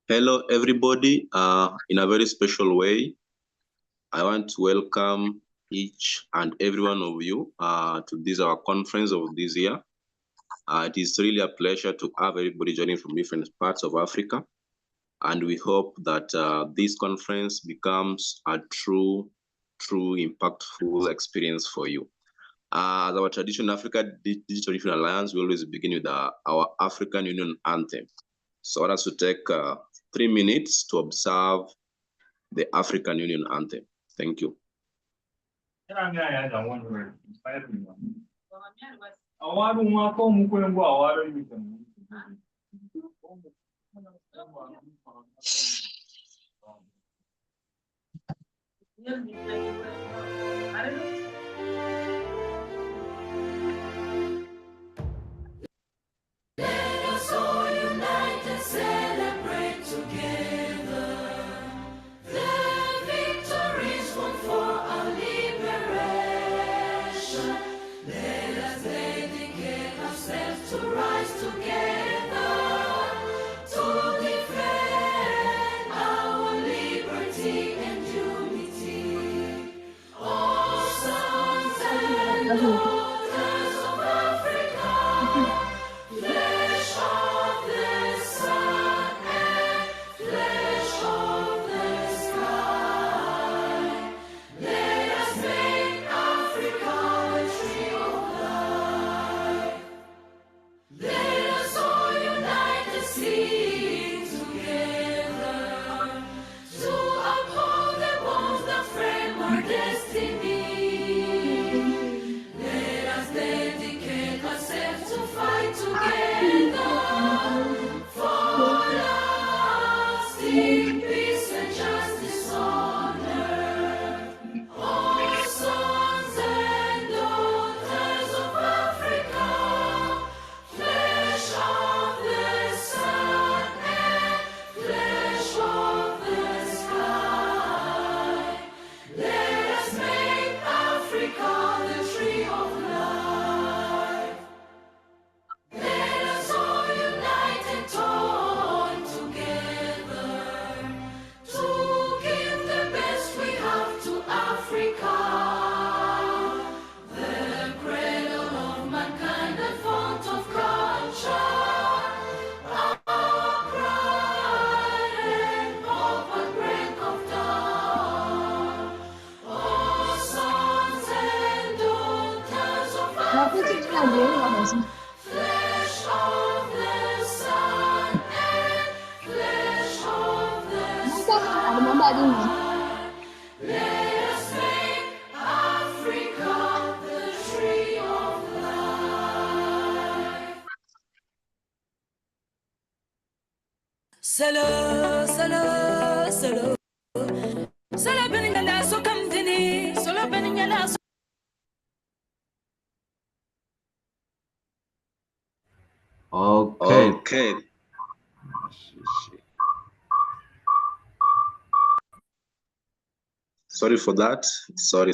Hello, everybody. In a very special way, I want to welcome each and every one of you to this our conference of this year. It is really a pleasure to have everybody joining from different parts of Africa. And we hope that this conference becomes a true impactful experience for you. As our tradition, Africa Digital Youth Alliance, we always begin with our African Union anthem. So I want us to take 3 minutes to observe the African Union anthem. Thank you. Let us all unite and celebrate together the victories won for our liberation. Let us dedicate ourselves to rise together to defend our liberty and unity. Oh, Flesh of the sun and flesh of the sky. Let us make Africa the tree of life. Solo, solo, solo. Solo beningana so kamdini, solo beningana so. Okay. Sorry for that. Sorry.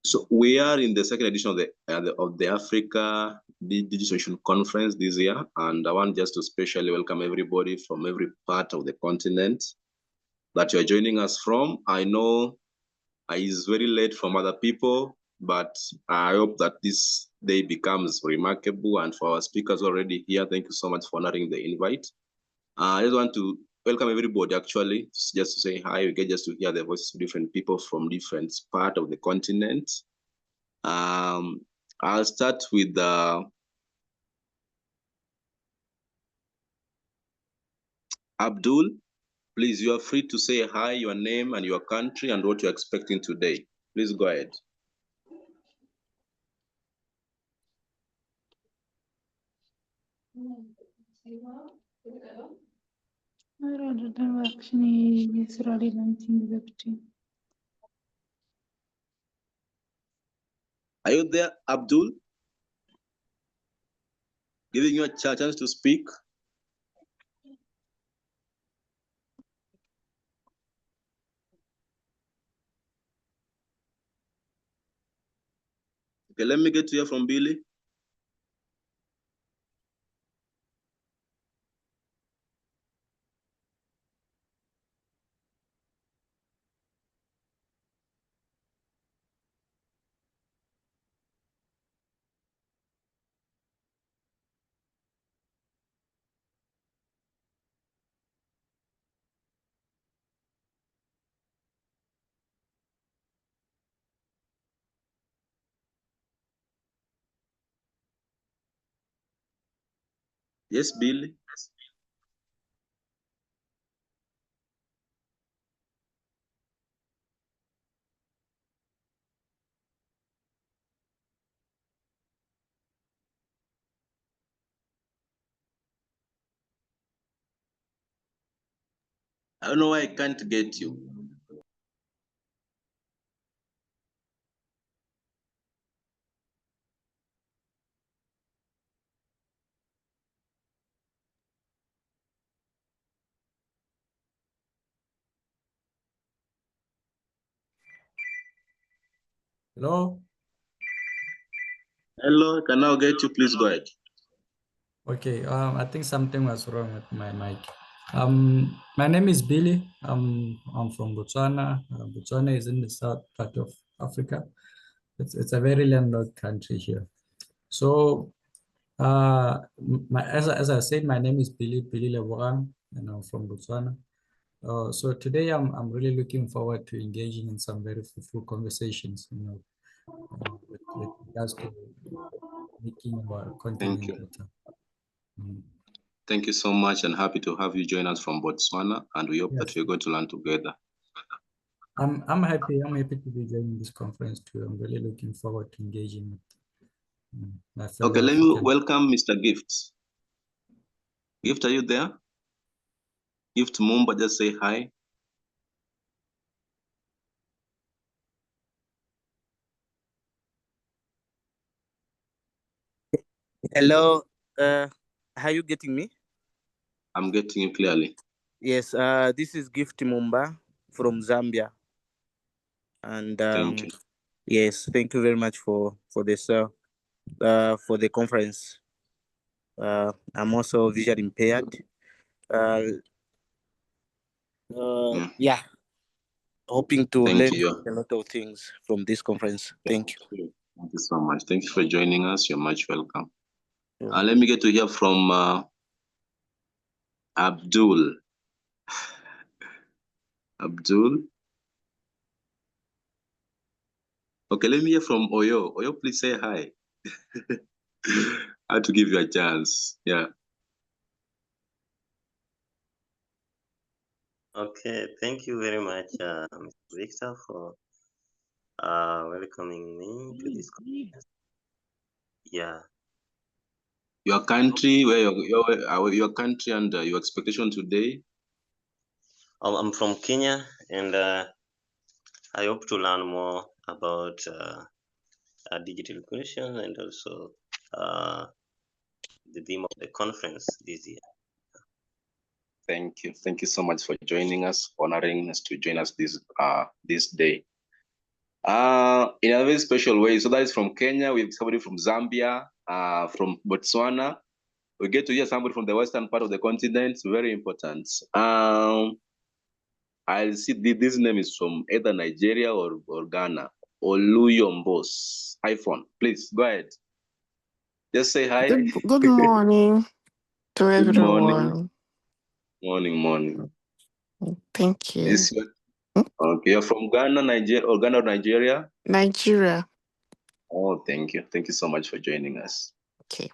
So we are in the second edition of the Africa Digitization Conference this year, and I want just to specially welcome everybody from every part of the continent that you are joining us from. I know it's very late from other people, but I hope that this day becomes remarkable. And for our speakers already here, thank you so much for honoring the invite. I just want to welcome everybody, actually, just to say hi. We get just to hear the voices of different people from different parts of the continent. I'll start with Abdul. Please, you are free to say hi, your name and your country and what you're expecting today. Please go ahead. Are you there, Abdul? Giving you a chance to speak. Okay, let me get to hear from Billy. Yes, Billy. I don't know why I can't get you. Hello? Hello, I can now get you. Please go ahead. Okay, I think something was wrong with my mic. My name is Billy. I'm from Botswana. Botswana is in the south part of Africa. It's a very landlocked country here. So, as I said, my name is Billy Lebogang, and I'm from Botswana. So today I'm really looking forward to engaging in some very fruitful conversations, with regards to making our continent better. Thank you so much, and happy to have you join us from Botswana, and we hope that we're going to learn together. I'm happy to be joining this conference too. I'm really looking forward to engaging with my fellow Okay, let me African. welcome Mr. Gift. Gift, are you there? Gift Mumba, just say hi. Hello, are you getting me? I'm getting you clearly. Yes, this is Gift Mumba from Zambia, and Thank you. yes, thank you very much for this for the conference. I'm also visually impaired. Yeah, hoping to Thank learn you. a lot of things from this conference. Thank you. Thank you so much. Thank you for joining us. You're much welcome. Yeah. Let me get to hear from Abdul. Abdul. Okay, let me hear from Oyo. Oyo, please say hi. I had to give you a chance. Yeah. Okay, thank you very much, Mr. Victor, for welcoming me to this conference. Yeah, Your country, where your country and your expectation today. I'm from Kenya, and I hope to learn more about digital inclusion and also the theme of the conference this year. Thank you. Thank you so much for joining us, honoring us to join us this day. In a very special way. So that is from Kenya. We have somebody from Zambia, from Botswana. We get to hear somebody from the western part of the continent. Very important. I see this name is from either Nigeria or Ghana. Oluyombos. iPhone. Please go ahead. Just say hi. Good morning to Good morning. everyone. Morning. Thank you. Okay, you're from Ghana, Nigeria, or Ghana, Nigeria? Nigeria. Oh, thank you. Thank you so much for joining us. Okay.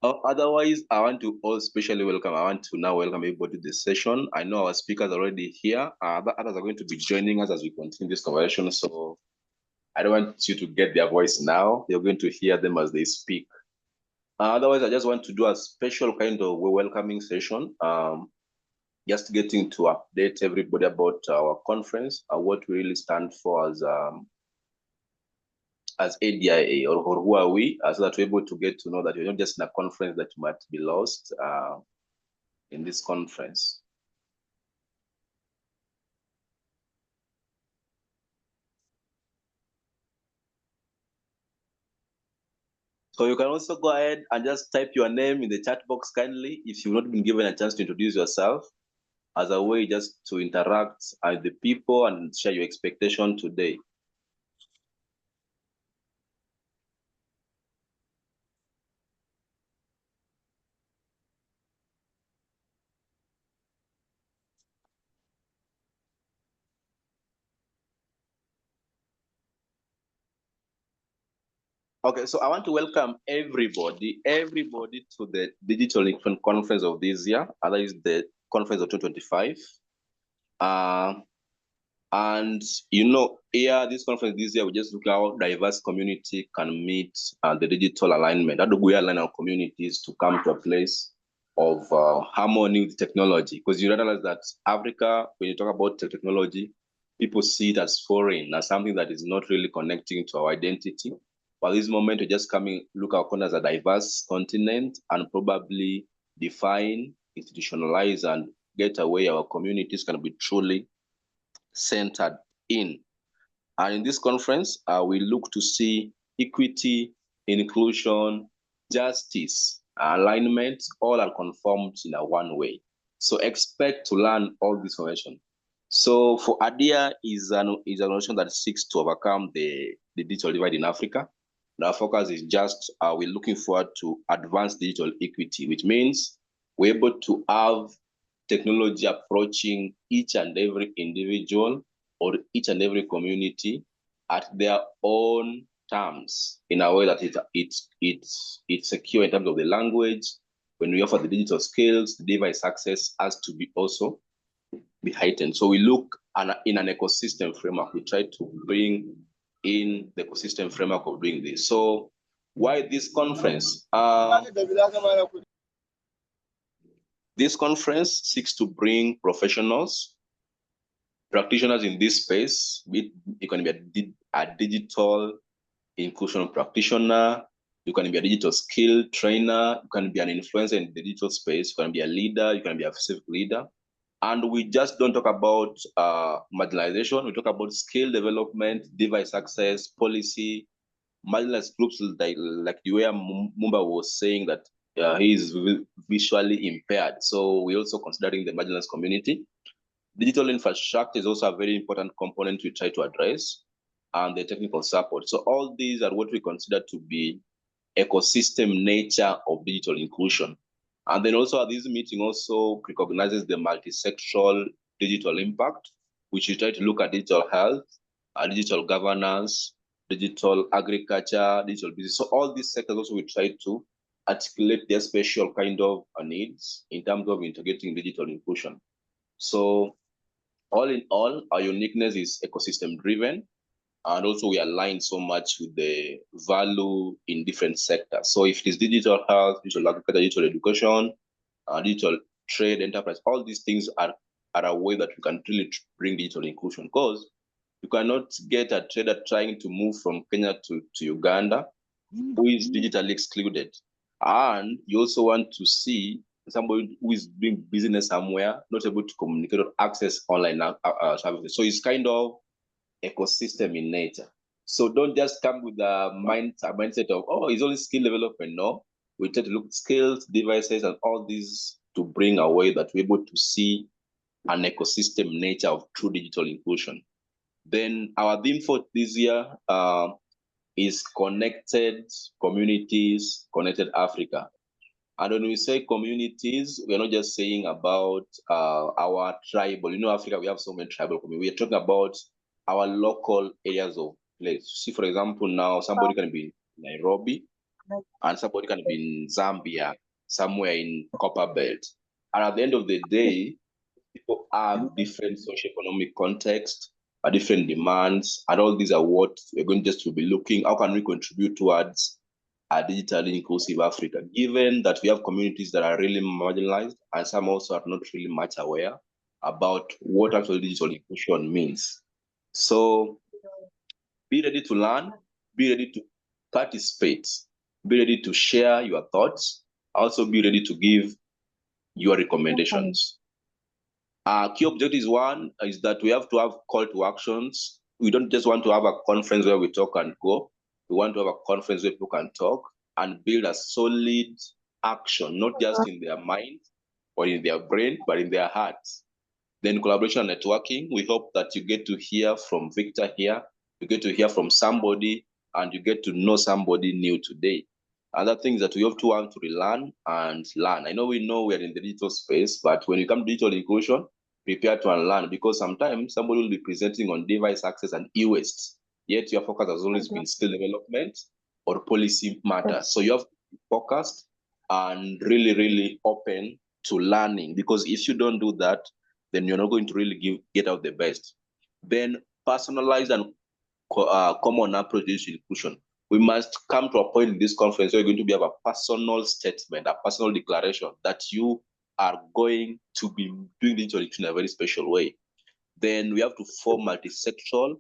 Otherwise, I want to especially welcome. I want to now welcome everybody to the session. I know our speakers are already here. Others are going to be joining us as we continue this conversation. So I don't want you to get their voice now. You're going to hear them as they speak. Otherwise, I just want to do a special kind of welcoming session. Just getting to update everybody about our conference and what we really stand for as ADIA, or who are we, so that we're able to get to know that you're not just in a conference that you might be lost in this conference. So you can also go ahead and just type your name in the chat box kindly if you've not been given a chance to introduce yourself, as a way just to interact with the people and share your expectation today. Okay, so I want to welcome everybody to the Digital Inclusion Conference of this year. That is the conference of 2025. And here, this conference this year, we just look at how diverse community can meet the digital alignment. How do we align our communities to come to a place of harmony with technology? Because you realize that Africa, when you talk about technology, people see it as foreign, as something that is not really connecting to our identity. But this moment, we're just coming, look at as a diverse continent and probably define, institutionalize, and get away our communities can be truly centered in. And in this conference, we look to see equity, inclusion, justice, alignment, all are conformed in a one way. So expect to learn all this information. So for ADIA is an organization that seeks to overcome the digital divide in Africa. And our focus is just, we're looking forward to advanced digital equity, which means we're able to have technology approaching each and every individual or each and every community at their own terms, in a way that it's secure in terms of the language. When we offer the digital skills, the device access has to be also be heightened. So we look in an ecosystem framework. We try to bring in the ecosystem framework of doing this. So why this conference? This conference seeks to bring professionals, practitioners in this space. You can be a digital inclusion practitioner, you can be a digital skill trainer, you can be an influencer in the digital space, you can be a leader, you can be a civic leader. And we just don't talk about marginalization, we talk about skill development, device access, policy, marginalized groups like the way Mumba was saying that he is visually impaired. So we're also considering the marginalized community. Digital infrastructure is also a very important component we try to address, and the technical support. So all these are what we consider to be ecosystem nature of digital inclusion. And then also this meeting also recognizes the multi-sectoral digital impact, which we try to look at digital health, digital governance, digital agriculture, digital business. So all these sectors also we try to articulate their special kind of needs in terms of integrating digital inclusion. So all in all, our uniqueness is ecosystem driven, and also we align so much with the value in different sectors. So if it is digital health, digital agriculture, digital education, digital trade, enterprise, all these things are a way that we can really bring digital inclusion, because you cannot get a trader trying to move from Kenya to Uganda who is digitally excluded. And you also want to see somebody who is doing business somewhere, not able to communicate or access online services. So it's kind of ecosystem in nature. So don't just come with a mindset of, oh, it's only skill development. No, we try to look at skills, devices, and all these to bring a way that we're able to see an ecosystem nature of true digital inclusion. Then our theme for this year is connected communities, connected Africa. And when we say communities, we're not just saying about our tribal. You know, Africa, we have so many tribal communities. We're talking about our local areas of place. See, for example, now somebody can be in Nairobi and somebody can be in Zambia, somewhere in Copper Belt. And at the end of the day, people have different socioeconomic context, different demands, and all these are what we're going just to be looking. How can we contribute towards a digitally inclusive Africa, given that we have communities that are really marginalized and some also are not really much aware about what actually digital inclusion means. So be ready to learn, be ready to participate, be ready to share your thoughts, also be ready to give your recommendations. Key objectives one is that we have to have call to actions. We don't just want to have a conference where we talk and go. We want to have a conference where people can talk and build a solid action, not just in their mind or in their brain, but in their hearts. Then collaboration and networking. We hope that you get to hear from Victor here, you get to hear from somebody, and you get to know somebody new today. Other things that we have to want to relearn and learn. I know we are in the digital space, but when you come to digital inclusion, prepare to unlearn, because sometimes somebody will be presenting on device access and e-waste, yet your focus has always been skill development or policy matters. So you have to be focused and really, really open to learning, because if you don't do that, then you're not going to really get out the best. Then personalized and common approach to digital inclusion. We must come to a point in this conference where you're going to have a personal statement, a personal declaration that you are going to be doing digital inclusion in a very special way. Then we have to form multi-sectoral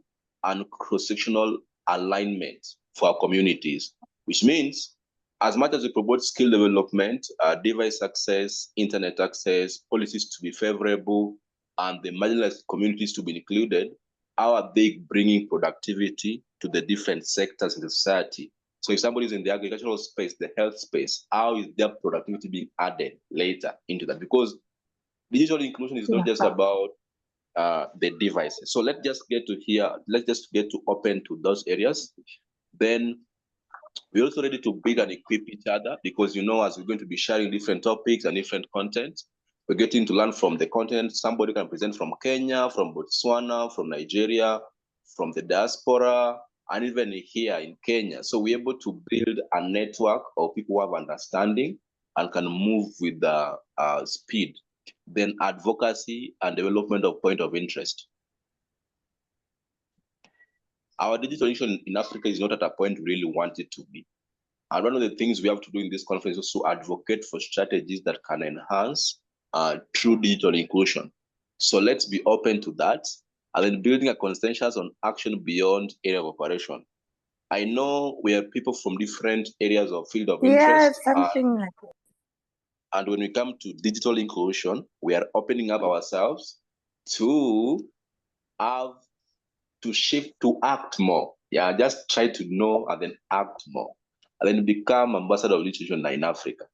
and cross-sectional alignment for our communities, which means as much as we promote skill development, device access, internet access, policies to be favorable, and the marginalized communities to be included, how are they bringing productivity to the different sectors in the society? So if somebody is in the agricultural space, the health space, how is their productivity being added later into that? Because digital inclusion is not just about the devices. So let's just get to open to those areas. Then we're also ready to build and equip each other, because as we're going to be sharing different topics and different content, we're getting to learn from the content. Somebody can present from Kenya, from Botswana, from Nigeria, from the diaspora, and even here in Kenya. So we're able to build a network of people who have understanding and can move with the speed. Then advocacy and development of point of interest. Our digital inclusion in Africa is not at a point we really want it to be. And one of the things we have to do in this conference is to advocate for strategies that can enhance true digital inclusion. So let's be open to that, and then building a consensus on action beyond area of operation. I know we have people from different areas of field of interest. Something like that. And when we come to digital inclusion, we are opening up ourselves to have to shift to act more. Yeah, just try to know and then act more, and then become ambassador of digital in Africa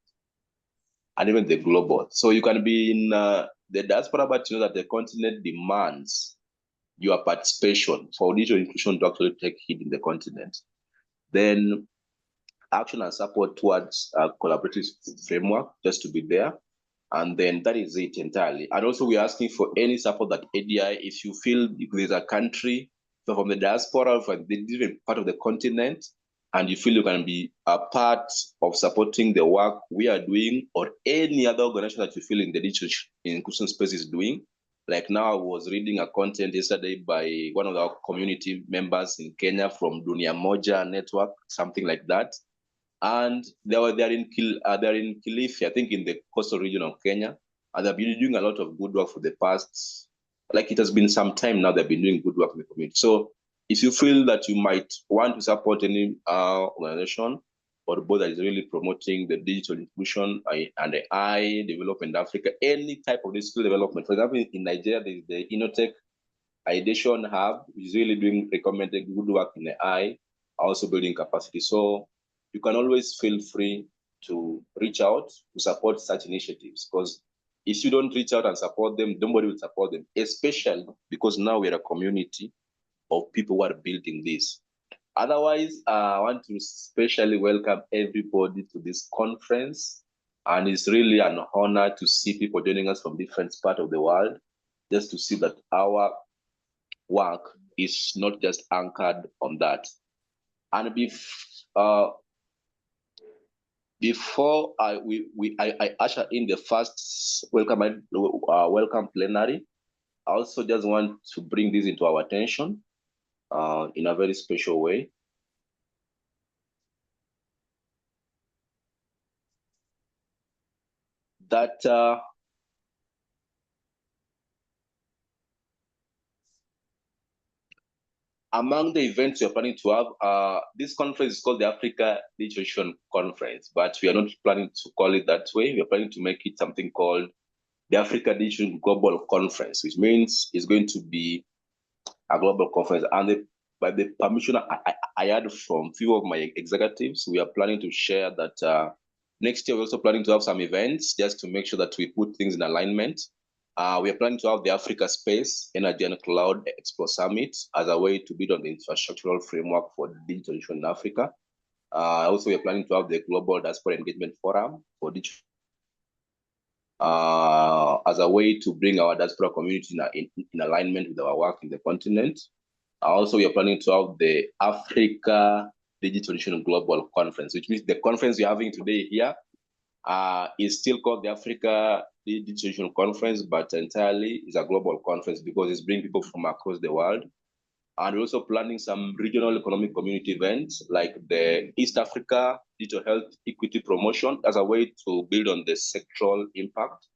and even the global. So you can be in the diaspora, but you know that the continent demands your participation for digital inclusion to actually take heed in the continent. Then action and support towards collaborative framework, just to be there. And then that is it entirely. And also we're asking for any support that ADI, if you feel there's a country you're from the diaspora, from the different part of the continent, and you feel you can be a part of supporting the work we are doing, or any other organization that you feel in the digital inclusion space is doing. Like now, I was reading a content yesterday by one of our community members in Kenya from Dunia Moja Network, something like that. And they're in Kilifi, I think in the coastal region of Kenya. And they've been doing a lot of good work for the past, like it has been some time now, they've been doing good work in the community. So if you feel that you might want to support any organization or board that is really promoting the digital inclusion and the AI development in Africa, any type of skill development. For example, in Nigeria, there is the Innotech Ideation Hub, which is really doing recommended good work in the AI, also building capacity. So you can always feel free to reach out to support such initiatives, because if you don't reach out and support them, nobody will support them, especially because now we're a community of people who are building this. Otherwise, I want to especially welcome everybody to this conference. And it's really an honor to see people joining us from different parts of the world, just to see that our work is not just anchored on that. And before I usher in the first welcome plenary, I also just want to bring this into our attention in a very special way. That among the events we are planning to have, this conference is called the Africa Digital Conference, but we are not planning to call it that way. We are planning to make it something called the Africa Digital Global Conference, which means it's going to be a global conference. And by the permission I had from few of my executives, we are planning to share that next year we're also planning to have some events just to make sure that we put things in alignment. We are planning to have the Africa Space Energy and Cloud Expo Summit as a way to build on the infrastructural framework for digital inclusion in Africa. Also, we are planning to have the Global Diaspora Engagement Forum for digital as a way to bring our diaspora community in alignment with our work in the continent. Also, we are planning to have the Africa Digital Global Conference, which means the conference we're having today here is still called the Africa Digital Conference, but entirely is a global conference because it's bringing people from across the world. And we're also planning some regional economic community events like the East Africa Digital Health Equity Promotion as a way to build on the sectoral impact.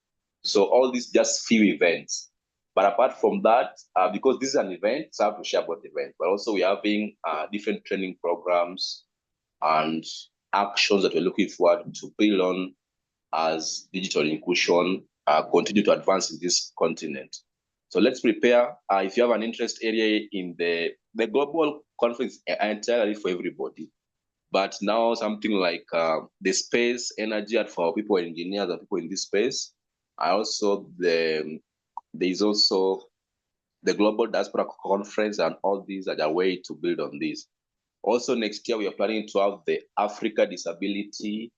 So all these just few events. But apart from that, because this is an event, so I have to share about the event, but also we're having different training programs and actions that we're looking forward to build on as digital inclusion continue to advance in this continent. So let's prepare. If you have an interest area in the global conference entirely for everybody, but now something like the space, energy, and for people engineers and people in this space, there is also the Global Diaspora Conference, and all these are a way to build on this. Also next year, we are planning to have the Africa Disability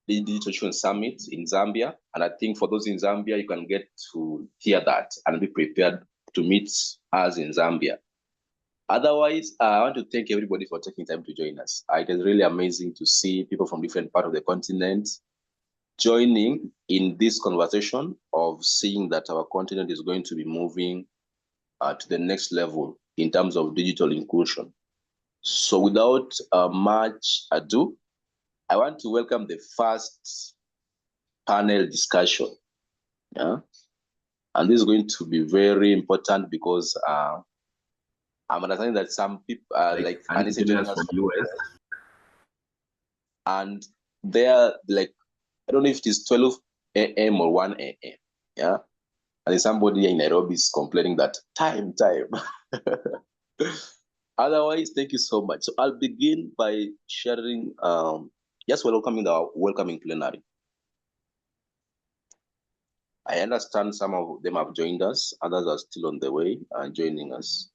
Digital Summit in Zambia. And I think for those in Zambia, you can get to hear that and be prepared to meet us in Zambia. Otherwise, I want to thank everybody for taking time to join us. It is really amazing to see people from different parts of the continent joining in this conversation of seeing that our continent is going to be moving to the next level in terms of digital inclusion. So without much ado, I want to welcome the first panel discussion. Yeah, and this is going to be very important because I'm understanding that some people like Anissa joining us from US, and they're like, I don't know if it is 12 a.m. or 1 a.m. Yeah, and somebody in Nairobi is complaining that time. Otherwise, thank you so much. So I'll begin by sharing. Yes, welcoming plenary. I understand some of them have joined us, others are still on the way and joining us.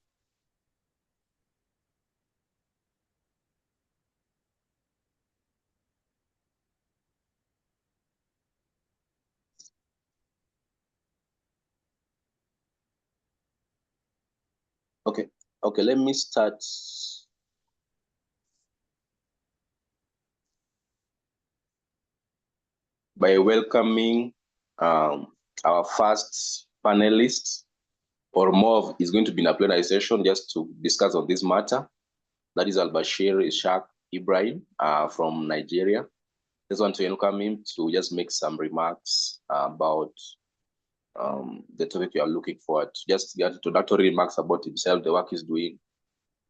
Okay. Okay, let me start by welcoming our first panelist, or more of is going to be in a plenary session just to discuss on this matter. That is Al-Bashir Ishaq Ibrahim from Nigeria. Just want to welcome him to just make some remarks about the topic you are looking forward to. Just get introductory remarks about himself, the work he's doing,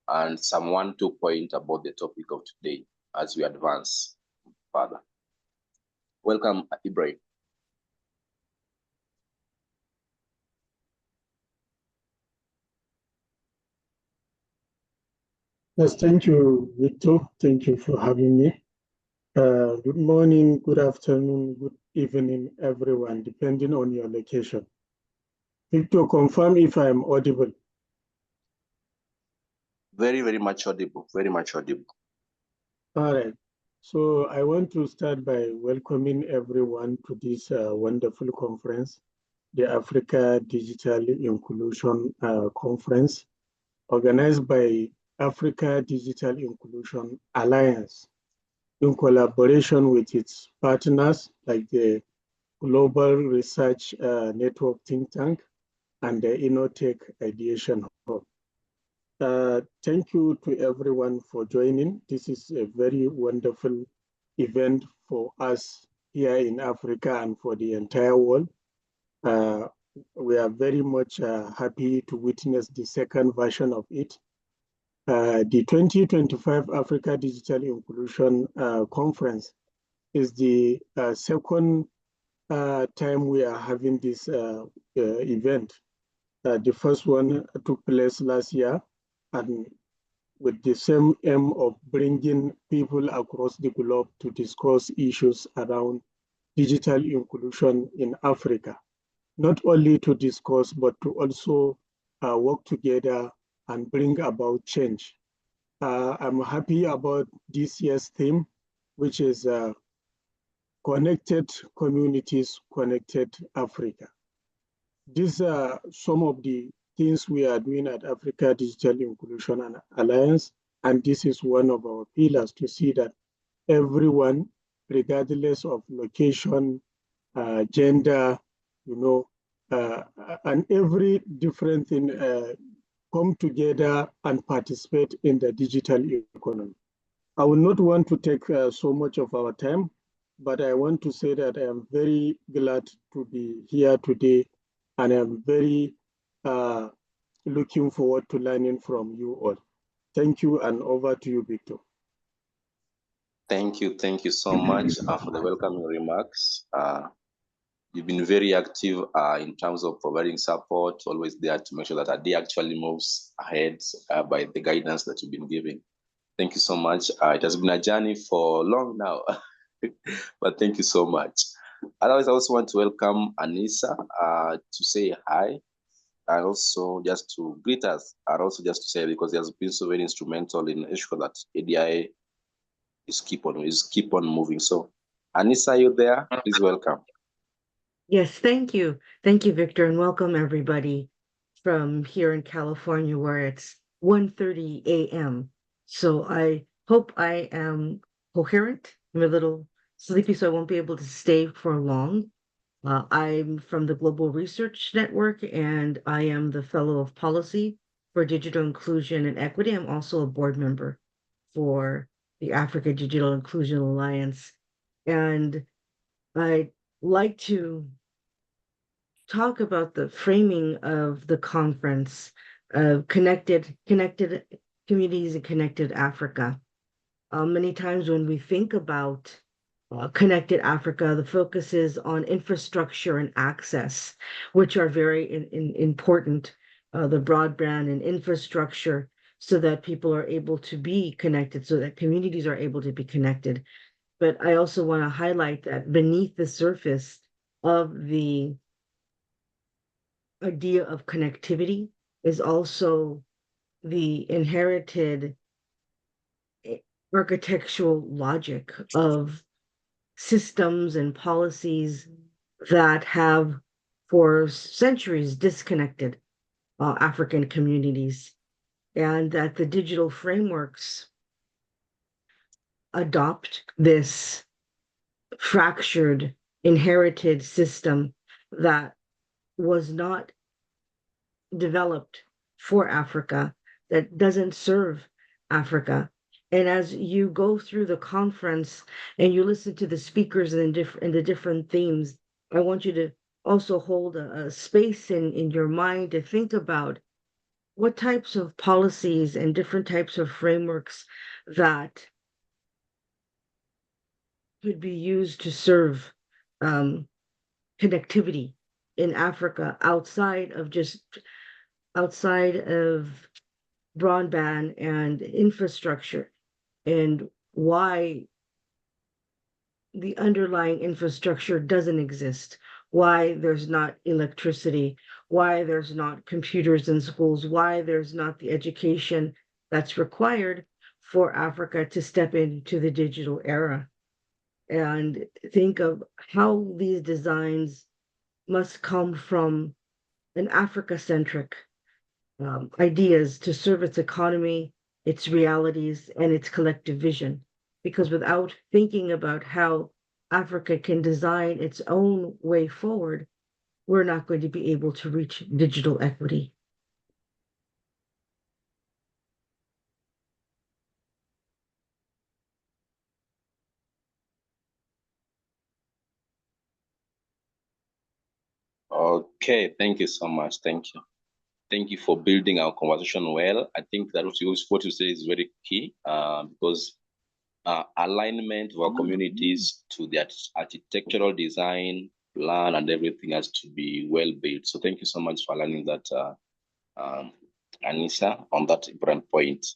and some 1-2 point about the topic of today as we advance further. Welcome, Ibrahim. Yes, thank you, Victor. Thank you for having me. Good morning, good afternoon, good evening, everyone, depending on your location. Victor, confirm if I am audible. Very, very much audible, very much audible. All right. So I want to start by welcoming everyone to this wonderful conference, the Africa Digital Inclusion Conference, organized by Africa Digital Inclusion Alliance in collaboration with its partners like the Global Research Network think tank and the Innotech Ideation Hub. Thank you to everyone for joining. This is a very wonderful event for us here in Africa and for the entire world. We are very much happy to witness the second version of it. The 2025 Africa Digital Inclusion Conference is the second time we are having this event. The first one took place last year, and with the same aim of bringing people across the globe to discuss issues around digital inclusion in Africa. Not only to discuss, but to also work together and bring about change. I'm happy about this year's theme, which is Connected Communities, Connected Africa. These are some of the things we are doing at Africa Digital Inclusion Alliance, and this is one of our pillars to see that everyone, regardless of location, gender, and every different thing come together and participate in the digital economy. I will not want to take so much of our time, but I want to say that I am very glad to be here today, and I'm very looking forward to learning from you all. Thank you, and over to you, Victor. Thank you so much for the welcoming remarks. You've been very active in terms of providing support, always there to make sure that our day actually moves ahead by the guidance that you've been giving. Thank you so much. It has been a journey for long now, but thank you so much. Otherwise, I also want to welcome Anissa to say hi, and also just to greet us, and also just to say, because he has been so very instrumental in ensuring that ADI is keep on moving. So, Anissa, are you there? Please welcome. Yes, thank you. Thank you, Victor, and welcome everybody from here in California, where it's 1:30 a.m. So I hope I am coherent. I'm a little sleepy, so I won't be able to stay for long. I'm from the Global Research Network, and I am the Fellow of Policy for Digital Inclusion and Equity. I'm also a board member for the Africa Digital Inclusion Alliance. And I'd like to talk about the framing of the conference of connected communities and connected Africa. Many times when we think about connected Africa, the focus is on infrastructure and access, which are very important, the broadband and infrastructure, so that people are able to be connected, so that communities are able to be connected. But I also want to highlight that beneath the surface of the idea of connectivity is also the inherited architectural logic of systems and policies that have for centuries disconnected African communities. and that the digital frameworks adopt this fractured, inherited system that was not developed for Africa, that doesn't serve Africa. And as you go through the conference and you listen to the speakers and the different themes, I want you to also hold a space in your mind to think about what types of policies and different types of frameworks that could be used to serve connectivity in Africa outside of broadband and infrastructure, and why the underlying infrastructure doesn't exist, why there's not electricity, why there's not computers in schools, why there's not the education that's required for Africa to step into the digital era. And think of how these designs must come from an Africa-centric ideas to serve its economy, its realities, and its collective vision. Because without thinking about how Africa can design its own way forward, we're not going to be able to reach digital equity. Okay, thank you so much. Thank you. Thank you for building our conversation well. I think that what you say is very key because alignment of our communities to the architectural design, plan, and everything has to be well built. So thank you so much for learning that, Anissa, on that important point.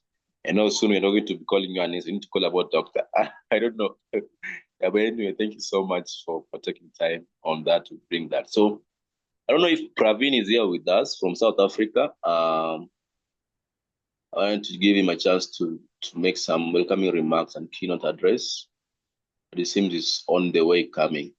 I know soon we're not going to be calling you Anissa, we need to call about doctor. I don't know. Yeah, but anyway, thank you so much for taking time on that to bring that. So I don't know if Praveen is here with us from South Africa. I want to give him a chance to make some welcoming remarks and keynote address. But it seems it's on the way coming.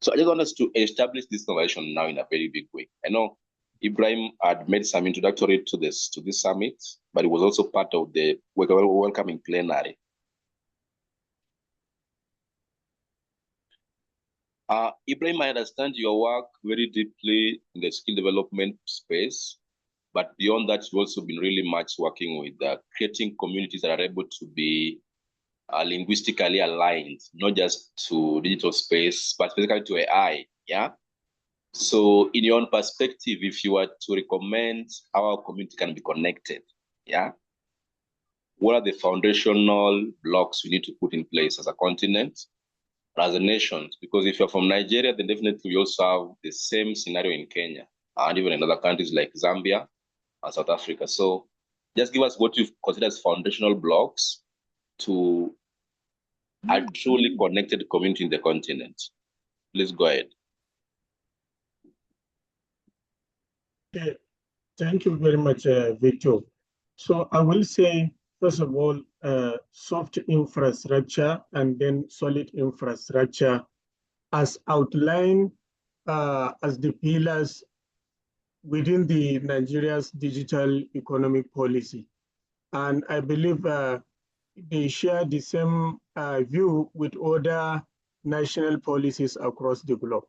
So I just want us to establish this conversation now in a very big way. I know Ibrahim had made some introductory to this summit, but it was also part of the welcoming plenary. Ibrahim, I understand your work very deeply in the skill development space, but beyond that, you've also been really much working with creating communities that are able to be linguistically aligned, not just to digital space, but specifically to AI, yeah? So in your own perspective, if you were to recommend how our community can be connected, yeah? What are the foundational blocks we need to put in place as a continent, as a nation? Because if you're from Nigeria, then definitely we also have the same scenario in Kenya and even in other countries like Zambia and South Africa. So just give us what you consider as foundational blocks to a truly connected community in the continent. Please go ahead. Okay. Thank you very much, Victor. So I will say, first of all, soft infrastructure and then solid infrastructure as outlined as the pillars within the Nigeria's digital economic policy. And I believe they share the same view with other national policies across the globe.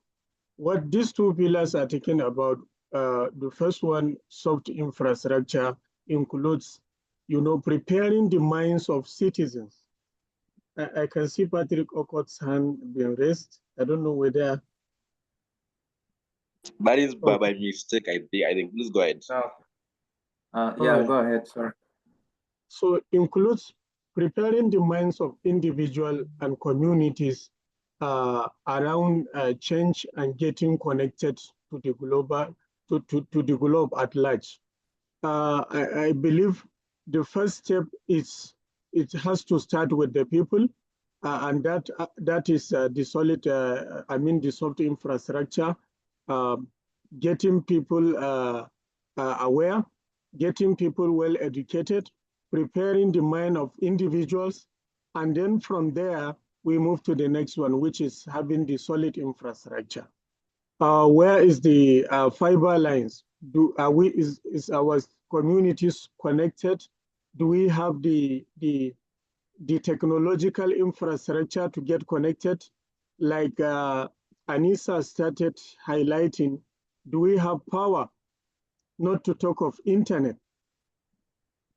What these two pillars are talking about, the first one, soft infrastructure, includes, preparing the minds of citizens. I can see Patrick Okoth's hand being raised. I don't know whether. That is by mistake, I think. Please go ahead. Yeah, go ahead, sir. So includes preparing the minds of individuals and communities around change and getting connected to the global, to the globe at large. I believe the first step is it has to start with the people, and that is the solid, the soft infrastructure, getting people aware, getting people well educated, preparing the mind of individuals, and then from there, we move to the next one, which is having the solid infrastructure. Where is the fiber lines? Is our communities connected? Do we have the technological infrastructure to get connected? Like Anissa started highlighting, do we have power, not to talk of internet?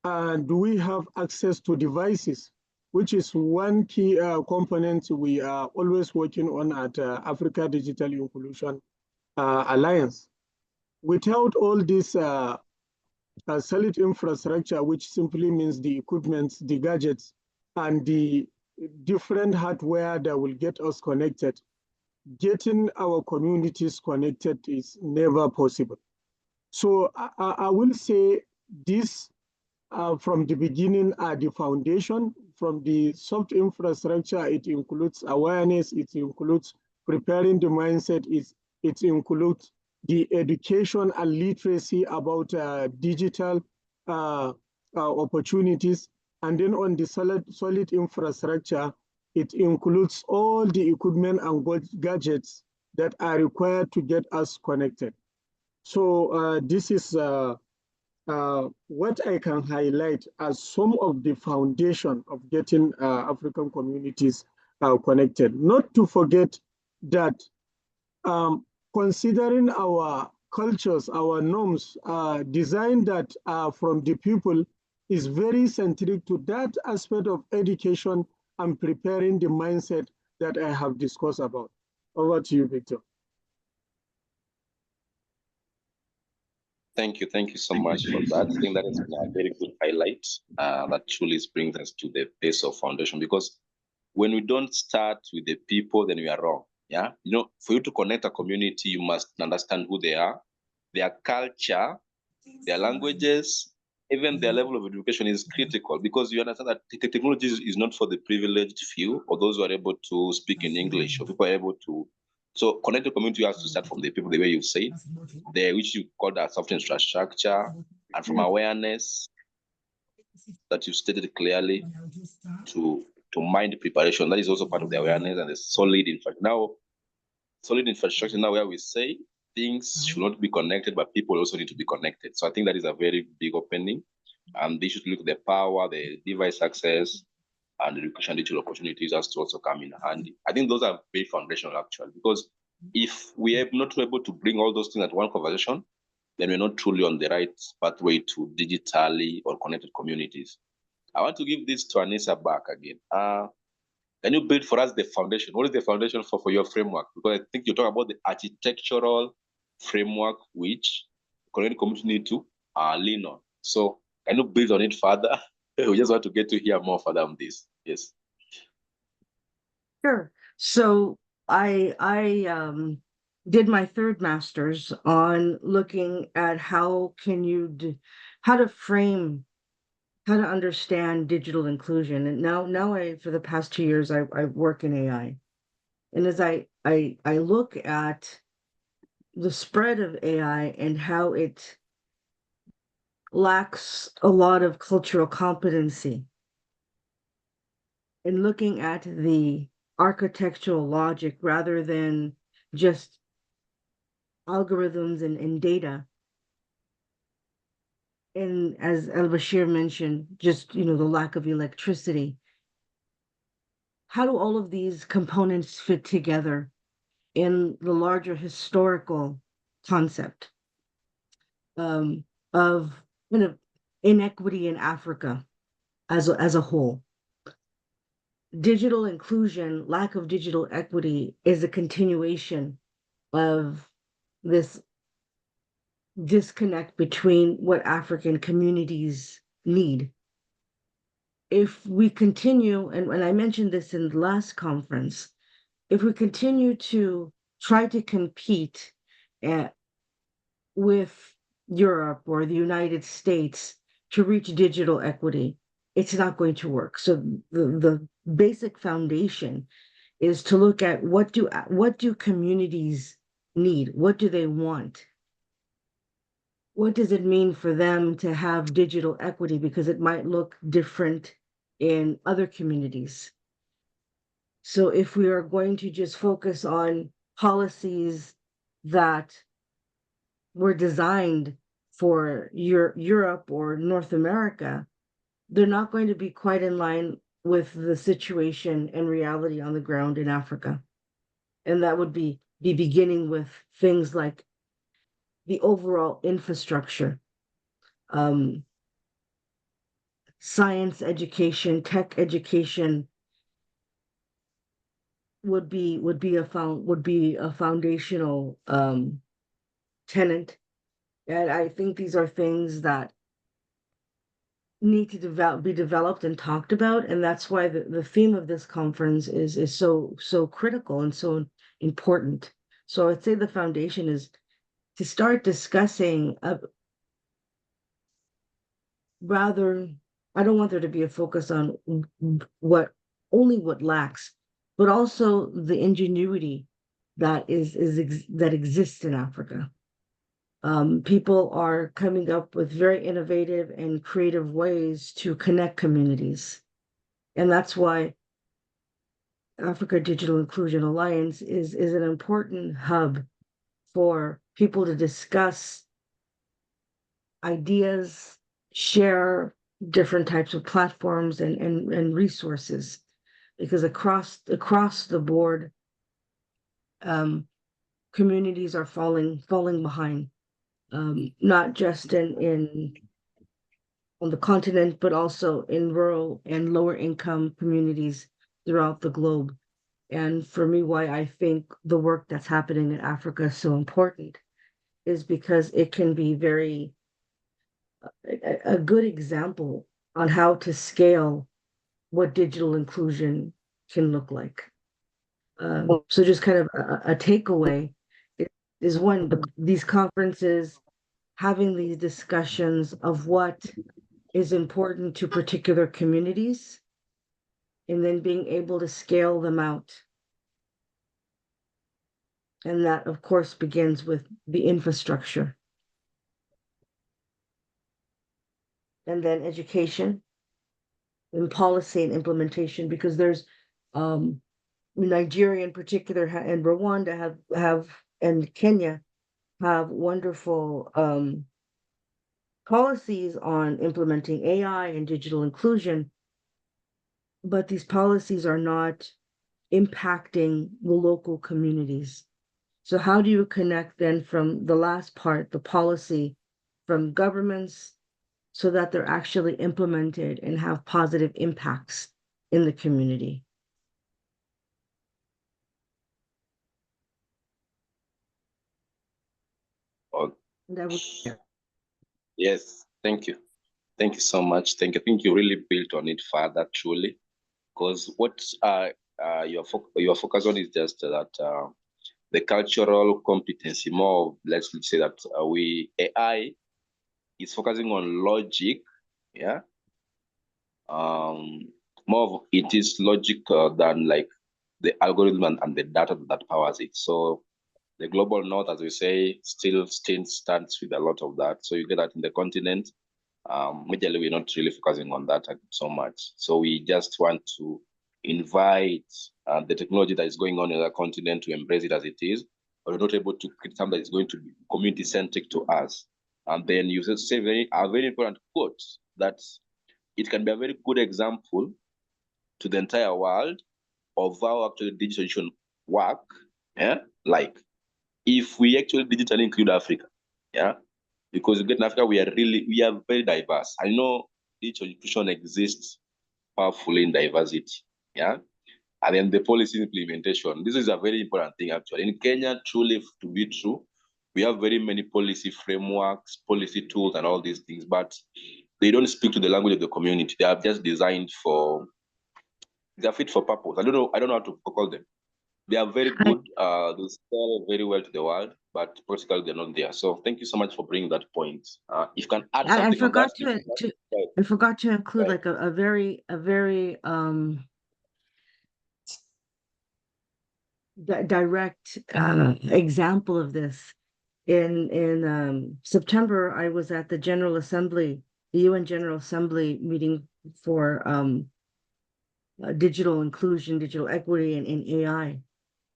And do we have access to devices, which is one key component we are always working on at Africa Digital Inclusion Alliance. Without all this solid infrastructure, which simply means the equipment, the gadgets, and the different hardware that will get us connected, getting our communities connected is never possible. So I will say this from the beginning are the foundation. From the soft infrastructure, it includes awareness, it includes preparing the mindset, it includes the education and literacy about digital opportunities. And then on the solid infrastructure, it includes all the equipment and gadgets that are required to get us connected. So this is what I can highlight as some of the foundation of getting African communities connected. Not to forget that considering our cultures, our norms, design that from the people is very centric to that aspect of education and preparing the mindset that I have discussed about. Over to you, Victor. Thank you so much for that. I think that has been a very good highlight that truly brings us to the base of foundation, because when we don't start with the people, then we are wrong. Yeah, you know, for you to connect a community, you must understand who they are, their culture, their languages, even their level of education is critical, because you understand that technology is not for the privileged few or those who are able to speak in English, or people are able to. So connect the community has to start from the people, the way you say, there, which you call that soft infrastructure, and from awareness that you stated clearly to mind preparation. That is also part of the awareness and the solid infrastructure. Now, solid infrastructure now where we say things should not be connected, but people also need to be connected. So I think that is a very big opening. And they should look at the power, the device access, and the education digital opportunities as to also come in handy. I think those are very foundational actually, because if we are not able to bring all those things at one conversation, then we're not truly on the right pathway to digitally or connected communities. I want to give this to Anissa back again. Can you build for us the foundation? What is the foundation for your framework? Because I think you talk about the architectural framework which connected communities need to lean on. So can you build on it further? We just want to get to hear more further on this. Yes. Sure. So I did my third master's on looking at how to frame, how to understand digital inclusion. And now I, for the past 2 years, I work in AI. And as I look at the spread of AI and how it lacks a lot of cultural competency, and looking at the architectural logic rather than just algorithms and data. And as El Bashir mentioned, just the lack of electricity. How do all of these components fit together in the larger historical concept of inequity in Africa as a whole? Digital inclusion, lack of digital equity, is a continuation of this disconnect between what African communities need. If we continue, and I mentioned this in the last conference, if we continue to try to compete with Europe or the United States to reach digital equity, it's not going to work. So the basic foundation is to look at what do communities need? What do they want? What does it mean for them to have digital equity? Because it might look different in other communities. So if we are going to just focus on policies that were designed for Europe or North America, they're not going to be quite in line with the situation and reality on the ground in Africa. And that would be beginning with things like the overall infrastructure, science education, tech education would be a foundational tenant. And I think these are things that need to be developed and talked about, and that's why the theme of this conference is so critical and so important. So I'd say the foundation is to start discussing rather, I don't want there to be a focus on what lacks, but also the ingenuity that that exists in Africa. People are coming up with very innovative and creative ways to connect communities. And that's why Africa Digital Inclusion Alliance is an important hub for people to discuss ideas, share different types of platforms and resources, because across the board, communities are falling behind, not just on the continent, but also in rural and lower income communities throughout the globe. And for me, why I think the work that's happening in Africa is so important is because it can be a good example on how to scale what digital inclusion can look like. So just kind of a takeaway is one, but these conferences, having these discussions of what is important to particular communities, and then being able to scale them out. And that, of course, begins with the infrastructure. And then education and policy and implementation, because there's Nigeria in particular and Rwanda have and Kenya have wonderful policies on implementing AI and digital inclusion, but these policies are not impacting the local communities. So how do you connect then from the last part, the policy, from governments, so that they're actually implemented and have positive impacts in the community? Oh, That was, yes, thank you. Thank you so much. Thank you. I think you really built on it further, truly, because what your focus on is just that the cultural competency, more of, let's say that AI is focusing on logic, yeah. More of it is logic than like the algorithm and the data that powers it. So the global north, as we say, still stands with a lot of that. So you get that in the continent. Majorly, we're not really focusing on that so much. So we just want to invite the technology that is going on in the continent to embrace it as it is, but we're not able to create something that is going to be community-centric to us. And then you say a very important quote that it can be a very good example to the entire world of how actually digitalization work. Yeah, like if we actually digitally include Africa, yeah, because in Africa we are very diverse. I know digital inclusion exists powerfully in diversity, yeah, and then the policy implementation. This is a very important thing actually. In Kenya, truly to be true, we have very many policy frameworks, policy tools, and all these things, but they don't speak to the language of the community. They are just designed they are fit for purpose. I don't know how to call them. They are very good. They sell very well to the world, but practically they're not there. So thank you so much for bringing that point. If you can add I something on that. I forgot to include Right. like a very direct example of this. In September, I was at the General Assembly, the UN General Assembly meeting for digital inclusion, digital equity, and AI.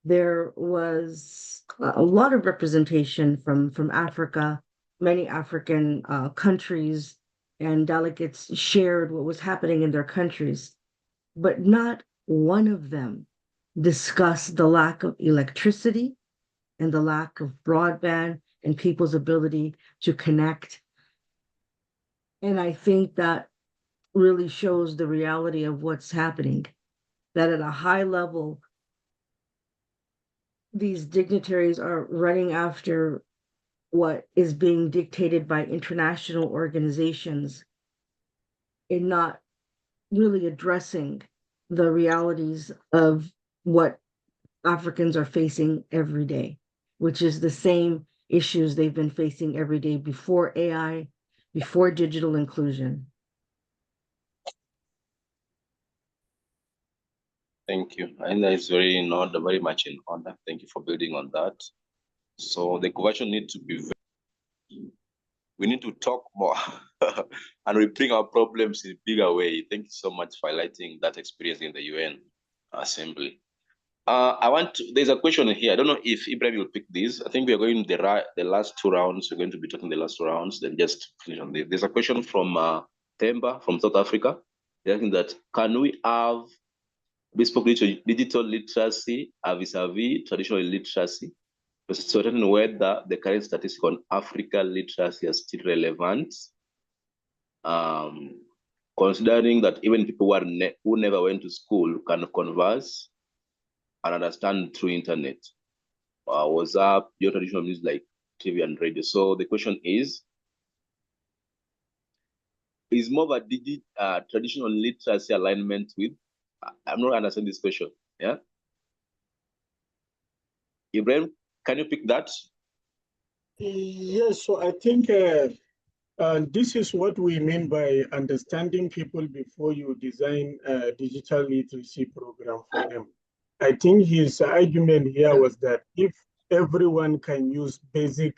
There was a lot of representation from Africa, many African countries and delegates shared what was happening in their countries, but not one of them discussed the lack of electricity and the lack of broadband and people's ability to connect. And I think that really shows the reality of what's happening, that at a high level, these dignitaries are running after what is being dictated by international organizations and not really addressing the realities of what Africans are facing every day, which is the same issues they've been facing every day before AI, before digital inclusion. Thank you. And that is very in order, very much in order. Thank you for building on that. So the question needs to be we need to talk more and we bring our problems in a bigger way. Thank you so much for highlighting that experience in the UN Assembly. There's a question here. I don't know if Ibrahim will pick this. I think we are going the last two rounds. We're going to be talking the last two rounds, then just finish on this. There's a question from Themba from South Africa. They're asking that, can we have bespoke digital literacy vis-a-vis traditional literacy? Certain whether the current statistic on Africa literacy is still relevant, considering that even people who never went to school can converse and understand through internet, WhatsApp, your traditional news like TV and radio. So the question is more of a traditional literacy alignment with? I'm not understanding this question. Yeah, Ibrahim, can you pick that? Yes, so I think this is what we mean by understanding people before you design a digital literacy program for them. I think his argument here was that if everyone can use basic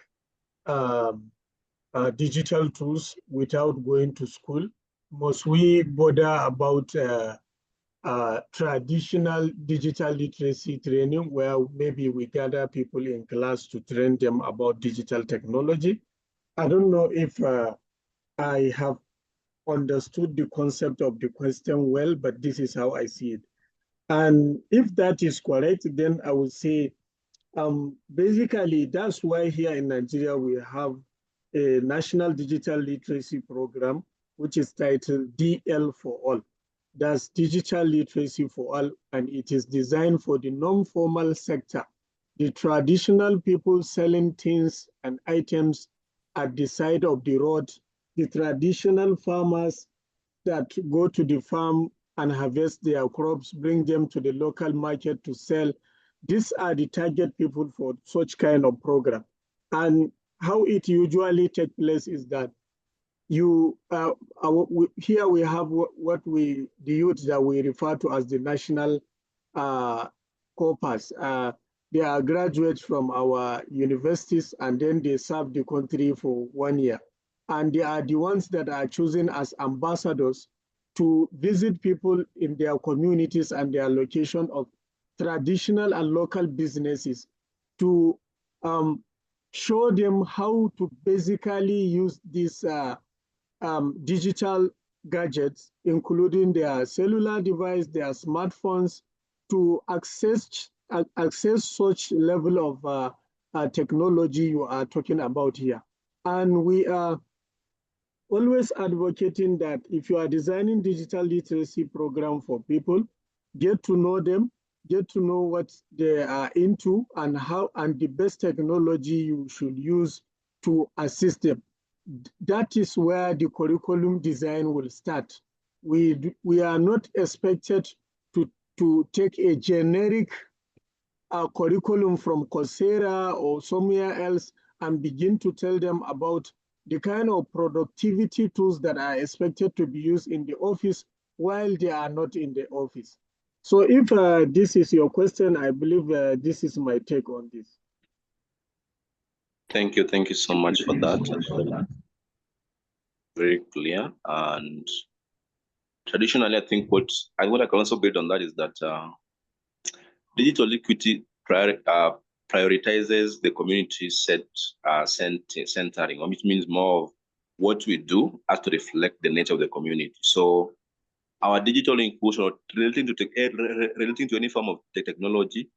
digital tools without going to school, must we bother about traditional digital literacy training where maybe we gather people in class to train them about digital technology? I don't know if I have understood the concept of the question well, but this is how I see it. And if that is correct, then I would say basically that's why here in Nigeria we have a national digital literacy program, which is titled DL for All. That's Digital Literacy for All, and it is designed for the non-formal sector, the traditional people selling things and items at the side of the road, the traditional farmers that go to the farm and harvest their crops, bring them to the local market to sell. These are the target people for such kind of program. And how it usually takes place is that here we have the youth that we refer to as the national corpus. They are graduates from our universities and then they serve the country for 1 year. And they are the ones that are chosen as ambassadors to visit people in their communities and their location of traditional and local businesses to show them how to basically use these digital gadgets, including their cellular device, their smartphones, to access such level of technology you are talking about here. And we are always advocating that if you are designing digital literacy program for people, get to know them, get to know what they are into and how, and the best technology you should use to assist them. That is where the curriculum design will start. We are not expected to take a generic curriculum from Coursera or somewhere else and begin to tell them about the kind of productivity tools that are expected to be used in the office while they are not in the office. So if this is your question, I believe this is my take on this. Thank you so much for that. Very clear. And traditionally, I think what I can also build on that is that digital equity prioritizes the community centering, which means more of what we do has to reflect the nature of the community. So our digital inclusion relating to any form of technology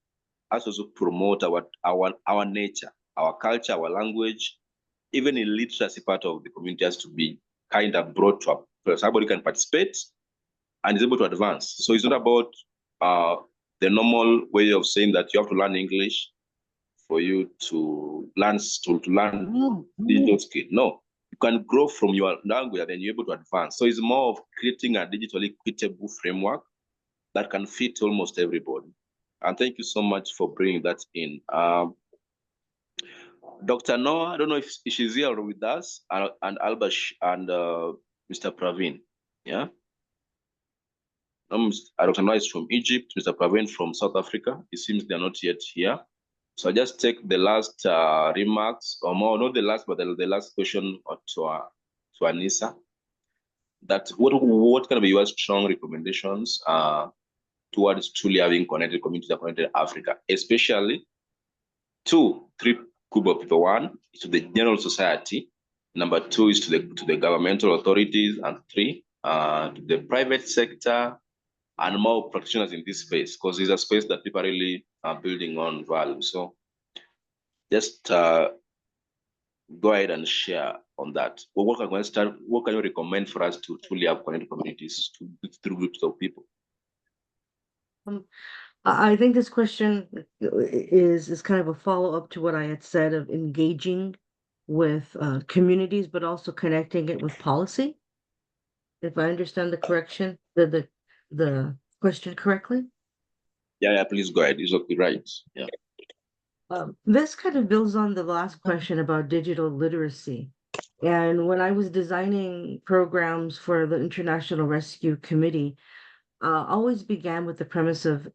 has also promote our nature, our culture, our language, even in literacy part of the community has to be kind of brought to up. So somebody can participate and is able to advance. So it's not about the normal way of saying that you have to learn English for you to learn digital skill. No, you can grow from your language and then you're able to advance. So it's more of creating a digitally equitable framework that can fit almost everybody. And thank you so much for bringing that in. Dr. Noah, I don't know if she's here with us, and Albash and Mr. Praveen. Yeah. Dr. Noah is from Egypt, Mr. Praveen from South Africa. It seems they're not yet here. So I just take the last remarks, or more, not the last, but the last question to Anissa. That what can be your strong recommendations towards truly having connected communities that connected Africa, especially three group of people. One is to the general society. Number two is to the governmental authorities, and three to the private sector and more practitioners in this space, because it's a space that people really are building on value. So just go ahead and share on that. Well, what can you recommend for us to truly have connected communities through groups of people? I think this question is kind of a follow-up to what I had said of engaging with communities, but also connecting it with policy. If I understand the question correctly. Yeah, please go ahead. It's okay, right? Yeah. This kind of builds on the last question about digital literacy. And when I was designing programs for the International Rescue Committee, always began with the premise of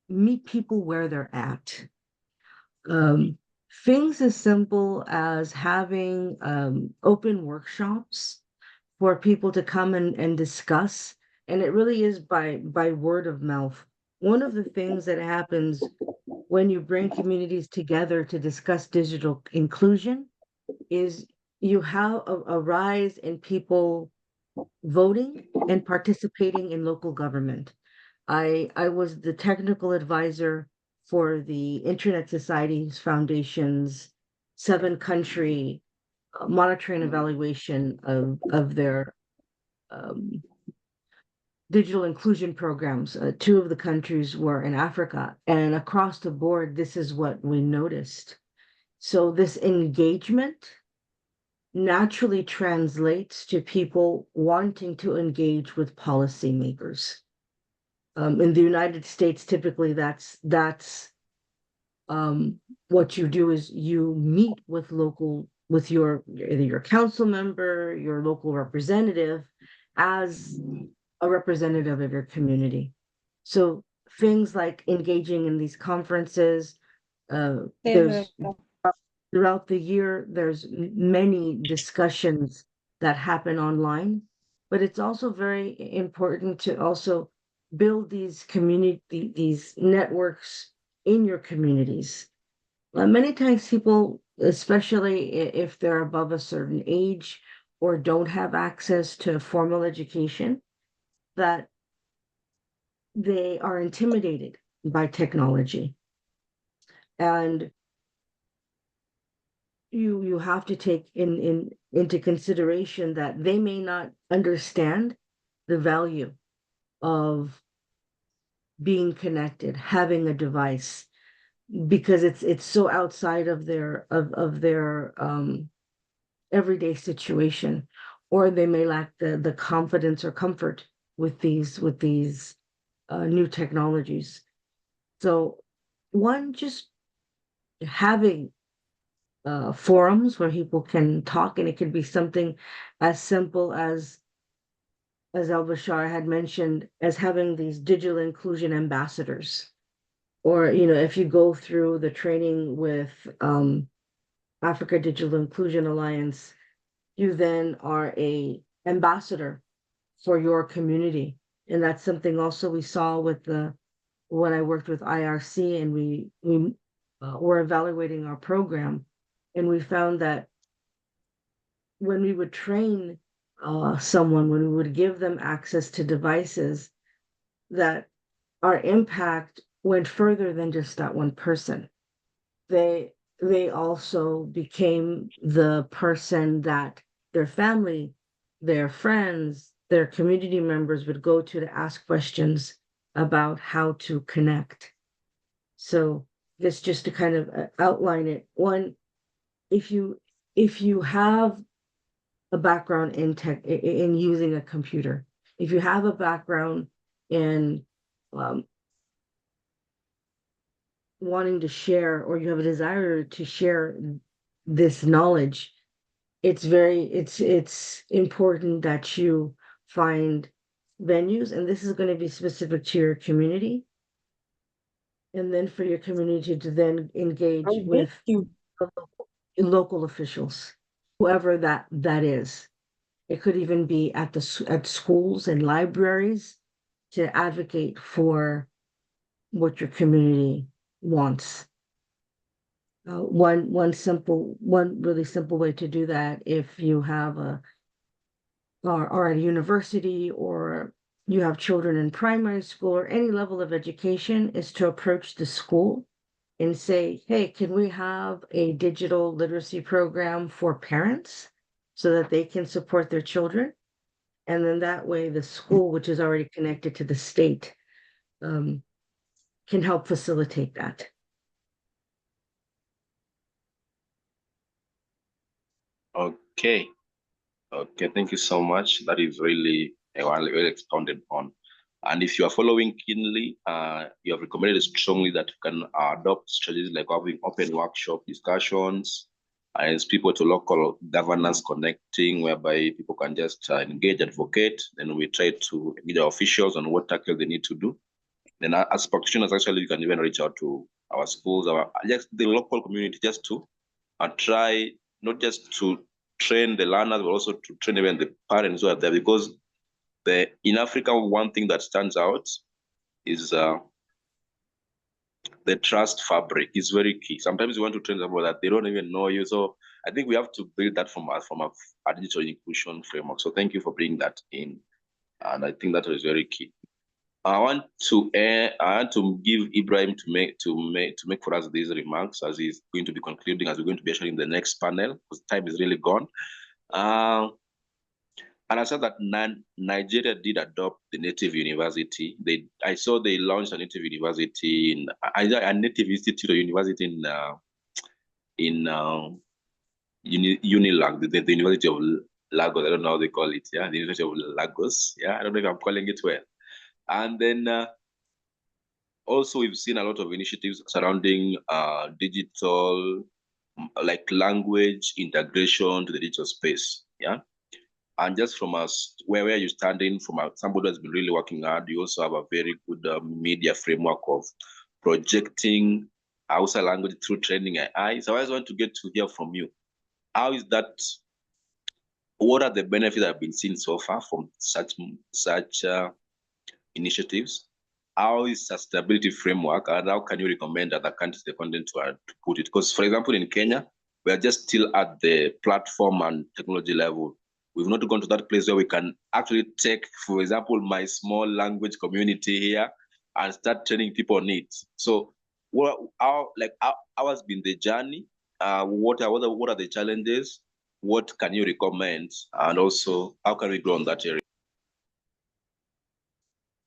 meet people where they're at. Things as simple as having open workshops for people to come and discuss, and it really is by word of mouth. One of the things that happens when you bring communities together to discuss digital inclusion is you have a rise in people voting and participating in local government. I was the technical advisor for the Internet Societies Foundation's 7-country monitoring evaluation of their digital inclusion programs. 2 of the countries were in Africa, and across the board, this is what we noticed. So this engagement naturally translates to people wanting to engage with policymakers. In the United States, typically that's what you do is you meet with either your council member, your local representative, as a representative of your community. So things like engaging in these conferences, there's throughout the year, there's many discussions that happen online, but it's also very important to also build these networks in your communities. Many times people, especially if they're above a certain age or don't have access to formal education, that they are intimidated by technology. And you have to take into consideration that they may not understand the value of being connected, having a device, because it's so outside of their everyday situation, or they may lack the confidence or comfort with these new technologies. So one, just having forums where people can talk, and it could be something as simple as Al-Bashar had mentioned, as having these digital inclusion ambassadors. Or, if you go through the training with Africa Digital Inclusion Alliance, you then are a ambassador for your community. And that's something also we saw with when I worked with IRC, and we were evaluating our program, and we found that when we would train someone, when we would give them access to devices, that our impact went further than just that one person. They also became the person that their family, their friends, their community members would go to ask questions about how to connect. So this just to kind of outline it. One, if you have a background in tech in using a computer, if you have a background in wanting to share, or you have a desire to share this knowledge, it's important that you find venues, and this is going to be specific to your community, and then for your community to then engage with local officials, whoever that is. It could even be at schools and libraries, to advocate for what your community wants. One really simple way to do that, if you have or at a university, or you have children in primary school or any level of education, is to approach the school and say, hey, can we have a digital literacy program for parents so that they can support their children? And then that way the school, which is already connected to the state, can help facilitate that. Okay. Okay, thank you so much. That is really well expounded on. And if you are following keenly, you have recommended strongly that you can adopt strategies like having open workshop discussions and people to local governance connecting, whereby people can just engage, advocate. Then we try to engage our officials on what tackle they need to do. Then as practitioners, actually, you can even reach out to our schools, just the local community, just to try not just to train the learners, but also to train even the parents who are there. Because in Africa, one thing that stands out is the trust fabric is very key. Sometimes you want to train someone that they don't even know you. So I think we have to build that from a digital inclusion framework. So thank you for bringing that in. And I think that is very key. I want to give Ibrahim to make for us these remarks, as he's going to be concluding, as we're going to be actually in the next panel, because time is really gone. And I said that Nigeria did adopt the native university. I saw they launched a native university a native institute or university in Unilag, the University of Lagos. I don't know how they call it. Yeah, the University of Lagos. Yeah, I don't know if I'm calling it well. And then also we've seen a lot of initiatives surrounding digital, like language integration to the digital space. Yeah. And just from us, where you're standing from somebody who's been really working hard, you also have a very good media framework of projecting Hausa language through training AI. So I just want to get to hear from you. How is that? What are the benefits that have been seen so far from such initiatives? How is sustainability framework, and how can you recommend other countries the content to put it? Because, for example, in Kenya, we are just still at the platform and technology level. We've not gone to that place where we can actually take, for example, my small language community here and start training people on it. So, how has been the journey? What are the challenges? What can you recommend? And also, how can we grow on that area?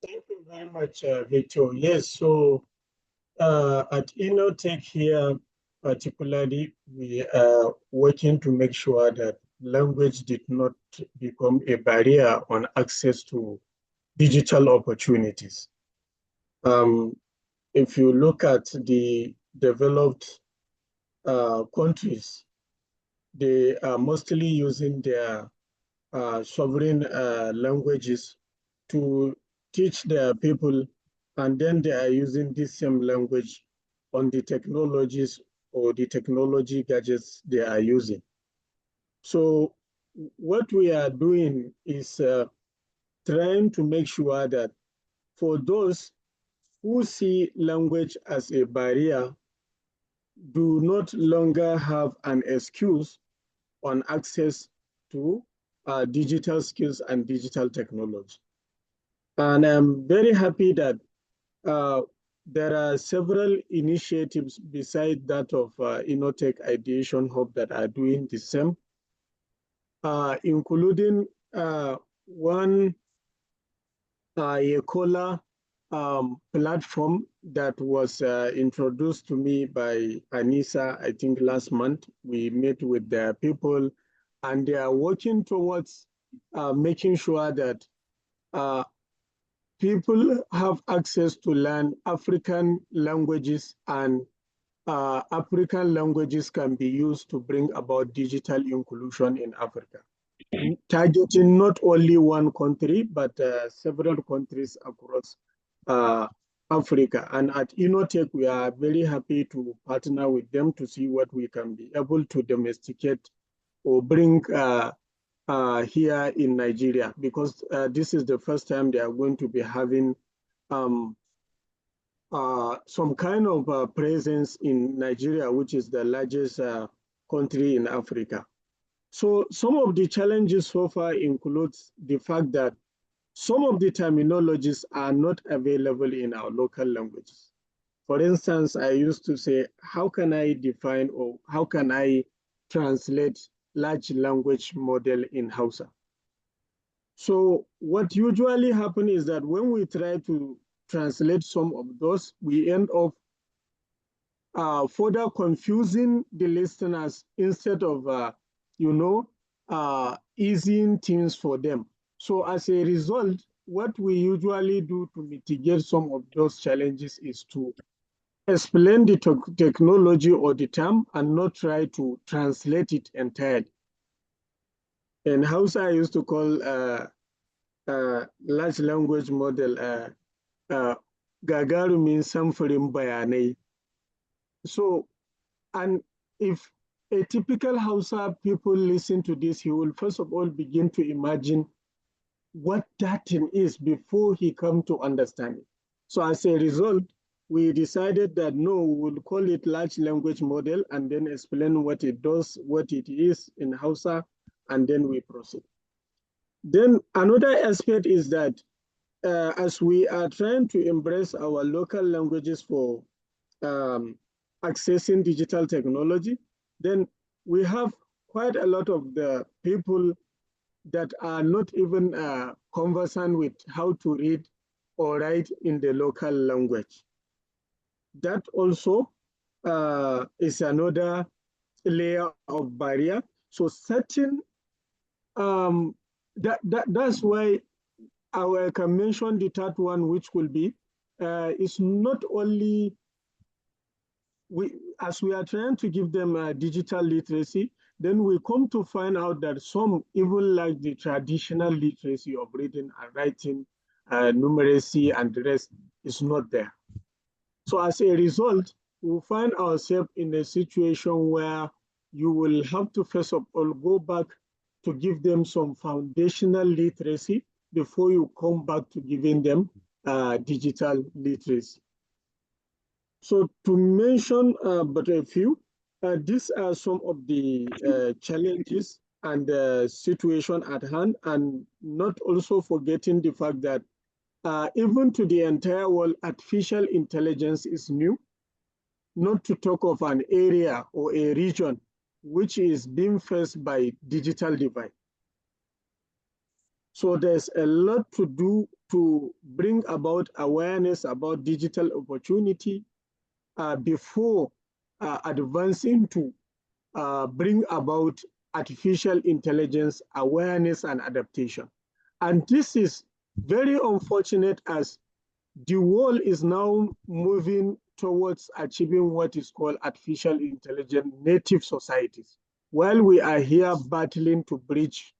Thank you very much, Victor. Yes, so at InnoTech here, particularly, we are working to make sure that language did not become a barrier on access to digital opportunities. If you look at the developed countries, they are mostly using their sovereign languages to teach their people, and then they are using this same language on the technologies or the technology gadgets they are using. So what we are doing is trying to make sure that for those who see language as a barrier do not longer have an excuse on access to digital skills and digital technology. And I'm very happy that there are several initiatives besides that of Innotech Ideation Hub that are doing the same, including one Ecola platform that was introduced to me by Anissa, I think last month. We met with the people and they are working towards making sure that people have access to learn African languages, and African languages can be used to bring about digital inclusion in Africa, targeting not only one country, but several countries across Africa. And at Innotech, we are very happy to partner with them to see what we can be able to domesticate or bring here in Nigeria, because this is the first time they are going to be having some kind of presence in Nigeria, which is the largest country in Africa. So some of the challenges so far includes the fact that some of the terminologies are not available in our local languages. For instance, I used to say, how can I define or how can I translate large language model in Hausa? So what usually happens is that when we try to translate some of those, we end up further confusing the listeners instead of, easing things for them. So as a result, what we usually do to mitigate some of those challenges is to explain the technology or the term and not try to translate it entirely. In Hausa, I used to call large language model gagarumin samfurin bayanai. So, and if a typical Hausa people listen to this, he will first of all begin to imagine what that thing is before he come to understand it. So as a result, we decided that no, we will call it large language model and then explain what it does, what it is in Hausa, and then we proceed. Then another aspect is that as we are trying to embrace our local languages for accessing digital technology, then we have quite a lot of the people that are not even conversant with how to read or write in the local language. That also is another layer of barrier. So certain, that's why I can mention the third one, which will be, it's not only, as we are trying to give them digital literacy, then we come to find out that some even like the traditional literacy of reading and writing, numeracy and the rest is not there. So as a result, we find ourselves in a situation where you will have to first of all go back to give them some foundational literacy before you come back to giving them digital literacy. So to mention but a few, these are some of the challenges and the situation at hand, and not also forgetting the fact that even to the entire world, artificial intelligence is new, not to talk of an area or a region which is being faced by digital divide. So there's a lot to do to bring about awareness about digital opportunity before advancing to bring about artificial intelligence awareness and adaptation. And this is very unfortunate as the world is now moving towards achieving what is called artificial intelligence native societies, while we are here battling to bridge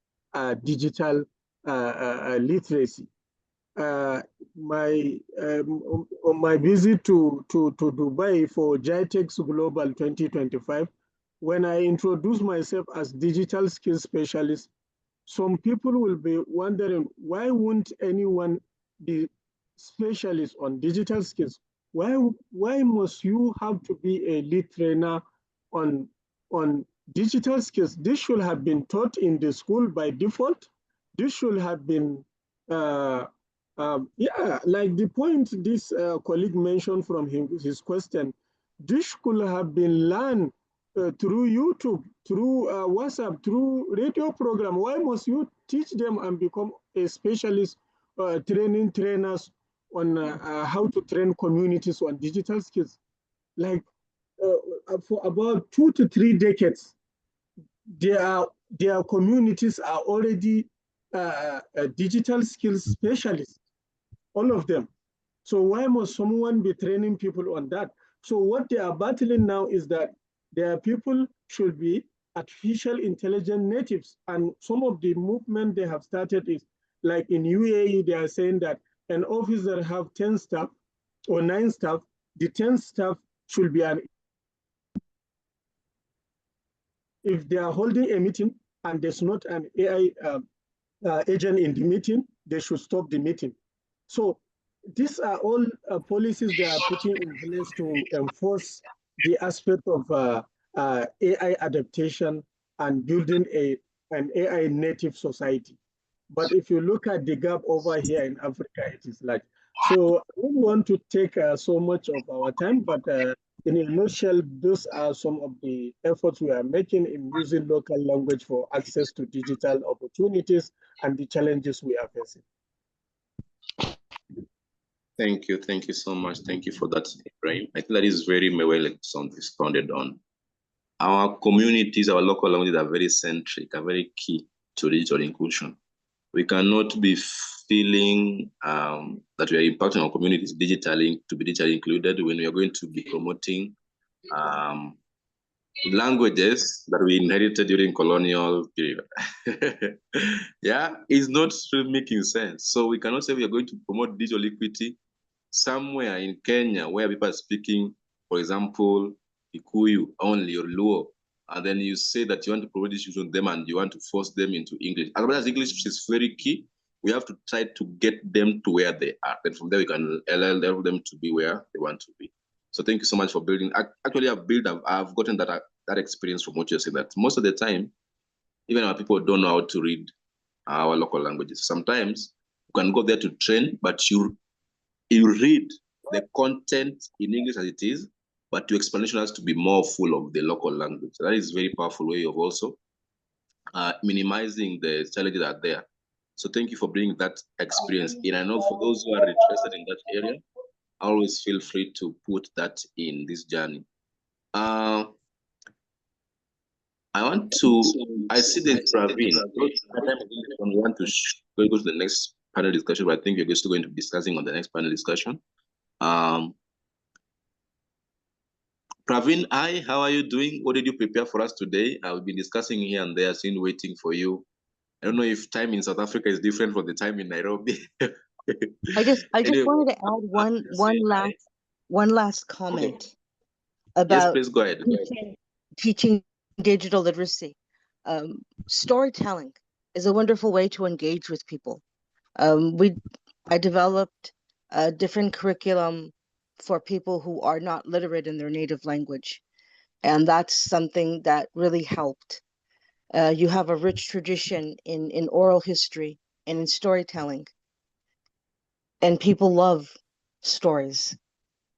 digital literacy. On my visit to Dubai for GITEX Global 2025, when I introduce myself as digital skills specialist, some people will be wondering, why won't anyone be specialist on digital skills? Why must you have to be a lead trainer on digital skills? This should have been taught in the school by default. This should have been, yeah, like the point this colleague mentioned from his question, this could have been learned through YouTube, through WhatsApp, through radio program. Why must you teach them and become a specialist trainers on how to train communities on digital skills? Like for about 2 to 3 decades, their communities are already digital skills specialists, all of them. So why must someone be training people on that? So what they are battling now is that their people should be artificial intelligence natives. And some of the movement they have started is like in UAE, they are saying that an officer have 10 staff or 9 staff, the 10 staff should be an, if they are holding a meeting and there's not an AI agent in the meeting, they should stop the meeting. So these are all policies they are putting in place to enforce the aspect of AI adaptation and building an AI native society. But if you look at the gap over here in Africa, it is like, so I don't want to take so much of our time, but in a nutshell, those are some of the efforts we are making in using local language for access to digital opportunities and the challenges we are facing. Thank you so much. Thank you for that, Ibrahim. I think that is very well expounded on. Our communities, our local languages are very centric, are very key to digital inclusion. We cannot be feeling that we are impacting our communities digitally, to be digitally included, when we are going to be promoting languages that we inherited during colonial period. Yeah, it's not really making sense. So we cannot say we are going to promote digital equity somewhere in Kenya where people are speaking, for example, Kikuyu only or Luo, and then you say that you want to promote issues with them and you want to force them into English. As well as English is very key, we have to try to get them to where they are. Then from there, we can allow them to be where they want to be. So thank you so much for building. Actually, I've gotten that experience from what you're saying, that most of the time, even our people don't know how to read our local languages. Sometimes you can go there to train, but you read the content in English as it is, but your explanation has to be more full of the local language. So that is a very powerful way of also minimizing the challenges that are there. So thank you for bringing that experience in. I know for those who are interested in that area, always feel free to put that in this journey. I see the Praveen. We want to go to the next panel discussion, but I think we're still going to be discussing on the next panel discussion. Praveen, hi, how are you doing? What did you prepare for us today? I've been discussing here and there, seen waiting for you. I don't know if time in South Africa is different from the time in Nairobi. I just Anyway, wanted to add one last comment okay. about Yes, please go ahead. teaching digital literacy. Storytelling is a wonderful way to engage with people. I developed a different curriculum for people who are not literate in their native language, and that's something that really helped. You have a rich tradition in oral history and in storytelling, and people love stories,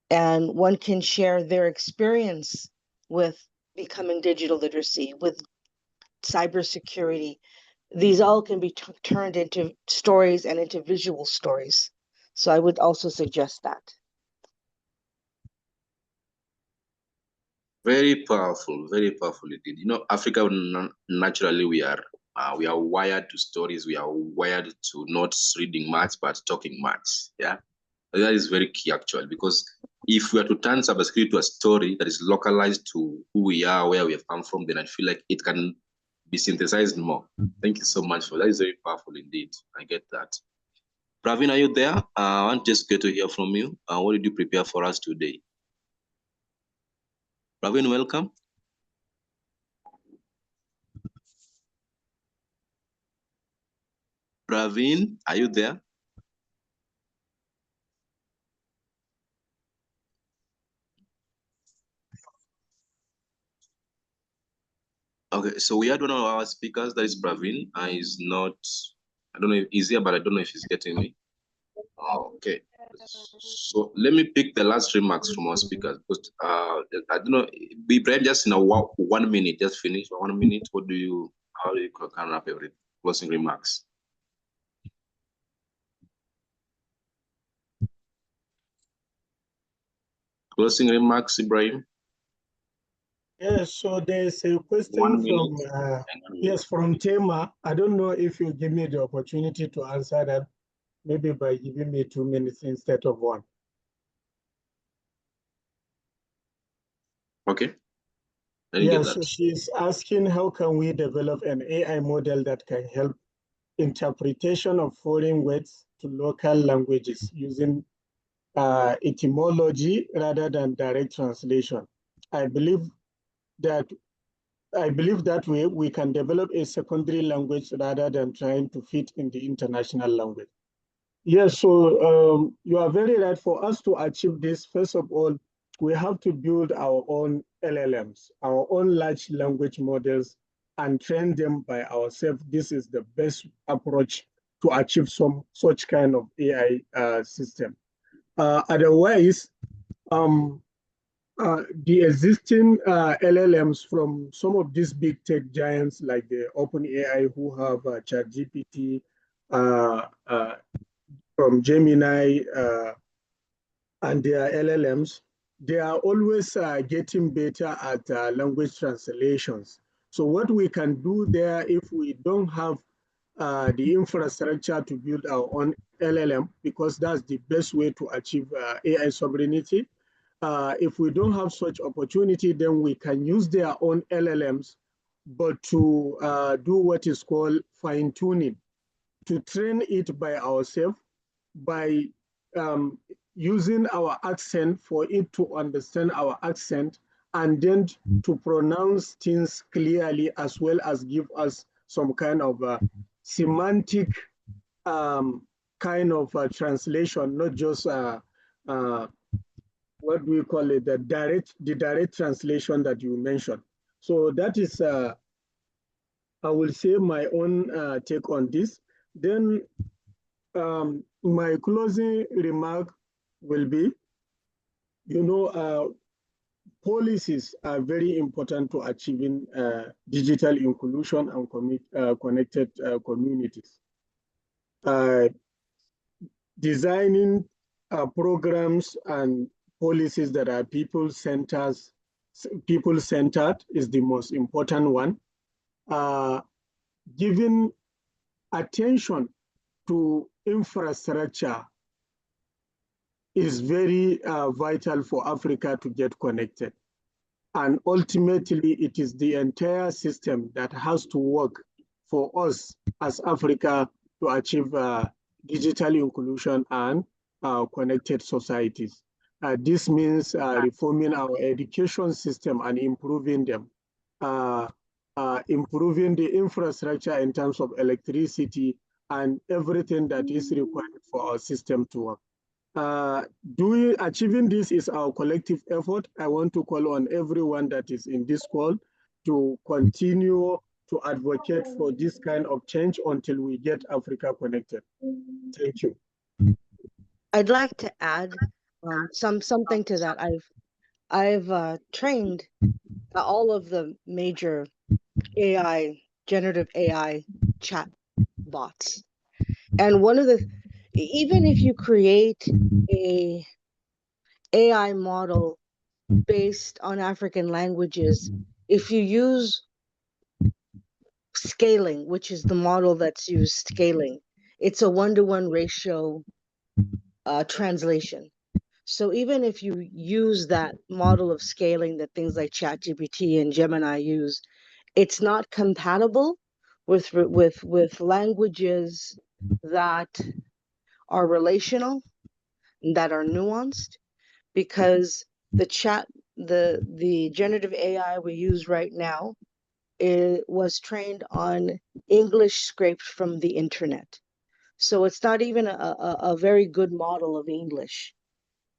and one can share their experience with becoming digital literacy, with cybersecurity. These all can be turned into stories and into visual stories. So I would also suggest that. Very powerful indeed. You know, Africa naturally we are wired to stories. We are wired to not reading much but talking much. Yeah, that is very key actually, because if we are to turn cybersecurity to a story that is localized to who we are, where we have come from, then I feel like it can be synthesized more. Thank you so much for that. Is very powerful indeed. I get that. Praveen, are you there? I want just get to hear from you. What did you prepare for us today? Praveen, welcome. Praveen, are you there? Okay, so we had one of our speakers, that is Praveen. Is not, I don't know if he's here, but I don't know if he's getting me. Okay. So let me pick the last remarks from our speakers, because I don't know, be bright just in a 1 minute, just finish 1 minute. How do you can wrap everything? Closing remarks. Closing remarks, Ibrahim. Yes, so there's a question 1 from minute. yes, from Tema. I don't know if you give me the opportunity to answer that, maybe by giving me 2 minutes instead of 1. Okay. Yeah, so she's asking, how can we develop an AI model that can help interpretation of foreign words to local languages using etymology rather than direct translation? I believe that way we can develop a secondary language rather than trying to fit in the international language. Yes, so you are very right. For us to achieve this, first of all, we have to build our own LLMs, our own large language models, and train them by ourselves. This is the best approach to achieve such kind of AI system. Otherwise, the existing LLMs from some of these big tech giants like the OpenAI, who have ChatGPT, from Gemini and their LLMs, they are always getting better at language translations. So what we can do there, if we don't have the infrastructure to build our own LLM, because that's the best way to achieve AI sovereignty. If we don't have such opportunity, then we can use their own LLMs, but to do what is called fine tuning, to train it by ourselves, by using our accent for it to understand our accent, and then to pronounce things clearly, as well as give us some kind of semantic kind of translation, not just what do we call it, the direct translation that you mentioned. So that is, I will say, my own take on this. Then my closing remark will be, policies are very important to achieving digital inclusion and connected communities. Designing programs and policies that are people-centered is the most important one. Giving attention to infrastructure is very vital for Africa to get connected. And ultimately, it is the entire system that has to work for us as Africa to achieve digital inclusion and connected societies. This means reforming our education system and improving them, improving the infrastructure in terms of electricity and everything that is required for our system to work. Achieving this is our collective effort. I want to call on everyone that is in this call to continue to advocate for this kind of change until we get Africa connected. Thank you. I'd like to add something to that. I've trained all of the major generative AI chat bots, and even if you create a AI model based on African languages, if you use scaling, which is the model that's used, scaling, it's a 1-to-1 ratio translation. So even if you use that model of scaling that things like ChatGPT and Gemini use, it's not compatible with languages that are relational, that are nuanced, because the generative AI we use right now, it was trained on English scraped from the internet. So it's not even a very good model of English.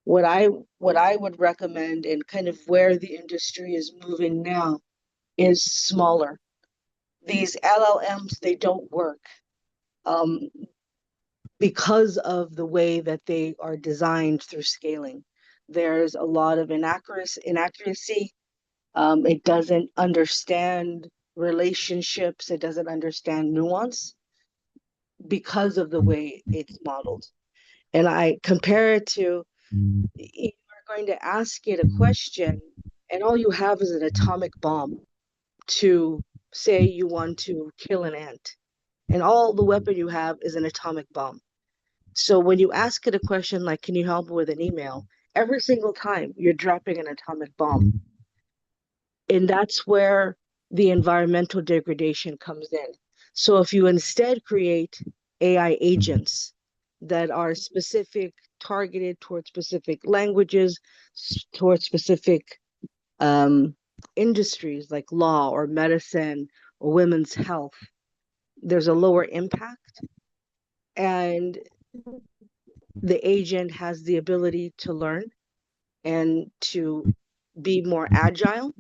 What I would recommend, and kind of where the industry is moving now, is smaller. These LLMs, they don't work because of the way that they are designed through scaling. There's a lot of inaccuracy. It doesn't understand relationships. It doesn't understand nuance because of the way it's modeled. And I compare it to, you're going to ask it a question, and all you have is an atomic bomb to say you want to kill an ant. And all the weapon you have is an atomic bomb. So when you ask it a question like, can you help with an email? Every single time you're dropping an atomic bomb. And that's where the environmental degradation comes in. So if you instead create AI agents that are specific, targeted towards specific languages, towards specific industries like law or medicine or women's health, there's a lower impact, and the agent has the ability to learn and to be more agile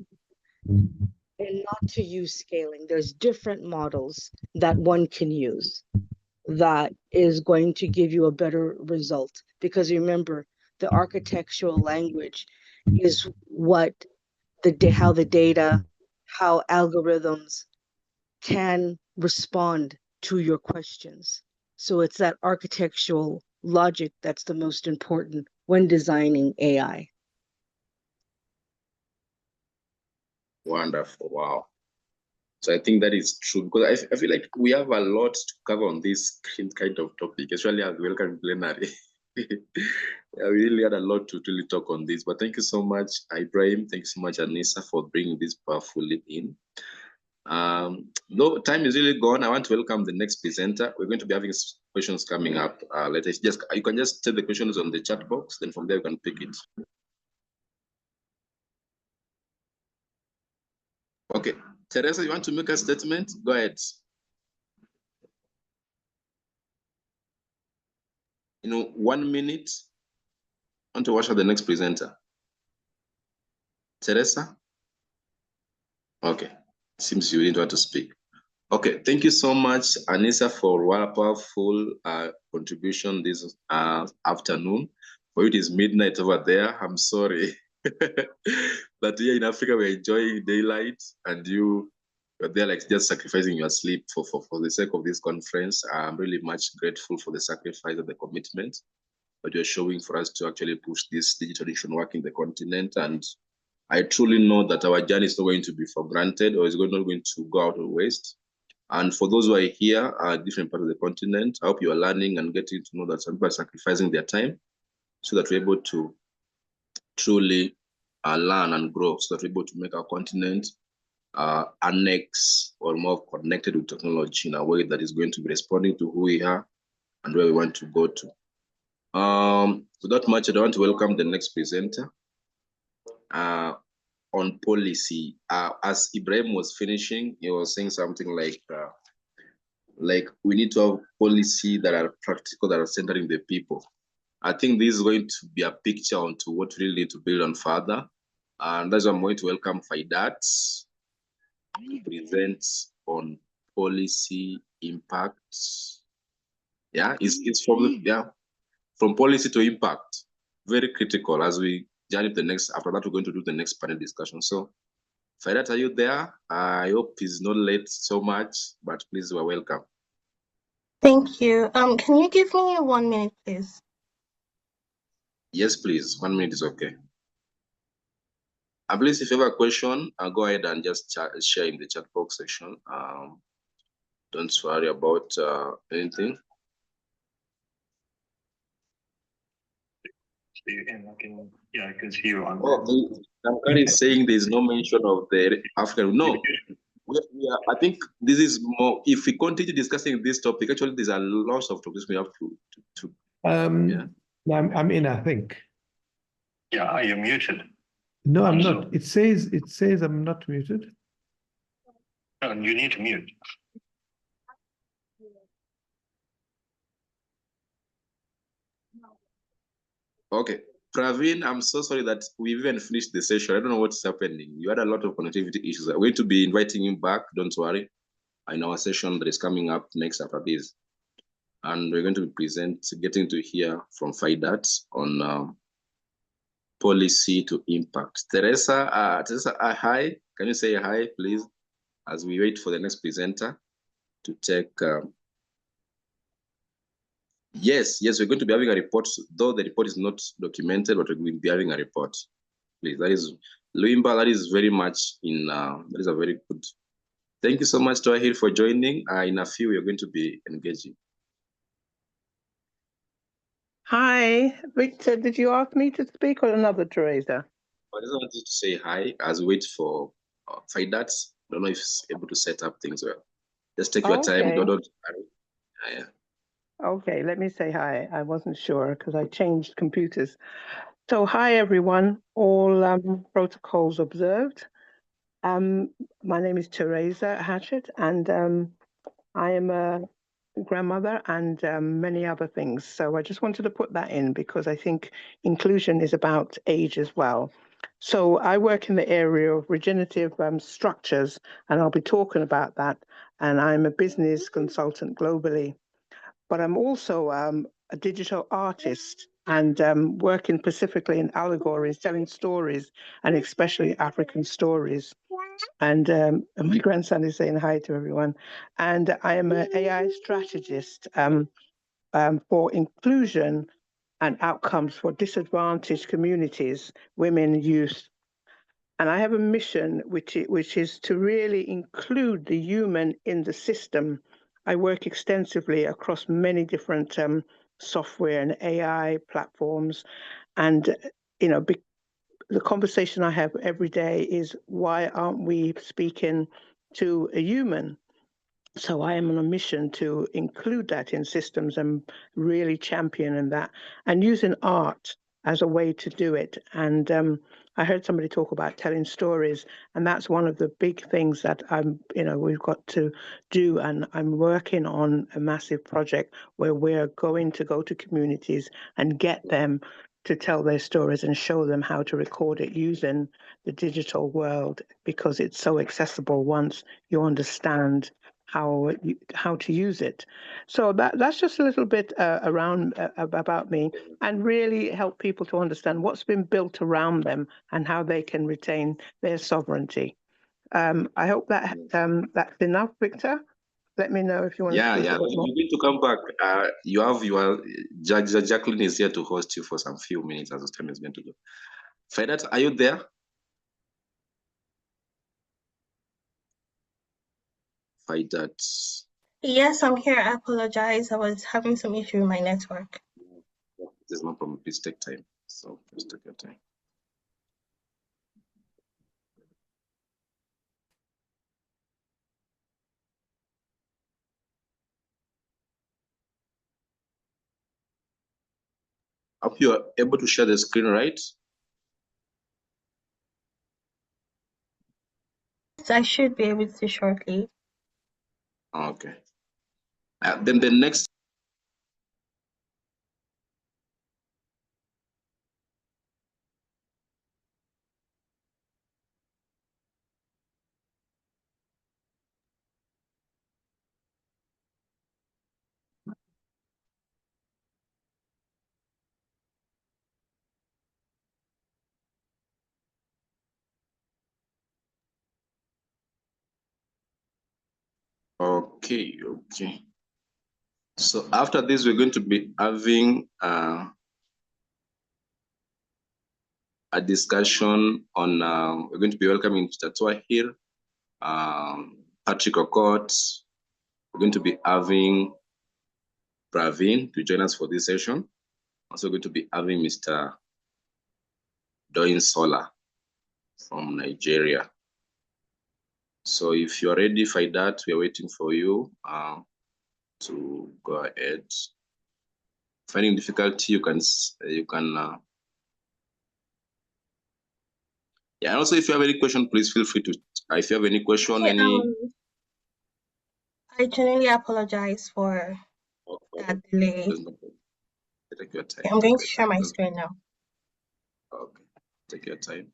and not to use scaling. There's different models that one can use that is going to give you a better result. Because remember, the architectural language is what how the data, how algorithms can respond to your questions. So it's that architectural logic that's the most important when designing AI. Wonderful. Wow. So I think that is true, because I feel like we have a lot to cover on this kind of topic, especially as welcome plenary. Yeah, we really had a lot to really talk on this, but thank you so much, Ibrahim. Thank you so much, Anissa, for bringing this powerfully in. Though time is really gone, I want to welcome the next presenter. We're going to be having questions coming up later. You can just take the questions on the chat box, then from there you can pick it. Okay, Teresa, you want to make a statement? Go ahead. You know, 1 minute. I want to watch the next presenter. Teresa? Okay, seems you didn't want to speak. Okay, thank you so much, Anissa, for what a powerful contribution this afternoon. For you, it is midnight over there. I'm sorry. But here in Africa, we're enjoying daylight, and you're there like just sacrificing your sleep for the sake of this conference. I'm really much grateful for the sacrifice and the commitment that you're showing for us to actually push this digital nation work in the continent. And I truly know that our journey is not going to be for granted, or is not going to go out of waste. And for those who are here, different parts of the continent, I hope you are learning and getting to know that some people are sacrificing their time so that we're able to truly learn and grow, so that we're able to make our continent annex or more connected with technology in a way that is going to be responding to who we are and where we want to go to. Without much ado, I want to welcome the next presenter on policy. As Ibrahim was finishing, he was saying something like we need to have policy that are practical, that are centering the people. I think this is going to be a picture onto what we really need to build on further. And that's why I'm going to welcome Faidat to present on policy impacts. Yeah, it's from policy to impact. Very critical as we journey to the next. After that, we're going to do the next panel discussion. So, Faidat, are you there? I hope it's not late so much, but please, you are welcome. Thank you. Can you give me 1 minute, please? Yes, please. 1 minute is okay. And please, if you have a question, go ahead and just share in the chat box section. Don't worry about anything. I can see you on. Namkari is saying there is no mention of the African. No, I think this is more. If we continue discussing this topic, actually, there's a lot of topics we have to. Yeah. I'm in, I think. Yeah, are you muted? No, I'm not. It says I'm not muted. No, you need to mute. Okay. Praveen, I'm so sorry that we even finished the session. I don't know what's happening. You had a lot of connectivity issues. I'm going to be inviting you back. Don't worry. In our session that is coming up next after this. And we're going to be getting to hear from Faidat on policy to impact. Teresa, hi. Can you say hi, please, as we wait for the next presenter to take. Yes, we're going to be having a report, though the report is not documented, but we'll be having a report. Please, that is Luimba, that is very much in, that is a very good. Thank you so much, Tahir, for joining. In a few, we're going to be engaging. Hi, Victor, did you ask me to speak or another Teresa? I just wanted to say hi as we wait for Faidat. I don't know if he's able to set up things well. Just take your time. Don't yeah. Okay, let me say hi. I wasn't sure because I changed computers. So hi, everyone. All protocols observed. My name is Teresa Hatchett, and I am a grandmother and many other things. So I just wanted to put that in because I think inclusion is about age as well. So I work in the area of regenerative structures, and I'll be talking about that. And I'm a business consultant globally, but I'm also a digital artist and working specifically in allegories, telling stories, and especially African stories. And my grandson is saying hi to everyone. And I am an AI strategist for inclusion and outcomes for disadvantaged communities, women, youth. And I have a mission which is to really include the human in the system. I work extensively across many different software and AI platforms. And, the conversation I have every day is, why aren't we speaking to a human? So I am on a mission to include that in systems and really champion in that, and using art as a way to do it. And I heard somebody talk about telling stories, and that's one of the big things that we've got to do. And I'm working on a massive project where we're going to go to communities and get them to tell their stories and show them how to record it using the digital world, because it's so accessible once you understand how to use it. So that's just a little bit around about me, and really help people to understand what's been built around them and how they can retain their sovereignty. I hope that that's enough, Victor. Let me know if you want to speak a bit more. You need to come back. You have your Jacqueline is here to host you for some few minutes as the time is going to go. Faidat, are you there? Faidat. Yes, I'm here. I apologize. I was having some issue with my network. There's no problem. Please take time. So just take your time. Hope you are able to share the screen, right? So I should be able to shortly. Okay. Then the next. Okay. So after this, we're going to be having a discussion on, we're going to be welcoming Mr. Twahir, Patrick Okot. We're going to be having Praveen to join us for this session. Also going to be having Mr. Doyin Sola from Nigeria. So if you're ready for that, we're waiting for you to go ahead. Finding difficulty, you can yeah, and also if you have any question, please feel free to, if you have any question, I genuinely apologize for that delay. Take your time. I'm going to share my screen now. Okay, take your time.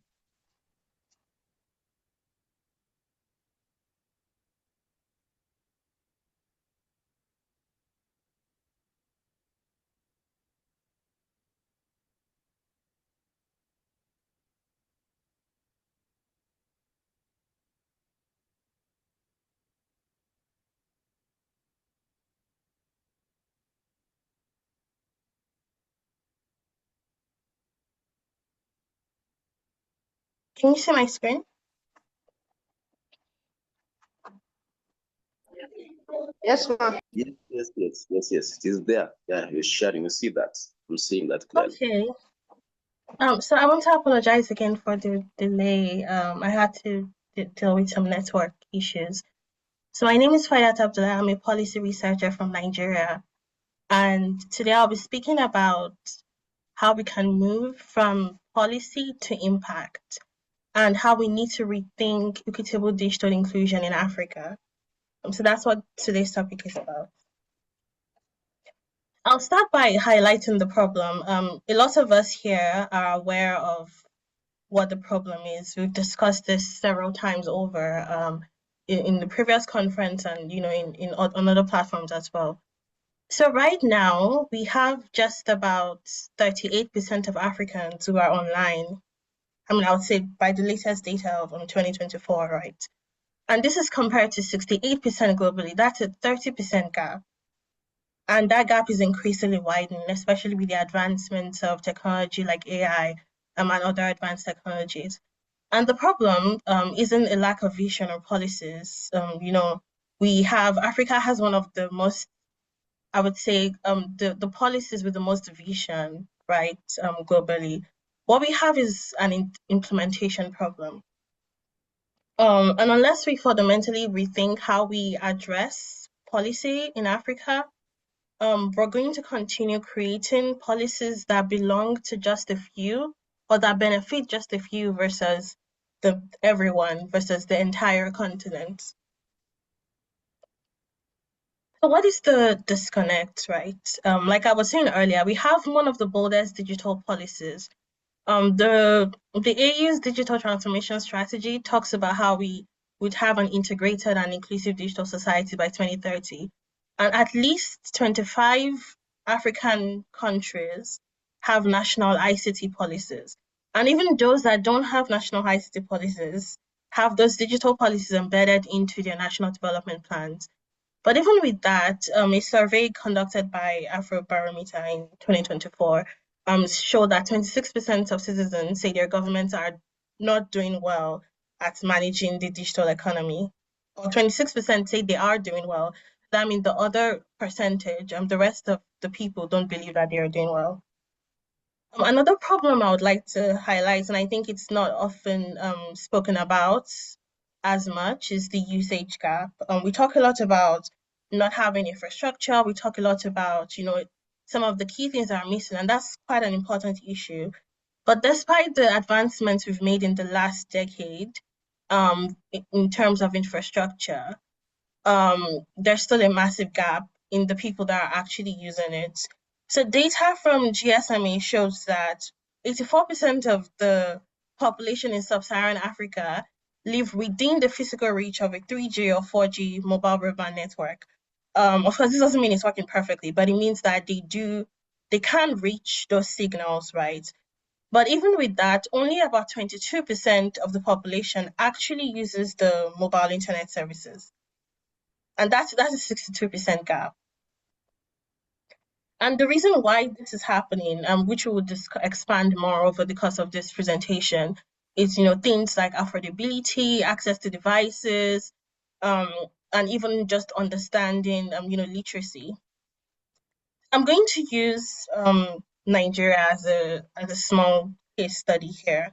Can you see my screen? Yes, ma'am. Yes. It is there. Yeah, you're sharing. You see that? I'm seeing that clearly. Okay. So I want to apologize again for the delay. I had to deal with some network issues. So my name is Faidat Abdullah. I'm a policy researcher from Nigeria. And today I'll be speaking about how we can move from policy to impact and how we need to rethink equitable digital inclusion in Africa. So that's what today's topic is about. I'll start by highlighting the problem. A lot of us here are aware of what the problem is. We've discussed this several times over in the previous conference and on other platforms as well. So right now we have just about 38% of Africans who are online. I mean, I would say by the latest data of 2024, right? And this is compared to 68% globally. That's a 30% gap. And that gap is increasingly widening, especially with the advancements of technology like AI and other advanced technologies. And the problem isn't a lack of vision or policies. Africa has one of the most, I would say, the policies with the most vision, right, globally. What we have is an implementation problem. And unless we fundamentally rethink how we address policy in Africa, we're going to continue creating policies that belong to just a few or that benefit just a few versus everyone versus the entire continent. So what is the disconnect, right? Like I was saying earlier, we have one of the boldest digital policies. The AU's digital transformation strategy talks about how we would have an integrated and inclusive digital society by 2030. And at least 25 African countries have national ICT policies. And even those that don't have national ICT policies have those digital policies embedded into their national development plans. But even with that, a survey conducted by Afrobarometer in 2024 showed that 26% of citizens say their governments are not doing well at managing the digital economy. Or 26% say they are doing well. That means the other percentage, the rest of the people don't believe that they are doing well. Another problem I would like to highlight, and I think it's not often spoken about as much, is the usage gap. We talk a lot about not having infrastructure. We talk a lot about, some of the key things that are missing, and that's quite an important issue. But despite the advancements we've made in the last decade, in terms of infrastructure, there's still a massive gap in the people that are actually using it. So data from GSMA shows that 84% of the population in sub-Saharan Africa live within the physical reach of a 3G or 4G mobile broadband network. Of course, this doesn't mean it's working perfectly, but it means that they can reach those signals, right? But even with that, only about 22% of the population actually uses the mobile internet services. And that's a 62% gap. And the reason why this is happening, which we will expand more over the course of this presentation, is things like affordability, access to devices, and even just understanding, literacy. I'm going to use Nigeria as a small case study here.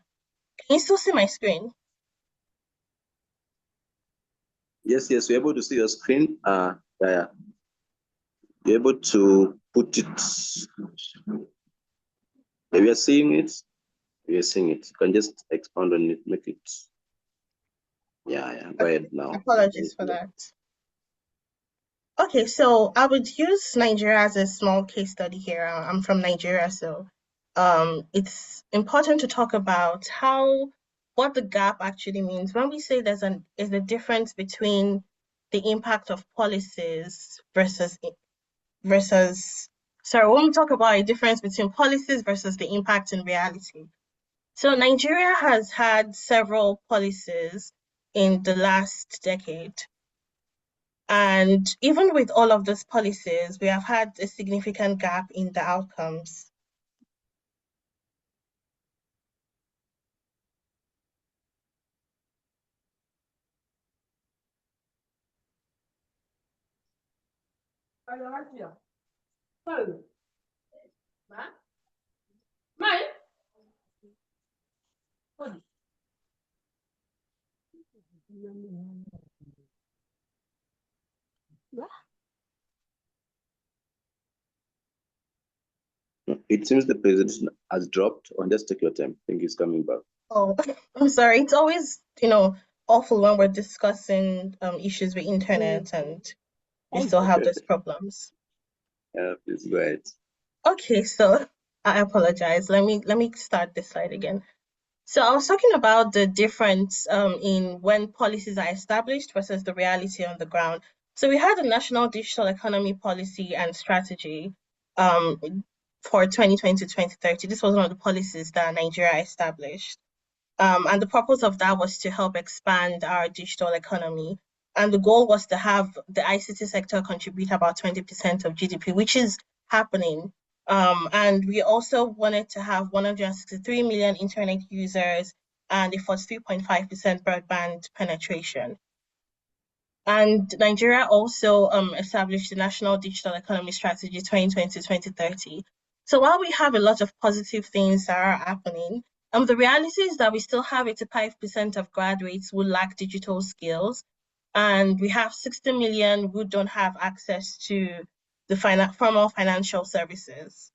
Can you still see my screen? Yes, we're able to see your screen. Yeah. You're able to put it. If you're seeing it, you can just expand on it, make it. Yeah. Go ahead now. Apologies for that. Okay, so I would use Nigeria as a small case study here. I'm from Nigeria, so it's important to talk about what the gap actually means. When we say there's a difference between the impact of policies versus when we talk about a difference between policies versus the impact in reality. So Nigeria has had several policies in the last decade. And even with all of those policies, we have had a significant gap in the outcomes. It seems the president has dropped. Or just take your time. I think he's coming back. Oh, I'm sorry. It's always, awful when we're discussing issues with internet and we still have those problems. Yeah, please go ahead. Okay, so I apologize. Let me start this slide again. So I was talking about the difference in when policies are established versus the reality on the ground. So we had a national digital economy policy and strategy for 2020 to 2030. This was one of the policies that Nigeria established. And the purpose of that was to help expand our digital economy. And the goal was to have the ICT sector contribute about 20% of GDP, which is happening. And we also wanted to have 163 million internet users and a 43.5% broadband penetration. And Nigeria also established the National Digital Economy Strategy 2020-2030. So while we have a lot of positive things that are happening, the reality is that we still have 85% of graduates who lack digital skills, and we have 60 million who don't have access to the formal financial services.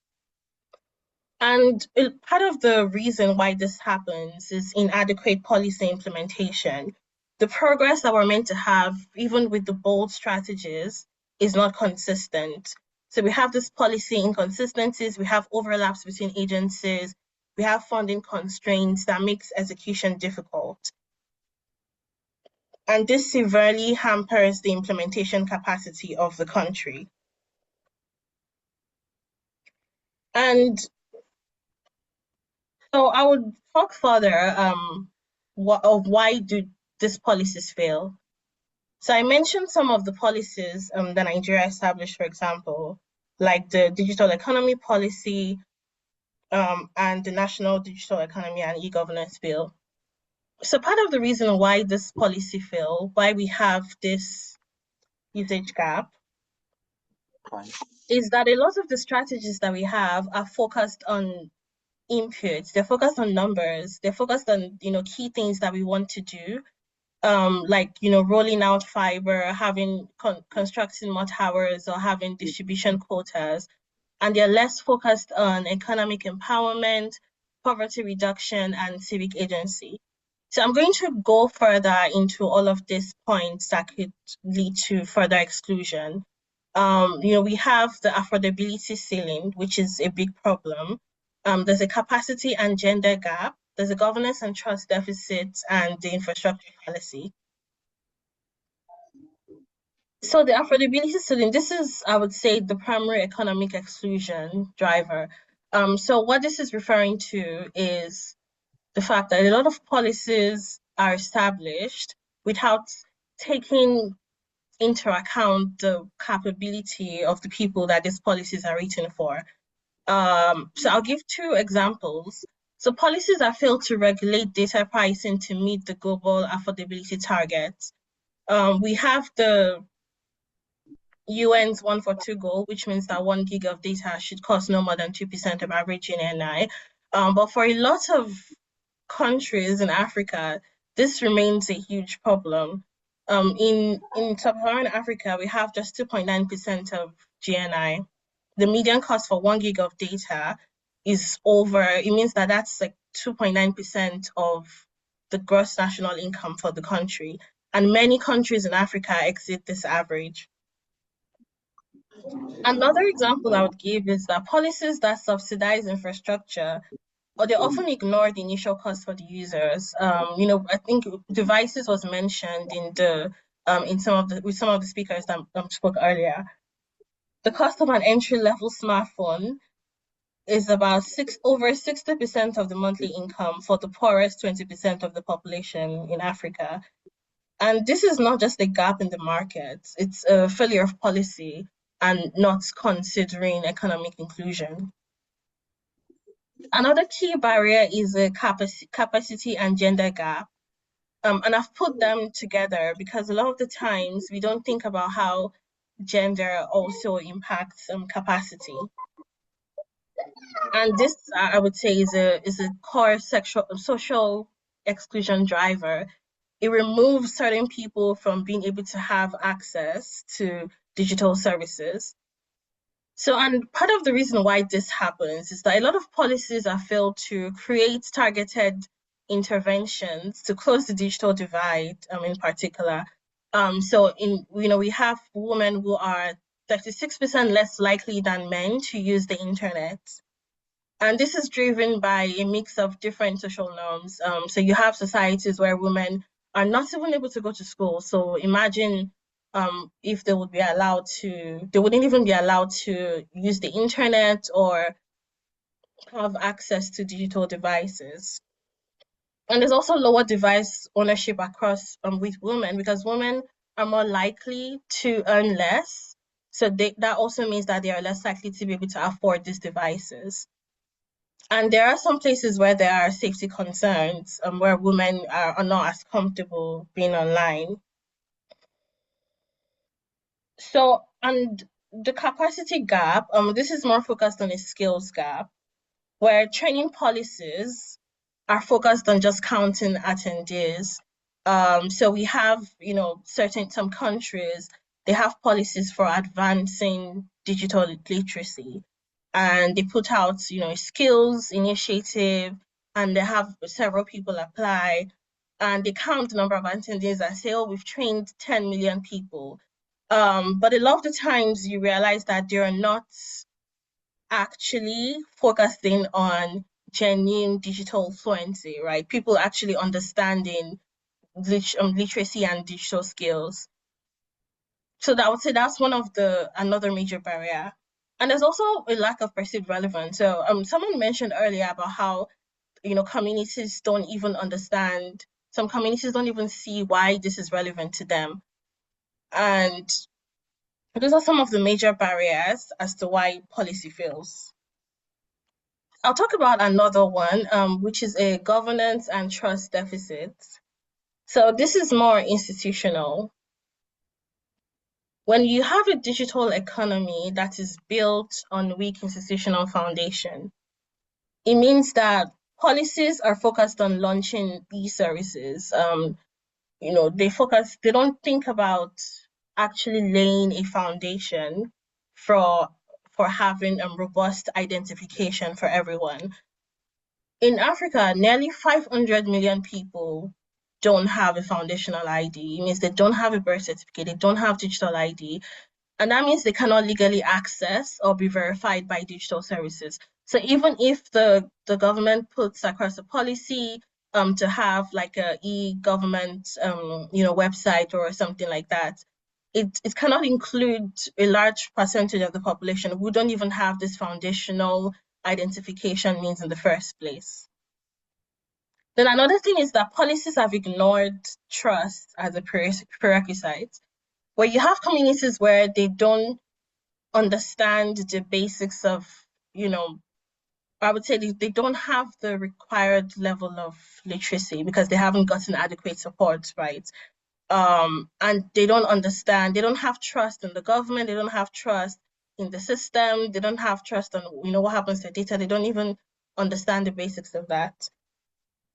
And part of the reason why this happens is inadequate policy implementation. The progress that we're meant to have, even with the bold strategies, is not consistent. So we have this policy inconsistencies, we have overlaps between agencies, we have funding constraints that makes execution difficult. And this severely hampers the implementation capacity of the country. And so I would talk further of why do these policies fail. So I mentioned some of the policies that Nigeria established, for example, like the digital economy policy and the National Digital Economy and E-Governance Bill. So part of the reason why this policy failed, why we have this usage gap, is that a lot of the strategies that we have are focused on inputs, they're focused on numbers, they're focused on key things that we want to do, like rolling out fiber, having constructing more towers, or having distribution quotas, and they're less focused on economic empowerment, poverty reduction, and civic agency. So I'm going to go further into all of these points that could lead to further exclusion. We have the affordability ceiling, which is a big problem. There's a capacity and gender gap. There's a governance and trust deficit and the infrastructure fallacy. So the affordability ceiling, this is, I would say, the primary economic exclusion driver. So what this is referring to is the fact that a lot of policies are established without taking into account the capability of the people that these policies are written for. So I'll give two examples. So policies that fail to regulate data pricing to meet the global affordability targets. We have the UN's 142 goal, which means that 1 gig of data should cost no more than 2% of average GNI. But for a lot of countries in Africa, this remains a huge problem. In sub-Saharan Africa, we have just 2.9% of GNI. The median cost for 1 gig of data is it means that that's like 2.9% of the gross national income for the country. And many countries in Africa exceed this average. Another example I would give is that policies that subsidize infrastructure, or they often ignore the initial cost for the users. I think devices was mentioned in the in some of the with some of the speakers that spoke earlier. The cost of an entry-level smartphone is about over 60% of the monthly income for the poorest 20% of the population in Africa. And this is not just a gap in the market, it's a failure of policy and not considering economic inclusion. Another key barrier is a capacity and gender gap. And I've put them together because a lot of the times we don't think about how gender also impacts capacity. And this, I would say, is a core social exclusion driver. It removes certain people from being able to have access to digital services. So, and part of the reason why this happens is that a lot of policies are failed to create targeted interventions to close the digital divide, in particular. We have women who are 36% less likely than men to use the internet. And this is driven by a mix of different social norms. So you have societies where women are not even able to go to school. So imagine if they wouldn't even be allowed to use the internet or have access to digital devices. And there's also lower device ownership across with women, because women are more likely to earn less. So that also means that they are less likely to be able to afford these devices. And there are some places where there are safety concerns, where women are not as comfortable being online. So, and the capacity gap, this is more focused on a skills gap, where training policies are focused on just counting attendees. So we have, some countries, they have policies for advancing digital literacy. And they put out, a skills initiative, and they have several people apply, and they count the number of attendees and say, oh, we've trained 10 million people. But a lot of the times you realize that they're not actually focusing on genuine digital fluency, right? People actually understanding literacy and digital skills. So I would say that's another major barrier. And there's also a lack of perceived relevance. So someone mentioned earlier about how, communities don't even understand, some communities don't even see why this is relevant to them. And those are some of the major barriers as to why policy fails. I'll talk about another one, which is a governance and trust deficit. So this is more institutional. When you have a digital economy that is built on weak institutional foundation, it means that policies are focused on launching e-services. They don't think about actually laying a foundation for having a robust identification for everyone. In Africa, nearly 500 million people don't have a foundational ID. It means they don't have a birth certificate, they don't have digital ID, and that means they cannot legally access or be verified by digital services. So even if the government puts across a policy to have like a e-government website or something like that, it cannot include a large percentage of the population who don't even have this foundational identification means in the first place. Then another thing is that policies have ignored trust as a prerequisite, where you have communities where they don't understand the basics of, I would say they don't have the required level of literacy because they haven't gotten adequate support, right? And they don't understand, they don't have trust in the government, they don't have trust in the system, they don't have trust on, what happens to data, they don't even understand the basics of that.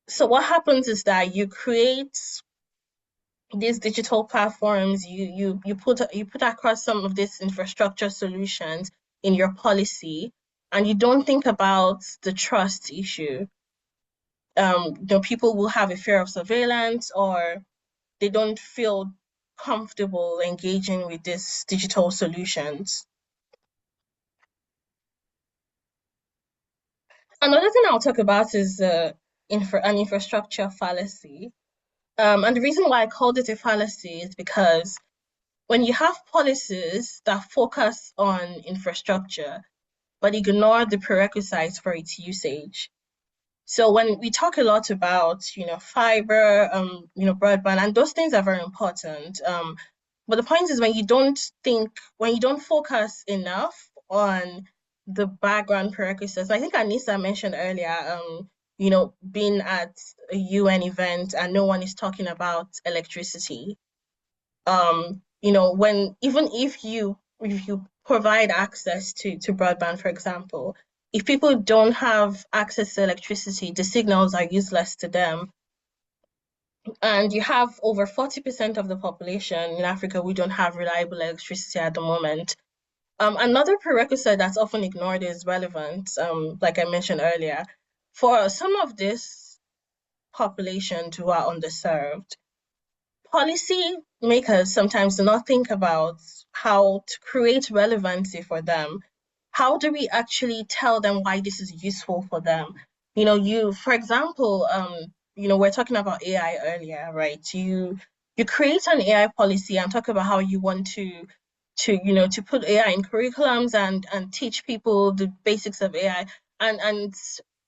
So what happens is that you create these digital platforms, you put across some of these infrastructure solutions in your policy, and you don't think about the trust issue. People will have a fear of surveillance, or they don't feel comfortable engaging with these digital solutions. Another thing I'll talk about is an infrastructure fallacy. And the reason why I called it a fallacy is because when you have policies that focus on infrastructure but ignore the prerequisites for its usage. So when we talk a lot about, fiber, broadband, and those things are very important. But the point is when you don't focus enough on the background prerequisites. I think Anissa mentioned earlier, being at a UN event and no one is talking about electricity. When even if you provide access to broadband, for example, if people don't have access to electricity, the signals are useless to them. And you have over 40% of the population in Africa who don't have reliable electricity at the moment. Another prerequisite that's often ignored is relevance, like I mentioned earlier. For some of this population who are underserved, policy makers sometimes do not think about how to create relevancy for them. How do we actually tell them why this is useful for them? For example, we're talking about AI earlier, right? You create an AI policy and talk about how you want to put AI in curriculums and teach people the basics of AI. And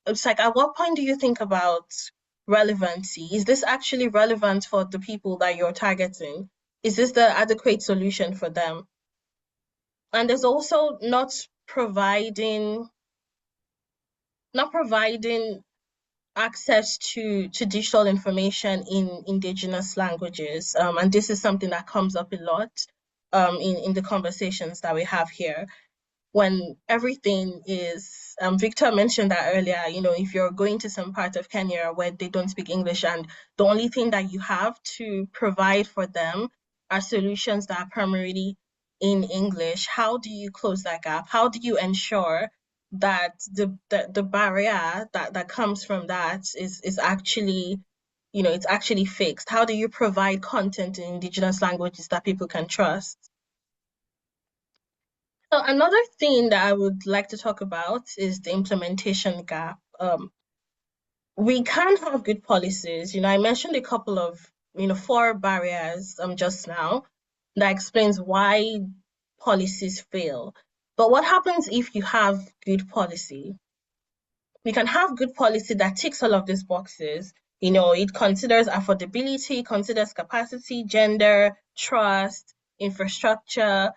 it's like, at what point do you think about relevancy? Is this actually relevant for the people that you're targeting? Is this the adequate solution for them? And there's also not providing access to digital information in indigenous languages. And this is something that comes up a lot in the conversations that we have here. When everything is, Victor mentioned that earlier, if you're going to some part of Kenya where they don't speak English and the only thing that you have to provide for them are solutions that are primarily in English, how do you close that gap? How do you ensure that the barrier that comes from that is actually, it's actually fixed? How do you provide content in indigenous languages that people can trust? So another thing that I would like to talk about is the implementation gap. We can have good policies. I mentioned a couple of, 4 barriers just now that explains why policies fail. But what happens if you have good policy? We can have good policy that ticks all of these boxes. It considers affordability, considers capacity, gender, trust, infrastructure.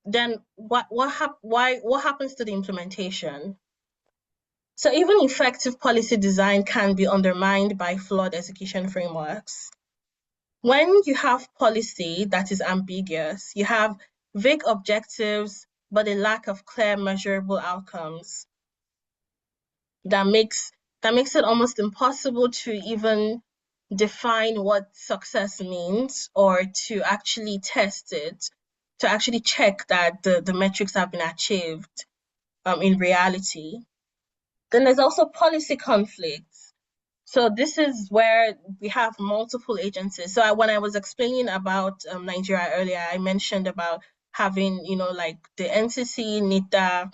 Then what happens to the implementation? So even effective policy design can be undermined by flawed execution frameworks. When you have policy that is ambiguous, you have vague objectives, but a lack of clear measurable outcomes. That makes it almost impossible to even define what success means or to actually test it, to actually check that the metrics have been achieved in reality. Then there's also policy conflicts. So this is where we have multiple agencies. So when I was explaining about Nigeria earlier, I mentioned about having, like the NCC, NITA,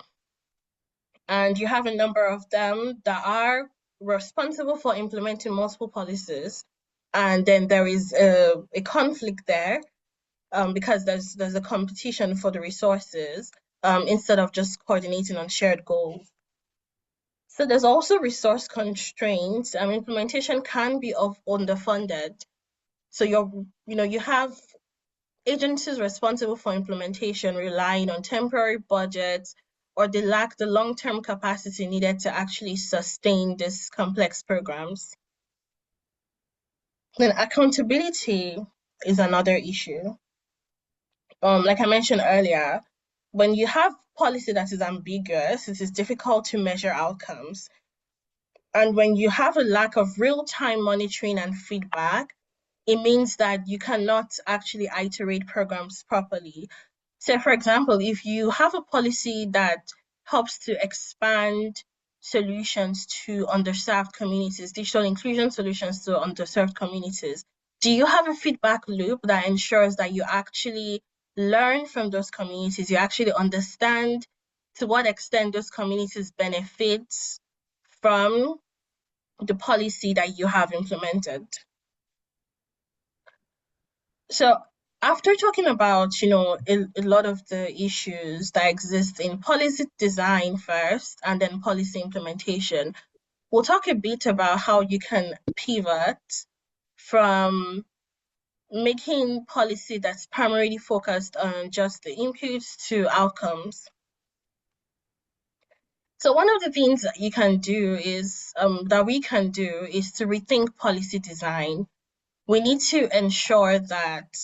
and you have a number of them that are responsible for implementing multiple policies. And then there is a conflict there because there's a competition for the resources instead of just coordinating on shared goals. So there's also resource constraints. Implementation can be underfunded. So you have agencies responsible for implementation relying on temporary budgets, or they lack the long-term capacity needed to actually sustain these complex programs. Then accountability is another issue. Like I mentioned earlier, when you have policy that is ambiguous, it is difficult to measure outcomes. And when you have a lack of real-time monitoring and feedback, it means that you cannot actually iterate programs properly. So for example, if you have a policy that helps to expand solutions to underserved communities, digital inclusion solutions to underserved communities, do you have a feedback loop that ensures that you actually learn from those communities, you actually understand to what extent those communities benefit from the policy that you have implemented. So after talking about, a lot of the issues that exist in policy design first and then policy implementation, we'll talk a bit about how you can pivot from making policy that's primarily focused on just the inputs to outcomes. So one of the things that you can do is, that we can do is to rethink policy design. We need to ensure that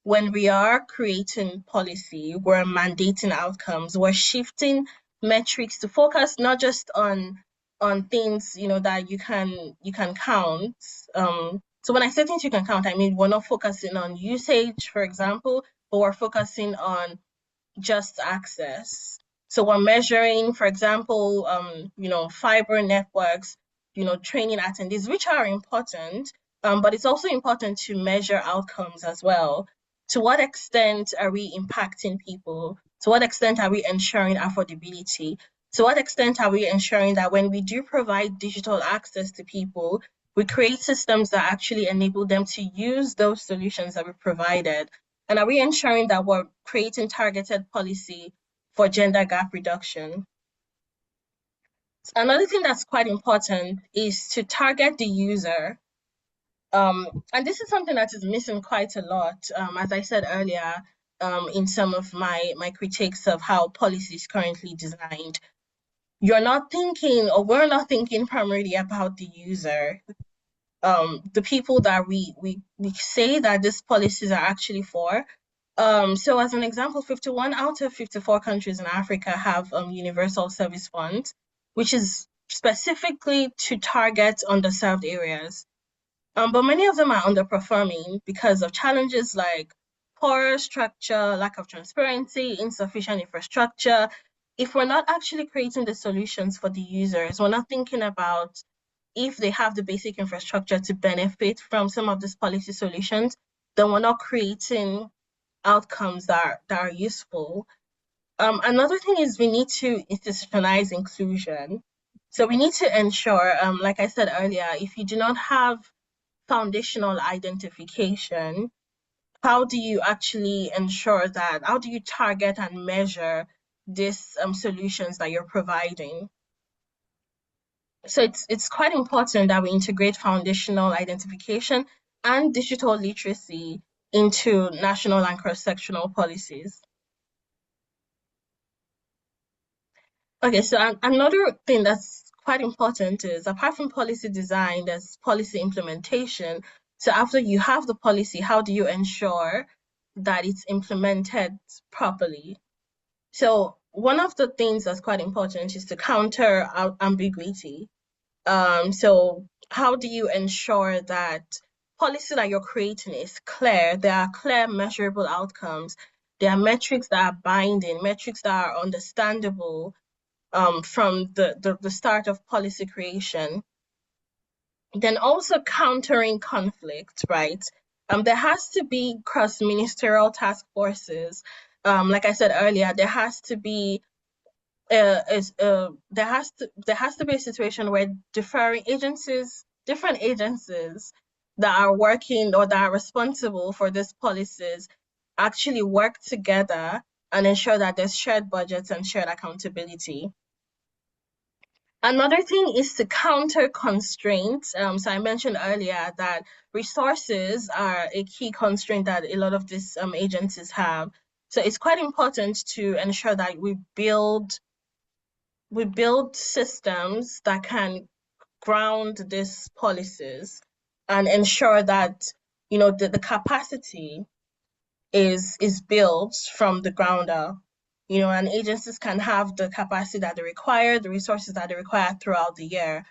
when we are creating policy, we're mandating outcomes, we're shifting metrics to focus not just on things that you can count. So when I say things you can count, I mean we're not focusing on usage, for example, but we're focusing on just access. So we're measuring, for example, fiber networks, training attendees, which are important, but it's also important to measure outcomes as well. To what extent are we impacting people? To what extent are we ensuring affordability? To what extent are we ensuring that when we do provide digital access to people, we create systems that actually enable them to use those solutions that we provided? And are we ensuring that we're creating targeted policy for gender gap reduction? Another thing that's quite important is to target the user. And this is something that is missing quite a lot, as I said earlier, in some of my critiques of how policy is currently designed. You're not thinking, or we're not thinking primarily about the user. The people that we say that these policies are actually for. So as an example, 51 out of 54 countries in Africa have universal service funds, which is specifically to target underserved areas. But many of them are underperforming because of challenges like poor structure, lack of transparency, insufficient infrastructure. If we're not actually creating the solutions for the users, we're not thinking about if they have the basic infrastructure to benefit from some of these policy solutions, then we're not creating outcomes that are useful. Another thing is we need to institutionalize inclusion. So we need to ensure, like I said earlier, if you do not have foundational identification, how do you actually ensure that? How do you target and measure these solutions that you're providing? So it's quite important that we integrate foundational identification and digital literacy into national and cross-sectional policies. Okay, so another thing that's quite important is, apart from policy design, there's policy implementation. So after you have the policy, how do you ensure that it's implemented properly? So one of the things that's quite important is to counter ambiguity. So how do you ensure that policy that you're creating is clear? There are clear measurable outcomes. There are metrics that are binding, metrics that are understandable from the start of policy creation. Then also countering conflict, right? There has to be cross-ministerial task forces. Like I said earlier, there has to be there has to be a situation where different agencies that are working or that are responsible for these policies actually work together and ensure that there's shared budgets and shared accountability. Another thing is to counter constraints. So I mentioned earlier that resources are a key constraint that a lot of these agencies have. So it's quite important to ensure that we build systems that can ground these policies and ensure that the capacity is built from the ground up. And agencies can have the capacity that they require, the resources that they require throughout the year.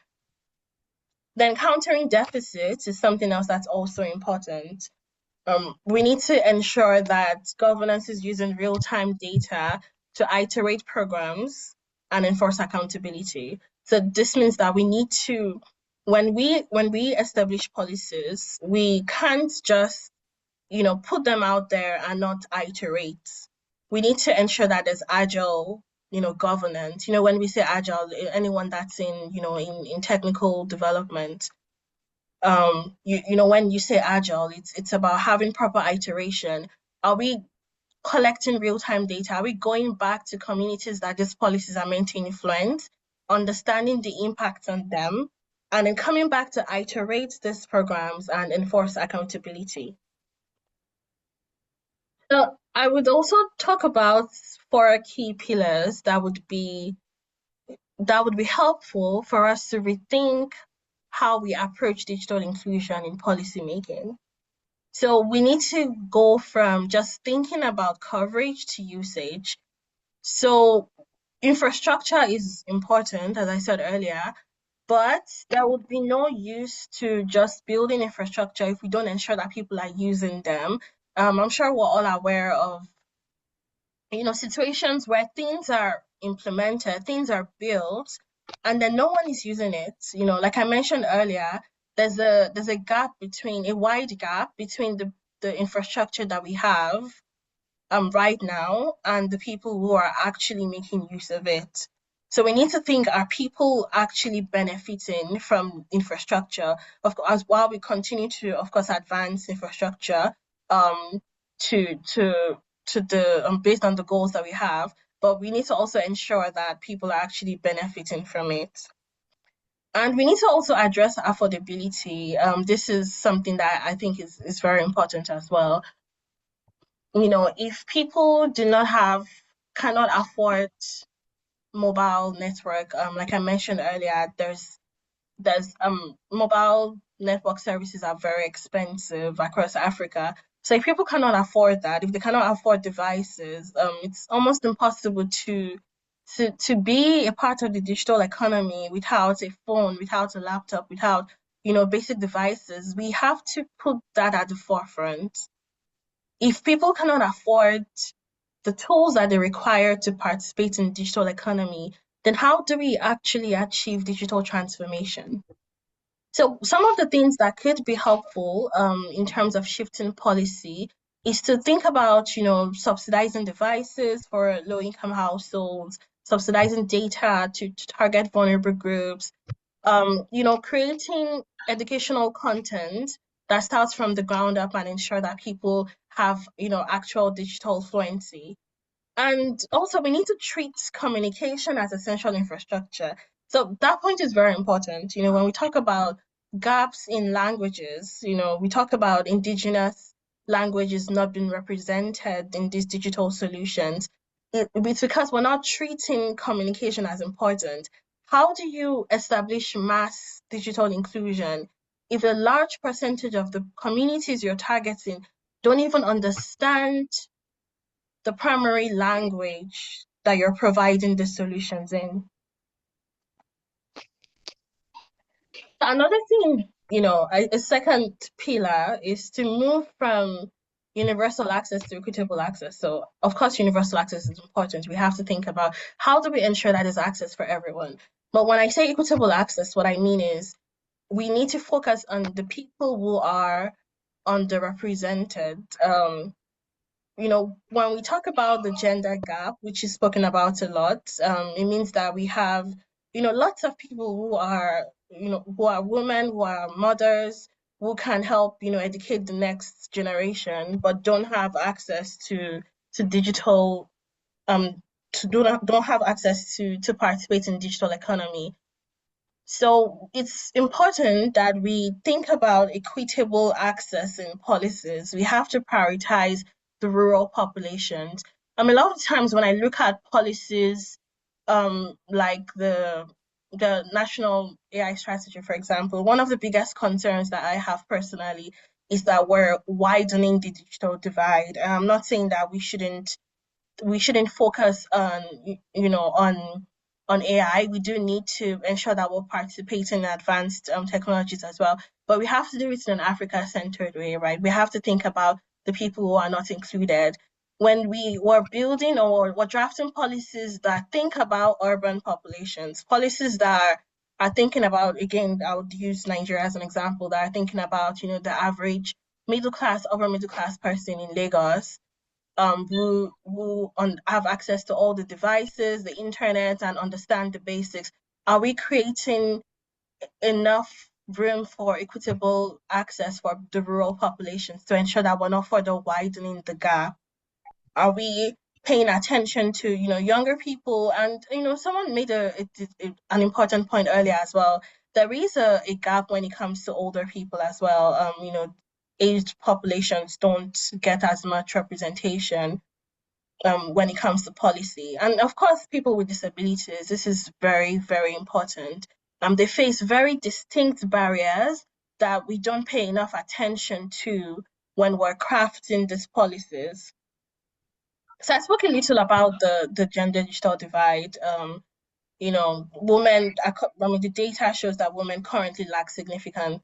Then countering deficits is something else that's also important. We need to ensure that governance is using real-time data to iterate programs and enforce accountability. So this means that we need to, when we establish policies, we can't just put them out there and not iterate. We need to ensure that there's agile governance. When we say agile, anyone that's in, in technical development, when you say agile, it's about having proper iteration. Are we collecting real-time data? Are we going back to communities that these policies are meant to influence, understanding the impact on them, and then coming back to iterate these programs and enforce accountability? So I would also talk about 4 key pillars that would be helpful for us to rethink how we approach digital inclusion in policymaking. So we need to go from just thinking about coverage to usage. So infrastructure is important, as I said earlier, but there would be no use to just building infrastructure if we don't ensure that people are using them. I'm sure we're all aware of, situations where things are implemented, things are built, and then no one is using it. Like I mentioned earlier, there's a wide gap between the infrastructure that we have right now and the people who are actually making use of it. So we need to think, are people actually benefiting from infrastructure? Of course, while we continue to, of course, advance infrastructure to the based on the goals that we have, but we need to also ensure that people are actually benefiting from it. And we need to also address affordability. This is something that I think is very important as well. If people cannot afford mobile network, like I mentioned earlier, there's mobile network services are very expensive across Africa. So if people cannot afford that, if they cannot afford devices, it's almost impossible to be a part of the digital economy without a phone, without a laptop, without basic devices. We have to put that at the forefront. If people cannot afford the tools that they require to participate in the digital economy, then how do we actually achieve digital transformation? So some of the things that could be helpful in terms of shifting policy is to think about, subsidizing devices for low-income households, subsidizing data to target vulnerable groups, creating educational content that starts from the ground up and ensure that people have, actual digital fluency. And also, we need to treat communication as essential infrastructure. So that point is very important. When we talk about gaps in languages, we talk about indigenous languages not being represented in these digital solutions. It's because we're not treating communication as important. How do you establish mass digital inclusion if a large percentage of the communities you're targeting don't even understand the primary language that you're providing the solutions in? Another thing, a second pillar is to move from universal access to equitable access. So, of course, universal access is important. We have to think about how do we ensure that there's access for everyone. But when I say equitable access, what I mean is we need to focus on the people who are underrepresented. When we talk about the gender gap, which is spoken about a lot, it means that we have, lots of people who are, who are women, who are mothers, who can help, educate the next generation, but don't have access to digital, don't have access to participate in digital economy. So it's important that we think about equitable access in policies. We have to prioritize the rural populations. A lot of times when I look at policies, like the national AI strategy, for example, one of the biggest concerns that I have personally is that we're widening the digital divide. And I'm not saying that we shouldn't focus on on AI. We do need to ensure that we're participating in advanced technologies as well, but we have to do it in an Africa-centered way, right? We have to think about the people who are not included. When we were building or we're drafting policies that think about urban populations, policies that are thinking about, again, I would use Nigeria as an example, that are thinking about, the average middle class, upper middle class person in Lagos, who have access to all the devices, the internet, and understand the basics? Are we creating enough room for equitable access for the rural populations to ensure that we're not further widening the gap? Are we paying attention to, younger people? And, someone made an important point earlier as well. There is a gap when it comes to older people as well. Aged populations don't get as much representation when it comes to policy. And of course, people with disabilities, this is very, very important. They face very distinct barriers that we don't pay enough attention to when we're crafting these policies. So I spoke a little about the gender digital divide. Women, the data shows that women currently lack significantly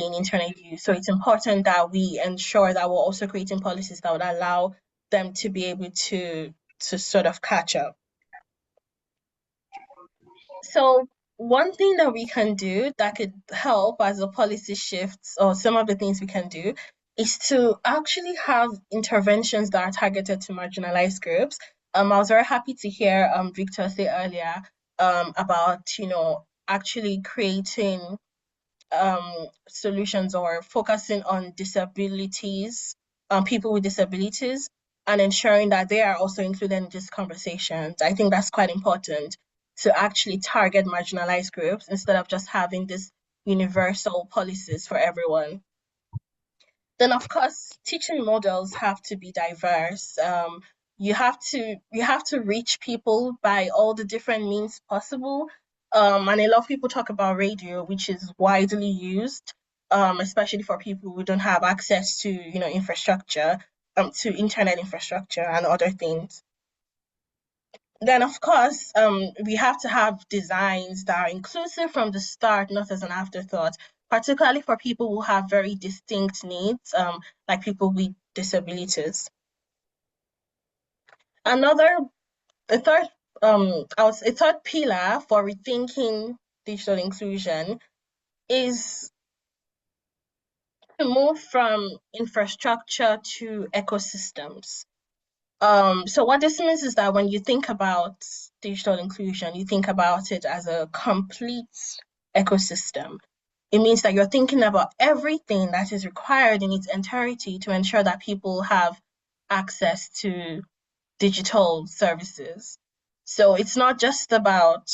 in internet use. So it's important that we ensure that we're also creating policies that would allow them to be able to sort of catch up. So one thing that we can do that could help as a policy shifts, or some of the things we can do, is to actually have interventions that are targeted to marginalized groups. I was very happy to hear Victor say earlier about actually creating solutions or focusing on disabilities, people with disabilities, and ensuring that they are also included in these conversations. I think that's quite important, to actually target marginalized groups instead of just having these universal policies for everyone. Then, of course, teaching models have to be diverse. You have to reach people by all the different means possible. And a lot of people talk about radio, which is widely used, especially for people who don't have access to infrastructure, to internet infrastructure and other things. Then, of course, we have to have designs that are inclusive from the start, not as an afterthought, particularly for people who have very distinct needs, like people with disabilities. A third pillar for rethinking digital inclusion is to move from infrastructure to ecosystems. So what this means is that when you think about digital inclusion, you think about it as a complete ecosystem. It means that you're thinking about everything that is required in its entirety to ensure that people have access to digital services. So it's not just about,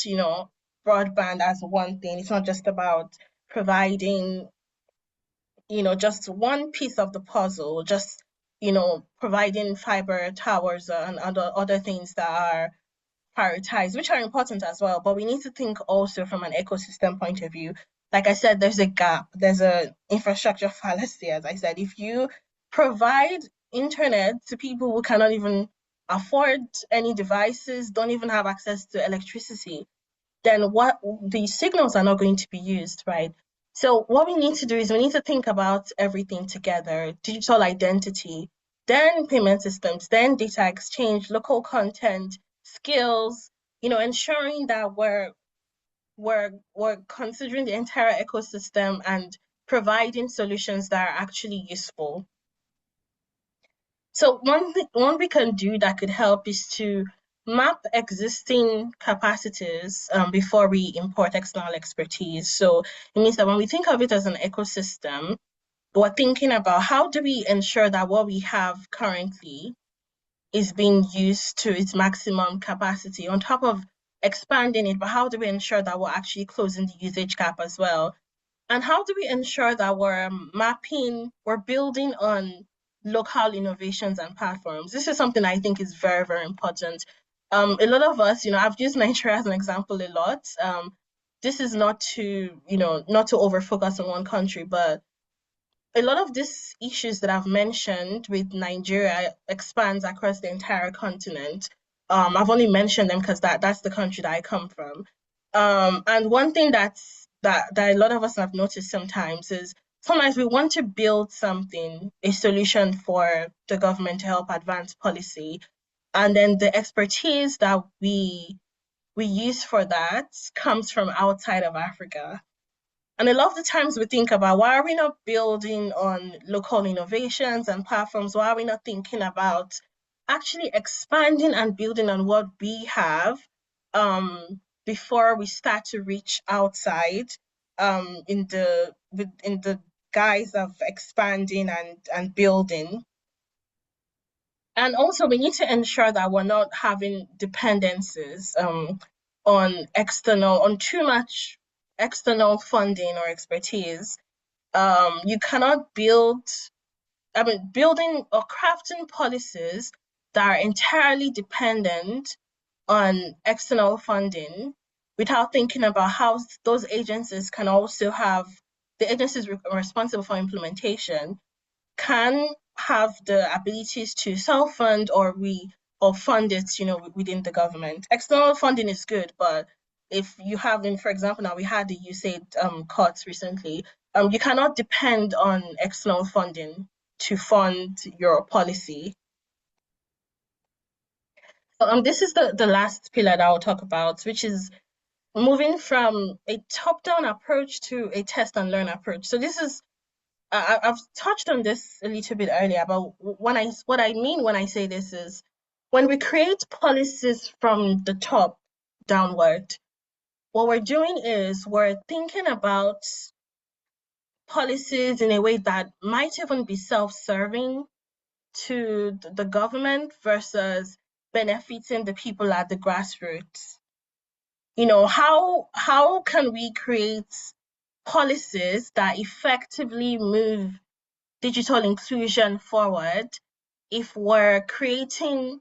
broadband as one thing. It's not just about providing just one piece of the puzzle, just, providing fiber towers and other things that are prioritized, which are important as well. But we need to think also from an ecosystem point of view. Like I said, there's a gap. There's an infrastructure fallacy, as I said. If you provide internet to people who cannot even afford any devices, don't even have access to electricity, then the signals are not going to be used, right? So what we need to do is we need to think about everything together: digital identity, then payment systems, then data exchange, local content, skills, ensuring that we're considering the entire ecosystem and providing solutions that are actually useful. So one we can do that could help is to map existing capacities before we import external expertise. So it means that when we think of it as an ecosystem, we're thinking about how do we ensure that what we have currently is being used to its maximum capacity, on top of expanding it, but how do we ensure that we're actually closing the usage gap as well? And how do we ensure that we're building on local innovations and platforms? This is something I think is very, very important. A lot of us, I've used Nigeria as an example a lot. This is not to over focus on one country, but a lot of these issues that I've mentioned with Nigeria expands across the entire continent. I've only mentioned them because that's the country that I come from. And one thing that a lot of us have noticed sometimes is sometimes we want to build something, a solution for the government to help advance policy, and then the expertise that we use for that comes from outside of Africa. And a lot of the times we think about, why are we not building on local innovations and platforms? Why are we not thinking about actually expanding and building on what we have before we start to reach outside in the guise of expanding and building? And also, we need to ensure that we're not having dependencies on too much external funding or expertise. You cannot building or crafting policies that are entirely dependent on external funding without thinking about how those agencies can also have, the agencies responsible for implementation can have the abilities to self-fund or fund it, within the government. External funding is good, but if you have, for example, now we had the USAID cuts recently, you cannot depend on external funding to fund your policy. This is the last pillar that I'll talk about, which is moving from a top-down approach to a test and learn approach. So this is, I've touched on this a little bit earlier, but what I mean when I say this is, when we create policies from the top downward, what we're doing is we're thinking about policies in a way that might even be self-serving to the government versus benefiting the people at the grassroots. How can we create policies that effectively move digital inclusion forward if we're creating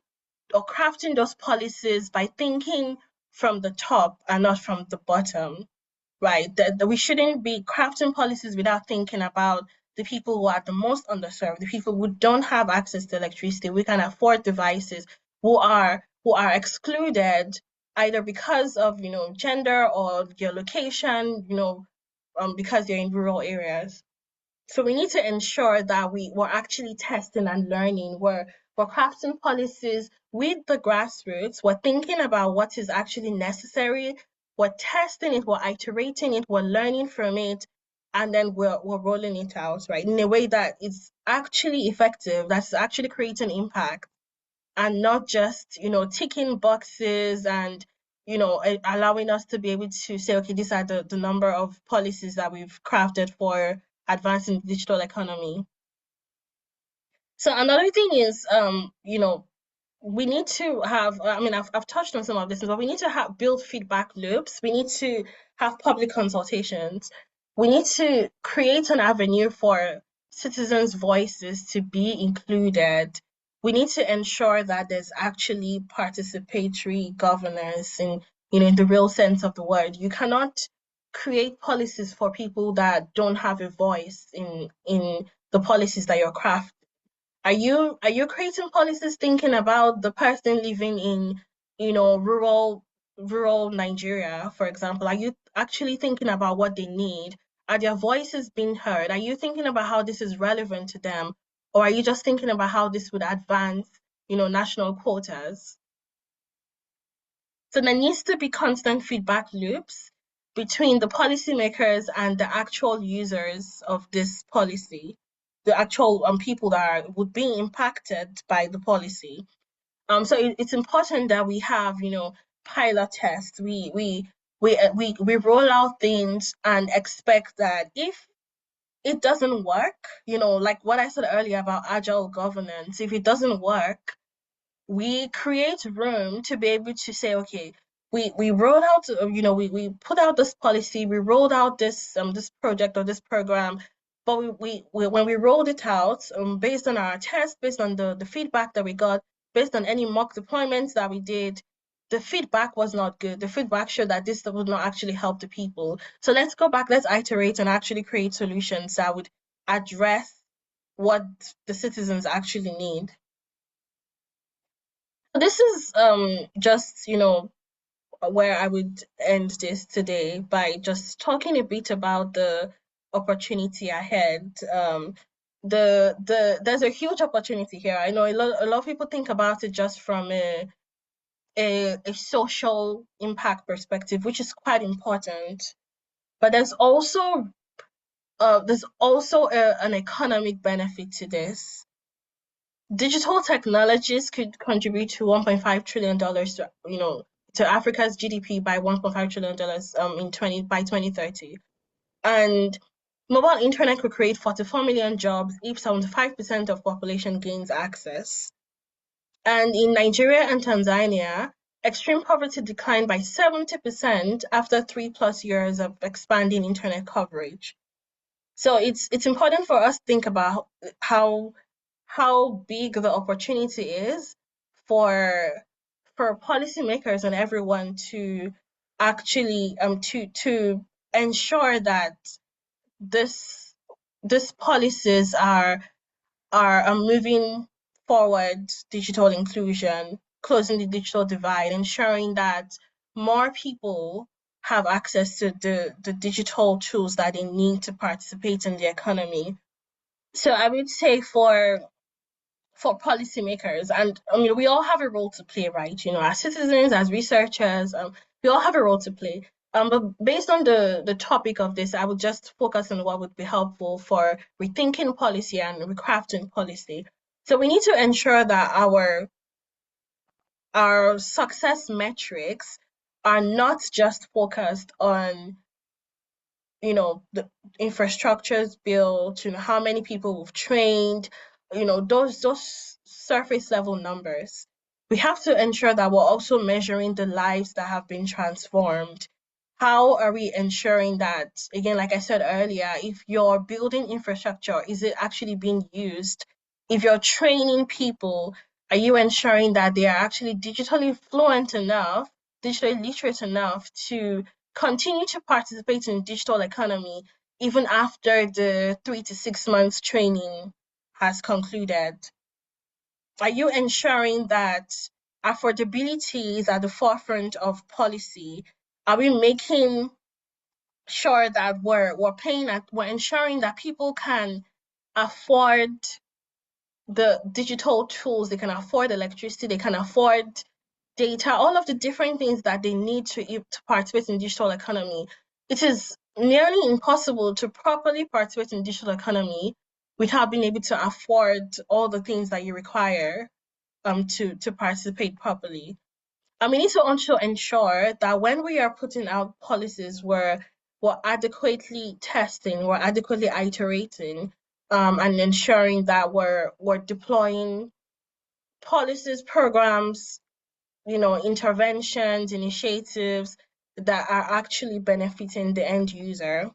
or crafting those policies by thinking from the top and not from the bottom, right? That we shouldn't be crafting policies without thinking about the people who are the most underserved, the people who don't have access to electricity, who can afford devices, who are excluded either because of gender or your location, because they're in rural areas. So we need to ensure that we're actually testing and learning. We're crafting policies with the grassroots. We're thinking about what is actually necessary. We're testing it. We're iterating it. We're learning from it, and then we're rolling it out, right, in a way that is actually effective. That's actually creating impact, and not just ticking boxes and allowing us to be able to say, okay, these are the number of policies that we've crafted for advancing the digital economy. So another thing is, we need to have, I've touched on some of this, but we need to build feedback loops. We need to have public consultations. We need to create an avenue for citizens' voices to be included. We need to ensure that there's actually participatory governance in the real sense of the word. You cannot create policies for people that don't have a voice in the policies that you're crafting. Are you creating policies thinking about the person living in, rural Nigeria, for example? Are you actually thinking about what they need? Are their voices being heard? Are you thinking about how this is relevant to them? Or are you just thinking about how this would advance, national quotas? So there needs to be constant feedback loops between the policymakers and the actual users of this policy, the actual people that would be impacted by the policy. So it's important that we have, pilot tests. We roll out things and expect that if it doesn't work, like what I said earlier about agile governance, if it doesn't work, we create room to be able to say, okay, we rolled out, we put out this policy, we rolled out this this project or this program, but we when we rolled it out, based on our test, based on the feedback that we got, based on any mock deployments that we did, the feedback was not good. The feedback showed that this would not actually help the people. So let's go back, let's iterate and actually create solutions that would address what the citizens actually need. This is just where I would end this today, by just talking a bit about the opportunity ahead. There's a huge opportunity here. I know a lot of people think about it just from a social impact perspective, which is quite important. but there's also an economic benefit to this. Digital technologies could contribute to $1.5 trillion to Africa's GDP by $1.5 trillion by 2030. And mobile internet could create 44 million jobs if 75% of population gains access. And in Nigeria and Tanzania, extreme poverty declined by 70% after 3+ years of expanding internet coverage. So it's important for us to think about how big the opportunity is for policymakers and everyone to actually to ensure that these policies are moving forward digital inclusion, closing the digital divide, ensuring that more people have access to the digital tools that they need to participate in the economy. So I would say for policymakers, and I mean, we all have a role to play, right? As citizens, as researchers, we all have a role to play. But based on the topic of this, I would just focus on what would be helpful for rethinking policy and recrafting policy. So we need to ensure that our success metrics are not just focused on the infrastructures built, how many people we've trained, those surface level numbers. We have to ensure that we're also measuring the lives that have been transformed. How are we ensuring that, again, like I said earlier, if you're building infrastructure, is it actually being used? If you're training people, are you ensuring that they are actually digitally fluent enough, digitally literate enough to continue to participate in the digital economy even after the 3 to 6 months training has concluded? Are you ensuring that affordability is at the forefront of policy? Are we making sure that we're ensuring that people can afford the digital tools, they can afford electricity, they can afford data, all of the different things that they need to participate in digital economy? It is nearly impossible to properly participate in digital economy without being able to afford all the things that you require to participate properly. And we need to also ensure that when we are putting out policies, we're adequately testing, we're adequately iterating, and ensuring that we're deploying policies, programs, interventions, initiatives that are actually benefiting the end user.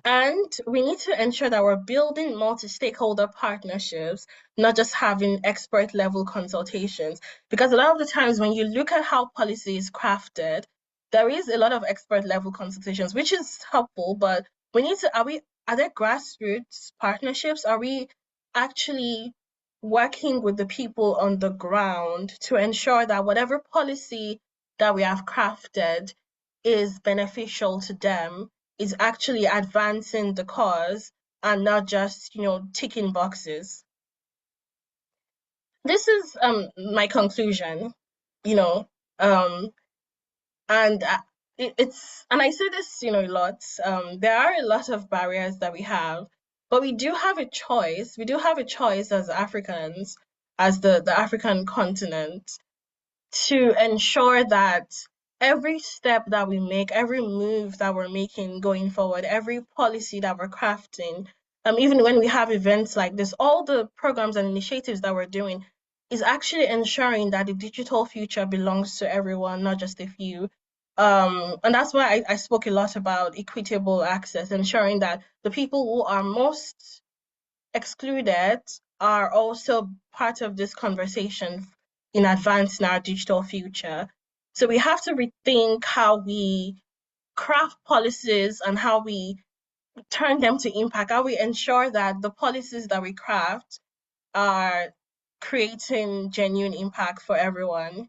And we need to ensure that we're building multi-stakeholder partnerships, not just having expert-level consultations. Because a lot of the times when you look at how policy is crafted, there is a lot of expert-level consultations, which is helpful, but we need to, are there grassroots partnerships? Are we actually working with the people on the ground to ensure that whatever policy that we have crafted is beneficial to them, is actually advancing the cause and not just, ticking boxes? This is my conclusion, and and I say this, a lot. There are a lot of barriers that we have, but we do have a choice. We do have a choice as Africans, as the African continent, to ensure that every step that we make, every move that we're making going forward, every policy that we're crafting, even when we have events like this, all the programs and initiatives that we're doing is actually ensuring that the digital future belongs to everyone, not just a few. And that's why I spoke a lot about equitable access, ensuring that the people who are most excluded are also part of this conversation in advancing our digital future. So we have to rethink how we craft policies and how we turn them to impact, how we ensure that the policies that we craft are creating genuine impact for everyone,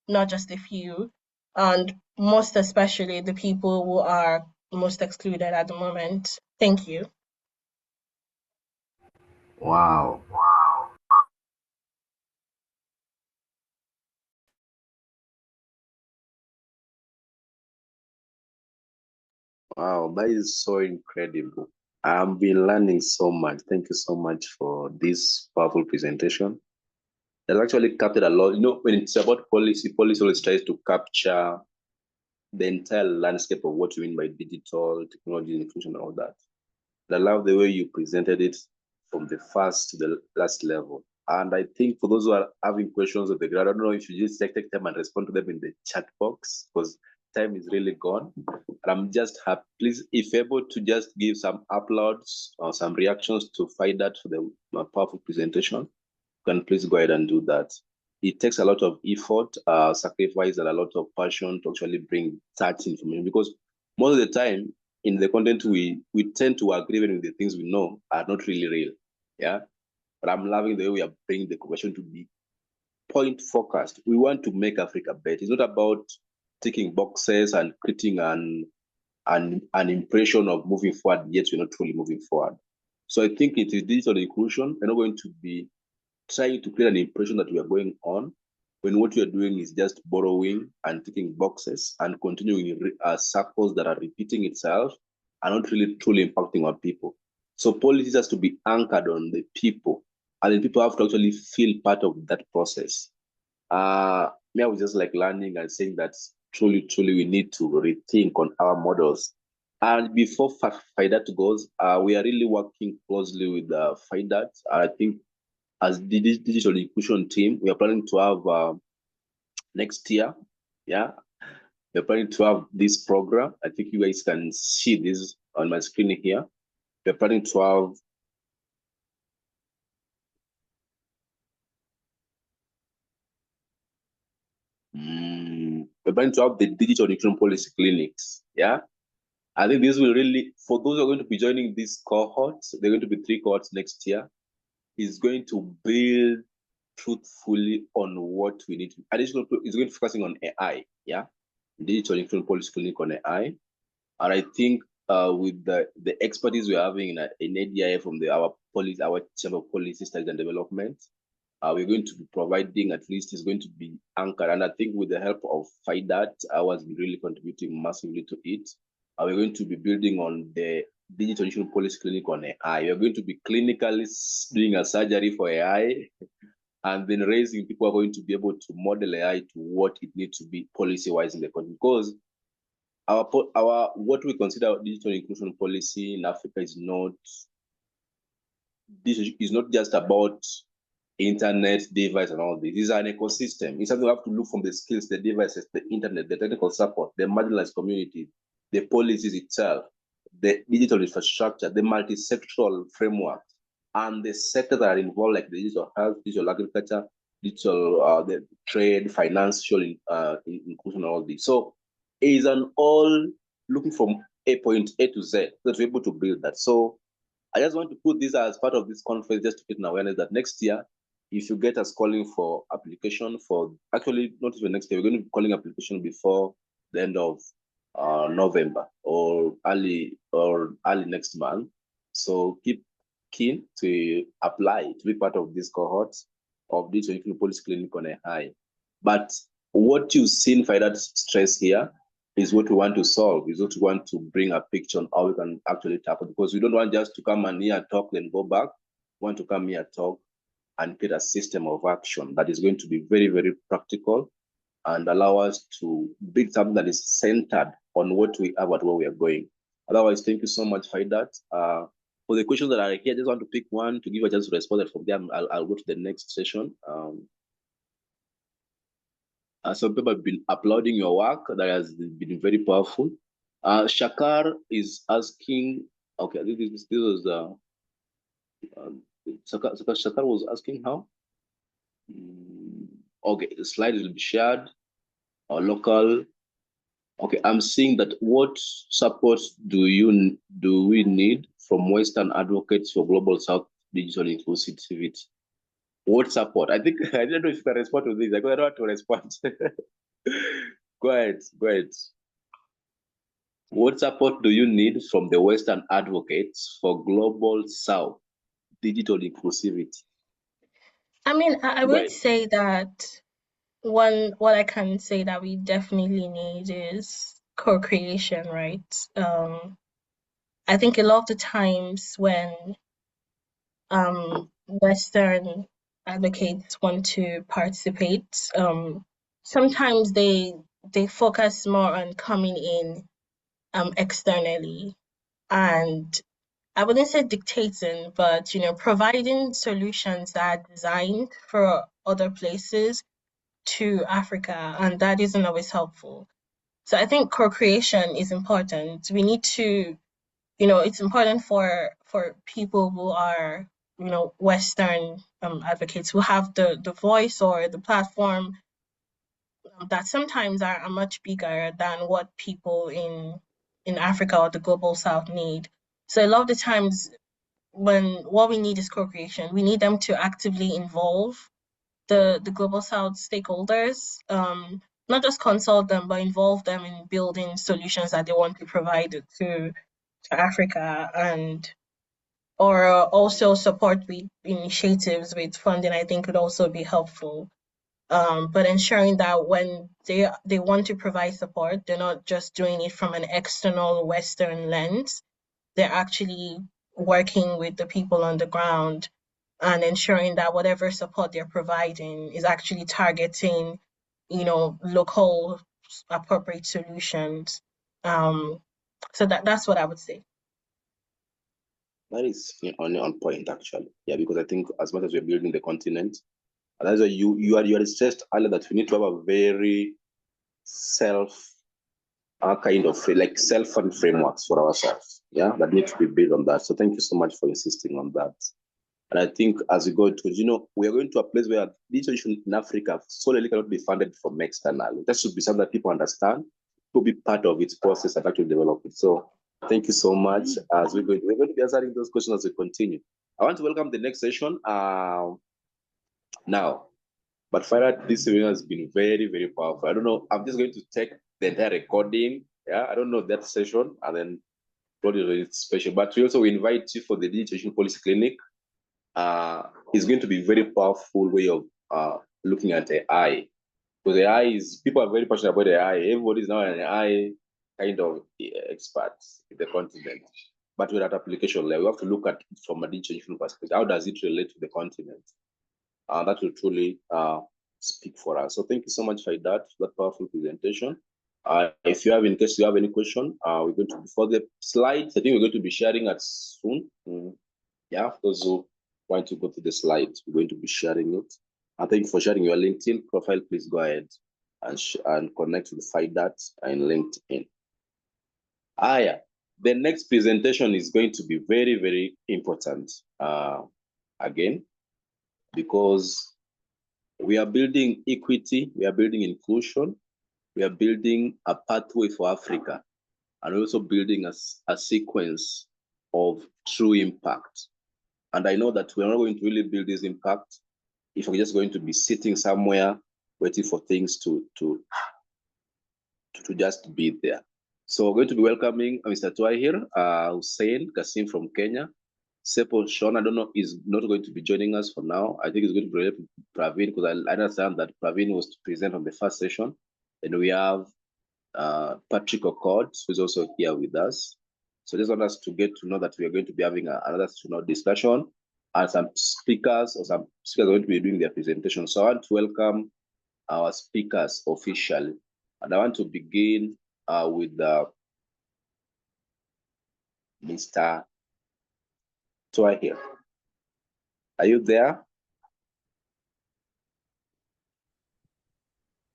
not just a few, and most especially the people who are most excluded at the moment. Thank you. Wow. Wow, that is so incredible. I've been learning so much. Thank you so much for this powerful presentation. It actually captured a lot. You know, when it's about policy, policy always tries to capture the entire landscape of what you mean by digital technology, inclusion, and all that. I love the way you presented it from the first to the last level. And I think for those who are having questions on the ground, I don't know if you just take time and respond to them in the chat box because time is really gone. And I'm just happy. Please, if able to just give some uploads or some reactions to find that for the powerful presentation, you can please go ahead and do that. It takes a lot of effort, sacrifice, and a lot of passion to actually bring that information because most of the time in the content we tend to agree with the things we know are not really real. Yeah. But I'm loving the way we are bringing the question to be point focused. We want to make Africa better. It's not about ticking boxes and creating an impression of moving forward, yet we're not truly moving forward. So I think it is digital inclusion. We're not going to be trying to create an impression that we are going on when what we are doing is just borrowing and ticking boxes and continuing in circles that are repeating itself and not really truly impacting on people. So policies has to be anchored on the people, and then people have to actually feel part of that process. Me, I was just like learning and saying that truly we need to rethink on our models. And before FIDAT goes, we are really working closely with FIDAT. I think as the digital inclusion team, we are planning to have next year, yeah, we're planning to have this program. I think you guys can see this on my screen here. We're planning to have we're planning to have the digital inclusion policy clinics. Yeah, I think this will really, for those who are going to be joining these cohorts, they're going to be 3 cohorts next year, is going to build truthfully on what we need. Additional is going to focusing on AI. Yeah, digital inclusion policy clinic on AI. And I think with the expertise we're having in ADIA from our Chamber of Policy Studies and Development, we're going to be providing, at least is going to be anchored. And I think with the help of FIDAT, I was really contributing massively to it. We're going to be building on the digital inclusion policy clinic on AI. We're going to be clinically doing a surgery for AI and then raising people are going to be able to model AI to what it needs to be policy-wise in the country. Because our what we consider digital inclusion policy in Africa is not just about internet device and all this. It's an ecosystem. It's something we have to look from the skills, the devices, the internet, the technical support, the marginalized community, the policies itself, the digital infrastructure, the multi-sectoral framework, and the sectors that are involved, like the digital health, digital agriculture, digital the trade, financial inclusion, and all this. So it is an all looking from A point A to Z that we're able to build that. So I just want to put this as part of this conference just to get an awareness that next year, if you get us calling for application for, actually not even next year, we're going to be calling application before the end of November or early next month. So keep keen to apply to be part of this cohort of digital inclusion policy clinic on AI. But what you've seen by that stress here is what we want to solve, is what we want to bring a picture on how we can actually tackle, because we don't want just to come and hear talk then go back. We want to come here, talk, and create a system of action that is going to be very, very practical and allow us to build something that is centered on what we have and where we are going. Otherwise, thank you so much for that. For the questions that are here, I just want to pick one to give a chance to respond. From there, I'll go to the next session. Some people have been uploading your work that has been very powerful. Shakar is asking, okay, this was Shakar was asking how? Okay, the slide will be shared or local. Okay, I'm seeing that what support do we need from Western advocates for Global South digital inclusivity? What support? I think I don't know if you can respond to this. I don't want to respond. Go ahead. What support do you need from the Western advocates for Global South digital inclusivity? I mean, I would say that what I can say that we definitely need is co-creation, right? I think a lot of the times when Western advocates want to participate, sometimes they focus more on coming in externally, and I wouldn't say dictating, but providing solutions that are designed for other places to Africa, and that isn't always helpful. So I think co-creation is important. We need to, it's important for people who are, Western advocates who have the voice or the platform that sometimes are much bigger than what people in Africa or the global South need. So a lot of the times when what we need is co-creation, we need them to actively involve the global South stakeholders, not just consult them, but involve them in building solutions that they want to provide to Africa, and or also support with initiatives with funding. I think could also be helpful. But ensuring that when they want to provide support, they're not just doing it from an external Western lens. They're actually working with the people on the ground and ensuring that whatever support they're providing is actually targeting, local appropriate solutions. So that's what I would say. That is on point, actually. Yeah, because I think as much as we're building the continent, and that's why you are stressed earlier that we need to have a very kind of like self-fund frameworks for ourselves. Yeah, that need to be built on that. So thank you so much for insisting on that. And I think as we go to, we are going to a place where digital issues in Africa solely cannot be funded from external. That should be something that people understand to be part of its process and actually develop it. So thank you so much. As we're going to be answering those questions as we continue. I want to welcome the next session now. But finally, this seminar has been very, very powerful. I don't know. I'm just going to take the entire recording. Yeah, I don't know that session and then probably it's special. But we also invite you for the Digital Policy Clinic. It's going to be a very powerful way of looking at AI. Because AI is, people are very passionate about AI. Everybody is now an AI kind of expert in the continent. But we're at application level. We have to look at it from a digital perspective. How does it relate to the continent? That will truly speak for us. So thank you so much for that powerful presentation. If you have, in case you have any question, we're going to, before the slides, I think we're going to be sharing it soon. Yeah, for those who want to go to the slides, we're going to be sharing it. And thank you for sharing your LinkedIn profile. Please go ahead and connect with FIDAT and LinkedIn. Yeah. The next presentation is going to be very, very important again, because we are building equity, we are building inclusion, we are building a pathway for Africa, and we're also building a sequence of true impact. And I know that we're not going to really build this impact if we're just going to be sitting somewhere waiting for things to just be there. So we're going to be welcoming Mr. Twahir Hussein Kasim from Kenya. Sepol Sean, I don't know, is not going to be joining us for now. I think he's going to be Praveen, because I understand that Praveen was present on the first session. And we have Patrick Ocord, who's also here with us. So just want us to get to know that we are going to be having another discussion, and some speakers are going to be doing their presentation. So I want to welcome our speakers officially. And I want to begin with Mr. Twahir. Are you there?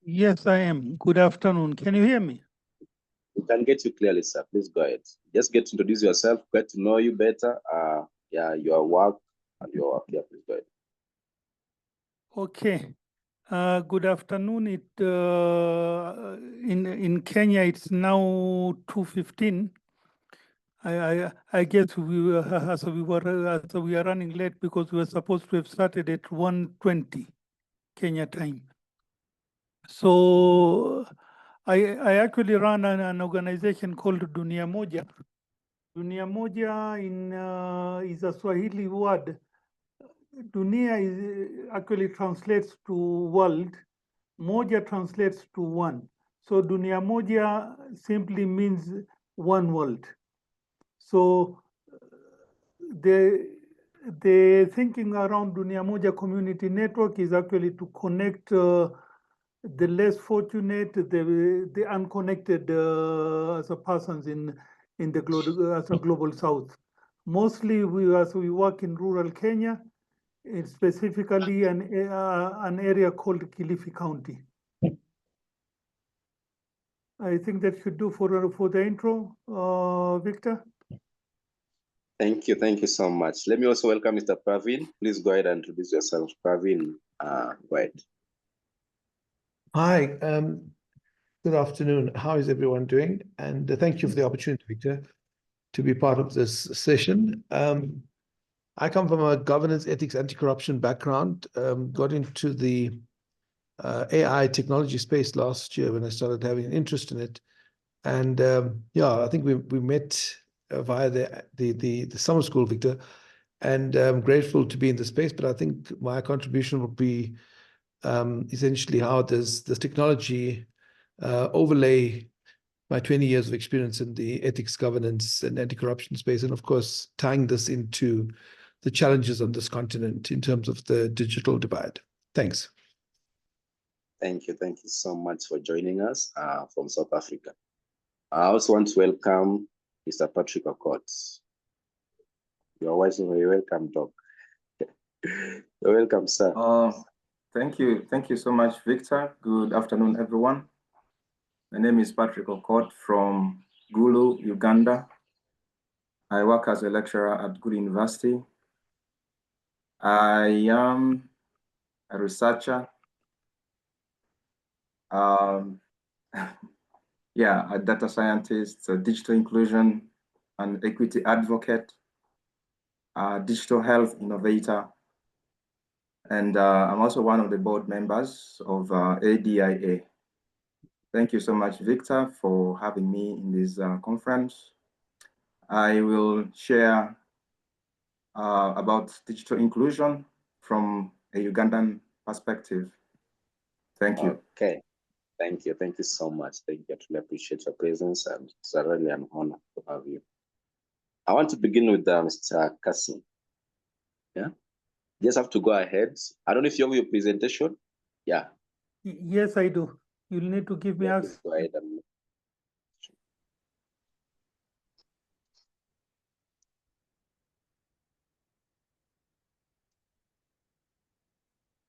Yes, I am. Good afternoon. Can you hear me? We can get you clearly, sir. Please go ahead. Just get to introduce yourself, get to know you better. Your work and your work. Yeah, please go ahead. Okay. Good afternoon. In Kenya, it's now 2:15. I guess we are running late because we were supposed to have started at 1:20 Kenya time. So I actually run an organization called Dunia Moja. Dunia Moja is a Swahili word. Dunia actually translates to world. Moja translates to one. So Dunia Moja simply means one world. So the thinking around Dunia Moja Community Network is actually to connect the less fortunate, the unconnected as a persons in the global south. Mostly as we work in rural Kenya, specifically an area called Kilifi County. I think that should do for the intro, Victor. Thank you so much. Let me also welcome Mr. Praveen. Please go ahead and introduce yourself. Praveen, go ahead. Hi, good afternoon. How is everyone doing? And thank you for the opportunity, Victor, to be part of this session. I come from a governance, ethics, anti-corruption background. Got into the AI technology space last year when I started having an interest in it. And yeah, I think we met via the summer school, Victor, and I'm grateful to be in the space. But I think my contribution will be essentially how does this technology overlay my 20 years of experience in the ethics, governance, and anti-corruption space, and of course, tying this into the challenges on this continent in terms of the digital divide. Thanks. Thank you so much for joining us from South Africa. I also want to welcome Mr. Patrick Okot. You're welcome, Doc. You're welcome, sir. Thank you so much, Victor. Good afternoon, everyone. My name is Patrick Okot from Gulu, Uganda. I work as a lecturer at Gulu University. I am a researcher. Yeah, a data scientist, a digital inclusion and equity advocate, a digital health innovator, and I'm also one of the board members of ADIA. Thank you so much, Victor, for having me in this conference. I will share about digital inclusion from a Ugandan perspective. Thank you. Okay. Thank you so much. Thank you. I truly appreciate your presence, and it's really an honor to have you. I want to begin with Mr. Kassim. Yeah, just have to go ahead. I don't know if you have your presentation. Yeah. Yes, I do. You'll need to give me access. Go ahead.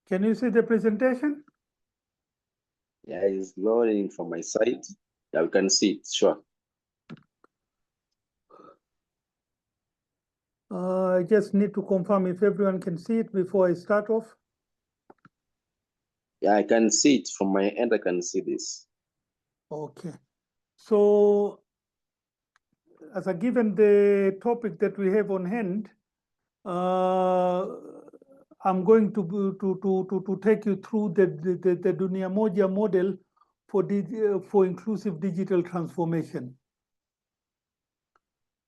Can you see the presentation? Yeah, it's loading from my side. Yeah, we can see it, sure. I just need to confirm if everyone can see it before I start off. Yeah, I can see it from my end. I can see this. Okay. So, as a given the topic that we have on hand, I'm going to take you through the Dunia Moja model for inclusive digital transformation.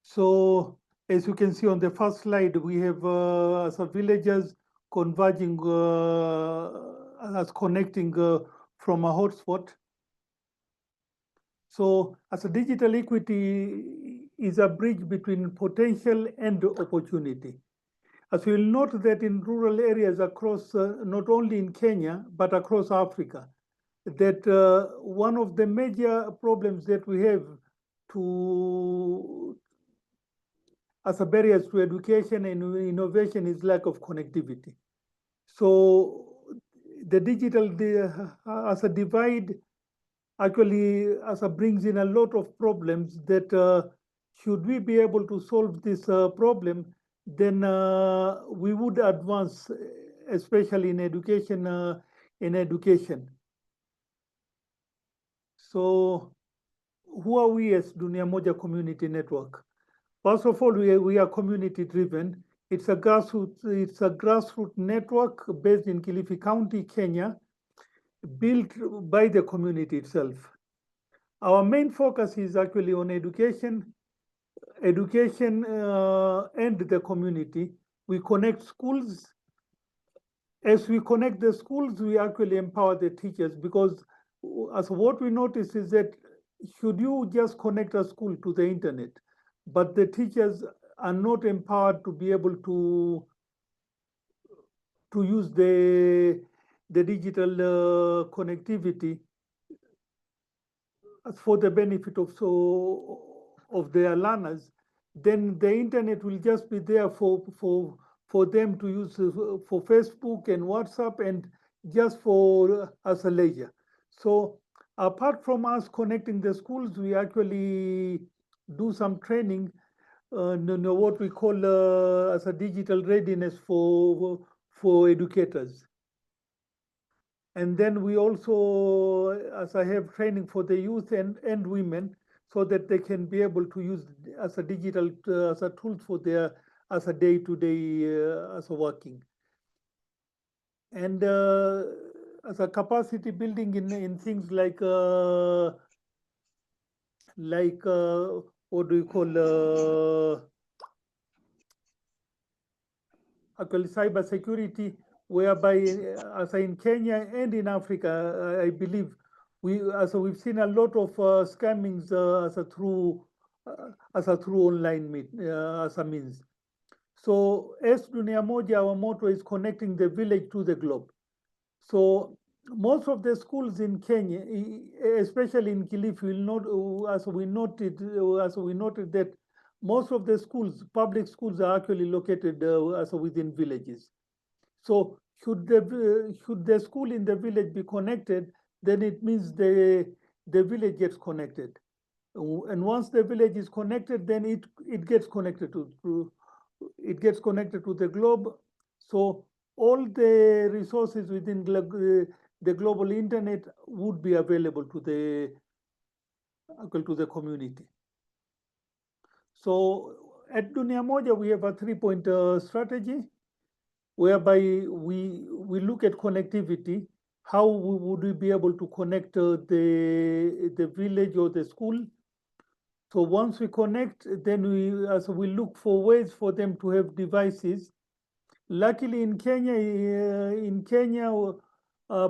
So, as you can see on the first slide, we have some villages converging as connecting from a hotspot. So, as a digital equity is a bridge between potential and opportunity. As we will note that in rural areas across, not only in Kenya, but across Africa, that one of the major problems that we have as a barriers to education and innovation is lack of connectivity. So the digital as a divide actually brings in a lot of problems that should we be able to solve this problem, then we would advance, especially in education. So who are we as Dunia Moja Community Network? First of all, we are community driven. It's a grassroots network based in Kilifi County, Kenya, built by the community itself. Our main focus is actually on education and the community. We connect schools. As we connect the schools, we actually empower the teachers, because as what we notice is that should you just connect a school to the internet, but the teachers are not empowered to be able to use the digital connectivity for the benefit of their learners, then the internet will just be there for them to use for Facebook and WhatsApp and just for as a leisure. So apart from us connecting the schools, we actually do some training, what we call as a digital readiness for educators. And then we also, as I have training for the youth and women, so that they can be able to use as a digital as a tool for their as a day-to-day as a working. And as a capacity building in things like what do you call actually cyber security, whereby as in Kenya and in Africa, I believe we've seen a lot of scammings as a through online as a means. So as Dunia Moja, our motto is connecting the village to the globe. So most of the schools in Kenya, especially in Kilifi, will not, as we noted that most of the schools, public schools, are actually located as within villages. So should the school in the village be connected, then it means the village gets connected. And once the village is connected, then it gets connected to the globe. So all the resources within the global internet would be available to the community. So at Dunia Moja, we have a 3-point strategy, whereby we look at connectivity. How would we be able to connect the village or the school? So once we connect, then we look for ways for them to have devices. Luckily in Kenya,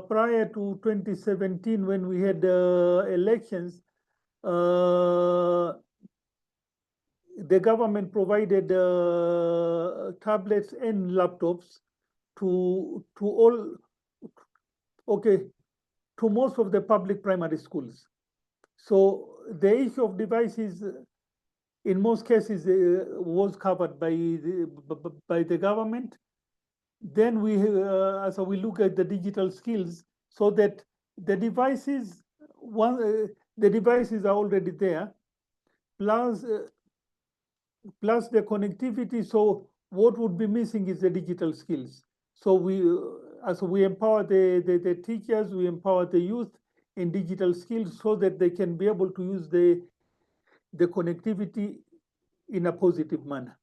prior to 2017, when we had elections, the government provided tablets and laptops to most of the public primary schools. So the issue of devices, in most cases, was covered by the government. Then we look at the digital skills, so that the devices are already there, plus the connectivity. So what would be missing is the digital skills. So we empower the teachers, we empower the youth in digital skills, so that they can be able to use the connectivity in a positive manner.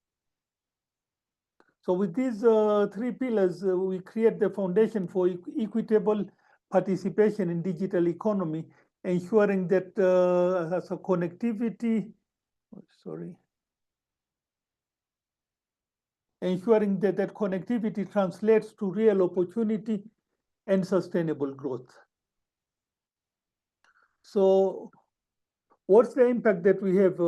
So with these 3 pillars, we create the foundation for equitable participation in digital economy, ensuring that as a connectivity, ensuring that connectivity translates to real opportunity and sustainable growth. So what's the impact that we have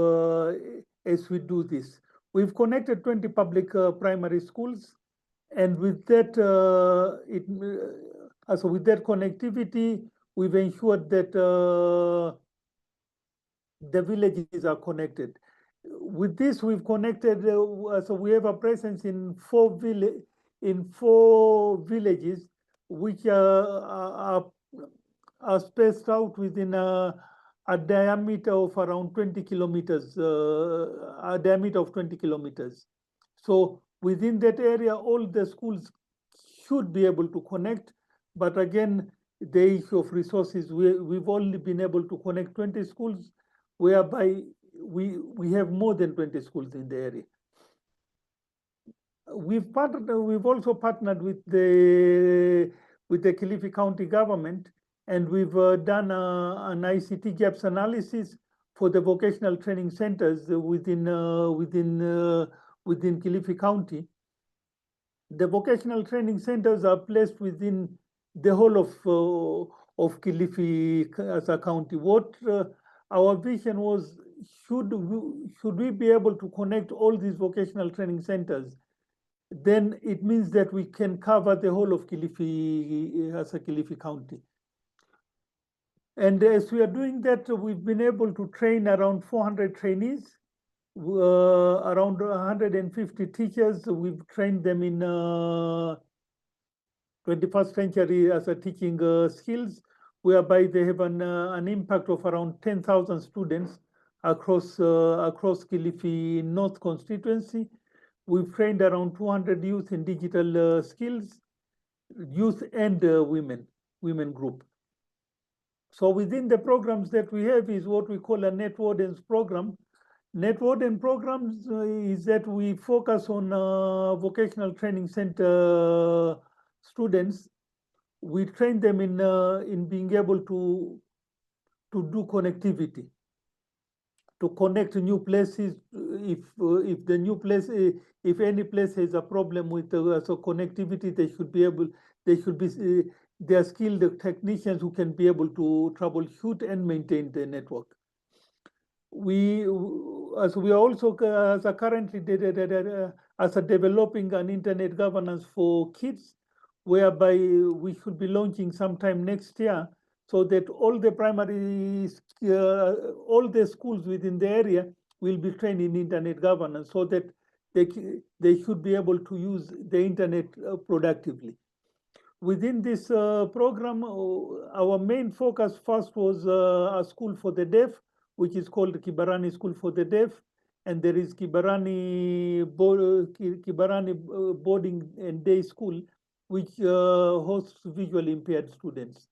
as we do this? We've connected 20 public primary schools, and with that, with that connectivity, we've ensured that the villages are connected. With this, we've connected. So we have a presence in 4 villages, which are spaced out within a diameter of around 20 kilometers, a diameter of 20 kilometers. So within that area, all the schools should be able to connect. But again, the issue of resources, we've only been able to connect 20 schools, whereby we have more than 20 schools in the area. We've also partnered with the Kilifi County government, and we've done an ICT gaps analysis for the vocational training centers within Kilifi County. The vocational training centers are placed within the whole Kilifi as a county. What our vision was, should we be able to connect all these vocational training centers, then it means that we can cover the whole of Kilifi as a Kilifi county. And as we are doing that, we've been able to train around 400 trainees, around 150 teachers. We've trained them in 21st century as a teaching skills, whereby they have an impact of around 10,000 students across Kilifi North constituency. We've trained around 200 youth in digital skills, youth and women group. So within the programs that we have is what we call a net wardens program. Net warden programs is that we focus on vocational training center students. We train them in being able to do connectivity, to connect new places. If the new place, if any place has a problem with so connectivity, they should be they are skilled technicians who can be able to troubleshoot and maintain the network. We are also currently developing an internet governance for kids, whereby we should be launching sometime next year, so that all the all the schools within the area will be trained in internet governance, so that they should be able to use the internet productively. Within this program, our main focus first was a school for the deaf, which is called Kibarani School for the Deaf, and there is Kibarani Boarding and Day School, which hosts visually impaired students.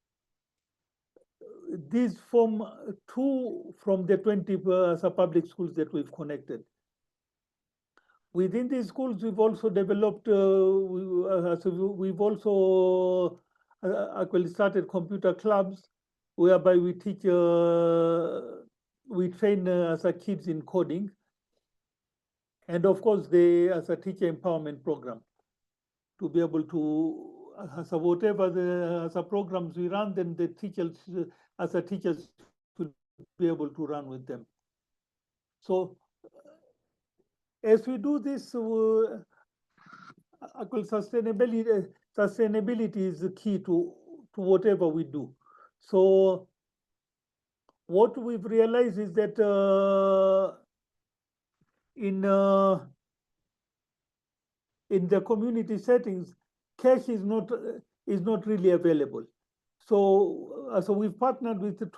These form 2 from the 20 public schools that we've connected. Within these schools, we've also developed, we've also actually started computer clubs, whereby we teach, we train as a kids in coding, and of course, as a teacher empowerment program, to be able to, as a whatever as a programs we run, then the teachers, as a teachers, will be able to run with them. So as we do this, sustainability is the key to whatever we do. So what we've realized is that in the community settings, cash is not really available. So we've partnered with the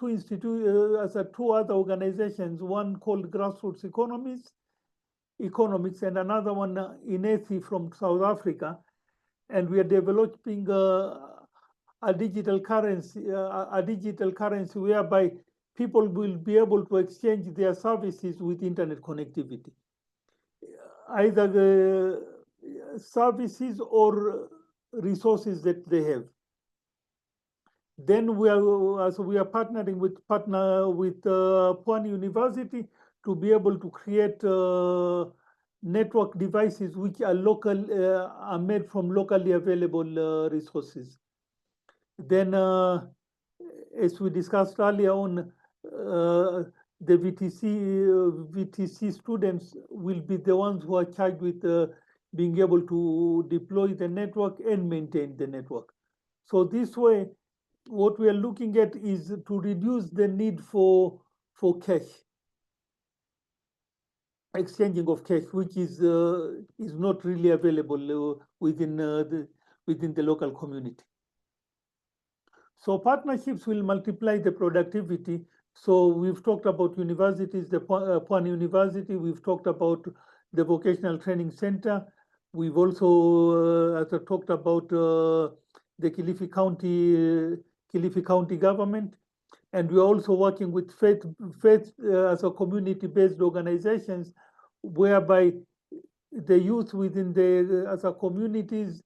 two other organizations, one called Grassroots Economics, and another one Inethi from South Africa, and we are developing a digital currency whereby people will be able to exchange their services with internet connectivity, either the services or resources that they have. Then we are partnering with Pwani University to be able to create network devices which are are made from locally available resources. Then, as we discussed earlier on, the VTC students will be the ones who are charged with being able to deploy the network and maintain the network. So this way, what we are looking at is to reduce the need for cash, exchanging of cash, which is not really available within the local community. So partnerships will multiply the productivity. So we've talked about universities, the Pwani University. We've talked about the Vocational Training Center. We've also talked about the Kilifi County government, and we're also working with faith as a community-based organizations, whereby the youth within as a communities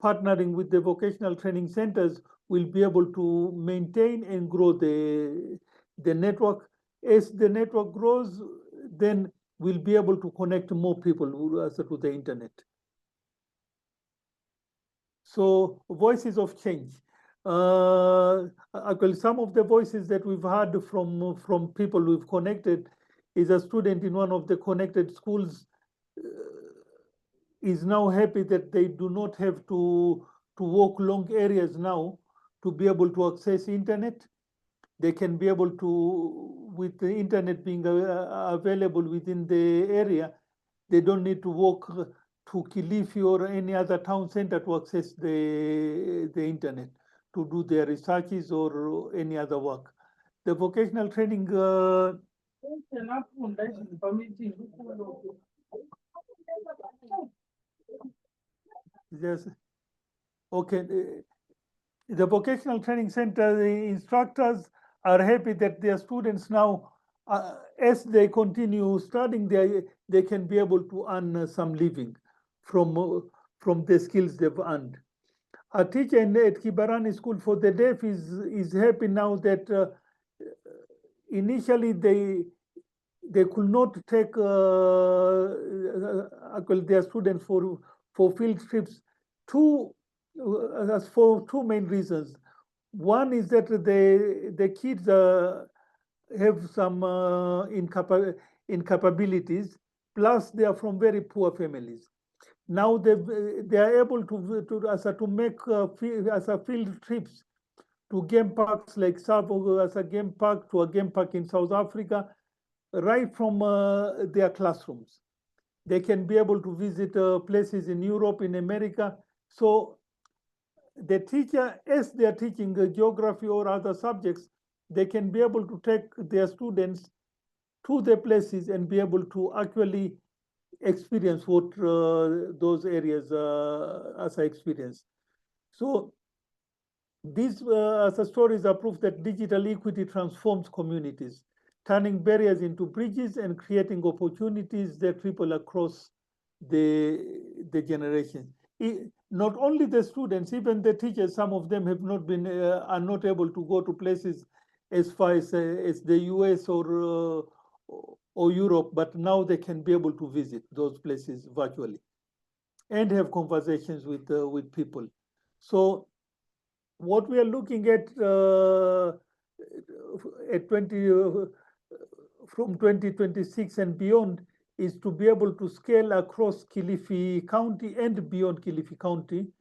partnering with the vocational training centers will be able to maintain and grow the network. As the network grows, then we'll be able to connect more people to the internet. So voices of change. Actually, some of the voices that we've heard from people we've connected is a student in one of the connected schools is now happy that they do not have to walk long areas now to be able to access internet. They can be able to, with the internet being available within the area, they don't need to walk to Kilifi or any other town center to access the internet to do their researches or any other work. The vocational training yes, okay. The vocational training center, the instructors are happy that their students now, as they continue studying, they can be able to earn some living from the skills they've earned. A teacher at Kibarani School for the Deaf is happy now that initially they could not take their students for field trips for two main reasons. One is that the kids have some incapabilities, plus they are from very poor families. Now they are able to make field trips to game parks like Savo as a game park, to a game park in South Africa, right from their classrooms. They can be able to visit places in Europe, in America. So the teacher, as they are teaching geography or other subjects, they can be able to take their students to the places and be able to actually experience what those areas as I experience. So these as a stories are proof that digital equity transforms communities, turning barriers into bridges and creating opportunities that ripple across the generation. Not only the students, even the teachers, some of them have not been are not able to go to places as far as the US or Europe, but now they can be able to visit those places virtually and have conversations with people. So what we are looking at 2026 and beyond is to be able to scale across Kilifi County and beyond Kilifi County,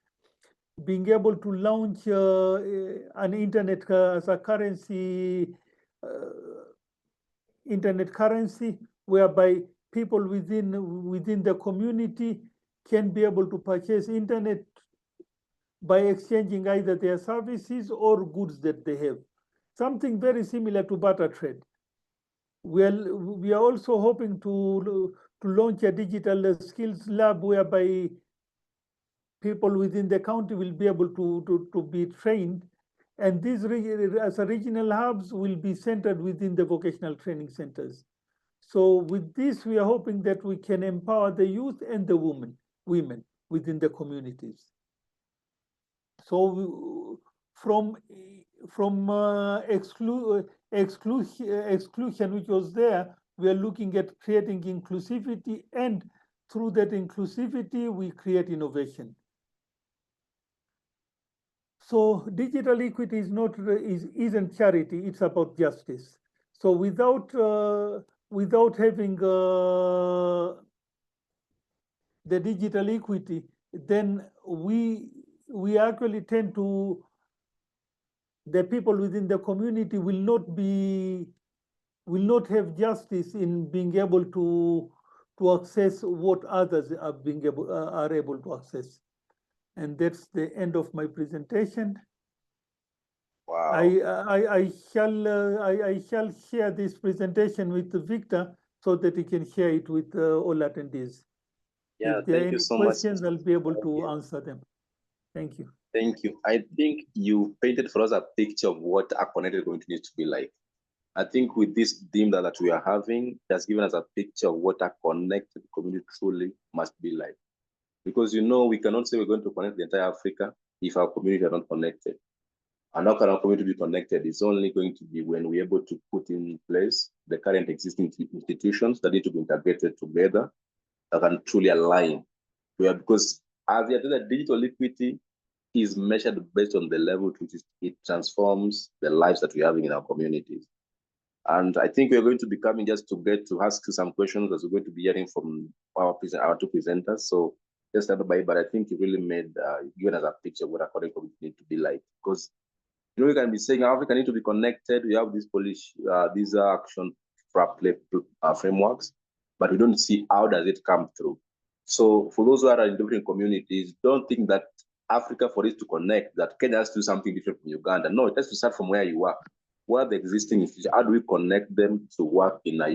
being able to launch an internet as a currency, internet currency, whereby people within the community can be able to purchase internet by exchanging either their services or goods that they have. Something very similar to barter trade. We are also hoping to launch a digital skills lab whereby people within the county will be able to be trained, and these as a regional hubs will be centered within the vocational training centers. So with this, we are hoping that we can empower the youth and the women within the communities. So from exclusion which was there, we are looking at creating inclusivity, and through that inclusivity, we create innovation. So digital equity isn't charity; it's about justice. So without having the digital equity, then we actually tend to, the people within the community will not have justice in being able to access what others are able to access. And that's the end of my presentation. Wow. I shall share this presentation with Victor so that he can share it with all attendees. Yeah, If there are thank you any so questions, much. I'll be able to answer them. Thank you. Thank you. I think you painted for us a picture of what a connected community needs to be like. I think with this theme that we are having, it has given us a picture of what a connected community truly must be like. Because we cannot say we're going to connect the entire Africa if our community are not connected. And how can our community be connected? It's only going to be when we're able to put in place the current existing institutions that need to be integrated together that can truly align. Because as you attended digital equity, is measured based on the level to which it transforms the lives that we're having in our communities. And I think we're going to be coming just to get to ask you some questions as we're going to be hearing from our two presenters. So just stand by, but I think you really made, given us a picture of what our current community need to be like. Because, you know, we can be saying Africa need to be connected. We have these polish, these action frameworks, but we don't see how does it come through. So for those who are in different communities, don't think that Africa, for it to connect, that Kenya has to do something different from Uganda. No, it has to start from where you are. What are the existing institutions? How do we connect them to work in a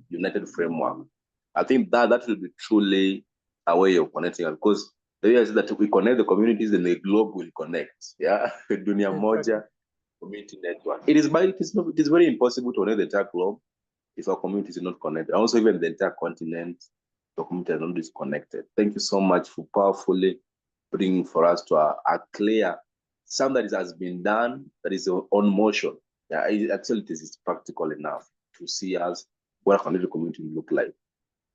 united framework? I think that will be truly a way of connecting, because the idea is that we connect the communities and the globe will connect. Yeah, Dunia Moja community network. It is very impossible to connect the entire globe if our community is not connected. Also, even the entire continent, the community is not disconnected. Thank you so much for powerfully bringing for us to a clear something that has been done, that is on motion. Yeah, actually, this is practical enough to see us what a connected community will look like.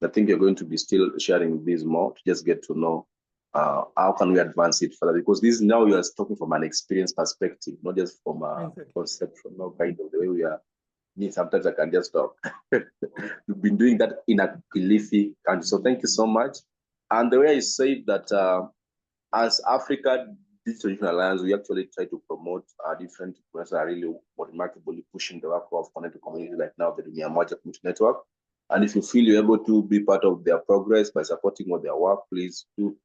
I think you're going to be still sharing this more to just get to know how can we advance it further, because this now you are talking from an experience perspective, not just from a conceptual kind of the way we are. Me, sometimes I can just talk. You've been doing that in a Kilifi country. So thank you so much. And the way I say that as Africa Digital Regional Alliance, we actually try to promote different programs that are really remarkably pushing the work of connected communities like now, the Dunia Moja Community Network. And if you feel you're able to be part of their progress by supporting all their work, please do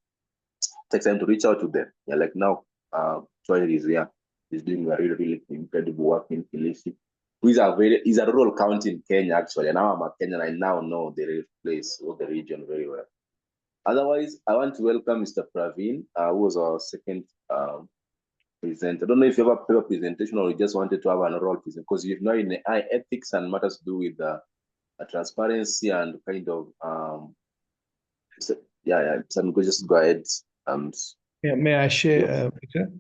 take time to reach out to them. Yeah, like now, Troy is here. He's doing a really, really incredible work in Kilifi. He's a rural county in Kenya, actually. And now I'm a Kenyan. I now know the place or the region very well. Otherwise, I want to welcome Mr. Praveen, who was our second presenter. I don't know if you have a paper presentation or you just wanted to have an oral presentation, because you know in AI ethics and matters to do with transparency and kind of so just go ahead. Yeah, may I share, Peter?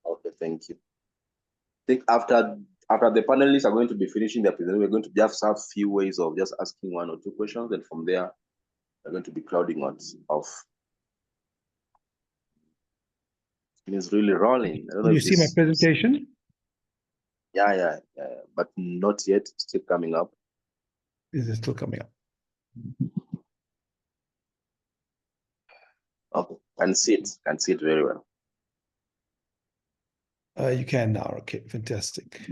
Okay, thank you. I think after the panelists are going to be finishing their presentation, we're going to just have a few ways of just asking one or two questions, and from there, we're going to be crowding off. It is really rolling. I don't know Can you if see my presentation? Yeah, but not yet. Still coming up. Is it still coming up? Okay, can see it very well. You can now. Okay, fantastic.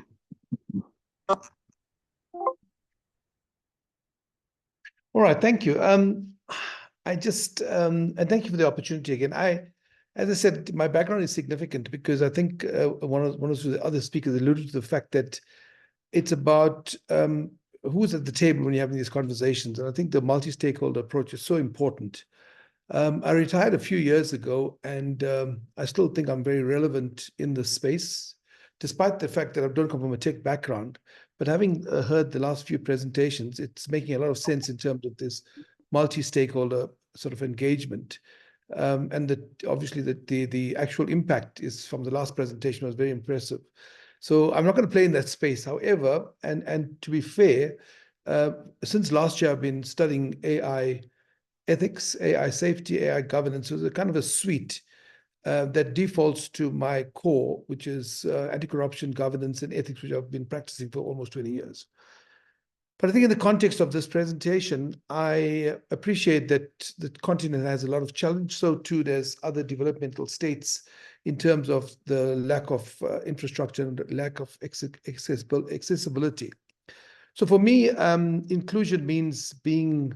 All right, thank you. I just and thank you for the opportunity again. As I said, my background is significant because I think one of the other speakers alluded to the fact that it's about who's at the table when you're having these conversations, and I think the multi-stakeholder approach is so important. I retired a few years ago, and I still think I'm very relevant in this space, despite the fact that I don't come from a tech background. But having heard the last few presentations, it's making a lot of sense in terms of this multi-stakeholder sort of engagement. And obviously the actual impact is from the last presentation was very impressive. So I'm not going to play in that space. However, and to be fair, since last year I've been studying AI ethics, AI safety, AI governance. So it's a kind of a suite that defaults to my core, which is anti-corruption, governance, and ethics, which I've been practicing for almost 20 years. But I think in the context of this presentation, I appreciate that the continent has a lot of challenge. So too, there's other developmental states in terms of the lack of infrastructure and lack of accessibility. So for me, inclusion means being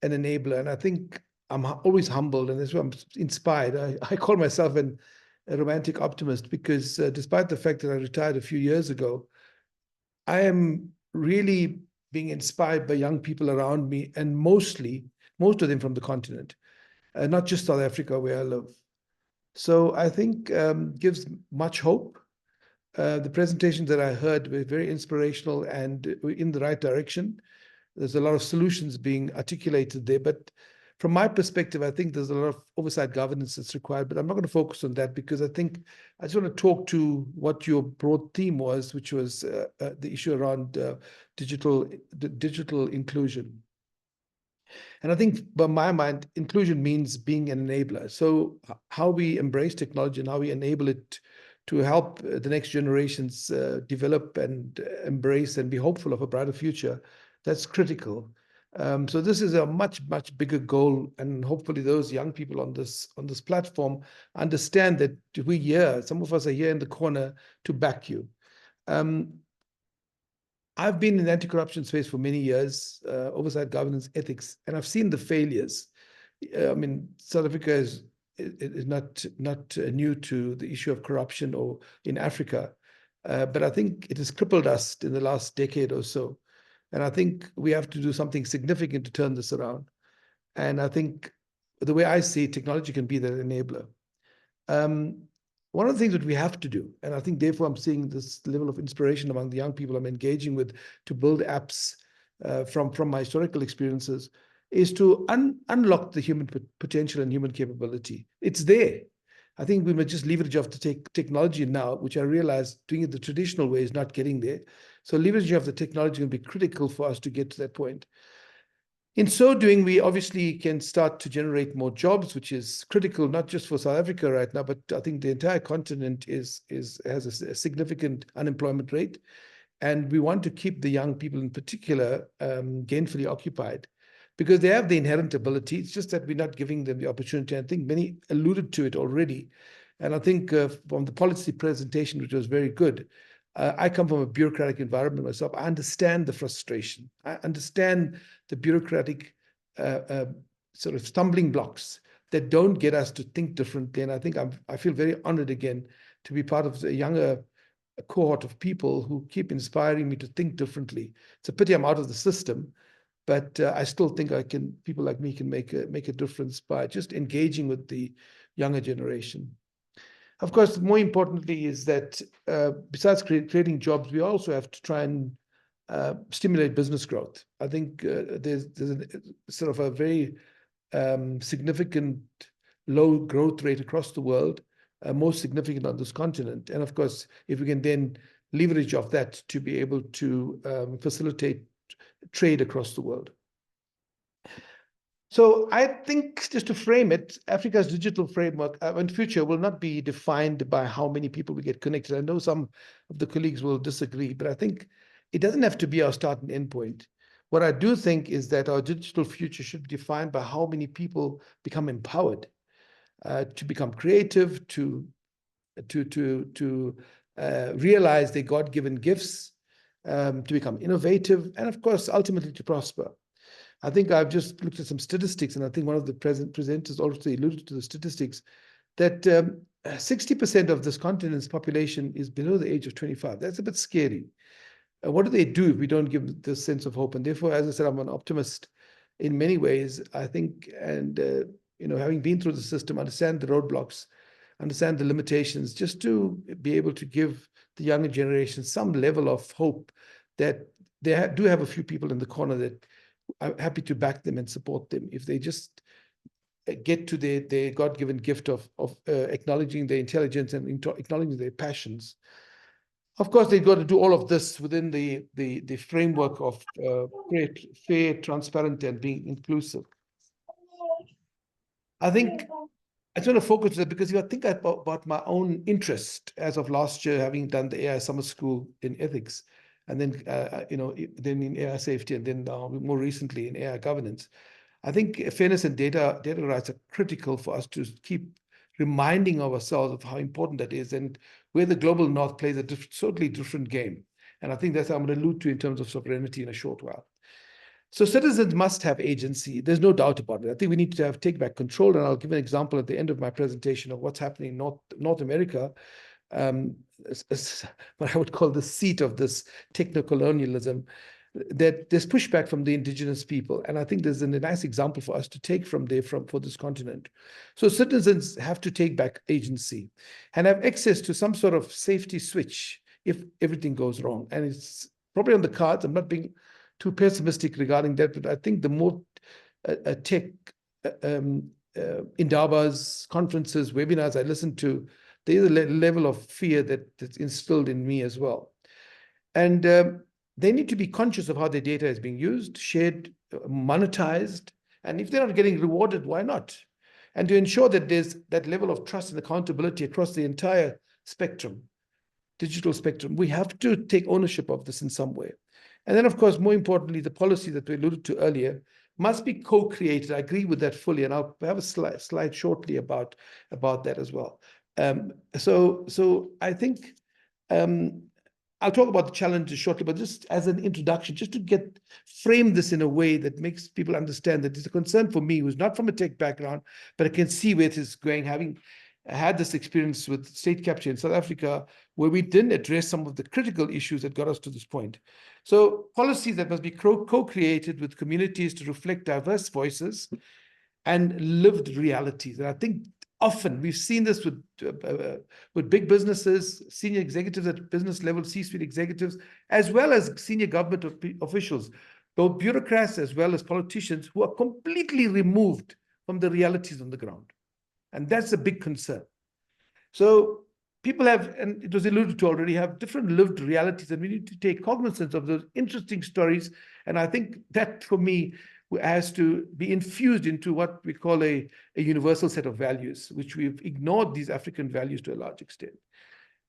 an enabler. And I think I'm always humbled, and that's why I'm inspired. I call myself a romantic optimist because despite the fact that I retired a few years ago, I am really being inspired by young people around me, and most of them from the continent, not just South Africa where I live. So I think gives much hope. The presentations that I heard were very inspirational and in the right direction. There's a lot of solutions being articulated there, but from my perspective, I think there's a lot of oversight governance that's required, but I'm not going to focus on that because I think I just want to talk to what your broad theme was, which was the issue around digital inclusion. And I think, by my mind, inclusion means being an enabler. So how we embrace technology and how we enable it to help the next generations develop and embrace and be hopeful of a brighter future, that's critical. So this is a much, much bigger goal, and hopefully those young people on this platform understand that we're here. Some of us are here in the corner to back you. I've been in the anti-corruption space for many years, oversight, governance, ethics, and I've seen the failures. I mean, South Africa is not new to the issue of corruption, or in Africa, but I think it has crippled us in the last decade or so. And I think we have to do something significant to turn this around. And I think the way I see it, technology can be that enabler. One of the things that we have to do, and I think therefore I'm seeing this level of inspiration among the young people I'm engaging with to build apps from my historical experiences, is to unlock the human potential and human capability. It's there. I think we must just leverage off the technology now, which I realize doing it the traditional way is not getting there. So leveraging of the technology will be critical for us to get to that point. In so doing, we obviously can start to generate more jobs, which is critical, not just for South Africa right now, but I think the entire continent has a significant unemployment rate. And we want to keep the young people in particular gainfully occupied, because they have the inherent ability. It's just that we're not giving them the opportunity. I think many alluded to it already. And I think from the policy presentation, which was very good, I come from a bureaucratic environment myself. I understand the frustration. I understand the bureaucratic sort of stumbling blocks that don't get us to think differently. And I think I feel very honored again to be part of the younger cohort of people who keep inspiring me to think differently. It's a pity I'm out of the system, but I still think people like me can make a difference by just engaging with the younger generation. Of course, more importantly is that besides creating jobs, we also have to try and stimulate business growth. I think there's sort of a very significant low growth rate across the world, most significant on this continent. And of course, if we can then leverage off that to be able to facilitate trade across the world. So I think, just to frame it, Africa's digital framework in future will not be defined by how many people we get connected. I know some of the colleagues will disagree, but I think it doesn't have to be our start and end point. What I do think is that our digital future should be defined by how many people become empowered to become creative, to realize their God-given gifts, to become innovative, and of course, ultimately to prosper. I think I've just looked at some statistics, and I think one of the presenters also alluded to the statistics, that 60% of this continent's population is below the age of 25. That's a bit scary. What do they do if we don't give this sense of hope? And therefore, as I said, I'm an optimist in many ways, I think, and having been through the system, understand the roadblocks, understand the limitations, just to be able to give the younger generation some level of hope that they do have a few people in the corner that I'm happy to back them and support them if they just get to their God-given gift of acknowledging their intelligence and acknowledging their passions. Of course, they've got to do all of this within the framework of fair, transparent, and being inclusive. I think I just want to focus on that, because if I think about my own interest as of last year, having done the AI summer school in ethics, and then then in AI safety, and then more recently in AI governance, I think fairness and data rights are critical for us to keep reminding ourselves of how important that is, and where the global north plays a totally different game. And I think that's what I'm going to allude to in terms of sovereignty in a short while. So citizens must have agency. There's no doubt about it. I think we need to take back control. And I'll give an example at the end of my presentation of what's happening in North America, what I would call the seat of this techno-colonialism, that there's pushback from the indigenous people. And I think there's a nice example for us to take from there for this continent. So citizens have to take back agency and have access to some sort of safety switch if everything goes wrong. And it's probably on the cards. I'm not being too pessimistic regarding that, but I think the more tech indabas, conferences, webinars I listen to, there's a level of fear that's instilled in me as well. And they need to be conscious of how their data is being used, shared, monetized, And if they're not getting rewarded, why not? And to ensure that there's that level of trust and accountability across the entire spectrum, digital spectrum, we have to take ownership of this in some way. And then, of course, more importantly, the policy that we alluded to earlier must be co-created. I agree with that fully, and I'll have a slide shortly about that as well. So I think I'll talk about the challenges shortly, but just as an introduction, just to frame this in a way that makes people understand that it's a concern for me, who's not from a tech background, but I can see where it is going, having had this experience with state capture in South Africa, where we didn't address some of the critical issues that got us to this point. So policies that must be co-created with communities to reflect diverse voices and lived realities. And I think often we've seen this with big businesses, senior executives at business level, C-suite executives, as well as senior government officials, both bureaucrats as well as politicians, who are completely removed from the realities on the ground. And that's a big concern. So people have, and it was alluded to already, have different lived realities, and we need to take cognizance of those interesting stories. And I think that, for me, has to be infused into what we call a universal set of values, which we've ignored these African values to a large extent.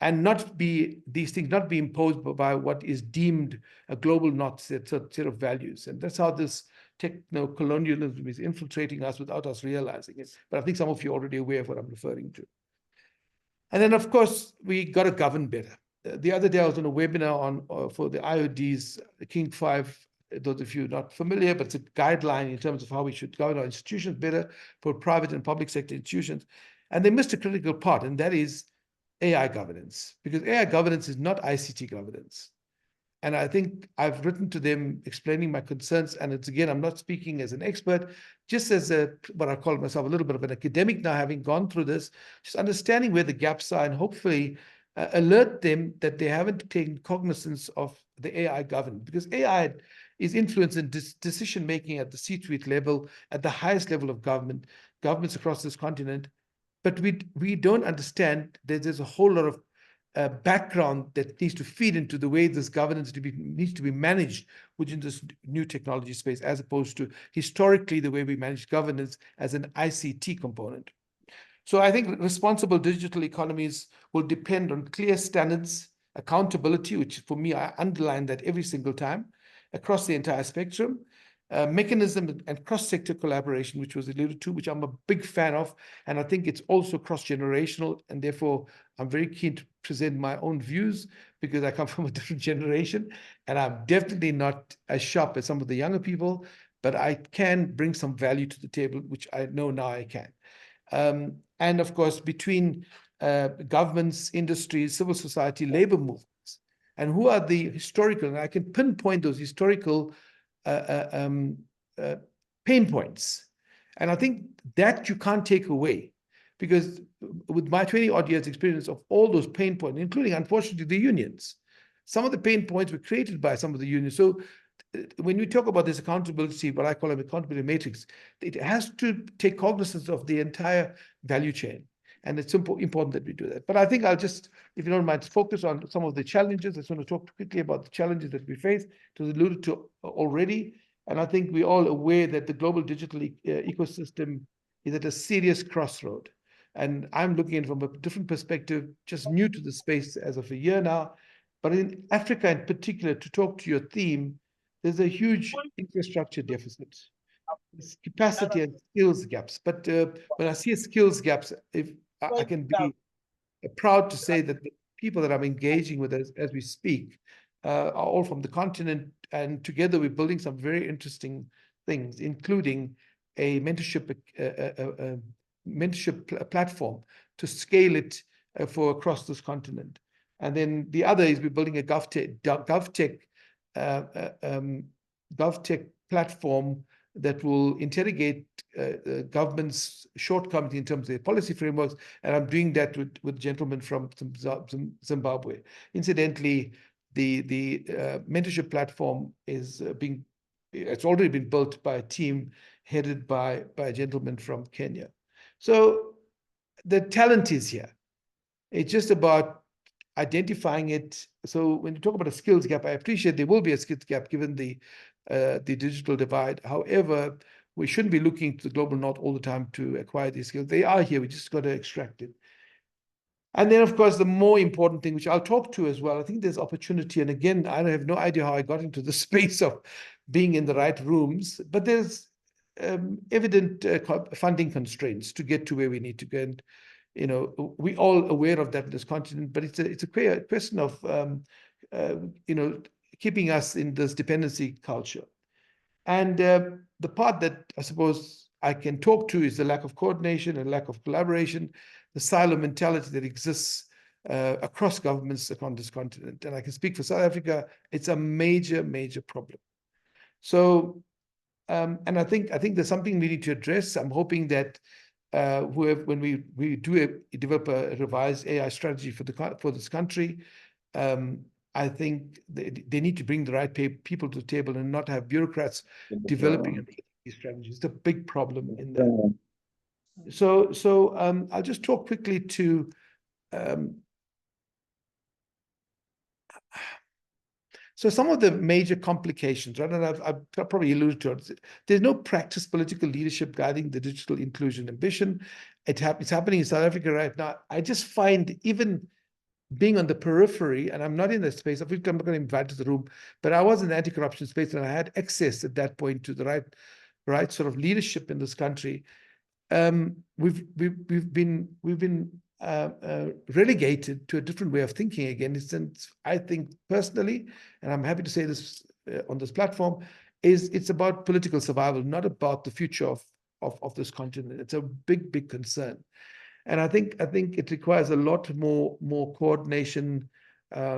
And these things not be imposed by what is deemed a global north set of values. And that's how this techno-colonialism is infiltrating us without us realizing it. But I think some of you are already aware of what I'm referring to. And then, of course, we got to govern better. The other day, I was on a webinar for the IOD's King 5. Those of you not familiar, but it's a guideline in terms of how we should govern our institutions better for private and public sector institutions. And they missed a critical part, and that is AI governance, because AI governance is not ICT governance. And I think I've written to them explaining my concerns. And it's, again, I'm not speaking as an expert, just as what I call myself a little bit of an academic now, having gone through this, just understanding where the gaps are and hopefully alert them that they haven't taken cognizance of the AI governance, because AI is influencing decision-making at the C-suite level, at the highest level of governments across this continent. But we don't understand that there's a whole lot of background that needs to feed into the way this governance needs to be managed within this new technology space, as opposed to historically the way we manage governance as an ICT component. So I think responsible digital economies will depend on clear standards, accountability, which for me, I underline that every single time, across the entire spectrum, mechanism and cross-sector collaboration, which was alluded to, which I'm a big fan of. And I think it's also cross-generational. And therefore, I'm very keen to present my own views, because I come from a different generation. And I'm definitely not as sharp as some of the younger people, but I can bring some value to the table, which I know now I can. And of course, between governments, industries, civil society, labor movements, and who are the historical, and I can pinpoint those historical pain points. And I think that you can't take away, because with my 20-odd years experience of all those pain points, including, unfortunately, the unions, some of the pain points were created by some of the unions. So when we talk about this accountability, what I call an accountability matrix, it has to take cognizance of the entire value chain. And it's important that we do that. But I think I'll just, if you don't mind, focus on some of the challenges. I just want to talk quickly about the challenges that we face. It was alluded to already. And I think we're all aware that the global digital ecosystem is at a serious crossroad. And I'm looking at it from a different perspective, just new to the space as of a year now. But in Africa in particular, to talk to your theme, there's a huge infrastructure deficit. There's capacity and skills gaps. But when I see skills gaps, if I can be proud to say that the people that I'm engaging with as we speak are all from the continent, and together we're building some very interesting things, including a mentorship platform to scale it for across this continent. And then the other is we're building a GovTech platform that will interrogate government's shortcomings in terms of their policy frameworks. And I'm doing that with gentlemen from Zimbabwe. Incidentally, the mentorship platform is it's already been built by a team headed by a gentleman from Kenya. So the talent is here. It's just about identifying it. So when you talk about a skills gap, I appreciate there will be a skills gap given the digital divide. However, we shouldn't be looking to the global north all the time to acquire these skills. They are here. We just got to extract it. And then, of course, the more important thing, which I'll talk to as well, I think there's opportunity. And again, I have no idea how I got into the space of being in the right rooms, but there's evident funding constraints to get to where we need to go. And, you know, we're all aware of that in this continent, but it's a question of, you know, keeping us in this dependency culture. And the part that I suppose I can talk to is the lack of coordination and lack of collaboration, the silo mentality that exists across governments upon this continent. And I can speak for South Africa, it's a major, major problem. So, and I think there's something we need to address. I'm hoping that when we do develop a revised AI strategy for this country, I think they need to bring the right people to the table and not have bureaucrats developing these strategies. It's a big problem in that. So I'll just talk quickly to so some of the major complications, right? And I've probably alluded to it. There's no practice political leadership guiding the digital inclusion ambition. It's happening in South Africa right now. I just find even being on the periphery, and I'm not in that space, I'm not going to invite to the room, but I was in the anti-corruption space and I had access at that point to the right sort of leadership in this country. We've been relegated to a different way of thinking again. Since I think personally, and I'm happy to say this on this platform, it's about political survival, not about the future of this continent. It's a big, big concern. And I think it requires a lot more coordination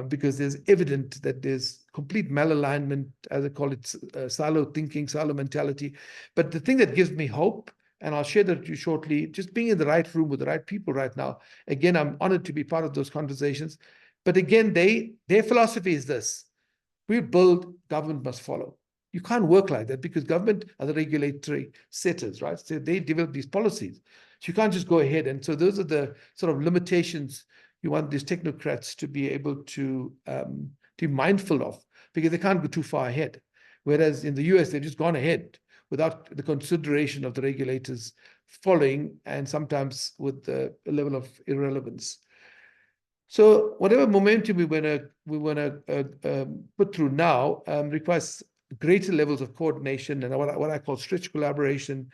because there's evident that there's complete malalignment, as I call it, silo thinking, silo mentality. But the thing that gives me hope, and I'll share that with you shortly, just being in the right room with the right people right now. Again, I'm honored to be part of those conversations. But again, their philosophy is this: we build, government must follow. You can't work like that because government are the regulatory setters, right? So they develop these policies. So you can't just go ahead. And so those are the sort of limitations you want these technocrats to be able to be mindful of, because they can't go too far ahead. Whereas in the US, they've just gone ahead without the consideration of the regulators following, and sometimes with the level of irrelevance. So whatever momentum we want to put through now requires greater levels of coordination and what I call stretch collaboration.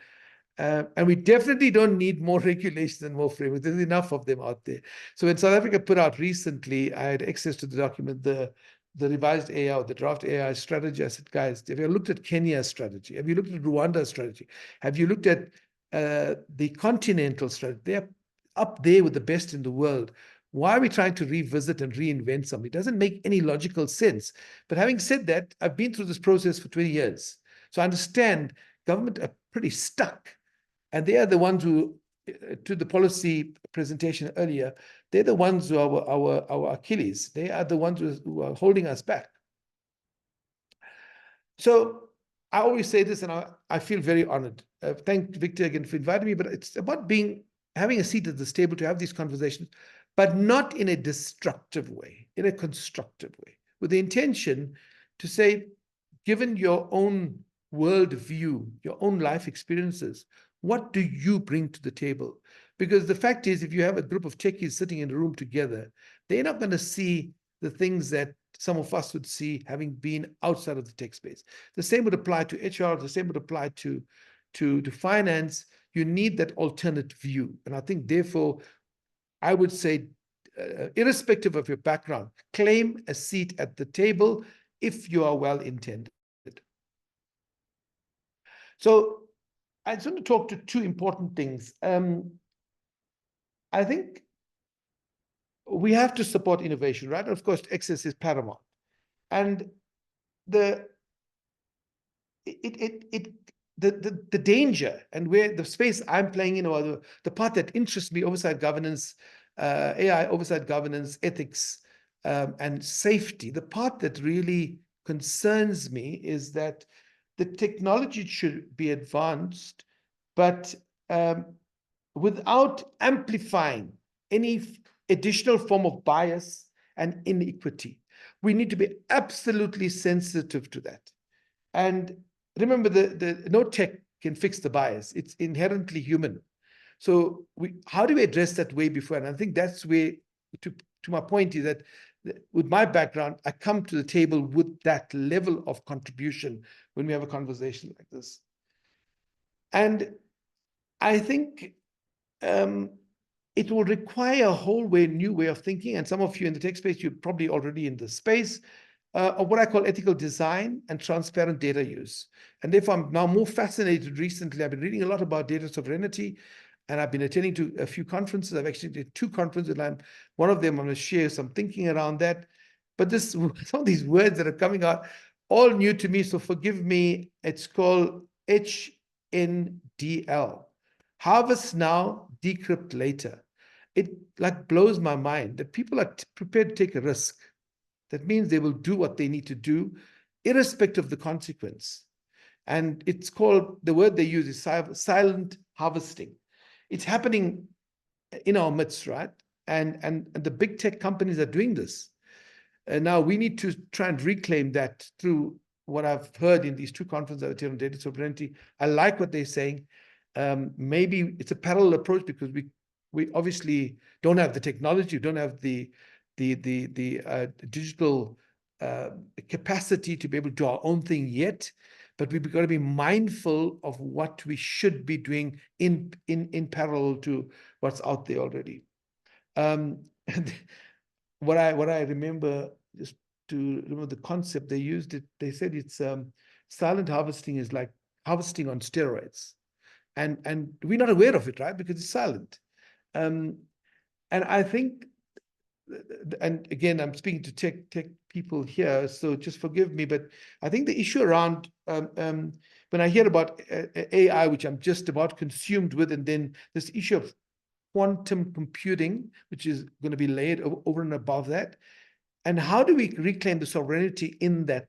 And we definitely don't need more regulations and more frameworks. There's enough of them out there. So when South Africa put out recently, I had access to the document, the revised AI, the draft AI strategy. I said, guys, have you looked at Kenya's strategy? Have you looked at Rwanda's strategy? Have you looked at the continental strategy? They're up there with the best in the world. Why are we trying to revisit and reinvent something? It doesn't make any logical sense. But having said that, I've been through this process for 20 years. So I understand government are pretty stuck. And they are the ones who, to the policy presentation earlier, they're the ones who are our Achilles. They are the ones who are holding us back. So I always say this, and I feel very honored. Thank Victor again for inviting me, but it's about having a seat at this table to have these conversations, but not in a destructive way, in a constructive way, with the intention to say, given your own worldview, your own life experiences, what do you bring to the table? Because the fact is, if you have a group of techies sitting in a room together, they're not going to see the things that some of us would see having been outside of the tech space. The same would apply to HR, the same would apply to finance. You need that alternate view. And I think, therefore, I would say, irrespective of your background, claim a seat at the table if you are well-intended. So I just want to talk to two important things. I think we have to support innovation, right? Of course, access is paramount. And the danger and where the space I'm playing in, or the part that interests me, oversight governance, AI oversight governance, ethics, and safety, the part that really concerns me is that the technology should be advanced, but without amplifying any additional form of bias and inequity. We need to be absolutely sensitive to that. And remember, no tech can fix the bias. It's inherently human. So how do we address that way before? And I think that's where, to my point is that with my background, I come to the table with that level of contribution when we have a conversation like this. And I think it will require a whole new way of thinking. And some of you in the tech space, you're probably already in the space of what I call ethical design and transparent data use. And therefore, I'm now more fascinated recently. I've been reading a lot about data sovereignty, and I've been attending to a few conferences. I've actually did 2 conferences, and one of them I'm going to share some thinking around that. But some of these words that are coming out, all new to me, so forgive me. It's called HNDL. Harvest now, decrypt later. It like blows my mind that people are prepared to take a risk. That means they will do what they need to do, irrespective of the consequence. And it's called, the word they use is silent harvesting. It's happening in our midst, right? And the big tech companies are doing this. And now we need to try and reclaim that through what I've heard in these 2 conferences I've attended on data sovereignty. I like what they're saying. Maybe it's a parallel approach because we obviously don't have the technology, we don't have the digital capacity to be able to do our own thing yet, but we've got to be mindful of what we should be doing in parallel to what's out there already. And what I remember, just to remember the concept they used, they said it's silent harvesting is like harvesting on steroids, and we're not aware of it, right? Because it's silent. And I think, and again, I'm speaking to tech people here, so just forgive me, but I think the issue around when I hear about AI, which I'm just about consumed with, and then this issue of quantum computing, which is going to be layered over and above that, and how do we reclaim the sovereignty in that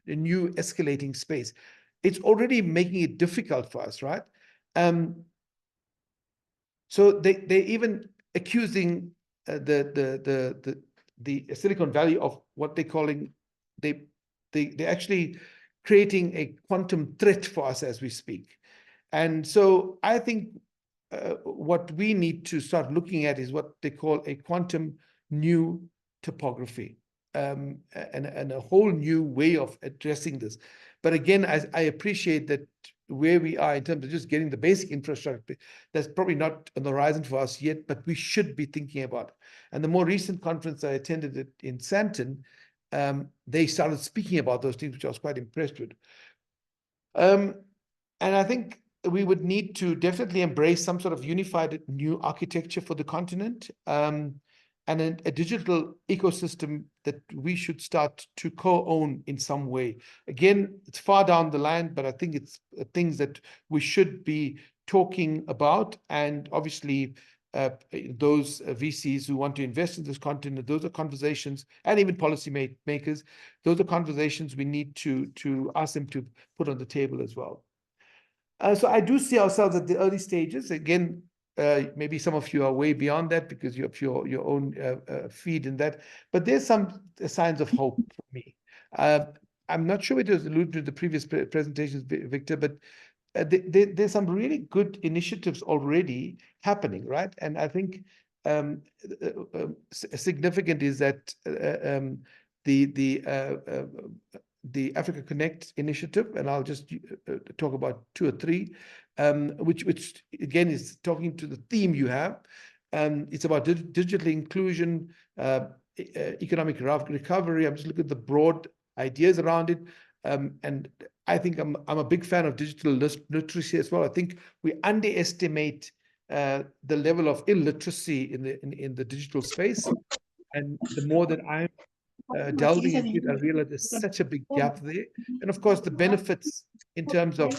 new escalating space? It's already making it difficult for us, right? So they even accusing the Silicon Valley of what they're calling, they're actually creating a quantum threat for us as we speak. And so I think what we need to start looking at is what they call a quantum new topography, and a whole new way of addressing this. But again, I appreciate that where we are in terms of just getting the basic infrastructure, that's probably not on the horizon for us yet, but we should be thinking about it. And the more recent conference I attended in Santon, they started speaking about those things, which I was quite impressed with. And I think we would need to definitely embrace some sort of unified new architecture for the continent, and a digital ecosystem that we should start to co-own in some way. Again, it's far down the line, but I think it's things that we should be talking about. And obviously, those VCs who want to invest in this continent, those are conversations, and even policy makers, those are conversations we need to ask them to put on the table as well. So I do see ourselves at the early stages. Again, maybe some of you are way beyond that because you have your own feed in that. But there's some signs of hope for me. I'm not sure it was alluded to the previous presentations, Victor, but there's some really good initiatives already happening, right? And I think significant is that the Africa Connect initiative, and I'll just talk about 2 or 3, which again is talking to the theme you have. It's about digital inclusion, economic recovery. I'm just looking at the broad ideas around it. And I think I'm a big fan of digital literacy as well. I think we underestimate the level of illiteracy in the digital space. And the more that I'm delving into it, I realize there's such a big gap there. And of course, the benefits in terms of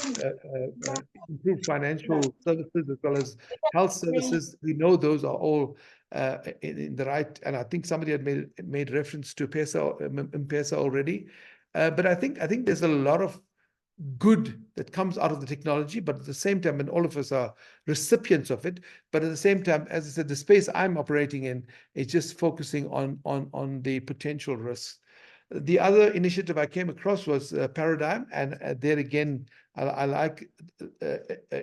improved financial services as well as health services, we know those are all in the right. And I think somebody had made reference to M-Pesa already. But I think there's a lot of good that comes out of the technology, but at the same time, and all of us are recipients of it, but at the same time, as I said, the space I'm operating in is just focusing on the potential risks. The other initiative I came across was Paradigm, and there again, I like,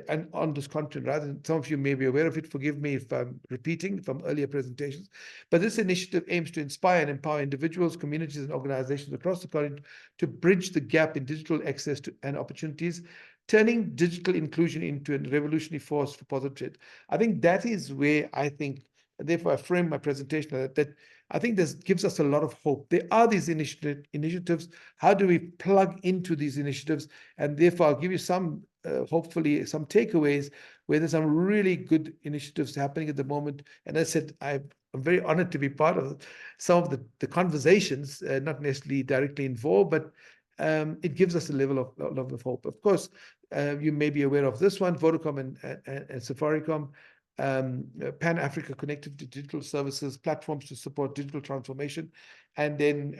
and on this content, rather than some of you may be aware of it, forgive me if I'm repeating from earlier presentations, but this initiative aims to inspire and empower individuals, communities, and organizations across the country to bridge the gap in digital access to and opportunities, turning digital inclusion into a revolutionary force for positive change. I think that is where I think, therefore I frame my presentation that I think this gives us a lot of hope. There are these initiatives. How do we plug into these initiatives? And therefore, I'll give you some, hopefully, some takeaways where there's some really good initiatives happening at the moment. And as I said, I'm very honored to be part of some of the conversations, not necessarily directly involved, but it gives us a level of hope. Of course, you may be aware of this one, Vodacom and Safaricom. Pan-Africa Connected to Digital Services, platforms to support digital transformation, and then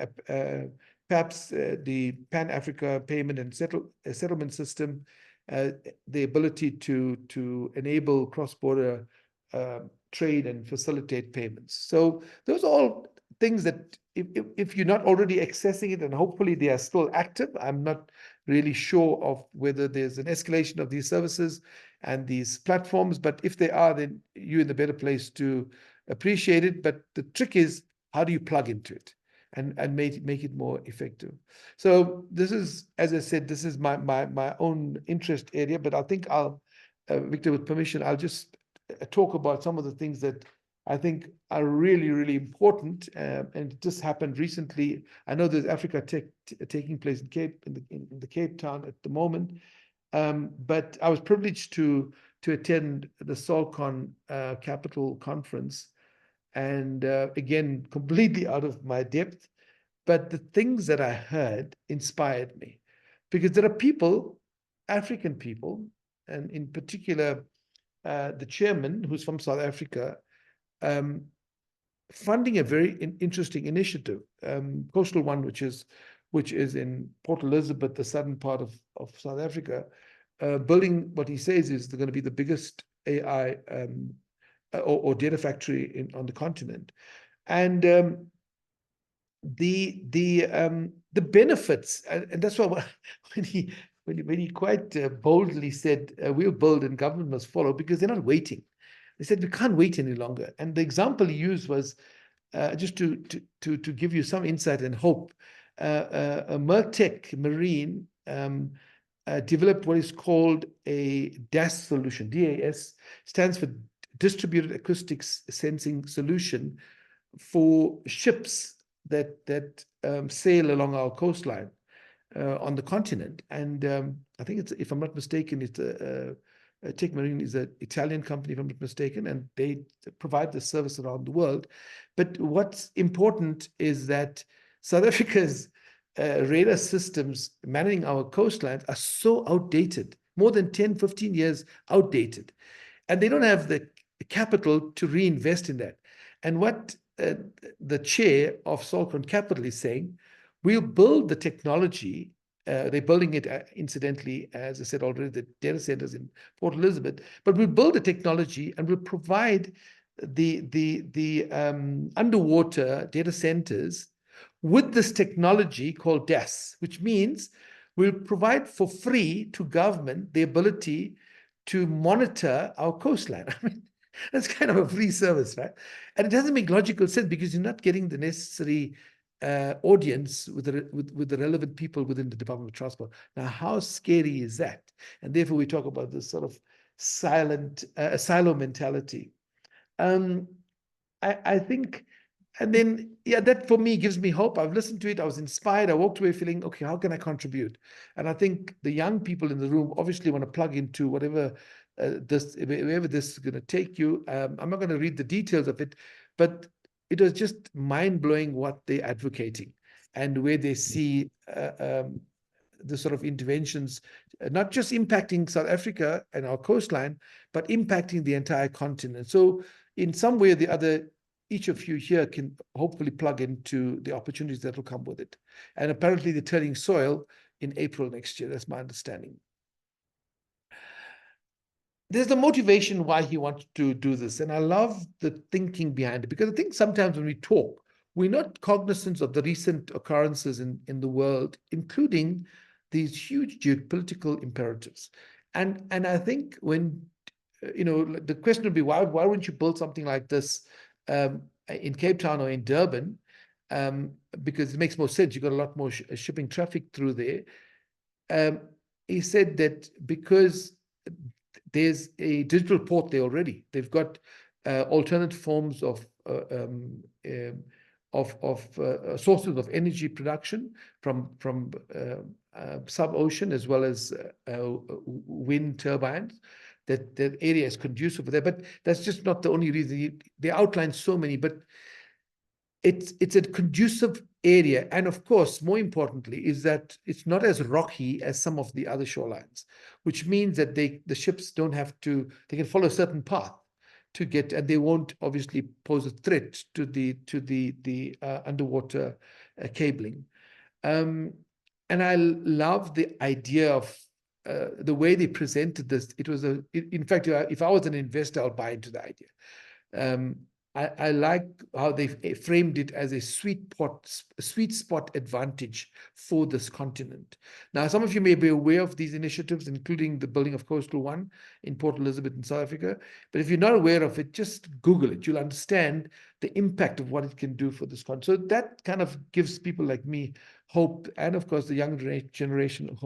perhaps the Pan-Africa Payment and Settlement System, the ability to enable cross-border trade and facilitate payments. So those are all things that if you're not already accessing it, and hopefully they are still active, I'm not really sure of whether there's an escalation of these services and these platforms, but if they are, then you're in a better place to appreciate it. But the trick is, how do you plug into it and make it more effective? So this is, as I said, this is my own interest area, but I think I'll, Victor, with permission, I'll just talk about some of the things that I think are really, really important, and it just happened recently. I know there's Africa Tech taking place in the Cape Town at the moment, but I was privileged to attend the Solcon Capital Conference, and again, completely out of my depth. But the things that I heard inspired me, because there are people, African people, and in particular, the chairman, who's from South Africa, funding a very interesting initiative, coastal one, which is in Port Elizabeth, the southern part of South Africa, building what he says is going to be the biggest AI or data factory on the continent, and the benefits, and that's why when he quite boldly said we'll build and government must follow, because they're not waiting. They said we can't wait any longer. And the example he used was just to give you some insight and hope. Mertech Marine developed what is called a DAS solution. DAS stands for Distributed Acoustics Sensing Solution for ships that sail along our coastline on the continent. And I think it's, if I'm not mistaken, it's Tech Marine is an Italian company, if I'm not mistaken, and they provide the service around the world. But what's important is that South Africa's radar systems managing our coastlines are so outdated, more than 10, 15 years outdated. And they don't have the capital to reinvest in that. And what the chair of Solcon Capital is saying, we'll build the technology. They're building it, incidentally, as I said already, the data centers in Port Elizabeth. But we'll build the technology and we'll provide the underwater data centers with this technology called DAS, which means we'll provide for free to government the ability to monitor our coastline. I mean, that's kind of a free service, right? And it doesn't make logical sense because you're not getting the necessary audience with the relevant people within the Department of Transport. Now, how scary is that? And therefore, we talk about this sort of silent silo mentality. I think, and then, yeah, that for me gives me hope. I've listened to it. I was inspired. I walked away feeling, okay, how can I contribute? And I think the young people in the room obviously want to plug into whatever wherever this is going to take you. I'm not going to read the details of it, but it was just mind-blowing what they're advocating and where they see the sort of interventions, not just impacting South Africa and our coastline, but impacting the entire continent. So in some way or the other, each of you here can hopefully plug into the opportunities that will come with it. And apparently they're turning soil in April next year. That's my understanding. There's the motivation why he wants to do this. And I love the thinking behind it, because I think sometimes when we talk, we're not cognizant of the recent occurrences in the world, including these huge geopolitical imperatives. And I think when, the question would be, why wouldn't you build something like this in Cape Town or in Durban? Because it makes more sense. You've got a lot more shipping traffic through there. He said that because there's a digital port there already, they've got alternate forms of sources of energy production from sub-ocean, as well as wind turbines. That area is conducive for that, but that's just not the only reason. They outline so many, but it's a conducive area, and of course, more importantly, is that it's not as rocky as some of the other shorelines, which means that the ships don't have to. They can follow a certain path to get, and they won't obviously pose a threat to the underwater cabling. And I love the idea of the way they presented this. It was in fact, if I was an investor, I'll buy into the idea. I like how they framed it as a sweet spot advantage for this continent. Now, some of you may be aware of these initiatives, including the building of Coastal One in Port Elizabeth in South Africa. But if you're not aware of it, just Google it. You'll understand the impact of what it can do for this continent. So that kind of gives people like me hope, and of course the younger generation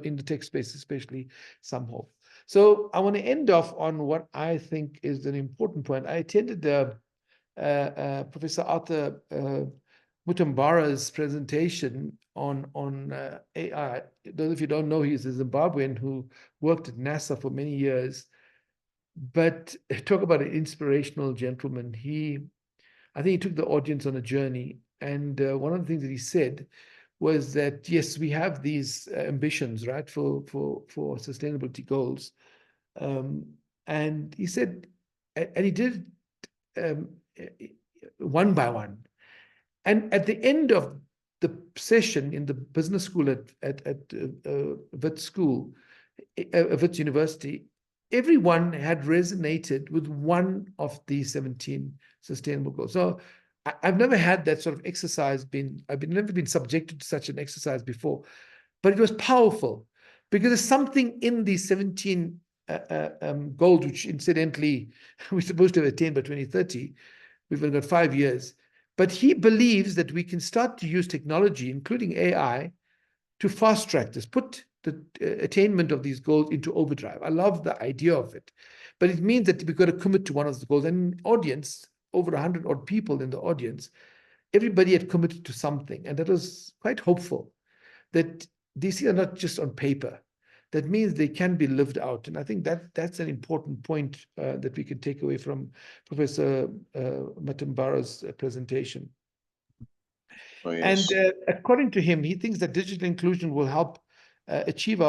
in the tech space especially, some hope. So I want to end off on what I think is an important point. I attended Professor Arthur Mutambara's presentation on AI. Those of you who don't know, he's a Zimbabwean who worked at NASA for many years. But talk about an inspirational gentleman. I think he took the audience on a journey. And one of the things that he said was that, yes, we have these ambitions, right, for sustainability goals. And he said, and he did one by one. And at the end of the session in the business school at Wits University, everyone had resonated with one of these 17 sustainable goals. So I've never had that sort of exercise I've never been subjected to such an exercise before, but it was powerful because there's something in these 17 goals, which incidentally we're supposed to have attained by 2030. We've only got 5 years. But he believes that we can start to use technology, including AI, to fast track this, put the attainment of these goals into overdrive. I love the idea of it. But it means that we've got to commit to one of the goals. And audience, over 100 odd people in the audience, everybody had committed to something. And that was quite hopeful that these are not just on paper. That means they can be lived out. And I think that's an important point that we can take away from Professor Mutambara's presentation. Oh, yes. And according to him, he thinks that digital inclusion will help achieve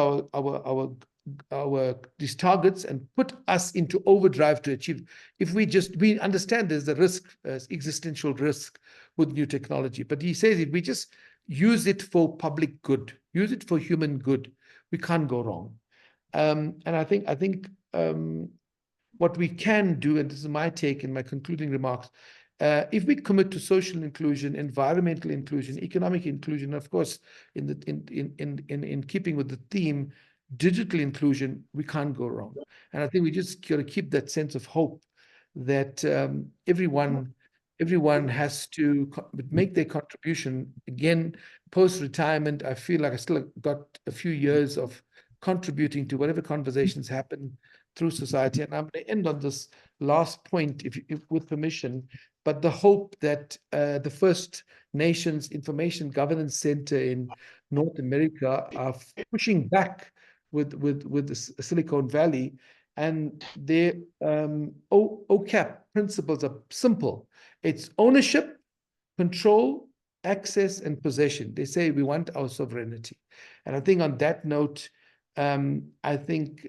these targets and put us into overdrive to achieve. If we understand there's a risk, existential risk with new technology, but he says if we just use it for public good, use it for human good, we can't go wrong. And I think what we can do, and this is my take in my concluding remarks, if we commit to social inclusion, environmental inclusion, economic inclusion, of course, in keeping with the theme, digital inclusion, we can't go wrong. And I think we just got to keep that sense of hope that everyone has to make their contribution. Again, post-retirement, I feel like I still got a few years of contributing to whatever conversations happen through society. And I'm going to end on this last point, if with permission, but the hope that the First Nations Information Governance Center in North America are pushing back with the Silicon Valley, and their OCAP principles are simple. It's ownership, control, access, and possession. They say we want our sovereignty. And I think on that note, I think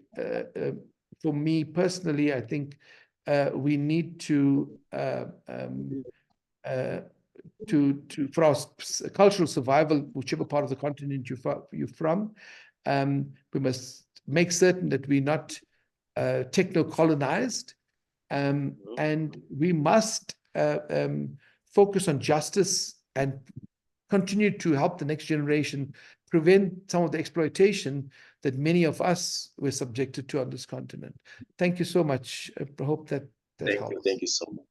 for me personally, I think we need to for our cultural survival, whichever part of the continent you're from, we must make certain that we're not techno-colonized, and we must focus on justice and continue to help the next generation prevent some of the exploitation that many of us were subjected to on this continent. Thank you so much. I hope that helps. Thank you so much.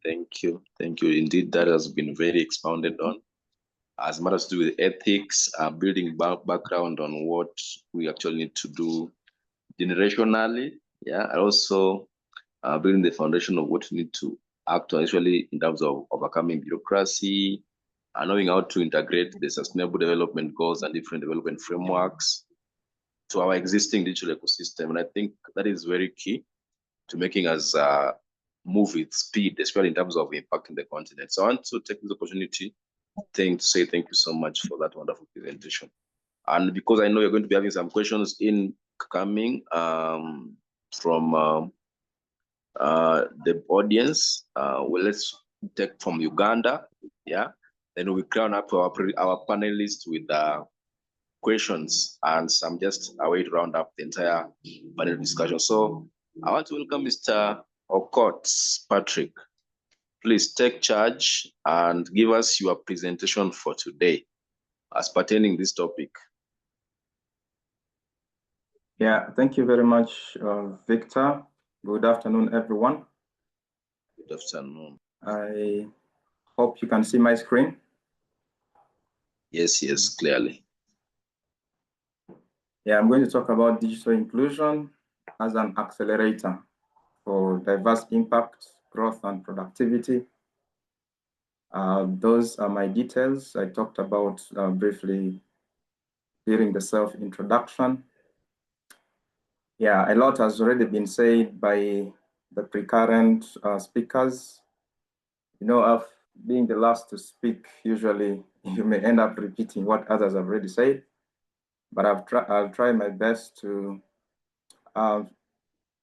Thank you. Indeed, that has been very expounded on. As matters to do with ethics, building background on what we actually need to do generationally, and also building the foundation of what we need to act on, actually in terms of overcoming bureaucracy, and knowing how to integrate the sustainable development goals and different development frameworks to our existing digital ecosystem. And I think that is very key to making us move with speed, especially in terms of impacting the continent. So I want to take this opportunity to say thank you so much for that wonderful presentation. And because I know you're going to be having some questions incoming from the audience, well, let's take from Uganda, then we crown up our panelists with questions and some just a way to round up the entire panel discussion. So I want to welcome Mr. Okot Patrick. Please take charge and give us your presentation for today as pertaining this topic. Yeah, thank you very much, Victor. Good afternoon, everyone. Good afternoon. I hope you can see my screen. Yes, clearly. Yeah, I'm going to talk about digital inclusion as an accelerator for diverse impact, growth, and productivity. Those are my details I talked about briefly during the self-introduction. Yeah, a lot has already been said by the precurrent speakers. You know, being the last to speak, usually you may end up repeating what others have already said, but I'll try my best to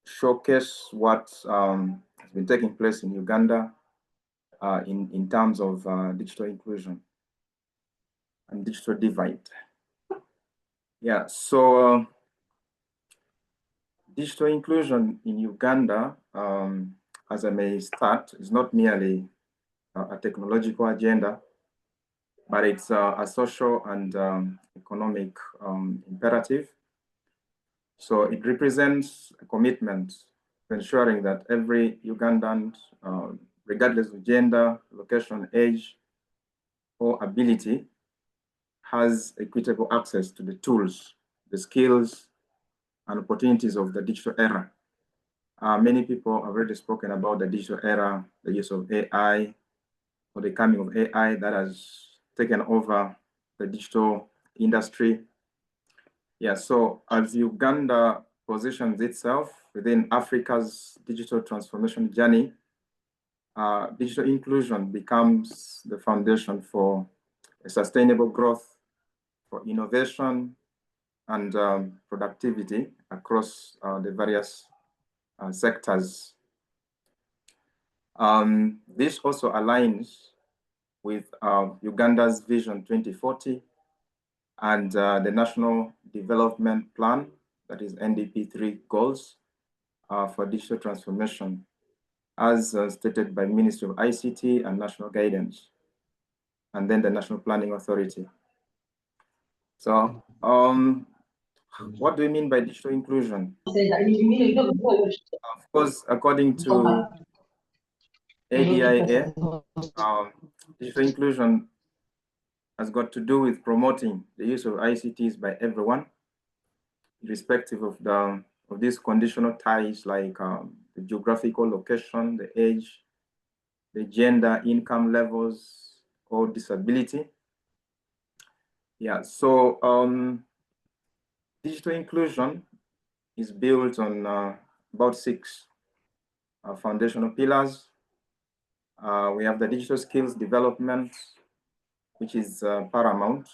showcase what has been taking place in Uganda in terms of digital inclusion and digital divide. Yeah, so digital inclusion in Uganda, as I may start, is not merely a technological agenda, but it's a social and economic imperative. So it represents a commitment to ensuring that every Ugandan, regardless of gender, location, age, or ability, has equitable access to the tools, the skills, and opportunities of the digital era. Many people have already spoken about the digital era, the use of AI, or the coming of AI that has taken over the digital industry. Yeah, so as Uganda positions itself within Africa's digital transformation journey, digital inclusion becomes the foundation for a sustainable growth, for innovation, and productivity across the various sectors. This also aligns with Uganda's Vision 2040 and the National Development Plan, that is NDP3 goals for digital transformation, as stated by Ministry of ICT and National Guidance, and then the National Planning Authority. So what do we mean by digital inclusion? Of course, according to ADIA, digital inclusion has got to do with promoting the use of ICTs by everyone, irrespective of these conditional ties like the geographical location, the age, the gender, income levels, or disability. Yeah, so digital inclusion is built on about 6 foundational pillars. We have the digital skills development, which is paramount.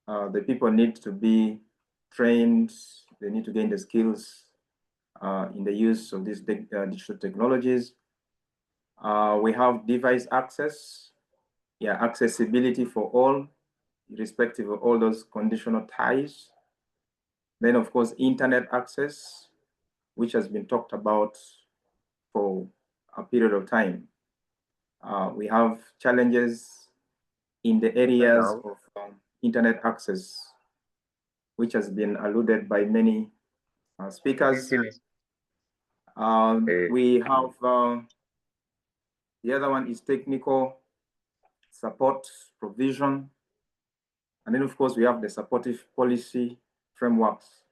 The people need to be trained, they need to gain the skills in the use of these digital technologies. We have device access, accessibility for all, irrespective of all those conditional ties. Then, of course, internet access, which has been talked about for a period of time. We have challenges in the areas of internet access, which has been alluded by many speakers. We have the other one is technical support provision. And then, of course, we have the supportive policy frameworks,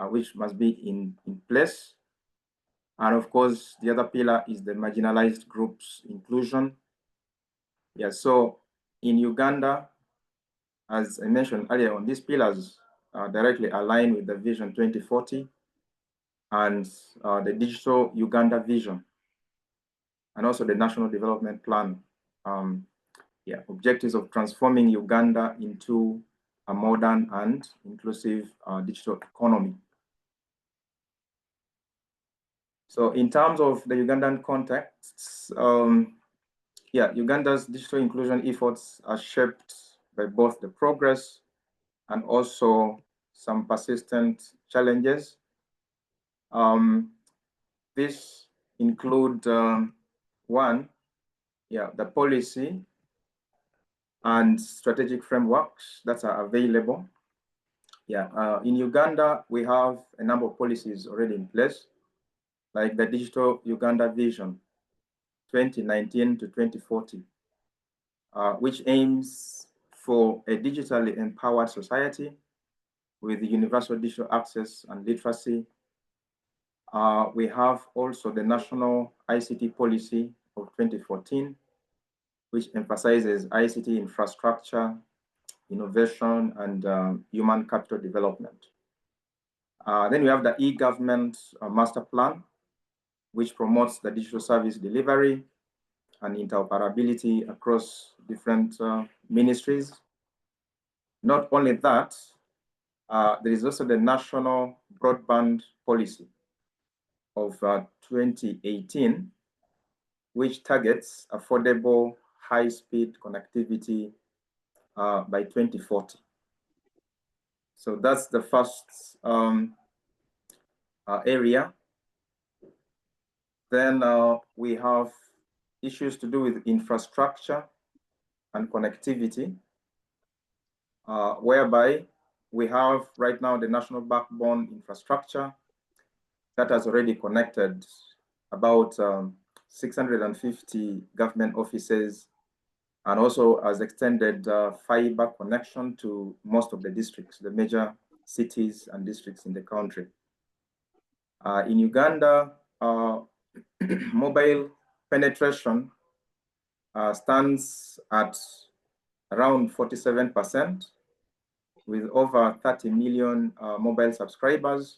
which must be in place. And of course, the other pillar is the marginalized groups inclusion. Yeah, so in Uganda, as I mentioned earlier on, these pillars directly align with the Vision 2040 and the Digital Uganda Vision, and also the National Development Plan. Objectives of transforming Uganda into a modern and inclusive digital economy. So in terms of the Ugandan context, Uganda's digital inclusion efforts are shaped by both the progress and also some persistent challenges. This include one, the policy and strategic frameworks that are available. In Uganda, we have a number of policies already in place, like the Digital Uganda Vision 2019 to 2040, which aims for a digitally empowered society with universal digital access and literacy. We have also the National ICT Policy of 2014, which emphasizes ICT infrastructure, innovation, and human capital development. Then we have the e-government master plan, which promotes the digital service delivery and interoperability across different ministries. Not only that, there is also the National Broadband Policy of 2018, which targets affordable high-speed connectivity by 2040. So that's the first area. Then we have issues to do with infrastructure and connectivity, whereby we have right now the national backbone infrastructure that has already connected about 650 government offices, and also has extended fiber connection to most of the districts, the major cities and districts in the country. In Uganda, mobile penetration stands at around 47%, with over 30 million mobile subscribers,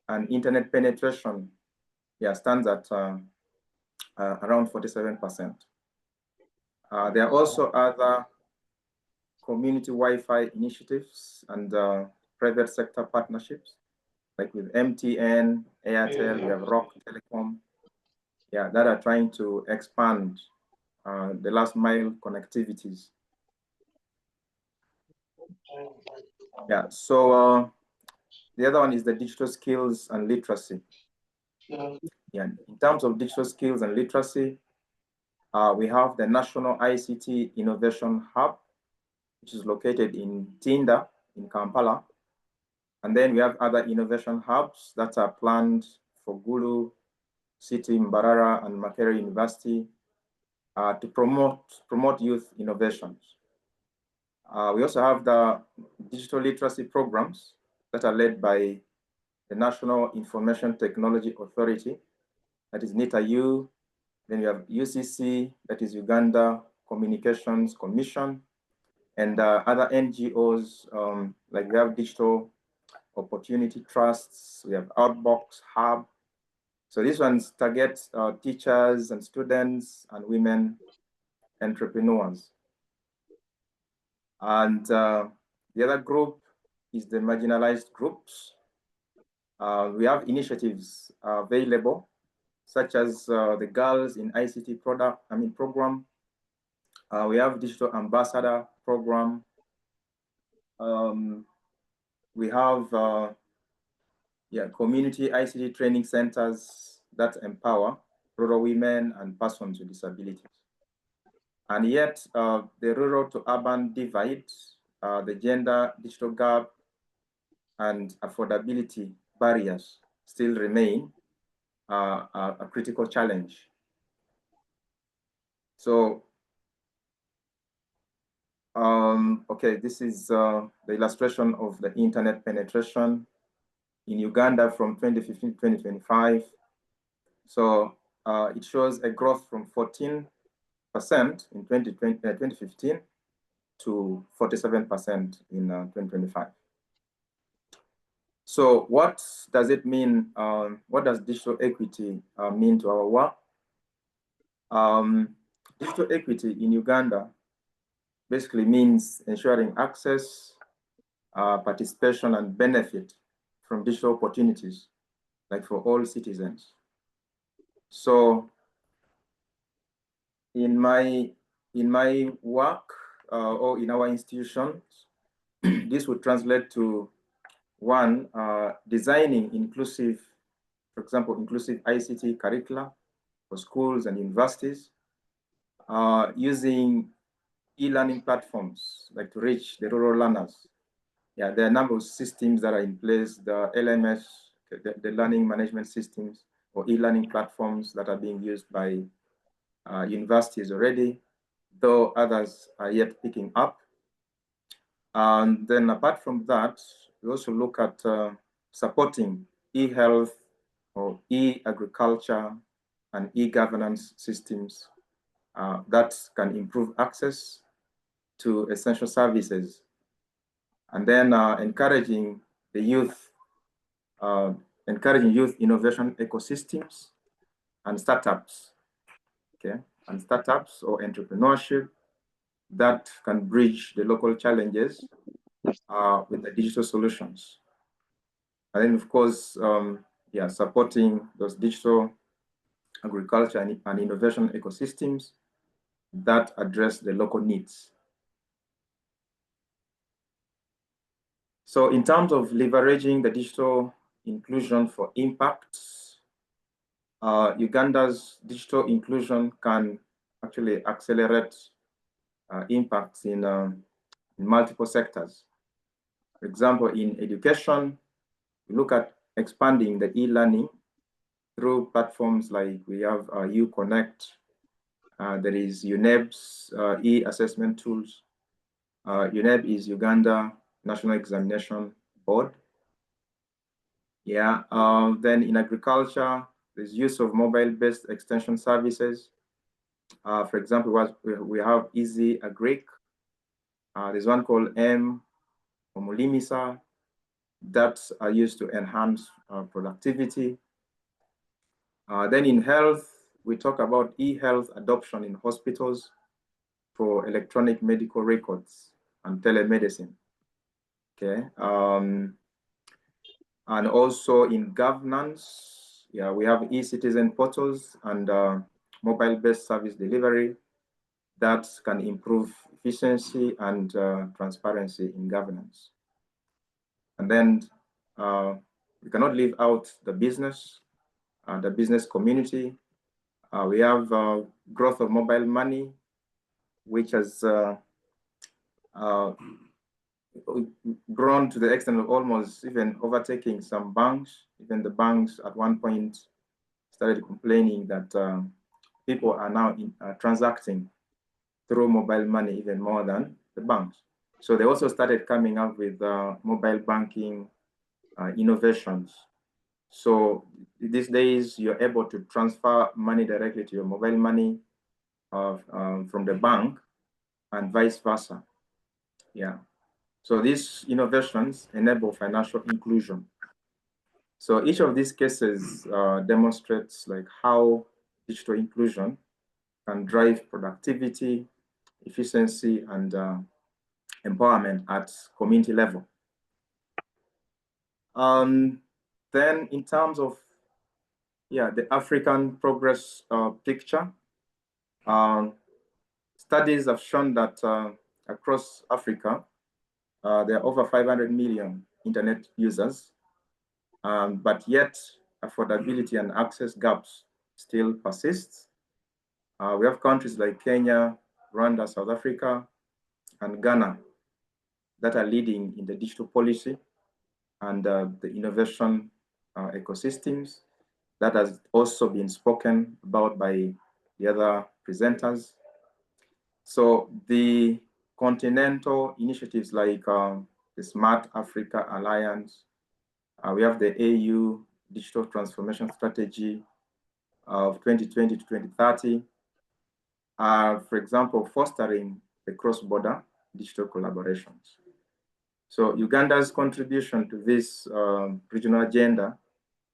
and internet penetration stands at around 47%. There are also other community Wi-Fi initiatives and private sector partnerships, like with MTN, Airtel, we have Rock Telecom, that are trying to expand the last mile connectivities. So the other one is the digital skills and literacy. In terms of digital skills and literacy, we have the National ICT Innovation Hub, which is located in Tinda, in Kampala. And then we have other innovation hubs that are planned for Gulu City, Mbarara, and Makerere University to promote youth innovations. We also have the digital literacy programs that are led by the National Information Technology Authority, that is NITA-U. Then we have UCC, that is Uganda Communications Commission, and other NGOs, like we have Digital Opportunity Trusts, we have Outbox Hub. So these ones target teachers and students and women entrepreneurs. And the other group is the marginalized groups. We have initiatives available, such as the Girls in ICT program. We have Digital Ambassador program. We have community ICT training centers that empower rural women, and persons with disabilities. And yet, the rural to urban divide, the gender digital gap, and affordability barriers still remain a critical challenge. So, okay, this is the illustration of the internet penetration in Uganda from 2015 to 2025. So it shows a growth from 14% in 2015 to 47% in 2025. So what does it mean? What does digital equity mean to our work? Digital equity in Uganda basically means ensuring access, participation, and benefit from digital opportunities, like for all citizens. So in my work or in our institutions, this would translate to one, designing inclusive, for example, inclusive ICT curricula for schools and universities, using e-learning platforms like to reach the rural learners. Yeah, there are a number of systems that are in place, the LMS, the learning management systems or e-learning platforms that are being used by universities already, though others are yet picking up. And then apart from that, we also look at supporting e-health or e-agriculture and e-governance systems that can improve access to essential services. And then encouraging youth innovation ecosystems and startups, okay? And startups or entrepreneurship that can bridge the local challenges with the digital solutions. And then, of course, yeah, supporting those digital agriculture and innovation ecosystems that address the local needs. So in terms of leveraging the digital inclusion for impact, Uganda's digital inclusion can actually accelerate impacts in multiple sectors. For example, in education, we look at expanding the e-learning through platforms like we have UConnect, there is UNEB's e-assessment tools. UNEB is Uganda National Examination Board. Yeah, then in agriculture, there's use of mobile-based extension services. For example, we have Easy Agric. There's one called M Omulimisa that are used to enhance productivity. Then in health, we talk about e-health adoption in hospitals for electronic medical records and telemedicine. Okay. And also in governance, yeah, we have e-citizen portals and mobile-based service delivery that can improve efficiency and transparency in governance. And then we cannot leave out the business community. We have growth of mobile money, which has grown to the extent of almost even overtaking some banks. Even the banks at one point started complaining that people are now transacting through mobile money even more than the banks. So they also started coming up with mobile banking innovations. So these days, you're able to transfer money directly to your mobile money from the bank and vice versa. Yeah. So these innovations enable financial inclusion. So each of these cases demonstrates like how digital inclusion can drive productivity, efficiency, and empowerment at community level. Then in terms of the African progress picture, studies have shown that across Africa, there are over 500 million internet users, but yet affordability and access gaps still persists. We have countries like Kenya, Rwanda, South Africa, and Ghana that are leading in the digital policy and the innovation ecosystems. That has also been spoken about by the other presenters. So the continental initiatives like the Smart Africa Alliance, we have the AU Digital Transformation Strategy of 2020 to 2030, are, for example, fostering the cross-border digital collaborations. So Uganda's contribution to this regional agenda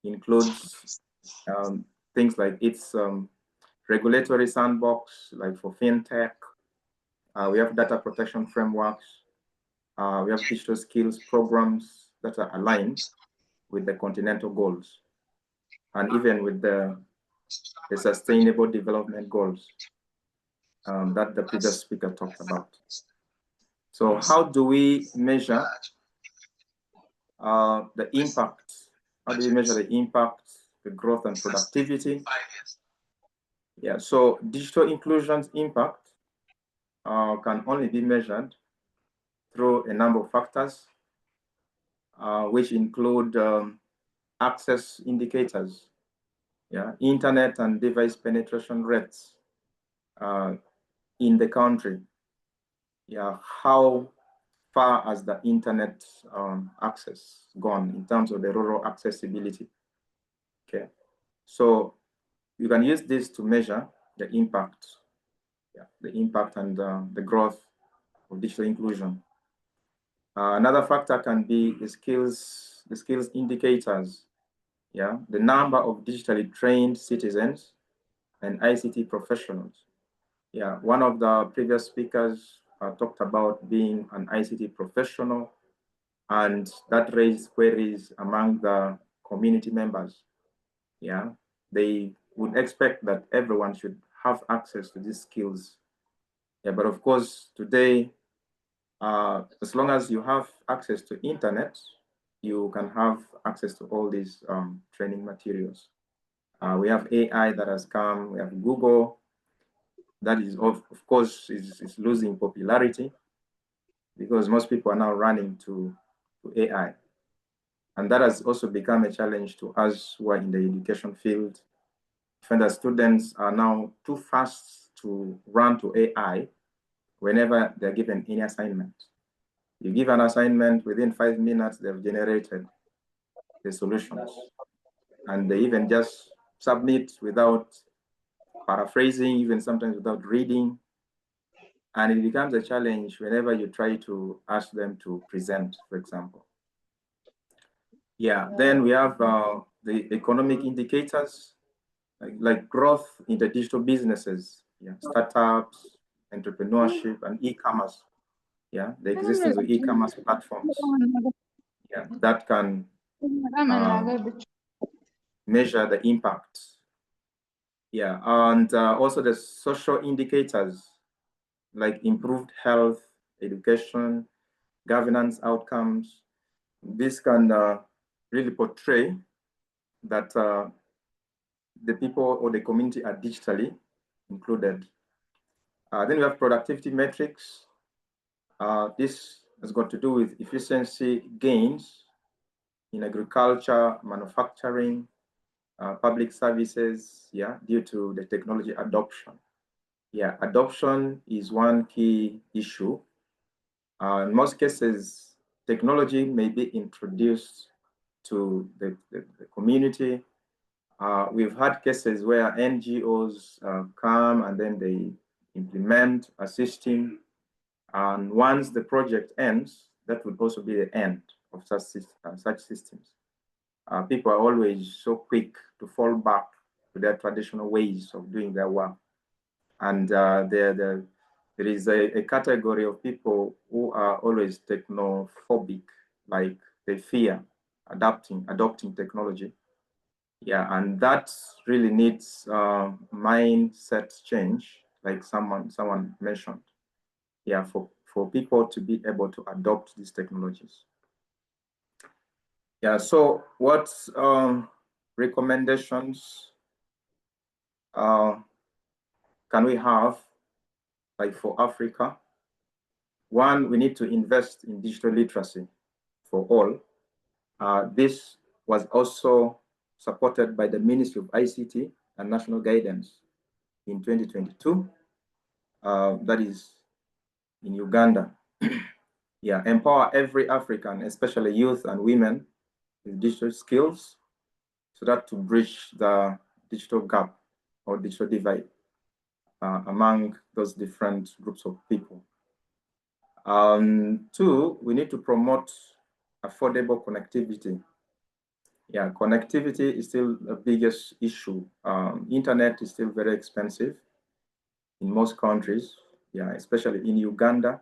includes things like its regulatory sandbox, like for fintech. We have data protection frameworks. We have digital skills programs that are aligned with the continental goals and even with the sustainable development goals that the previous speaker talked about. So how do we measure the impact? How do we measure the impact, the growth and productivity? Yeah, so digital inclusion's impact can only be measured through a number of factors, which include access indicators, yeah, internet and device penetration rates in the country. Yeah, how far has the internet access gone in terms of the rural accessibility? Okay, so you can use this to measure the impact, yeah, the impact and the growth of digital inclusion. Another factor can be the skills indicators. Yeah, the number of digitally trained citizens and ICT professionals. Yeah, one of the previous speakers talked about being an ICT professional, and that raised queries among the community members. Yeah, they would expect that everyone should have access to these skills. Yeah, but of course, today, as long as you have access to internet, you can have access to all these training materials. We have AI that has come, we have Google, that is of course is losing popularity because most people are now running to AI. And that has also become a challenge to us who are in the education field. When the students are now too fast to run to AI whenever they're given any assignment. You give an assignment, within 5 minutes, they've generated the solutions. And they even just submit without paraphrasing, even sometimes without reading. And it becomes a challenge whenever you try to ask them to present, for example. Yeah, then we have the economic indicators, like growth in the digital businesses, yeah, startups, entrepreneurship, and e-commerce. Yeah, the existence of e-commerce platforms, yeah, that can measure the impact. Yeah, and also the social indicators like improved health, education, governance outcomes. This can really portray that the people or the community are digitally included. Then we have productivity metrics. This has got to do with efficiency gains in agriculture, manufacturing, public services, yeah, due to the technology adoption. Yeah, adoption is one key issue. In most cases, technology may be introduced to the community. We've had cases where NGOs come and then they implement a system. And once the project ends, that would also be the end of such systems. People are always so quick to fall back to their traditional ways of doing their work. And there is a category of people who are always technophobic, like they fear adopting technology. Yeah, and that really needs mindset change, like someone mentioned. Yeah, for people to be able to adopt these technologies. Yeah, so what recommendations can we have, like for Africa? One, we need to invest in digital literacy for all. This was also supported by the Ministry of ICT and National Guidance in 2022. That is in Uganda. Yeah, empower every African, especially youth and women, with digital skills so that to bridge the digital gap or digital divide among those different groups of people. Two, we need to promote affordable connectivity. Yeah, connectivity is still the biggest issue. Internet is still very expensive in most countries, yeah, especially in Uganda.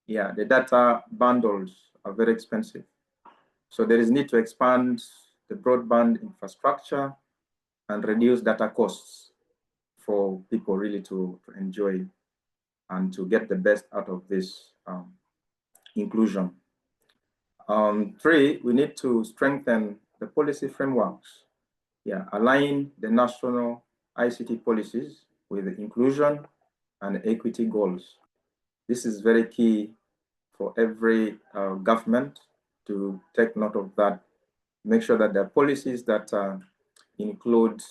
Yeah, the data bundles are very expensive. So there is need to expand the broadband infrastructure and reduce data costs for people really to enjoy and to get the best out of this inclusion. Three, we need to strengthen the policy frameworks. Yeah, align the national ICT policies with the inclusion and equity goals. This is very key for every government to take note of that. Make sure that there are policies that include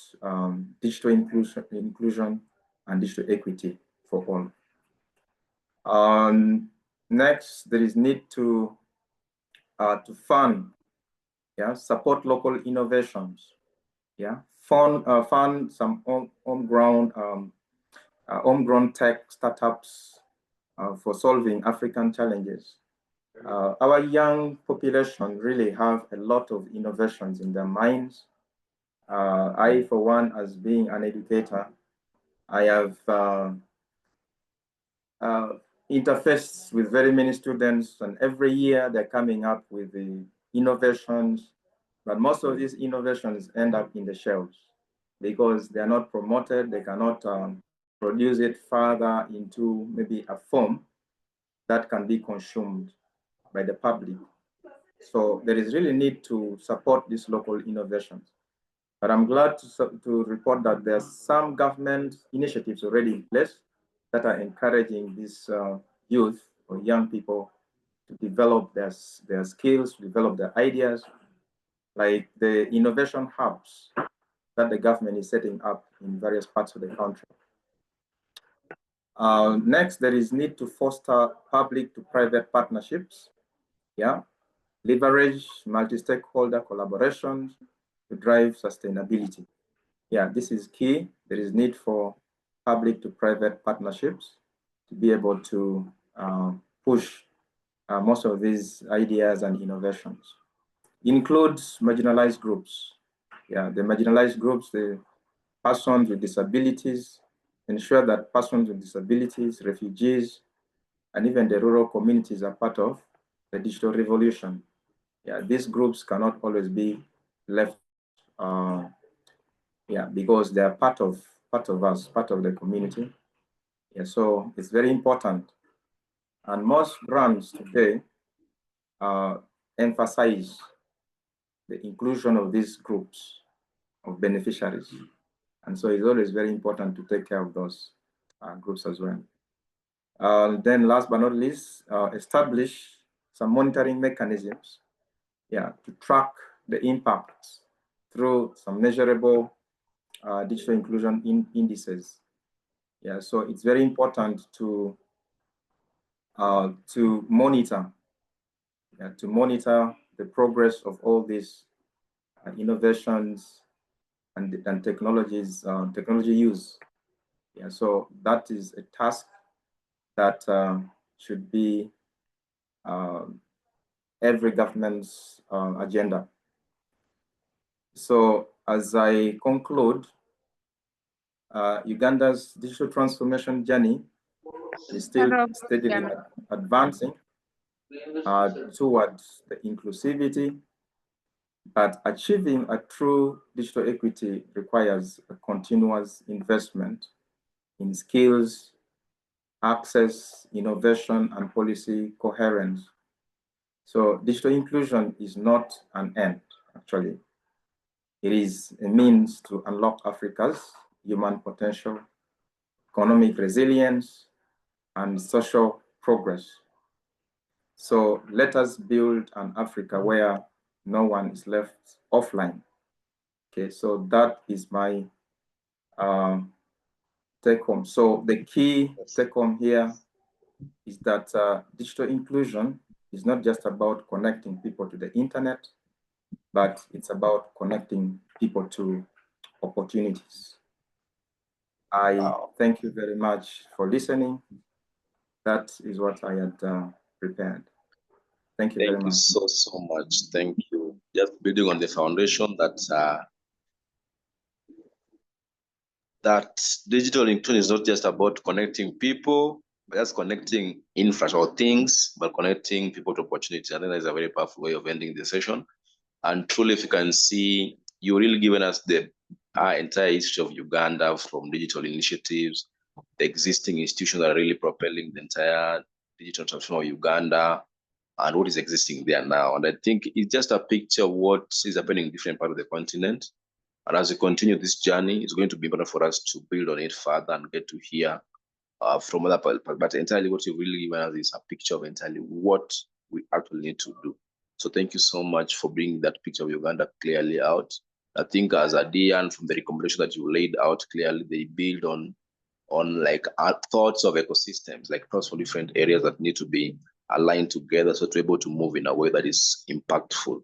digital inclusion and digital equity for all. Next, there is need to fund, yeah, support local innovations, yeah, fund some homegrown tech startups for solving African challenges. Our young population really have a lot of innovations in their minds. I, for one, as being an educator, I have interfaced with very many students, and every year they're coming up with the innovations, but most of these innovations end up in the shelves because they are not promoted. They cannot produce it further into maybe a form that can be consumed by the public. So there is really need to support these local innovations. But I'm glad to report that there are some government initiatives already in place that are encouraging these youth or young people to develop their skills, to develop their ideas, like the innovation hubs that the government is setting up in various parts of the country. Next, there is need to foster public to private partnerships. Yeah, leverage multi-stakeholder collaborations to drive sustainability. Yeah, this is key. There is need for public to private partnerships to be able to push most of these ideas and innovations. Includes marginalized groups. Yeah, the marginalized groups, the persons with disabilities, ensure that persons with disabilities, refugees, and even the rural communities are part of the digital revolution. Yeah, these groups cannot always be left, yeah, because they are part of us, part of the community. Yeah, so it's very important. And most grants today emphasize the inclusion of these groups of beneficiaries. And so it's always very important to take care of those groups as well. Then last but not least, establish some monitoring mechanisms, yeah, to track the impacts through some measurable digital inclusion indices. Yeah, so it's very important to monitor the progress of all these innovations and technologies, technology use. Yeah, so that is a task that should be every government's agenda. So as I conclude, Uganda's digital transformation journey is still steadily advancing towards the inclusivity, but achieving a true digital equity requires a continuous investment in skills, access, innovation, and policy coherence. So digital inclusion is not an end, actually. It is a means to unlock Africa's human potential, economic resilience, and social progress. So let us build an Africa where no one is left offline. Okay, so that is my take home. So the key take home here is that digital inclusion is not just about connecting people to the internet, but it's about connecting people to opportunities. I thank you very much for listening. That is what I had prepared. Thank you very much. Thank you so much. Thank you. Just building on the foundation that digital inclusion is not just about connecting people, but just connecting infrastructure or things, but connecting people to opportunity. I think that is a very powerful way of ending the session. And truly, if you can see, you're really giving us the entire history of Uganda from digital initiatives, the existing institutions that are really propelling the entire digital transformation of Uganda, and what is existing there now. And I think it's just a picture of what is happening in different parts of the continent. And as we continue this journey, it's going to be important for us to build on it further and get to hear from other people. But entirely what you've really given us is a picture of entirely what we actually need to do. So thank you so much for bringing that picture of Uganda clearly out. I think as a DN, from the recommendation that you laid out clearly, they build on like our thoughts of ecosystems, like thoughts for different areas that need to be aligned together so to be able to move in a way that is impactful.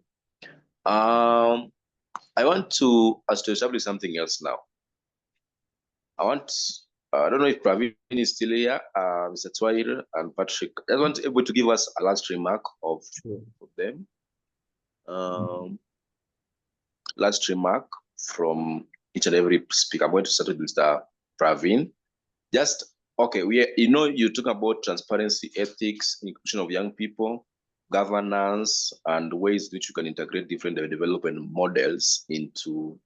I want to establish something else now. I don't know if Praveen is still here, Mr. Twail and Patrick. I want able to give us a last remark of them. Last remark from each and every speaker. I'm going to start with Mr. Praveen. Just, okay, you talk about transparency, ethics, inclusion of young people, governance, and ways in which you can integrate different development models into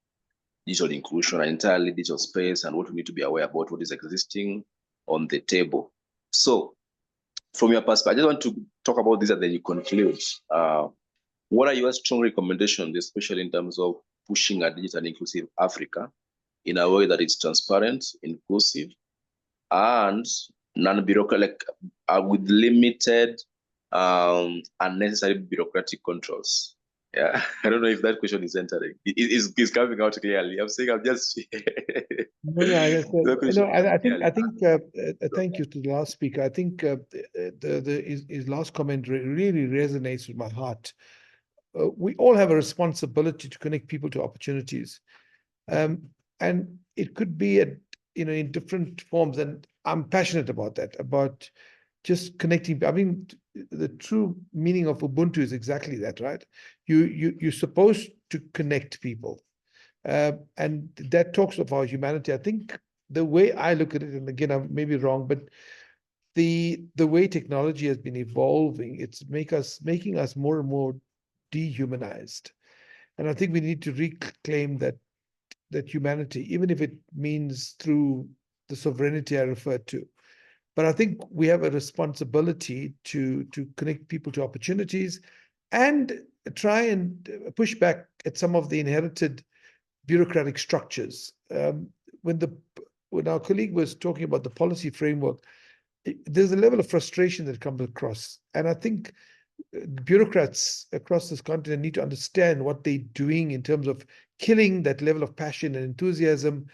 digital inclusion and entirely digital space, and what we need to be aware about what is existing on the table. So from your perspective, I just want to talk about this and then you conclude. What are your strong recommendations, especially in terms of pushing a digital inclusive Africa in a way that is transparent, inclusive, and non-bureaucratic, with limited unnecessary bureaucratic controls? Yeah, I don't know if that question is entering. It's coming out clearly. I'm saying I'm just. I think. Thank you to the last speaker. I think his last comment really resonates with my heart. We all have a responsibility to connect people to opportunities, and it could be in different forms. And I'm passionate about that. About just connecting. I mean, the true meaning of Ubuntu is exactly that, right? You're supposed to connect people, and that talks of our humanity. I think the way I look at it, and again, I may be wrong, but the way technology has been evolving, it's making us more and more dehumanized, and I think we need to reclaim that humanity, even if it means through the sovereignty I referred to. But I think we have a responsibility to connect people to opportunities and try and push back at some of the inherited bureaucratic structures. When our colleague was talking about the policy framework, there's a level of frustration that comes across. And I think bureaucrats across this continent need to understand what they're doing in terms of killing that level of passion and enthusiasm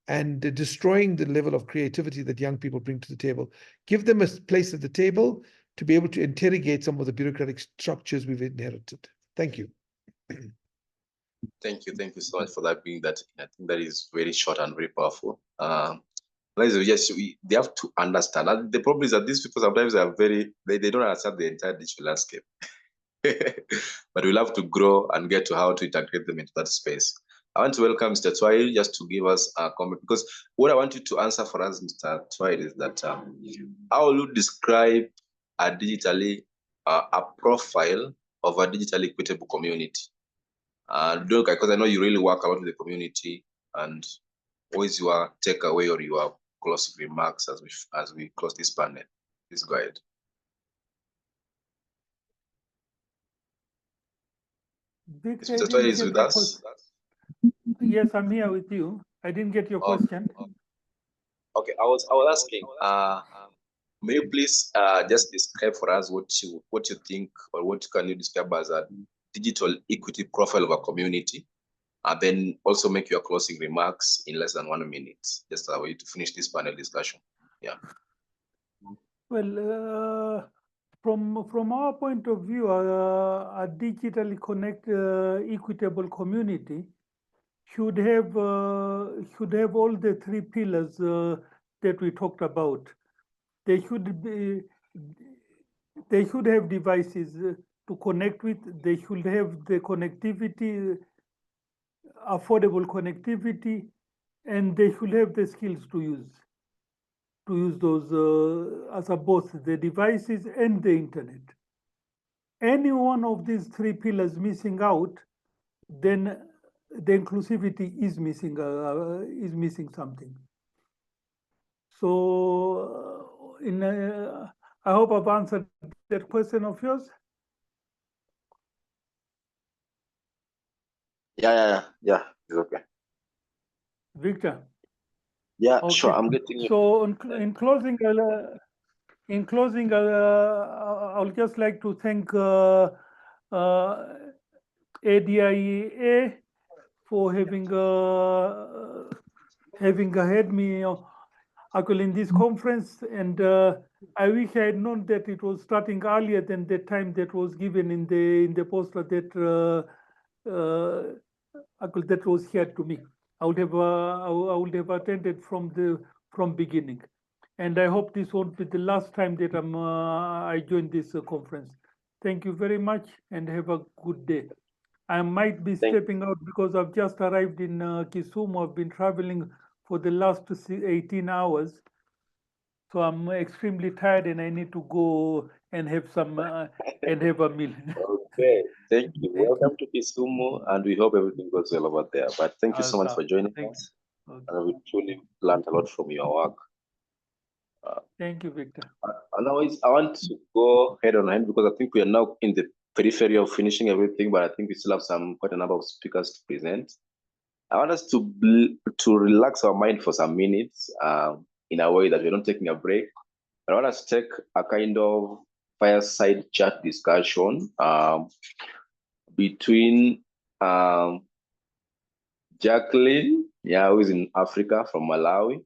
and destroying the level of creativity that young people bring to the table. Give them a place at the table to be able to interrogate some of the bureaucratic structures we've inherited. Thank you. Thank you so much for that. Being that, I think that is very short and very powerful. Yes, they have to understand. And the problem is that these people sometimes are they don't understand the entire digital landscape. But we'll have to grow and get to how to integrate them into that space. I want to welcome Mr. Twail just to give us a comment, because what I want you to answer for us, Mr. Twail, is that how will you describe a profile of a digitally equitable community? Because I know you really work a lot with the community, and what is your takeaway or your closing remarks as we close this panel? Please go ahead. Victor, Mr. Twail is with us. Yes, I'm here with you. I didn't get your question. Okay, I was asking, may you please just describe for us what you think, or what can you describe as a digital equity profile of a community, and then also make your closing remarks in less than 1 minute, just a way to finish this panel discussion. Yeah. Well, from our point of view, a digitally connected, equitable community should have all the three pillars that we talked about. They should have devices to connect with. They should have the connectivity, affordable connectivity, and they should have the skills to use those as a both the devices and the internet. Any one of these three pillars missing out, then the inclusivity is missing something. So, I hope I've answered that question of yours. Yeah. It's okay. Victor. Yeah, Okay. sure. I'm getting you. So, in closing, I'll just like to thank ADIA for having had me in this conference, and I wish I had known that it was starting earlier than the time that was given in the poster that that was shared to me. I would have attended from beginning, and I hope this won't be the last time that I join this conference. Thank you very much, and have a good day. I might be stepping out because I've just arrived in Kisumu. I've been traveling for the last 18 hours. So I'm extremely tired and I need to go and have some and have a meal. Okay, thank you. Welcome to Kisumu, and we hope everything goes well over there. But thank you so much for joining us. Okay. And we truly learned a lot from your work. Thank you, Victor. And I want to go head on hand because I think we are now in the periphery of finishing everything, but I think we still have quite a number of speakers to present. I want us to relax our mind for some minutes in a way that we're not taking a break. I want us to take a kind of fireside chat discussion between Jacqueline, who is in Africa from Malawi.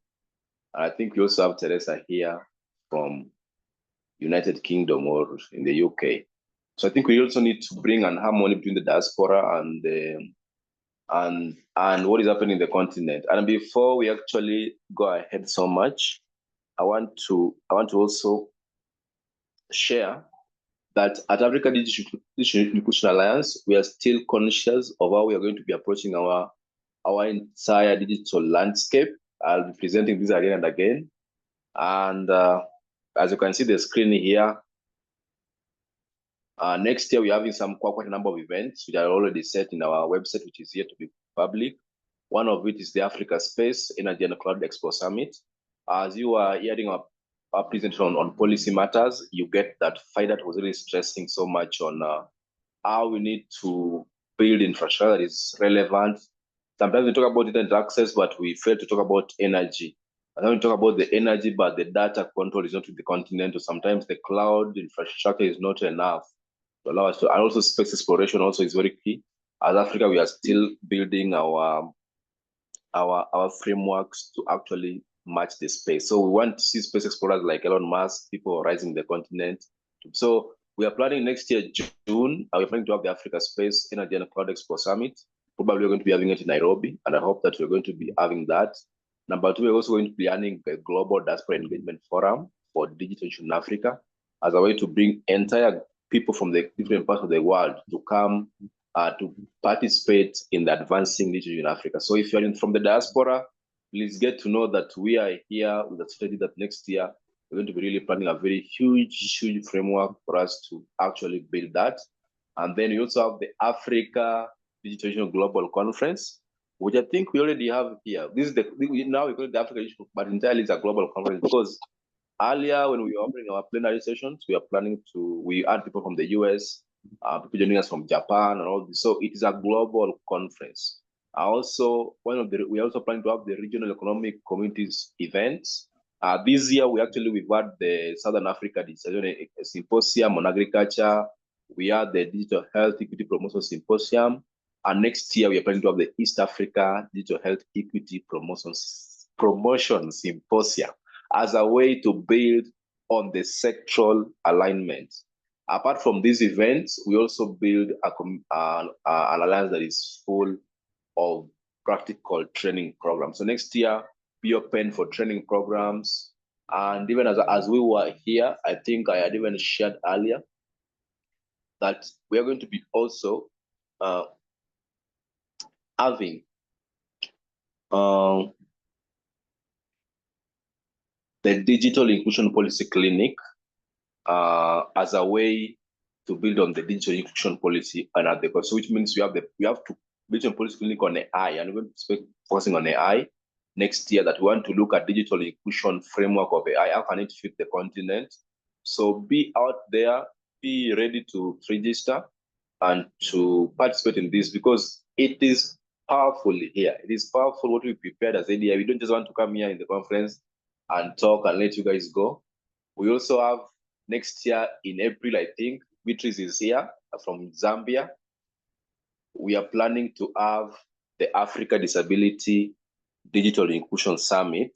I think we also have Teresa here from United Kingdom or in the UK. So I think we also need to bring an harmony between the diaspora and what is happening in the continent. And before we actually go ahead so much, I want to also share that at Africa Digital Inclusion Alliance, we are still conscious of how we are going to be approaching our entire digital landscape. I'll be presenting this again and again. And as you can see the screen here, next year we're having quite a number of events which are already set in our website, which is yet to be public. One of which is the Africa Space Energy and Cloud Expo Summit. As you are hearing our presentation on policy matters, you get that that was really stressing so much on how we need to build infrastructure that is relevant. Sometimes we talk about internet access, but we fail to talk about energy. And then we talk about the energy, but the data control is not with the continent, or sometimes the cloud infrastructure is not enough to allow us to. And also space exploration also is very key. As Africa, we are still building our frameworks to actually match the space. So we want to see space explorers like Elon Musk, people rising the continent. So we are planning next year, June, we're planning to have the Africa Space Energy and Cloud Expo Summit. Probably we're going to be having it in Nairobi, and I hope that we're going to be having that. Number two, we're also going to be running a global diaspora engagement forum for digital in Africa as a way to bring entire people from the different parts of the world to come to participate in the advancing digital in Africa. So if you're from the diaspora, please get to know that we are here with the strategy that next year we're going to be really planning a very huge framework for us to actually build that. And then we also have the Africa Digital Global Conference, which I think we already have here. This is now we call it the Africa Digital, but entirely it's a global conference because earlier when we were offering our plenary sessions, we had people from the US, people joining us from Japan and all this. So it is a global conference. Also, we also plan to have the regional economic communities events. This year, we've had the Southern Africa Symposium on Agriculture. We had the Digital Health Equity Promotion Symposium. And next year, we are planning to have the East Africa Digital Health Equity Promotion Symposium as a way to build on the sectoral alignment. Apart from these events, we also build an alliance that is full of practical training programs. So next year, be open for training programs. And even as we were here, I think I had even shared earlier that we are going to be also having the Digital Inclusion Policy Clinic as a way to build on the digital inclusion policy and at the cost, which means we have to build a policy clinic on AI, and we're going to be focusing on AI next year. That we want to look at digital inclusion framework of AI. How can it fit the continent? So be out there, be ready to register and to participate in this, because it is powerful here. It is powerful what we prepared as ADI. We don't just want to come here in the conference and talk and let you guys go. We also have next year in April, I think, Beatrice is here from Zambia. We are planning to have the Africa Disability Digital Inclusion Summit,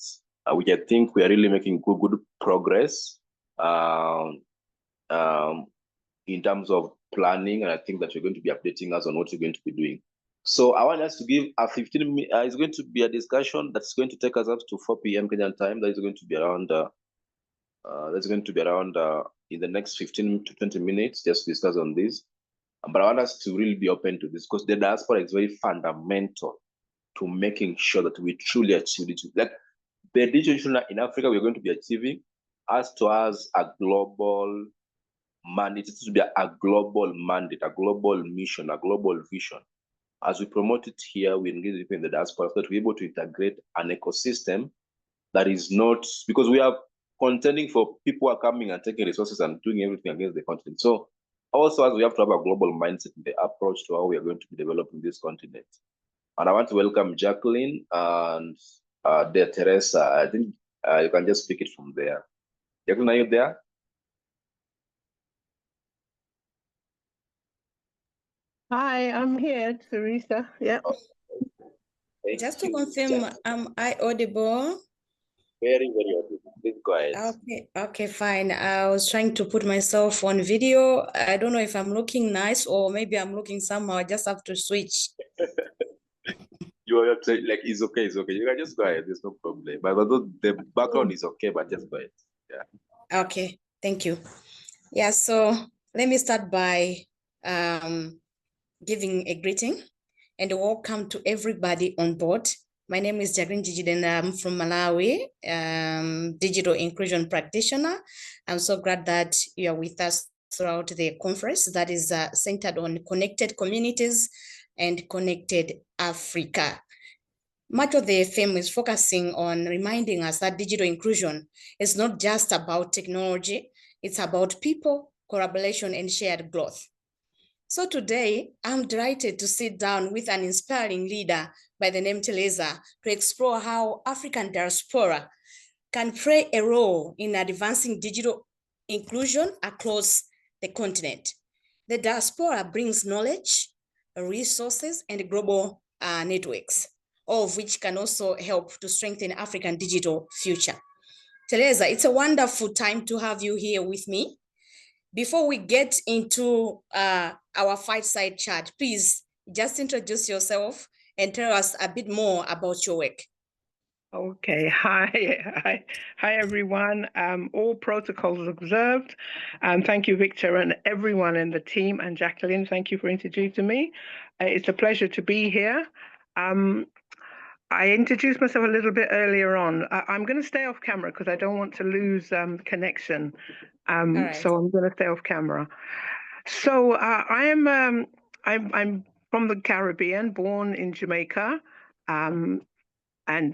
which I think we are really making good progress in terms of planning, and I think that you're going to be updating us on what you're going to be doing. So I want us to give a 15 minutes, it's going to be a discussion that's going to take us up to 4 p.m. Kenyan time. That is going to be around in the next 15 to 20 minutes, just to discuss on this. But I want us to really be open to this, because the diaspora is very fundamental to making sure that we truly achieve it. Like the digital in Africa, we're going to be achieving as a global mandate. It should be a global mandate, a global mission, a global vision. As we promote it here, we engage people in the diaspora so that we're able to integrate an ecosystem that is not, because we are contending for people who are coming and taking resources and doing everything against the continent. So also, as we have to have a global mindset in the approach to how we are going to be developing this continent. And I want to welcome Jacqueline and Teresa. I think you can just pick it from there. Jacqueline, are you there? Hi, I'm here, Teresa. Yeah. Just to confirm, am I audible? Very, very audible. Please go ahead. Okay, fine. I was trying to put myself on video. I don't know if I'm looking nice or maybe I'm looking somehow. I just have to switch. You are like, it's okay. You can just go ahead. There's no problem. But the background is okay, but just go ahead. Yeah. Okay, thank you. Yeah, so let me start by giving a greeting and a welcome to everybody on board. My name is Jacqueline Gigi and I'm from Malawi, digital inclusion practitioner. I'm so glad that you are with us throughout the conference that is centered on connected communities and connected Africa. Much of the theme is focusing on reminding us that digital inclusion is not just about technology, it's about people, collaboration, and shared growth. So today, I'm delighted to sit down with an inspiring leader by the name Teresa to explore how African diaspora can play a role in advancing digital inclusion across the continent. The diaspora brings knowledge, resources, and global networks, all of which can also help to strengthen African digital future. Teresa, it's a wonderful time to have you here with me. Before we get into our fireside chat, please just introduce yourself and tell us a bit more about your work. Okay, hi everyone. All protocols observed. Thank you, Victor, and everyone in the team, and Jacqueline, thank you for introducing me. It's a pleasure to be here. I introduced myself a little bit earlier on. I'm going to stay off camera because I don't want to lose connection. Right. So I'm going to stay off camera. So I'm from the Caribbean, born in Jamaica, and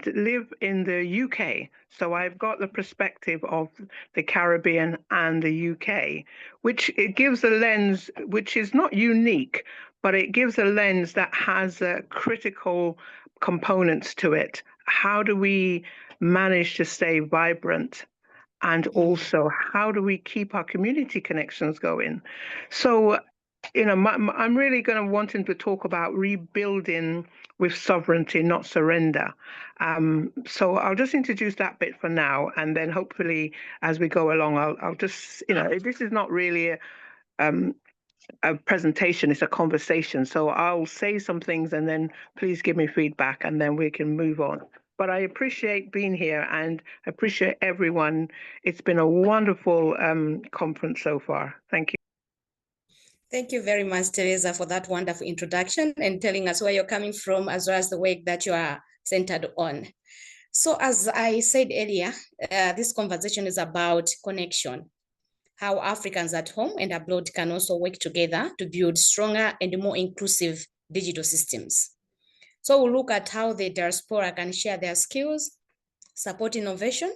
live in the UK. So I've got the perspective of the Caribbean and the UK, which it gives a lens which is not unique, but it gives a lens that has critical components to it. How do we manage to stay vibrant? And also, how do we keep our community connections going? So, I'm really going to wanting to talk about rebuilding with sovereignty, not surrender. So I'll just introduce that bit for now, and then hopefully, as we go along, I'll just, this is not really a presentation, it's a conversation. So I'll say some things and then please give me feedback and then we can move on. But I appreciate being here and appreciate everyone. It's been a wonderful conference so far. Thank you. Thank you very much, Teresa, for that wonderful introduction and telling us where you're coming from as well as the work that you are centered on. So as I said earlier, this conversation is about connection, how Africans at home and abroad can also work together to build stronger and more inclusive digital systems. So we'll look at how the diaspora can share their skills, support innovation,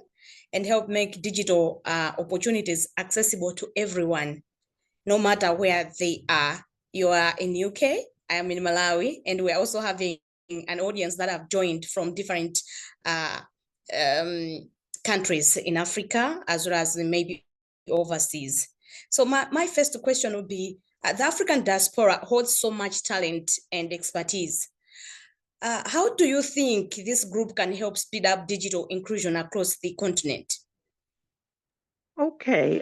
and help make digital opportunities accessible to everyone, no matter where they are. You are in UK, I am in Malawi, and we're also having an audience that have joined from different countries in Africa, as well as maybe overseas. So my first question would be, the African diaspora holds so much talent and expertise. How do you think this group can help speed up digital inclusion across the continent? Okay,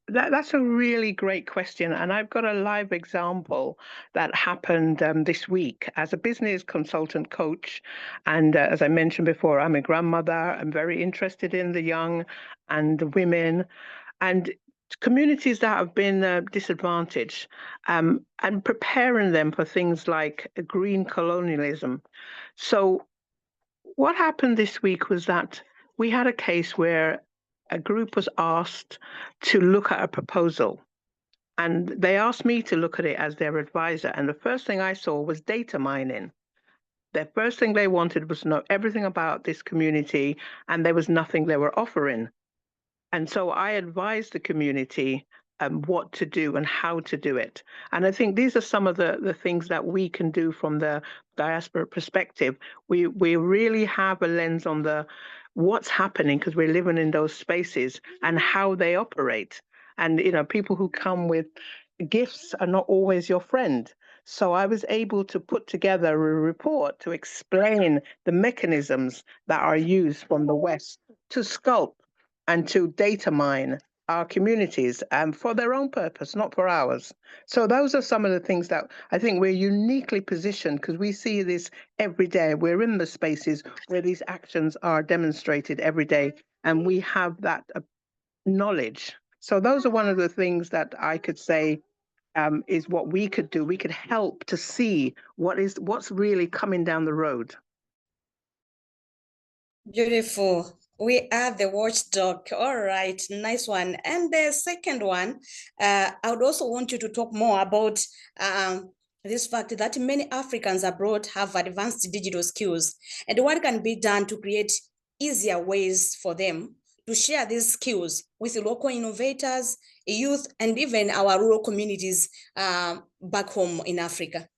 that's a really great question. And I've got a live example that happened this week as a business consultant coach. And as I mentioned before, I'm a grandmother. I'm very interested in the young and the women and communities that have been disadvantaged and preparing them for things like green colonialism. So what happened this week was that we had a case where a group was asked to look at a proposal. And they asked me to look at it as their advisor. And the first thing I saw was data mining. The first thing they wanted was to know everything about this community, and there was nothing they were offering. And so I advised the community what to do and how to do it. And I think these are some of the things that we can do from the diaspora perspective. We really have a lens on what's happening because we're living in those spaces and how they operate. And, people who come with gifts are not always your friend. So I was able to put together a report to explain the mechanisms that are used from the West to sculpt and to data mine our communities for their own purpose, not for ours. So those are some of the things that I think we're uniquely positioned because we see this every day. We're in the spaces where these actions are demonstrated every day, and we have that knowledge. So those are one of the things that I could say is what we could do. We could help to see what's really coming down the road. Beautiful. We are the watchdog. All right, nice one. And the second one, I would also want you to talk more about this fact that many Africans abroad have advanced digital skills and what can be done to create easier ways for them to share these skills with local innovators, youth, and even our rural communities back home in Africa.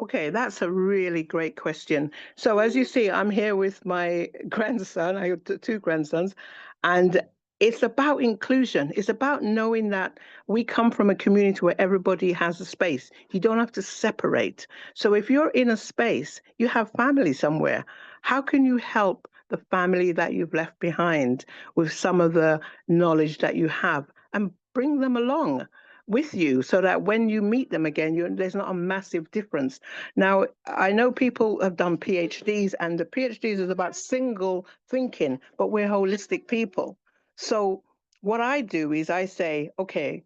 Okay, that's a really great question. So as you see, I'm here with my grandson. I have two grandsons, and it's about inclusion. It's about knowing that we come from a community where everybody has a space. You don't have to separate. So if you're in a space, you have family somewhere. How can you help the family that you've left behind with some of the knowledge that you have and bring them along with you so that when you meet them again, there's not a massive difference. Now, I know people have done PhDs, and the PhDs is about single thinking, but we're holistic people. So what I do is I say, okay,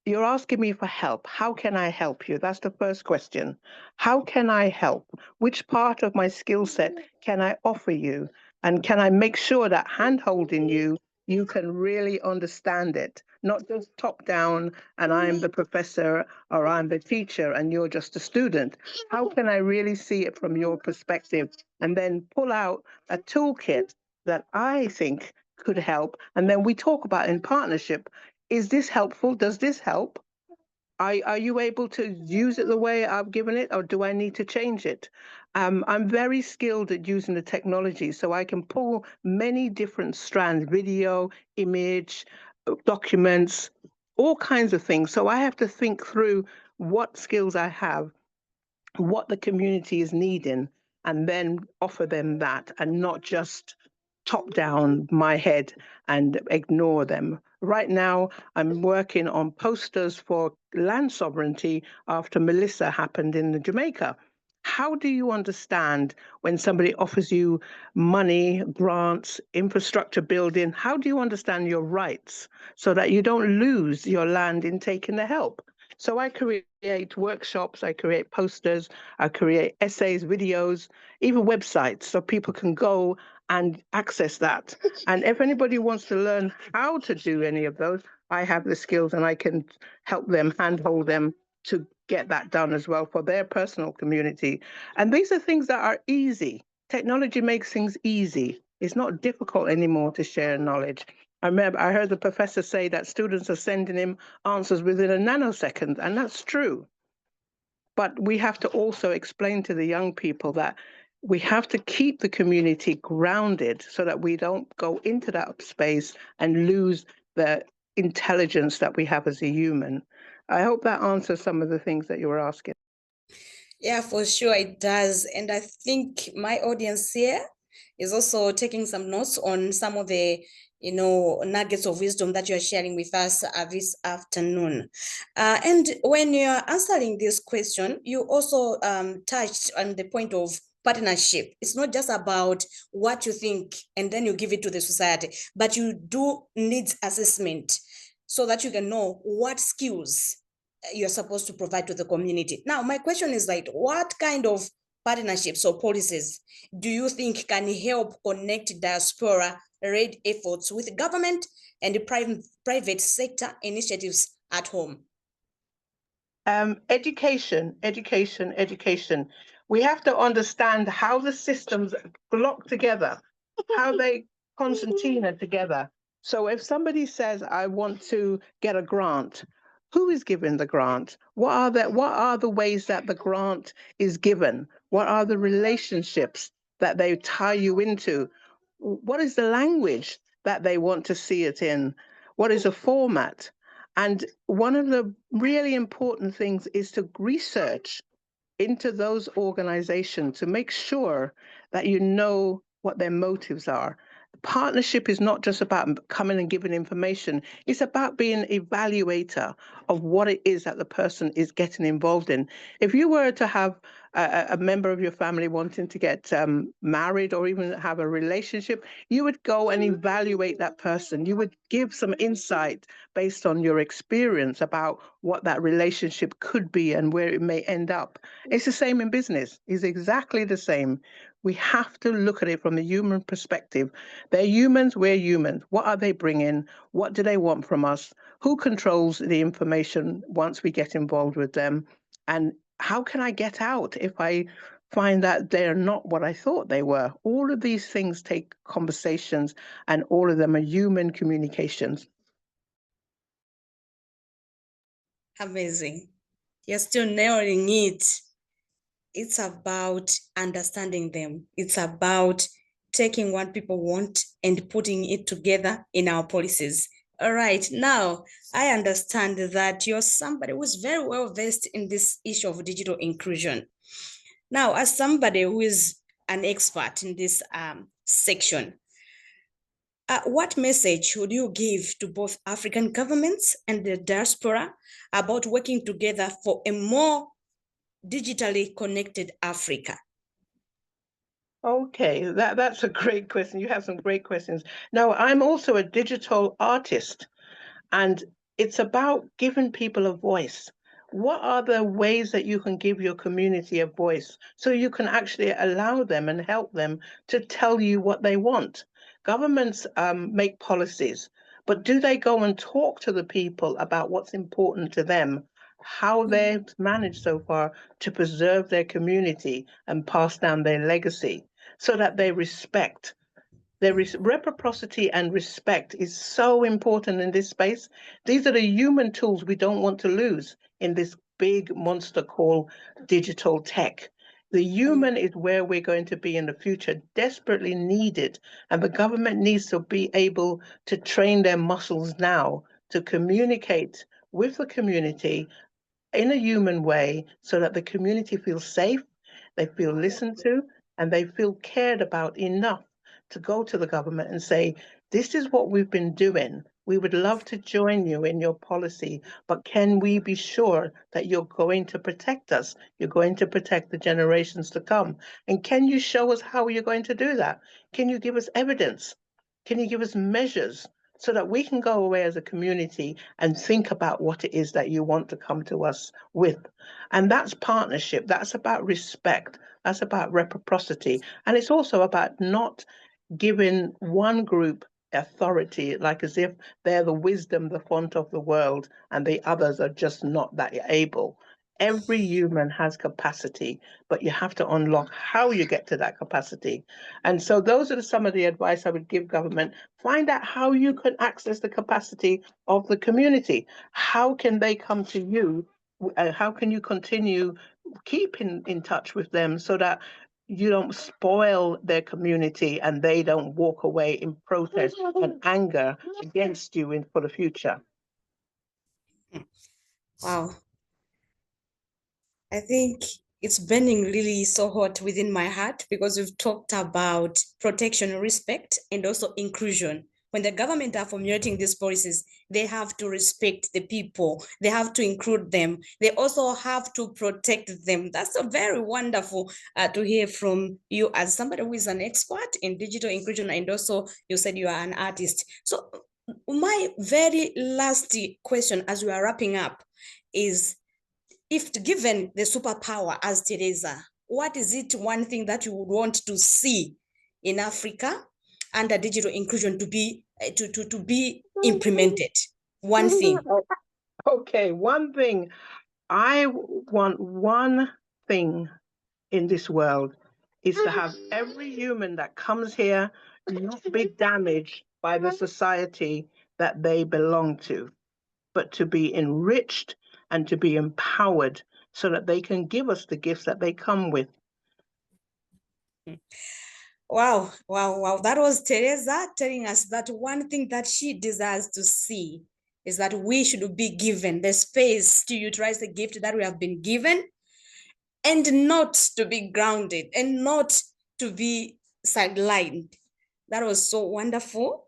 you're asking me for help. How can I help you? That's the first question. How can I help? Which part of my skill set can I offer you? And can I make sure that hand-holding you can really understand it, not just top down and I'm the professor or I'm the teacher and you're just a student. How can I really see it from your perspective and then pull out a toolkit that I think could help? And then we talk about in partnership, is this helpful? Does this help? Are you able to use it the way I've given it, or do I need to change it? I'm very skilled at using the technology, so I can pull many different strands, video, image, documents, all kinds of things. So I have to think through what skills I have, what the community is needing, and then offer them that, and not just top down my head and ignore them. Right now, I'm working on posters for land sovereignty after Melissa happened in the Jamaica. How do you understand when somebody offers you money, grants, infrastructure building? How do you understand your rights so that you don't lose your land in taking the help? So I create workshops, I create posters, I create essays, videos, even websites so people can go and access that. And if anybody wants to learn how to do any of those, I have the skills and I can help them, handhold them to get that done as well for their personal community. And these are things that are easy. Technology makes things easy. It's not difficult anymore to share knowledge. I heard the professor say that students are sending him answers within a nanosecond, and that's true. But we have to also explain to the young people that we have to keep the community grounded so that we don't go into that space and lose the intelligence that we have as a human. I hope that answers some of the things that you were asking. Yeah, for sure it does. And I think my audience here is also taking some notes on some of the nuggets of wisdom that you're sharing with us this afternoon. And when you're answering this question, you also touched on the point of partnership. It's not just about what you think and then you give it to the society, but you do needs assessment so that you can know what skills you're supposed to provide to the community. Now, my question is like, what kind of partnerships or policies do you think can help connect diaspora-led efforts with government and the private sector initiatives at home? Education. We have to understand how the systems block together, how they concertina together. So if somebody says, I want to get a grant, who is giving the grant? What are the ways that the grant is given? What are the relationships that they tie you into? What is the language that they want to see it in? What is the format? And one of the really important things is to research into those organizations to make sure that you know what their motives are. Partnership is not just about coming and giving information. It's about being an evaluator of what it is that the person is getting involved in. If you were to have a member of your family wanting to get married or even have a relationship, you would go and evaluate that person. You would give some insight based on your experience about what that relationship could be and where it may end up. It's the same in business. It's exactly the same. We have to look at it from the human perspective. They're humans, we're humans. What are they bringing? What do they want from us? Who controls the information once we get involved with them? And how can I get out if I find that they're not what I thought they were? All of these things take conversations, and all of them are human communications. Amazing. You're still nailing it. It's about understanding them. It's about taking what people want and putting it together in our policies. All right, now I understand that you're somebody who's very well versed in this issue of digital inclusion. Now, as somebody who is an expert in this section, what message would you give to both African governments and the diaspora about working together for a more digitally connected Africa? Okay, that's a great question. You have some great questions. Now, I'm also a digital artist, and it's about giving people a voice. What are the ways that you can give your community a voice so you can actually allow them and help them to tell you what they want? Governments make policies, but do they go and talk to the people about what's important to them? How they've managed so far to preserve their community and pass down their legacy so that they respect. Reciprocity and respect is so important in this space. These are the human tools we don't want to lose. in this big monster called digital tech. The human is where we're going to be in the future, desperately needed. And the government needs to be able to train their muscles now to communicate with the community in a human way so that the community feels safe, they feel listened to, and they feel cared about enough to go to the government and say, this is what we've been doing. We would love to join you in your policy, but can we be sure that you're going to protect us? You're going to protect the generations to come. And can you show us how you're going to do that? Can you give us evidence? Can you give us measures so that we can go away as a community and think about what it is that you want to come to us with? And that's partnership. That's about respect. That's about reciprocity. And it's also about not giving one group authority, like as if they're the wisdom, the font of the world, and the others are just not that able. Every human has capacity, but you have to unlock how you get to that capacity. And so those are some of the advice I would give government. Find out how you can access the capacity of the community. How can they come to you? How can you continue keeping in touch with them so that you don't spoil their community and they don't walk away in protest and anger against you for the future? Wow. I think it's burning really so hot within my heart because we've talked about protection, respect, and also inclusion. When the government are formulating these policies, they have to respect the people. They have to include them. They also have to protect them. That's so very wonderful to hear from you as somebody who is an expert in digital inclusion, and also you said you are an artist. So my very last question as we are wrapping up is, if given the superpower as Teresa, what is it one thing that you would want to see in Africa under digital inclusion to be implemented? One thing. Okay, one thing. I want one thing in this world is to have every human that comes here not be damaged by the society that they belong to, but to be enriched and to be empowered so that they can give us the gifts that they come with. Wow, wow, wow. That was Teresa telling us that one thing that she desires to see is that we should be given the space to utilize the gift that we have been given, and not to be grounded and not to be sidelined. That was so wonderful.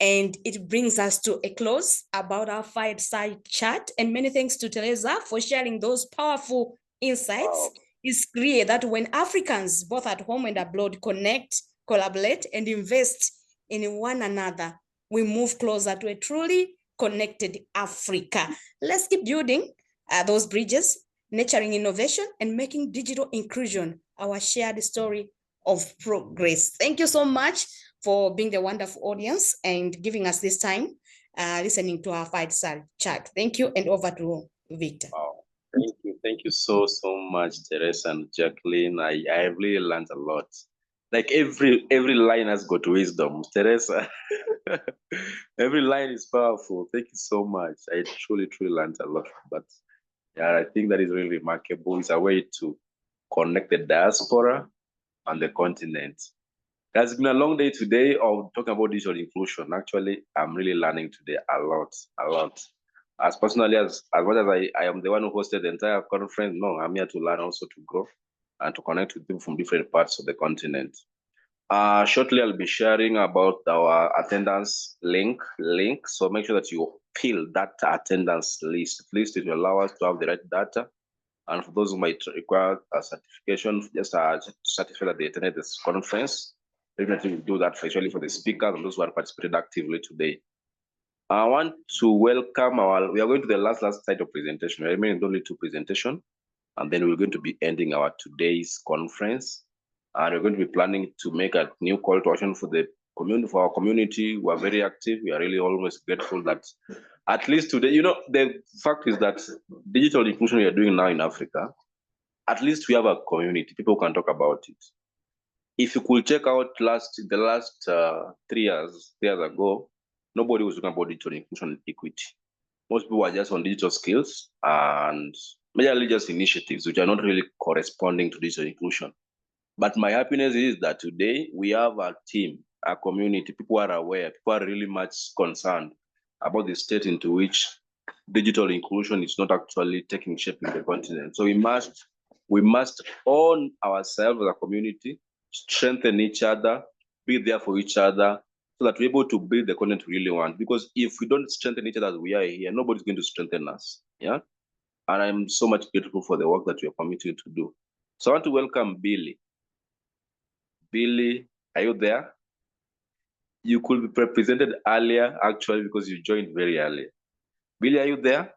And it brings us to a close about our fireside chat. And many thanks to Teresa for sharing those powerful insights. Wow. It's clear that when Africans, both at home and abroad, connect, collaborate, and invest in one another, we move closer to a truly connected Africa. Let's keep building those bridges, nurturing innovation, and making digital inclusion our shared story of progress. Thank you so much for being the wonderful audience and giving us this time listening to our fireside chat. Thank you, and over to Victor. Wow. Thank you so much, Teresa and Jacqueline. I really learned a lot. Like every line has got wisdom, Teresa. Every line is powerful. Thank you so much. I truly learned a lot. But yeah, I think that is really remarkable. It's a way to connect the diaspora and the continent. It has been a long day today of talking about digital inclusion. Actually, I'm really learning today a lot. As personally, as much as I am the one who hosted the entire conference, no, I'm here to learn, also to grow and to connect with people from different parts of the continent. Shortly, I'll be sharing about our attendance link. So make sure that you fill that attendance list. Please, it will allow us to have the right data. And for those who might require a certification, just certify that they attended this conference. Definitely will do that especially for the speakers and those who are participated actively today. I want to welcome we are going to the last slide of presentation. We remain only 2 presentations, and then we're going to be ending our today's conference. And we're going to be planning to make a new call to action for the community, for our community. We are very active. We are really always grateful that at least today, the fact is that digital inclusion we are doing now in Africa, at least we have a community. People can talk about it. If you could check out the last 3 years ago, nobody was talking about digital inclusion and equity. Most people are just on digital skills and majorly just initiatives which are not really corresponding to digital inclusion. But my happiness is that today we have a team, a community, people are aware, people are really much concerned about the state into which digital inclusion is not actually taking shape in the continent. So we must own ourselves as a community, strengthen each other, be there for each other, so that we're able to build the content we really want. Because if we don't strengthen each other as we are here, nobody's going to strengthen us. Yeah. And I'm so much grateful for the work that you're committed to do. So I want to welcome Billy. Billy, are you there? You could be represented earlier, actually, because you joined very early. Billy, are you there?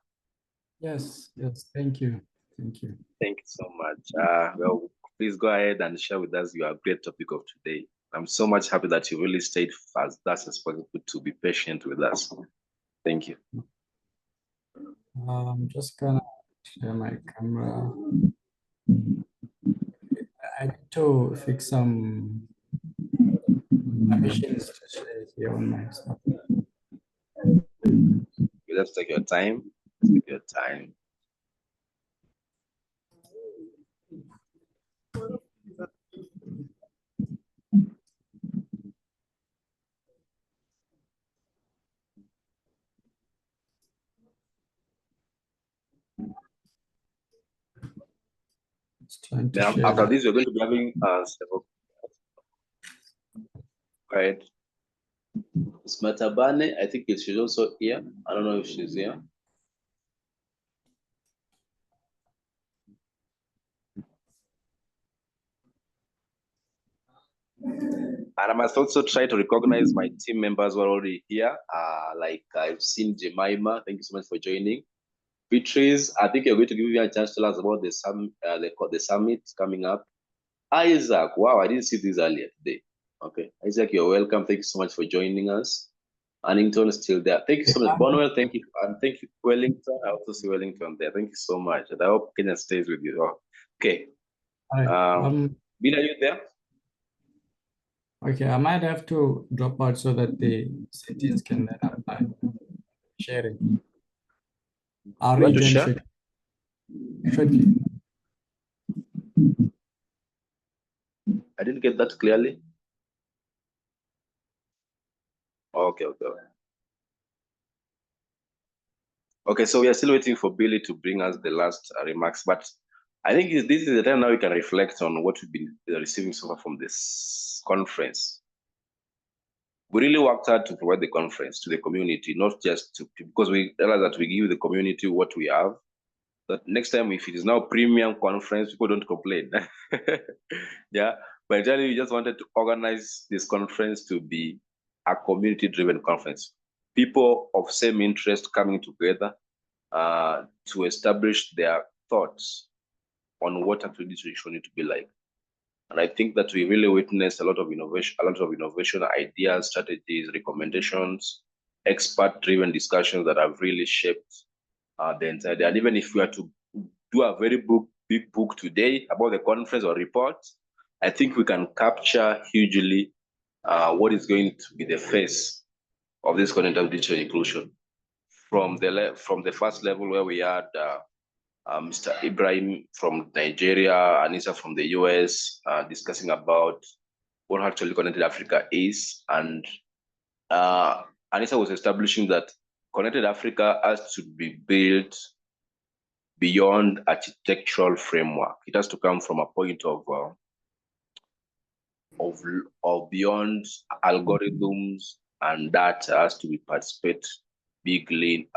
Yes, thank you. Thank you. Thank you so much. Well, please go ahead and share with us your great topic of today. I'm so much happy that you really stayed as that's possible to be patient with us. Thank you. I'm just gonna share my camera. I need to fix some permissions to share here on my stuff. Just take your time. Take your time. Trying to Now, share after that. this, we're going to be having several. Right. Smatabane, I think she's also here. I don't know if she's here. And I must also try to recognize my team members who are already here. Like I've seen Jemima. Thank you so much for joining. Beatrice, I think you're going to give me a chance to tell us about the summit coming up. Isaac, wow, I didn't see this earlier today. Okay, Isaac, you're welcome. Thank you so much for joining us. Annington is still there. Thank you so much. Bonwell, thank you. And thank you, Wellington. I also see Wellington there. Thank you so much. And I hope Kenya stays with you. Okay. Bill, are you there? Okay, I might have to drop out so that the settings can then apply. Sharing. I'll rejoin shortly. I didn't get that clearly. Okay. Okay, so we are still waiting for Billy to bring us the last remarks, but I think this is the time now we can reflect on what we've been receiving so far from this conference. We really worked hard to provide the conference to the community, not just to, because we realize that we give the community what we have. That next time, if it is now premium conference, people don't complain. Yeah, but generally, we just wanted to organize this conference to be a community-driven conference. People of same interest coming together to establish their thoughts on what actually digital need to be like. And I think that we really witnessed a lot of innovation, ideas, strategies, recommendations, expert-driven discussions that have really shaped the entire day. And even if we are to do a very big book today about the conference or report, I think we can capture hugely what is going to be the face of this content of digital inclusion. From the first level where we had Mr. Ibrahim from Nigeria, Anissa from the US, discussing about what actually Connected Africa is. And Anissa was establishing that Connected Africa has to be built beyond architectural framework. It has to come from a point of beyond algorithms, and that has to be participate bigly,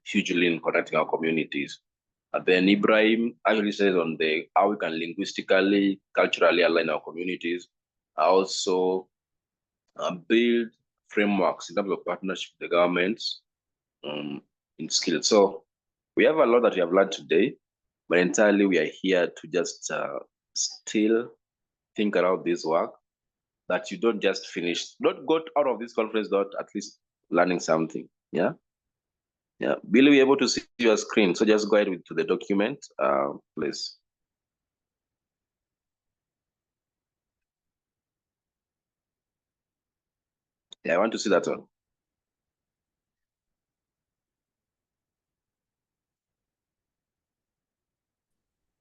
hugely in connecting our communities. And then Ibrahim actually says on how we can linguistically, culturally align our communities, also build frameworks in terms of partnership with the governments in skills. So we have a lot that we have learned today, but entirely we are here to just still think around this work, that you don't just finish, not go out of this conference without at least learning something. Yeah. Bill, we're able to see your screen, so just go ahead to the document, please. Yeah, I want to see that one.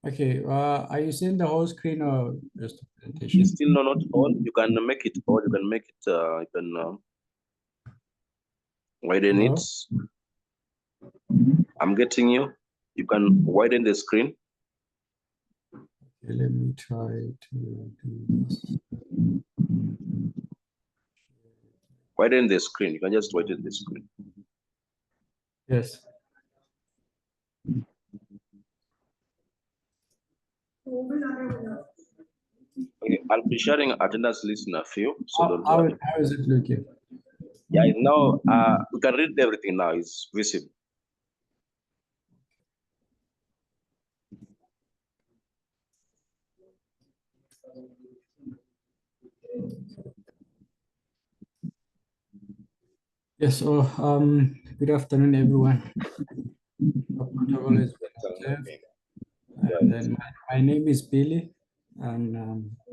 Okay, are you seeing the whole screen or just the presentation? It's still not all. You can make it all. You can make it. You can widen Hello? it. I'm getting you. You can widen the screen. Okay, let me try to do this. Widen the screen. You can just widen the screen. Yes. Okay, I'll be sharing attendance list in a few, so don't worry. How is it looking? Yeah, now we can read everything now. It's visible. Yes, so good afternoon, everyone. Protocol is observed. And then my name is Billy, and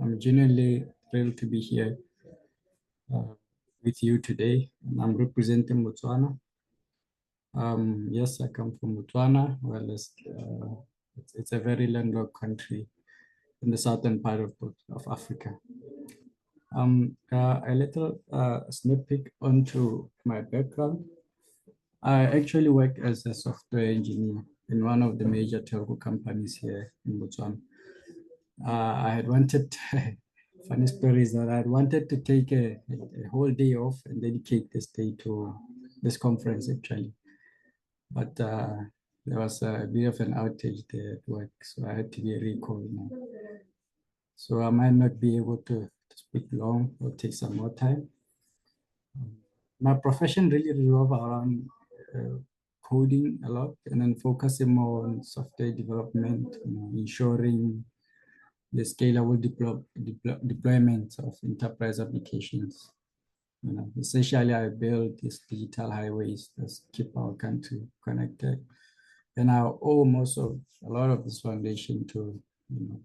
I'm genuinely thrilled to be here with you today. And I'm representing Botswana. Yes, I come from Botswana. Well, it's a very landlocked country in the southern part of Africa. A little sneak peek onto my background. I actually work as a software engineer in one of the major telco companies here in Botswana. I had wanted, funny story is that I had wanted to take a whole day off and dedicate this day to this conference actually. But there was a bit of an outage there at work, so I had to be recalled now. So I might not be able to speak long or take some more time. My profession really revolves around coding a lot and then focusing more on software development, ensuring the scalable deployment of enterprise applications. Essentially, I build these digital highways that keep our country connected. And I owe a lot of this foundation to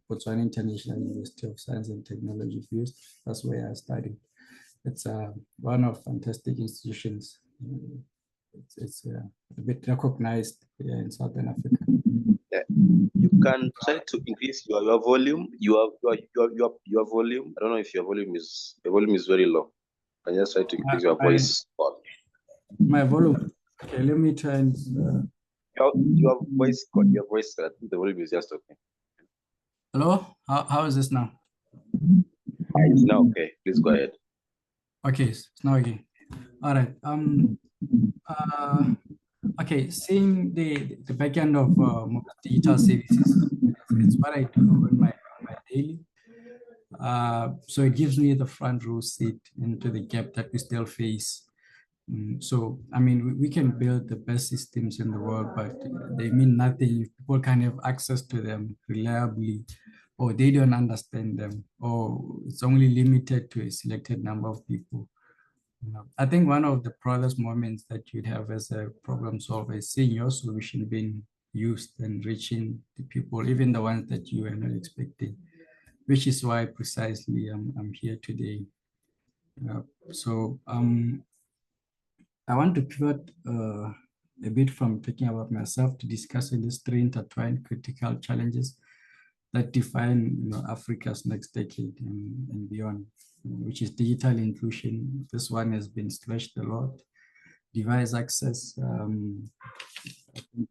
Botswana International University of Science and Technology Fused. That's where I studied. It's one of fantastic institutions. It's a bit recognized here in Southern Africa. Yeah. You can try to increase your volume. Your volume. I don't know if your volume is very low. And just try to increase your voice. My volume. Okay, let me try and. Your voice. I think the volume is just okay. Hello. How is this now? It's now okay. Please go ahead. Okay, it's now okay. All right. Okay, seeing the back end of digital services, it's what I do on my daily. So it gives me the front row seat into the gap that we still face. So, I mean, we can build the best systems in the world, but they mean nothing if people can't have access to them reliably, or they don't understand them, or it's only limited to a selected number of people. I think one of the proudest moments that you'd have as a problem solver is seeing your solution being used and reaching the people, even the ones that you were not expecting, which is why precisely I'm here today. So I want to pivot a bit from talking about myself to discussing these three intertwined critical challenges that define Africa's next decade and beyond, which is digital inclusion. This one has been stretched a lot. Device access,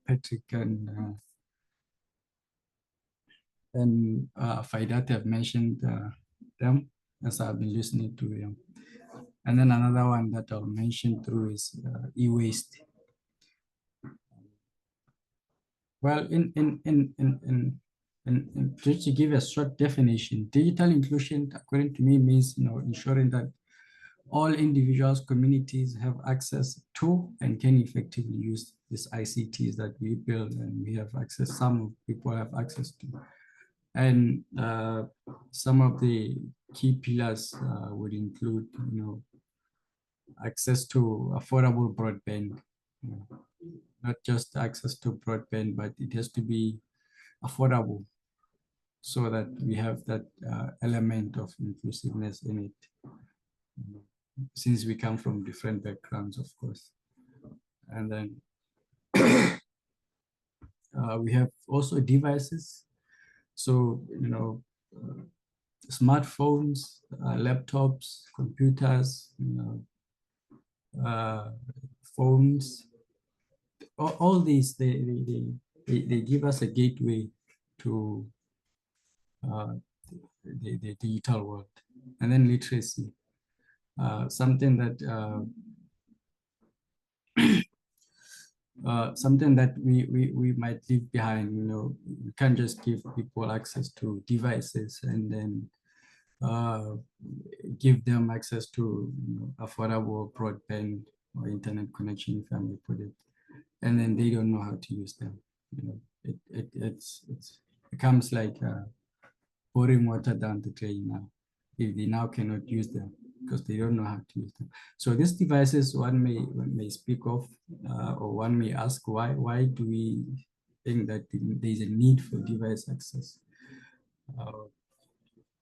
Patrick and Faidat have mentioned them as I've been listening to them. And then another one that I'll mention through is e-waste. Well, just to give a short definition, digital inclusion, according to me, means ensuring that all individuals, communities have access to and can effectively use these ICTs that we build and we have access. Some people have access to, and some of the key pillars would include, access to affordable broadband. Not just access to broadband, but it has to be affordable so that we have that element of inclusiveness in it, since we come from different backgrounds, of course. And then we have also devices So, smartphones, laptops, computers, phones, all these, they give us a gateway to the digital world. And then literacy, something that something that we might leave behind. We can't just give people access to devices and then give them access to affordable broadband or internet connection, if I may put it, and then they don't know how to use them. It becomes like pouring water down the drain now, if they now cannot use them because they don't know how to use them. So these devices, one may speak of, or one may ask, why do we think that there is a need for device access?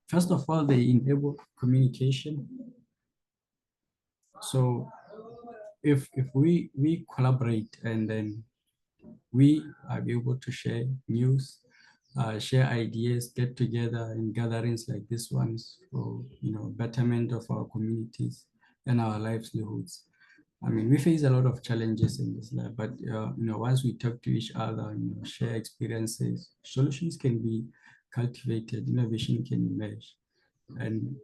First of all, they enable communication. So if we collaborate and then we are able to share news, share ideas, get together in gatherings like this ones for betterment of our communities and our livelihoods. I mean, we face a lot of challenges in this life, but once we talk to each other, share experiences, solutions can be cultivated, innovation can emerge. And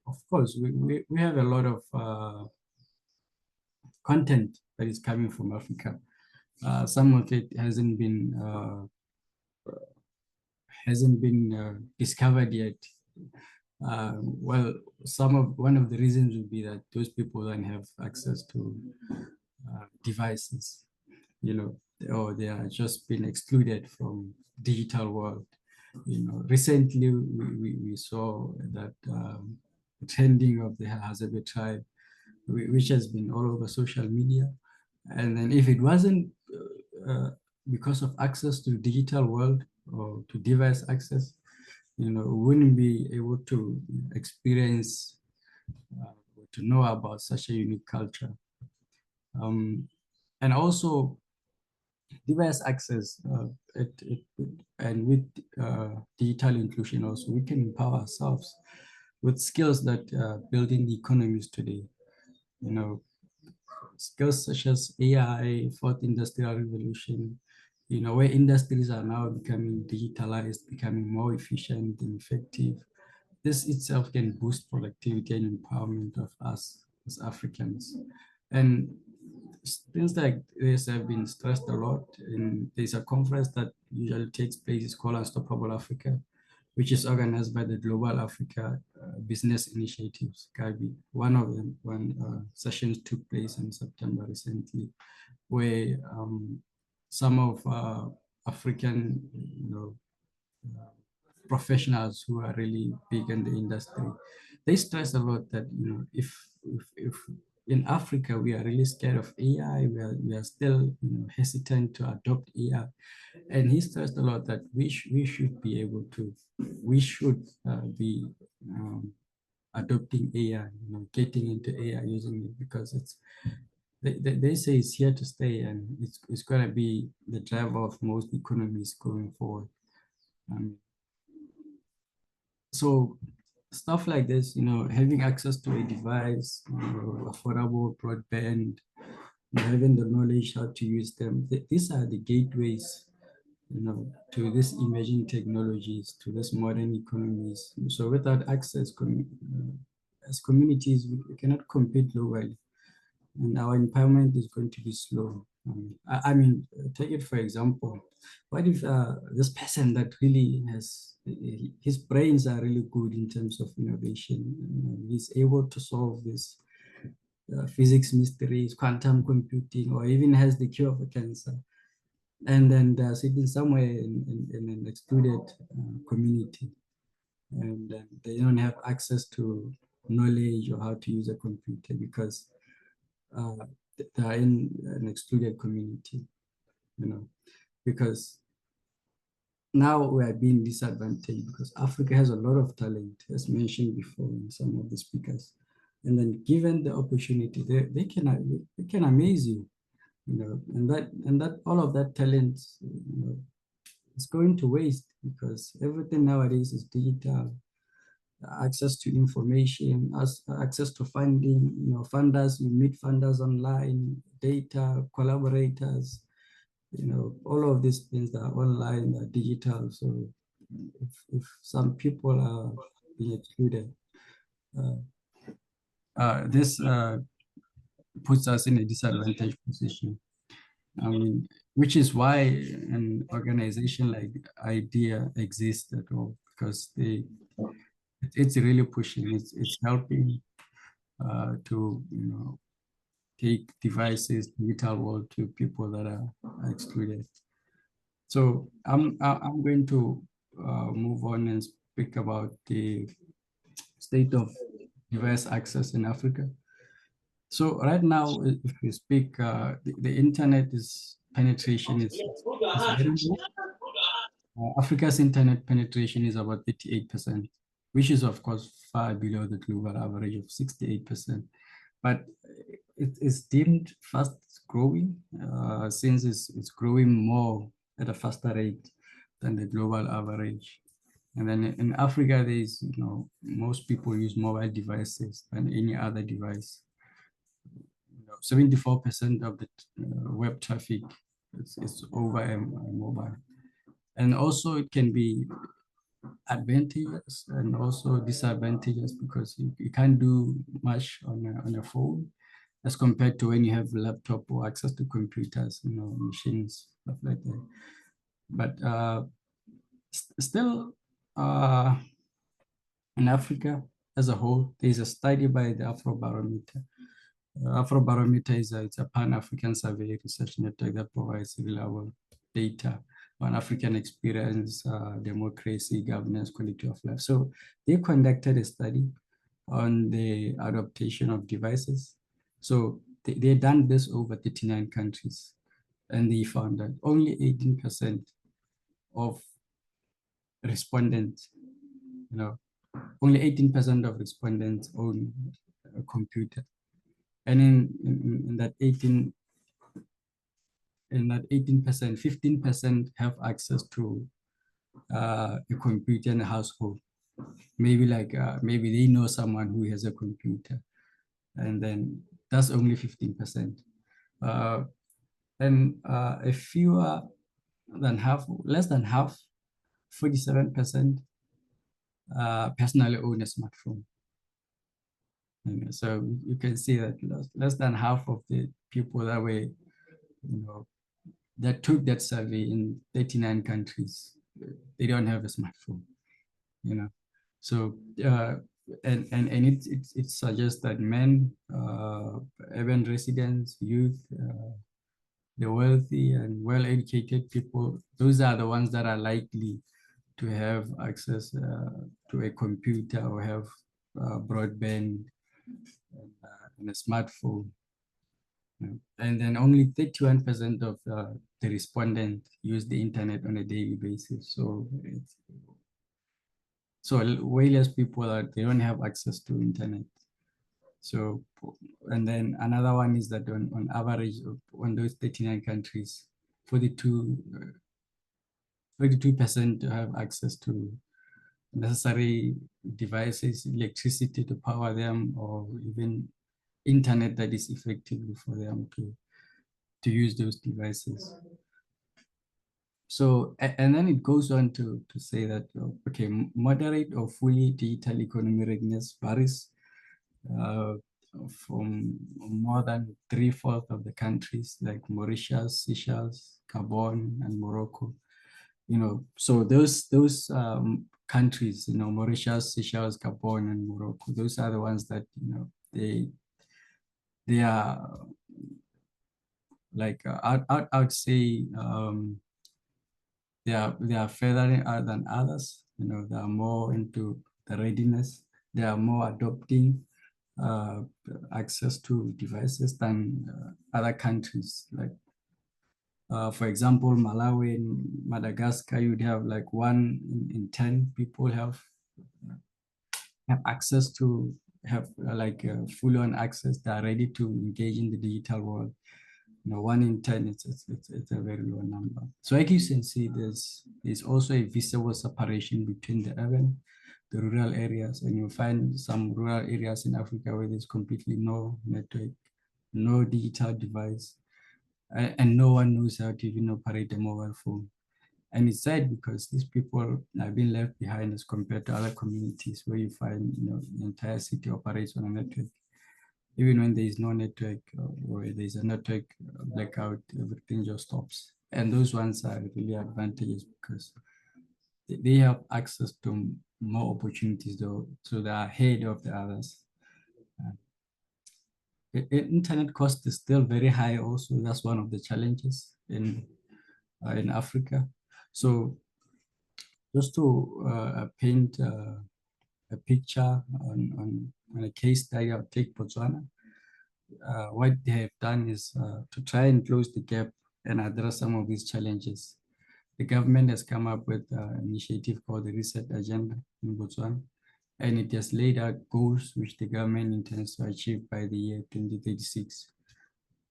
of course, we have a lot of content that is coming from Africa. Some of it hasn't been discovered yet. Well, one of the reasons would be that those people don't have access to devices, or they are just been excluded from digital world. Recently we saw that trending of the Hazebe tribe, which has been all over social media. And then if it wasn't because of access to the digital world or to device access, we wouldn't be able to experience, to know about such a unique culture. And also device access, and with digital inclusion also, we can empower ourselves with skills that building the economies today. Skills such as AI, fourth industrial revolution, where industries are now becoming digitalized, becoming more efficient and effective. This itself can boost productivity and empowerment of us as Africans. And things like this have been stressed a lot. And there's a conference that usually takes place, it's called Unstoppable Africa, which is organized by the Global Africa Business Initiatives, GABI. One of them, sessions took place in September recently, where some of African professionals who are really big in the industry, they stress a lot that if in Africa we are really scared of AI, we are still hesitant to adopt AI, and he stressed a lot that we should be able to, we should be adopting AI, getting into AI, using it, because it's they say it's here to stay, and it's going to be the driver of most economies going forward. So stuff like this, having access to a device, affordable broadband, having the knowledge how to use them, these are the gateways, to these emerging technologies, to these modern economies. So without access, as communities, we cannot compete globally, and our empowerment is going to be slow. I mean, take it for example. What if this person that really has, his brains are really good in terms of innovation, he's able to solve this physics mysteries, quantum computing, or even has the cure for cancer, and then they're sitting somewhere in an excluded community, and they don't have access to knowledge or how to use a computer because they are in an excluded community, because now we are being disadvantaged because Africa has a lot of talent, as mentioned before in some of the speakers. And then given the opportunity, they can amaze you, and that all of that talent, it's going to waste because everything nowadays is digital. Access to information, access to funding, funders, you meet funders online, data, collaborators, all of these things that are online, are digital. So if some people are being excluded, this puts us in a disadvantaged position. Which is why an organization like IDEA exists at all, because it's really pushing, it's helping to take devices, digital world to people that are excluded. So I'm going to move on and speak about the state of device access in Africa. So right now, if we speak, the internet penetration is very low. Africa's internet penetration is about 38%, which is of course far below the global average of 68%. But it is deemed fast growing since it's growing more at a faster rate than the global average. And then in Africa, there's, most people use mobile devices than any other device. 74% of the web traffic is over a mobile. And also it can be advantageous and also disadvantageous because you can't do much on a phone as compared to when you have a laptop or access to computers, machines, stuff like that. But still, in Africa as a whole, there's a study by the Afrobarometer. Afrobarometer it's a Pan-African survey research network that provides reliable data on African experience, democracy, governance, quality of life. So they conducted a study on the adaptation of devices. So they done this over 39 countries, and they found that only 18% of respondents, only 18% of respondents own a computer. And in that 18%, 15% have access to a computer in a household. Maybe maybe they know someone who has a computer, and then that's only 15%. And a fewer than half, less than half, 47% personally own a smartphone. So you can see that less than half of the people that were, that took that survey in 39 countries, they don't have a smartphone, So and it suggests that men, urban residents, youth, the wealthy and well-educated people, those are the ones that are likely to have access to a computer or have broadband and a smartphone. And then only 31% of the respondents use the internet on a daily basis. So way less people they don't have access to internet. So, and then another one is that on average, on those 39 countries, 42% have access to necessary devices, electricity to power them, or even internet that is effective for them to use those devices. So, and then it goes on to say that, okay, moderate or fully digital economy readiness varies from more than 3/4 of the countries like Mauritius, Seychelles, Gabon, and Morocco. So those countries, Mauritius, Seychelles, Gabon, and Morocco, those are the ones that, they are like, I'd say they are further than others. They are more into the readiness. They are more adopting access to devices than other countries. Like, for example, Malawi and Madagascar, you'd have like 1 in 10 people have access to have full-on access. They are ready to engage in the digital world. 1 in 10, it's a very low number. So like you can see, there's also a visible separation between the urban, the rural areas, and you'll find some rural areas in Africa where there's completely no network, no digital device, and no one knows how to even operate a mobile phone. And it's sad because these people have been left behind as compared to other communities where you find, the entire city operates on a network. Even when there is no network or there's a network blackout, everything just stops. And those ones are really advantageous because they have access to more opportunities, though, so they're ahead of the others. Internet cost is still very high also. That's one of the challenges in Africa. So just to paint a picture on a case study, I'll take Botswana. What they have done is to try and close the gap and address some of these challenges. The government has come up with an initiative called the Reset Agenda in Botswana, and it has laid out goals which the government intends to achieve by the year 2036.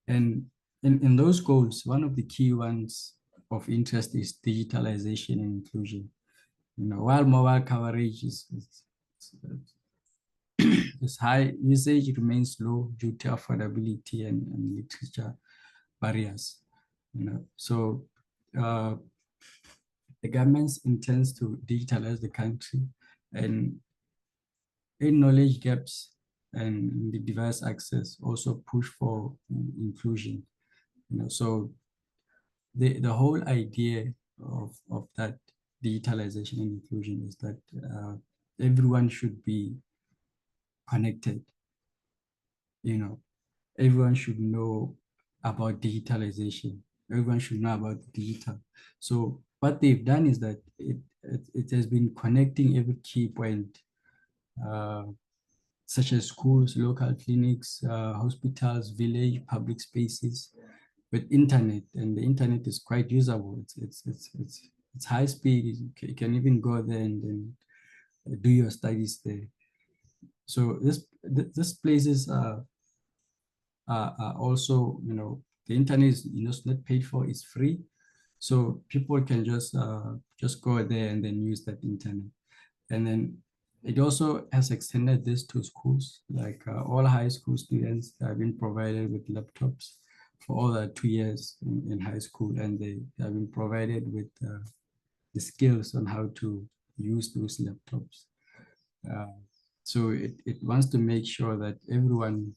And in those goals, one of the key ones of interest is digitalization and inclusion. While mobile coverage is high, usage remains low due to affordability and literature barriers. So the government intends to digitalize the country, and in knowledge gaps and the device access also push for inclusion. So the whole idea of that digitalization and inclusion is that everyone should be connected. Everyone should know about digitalization. Everyone should know about digital. So what they've done is that it has been connecting every key point, such as schools, local clinics, hospitals, village, public spaces, with internet. And the internet is quite usable. It's high speed. You can even go there and then do your studies there. So this places are also, the internet is not paid for, it's free. So people can just go there and then use that internet. And then it also has extended this to schools, like all high school students have been provided with laptops for all the 2 years in high school, and they have been provided with the skills on how to use those laptops. So it wants to make sure that everyone,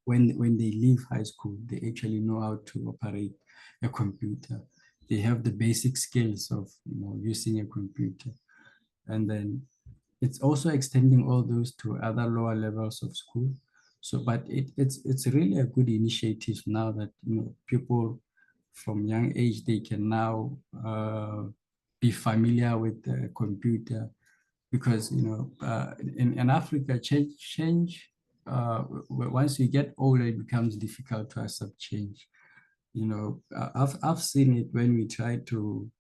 when they leave high school, they actually know how to operate a computer. They have the basic skills of using a computer. And then it's also extending all those to other lower levels of school. So, but it's really a good initiative now that people from young age, they can now be familiar with the computer, because in Africa, change once you get older, it becomes difficult to accept change. I've seen it when we try to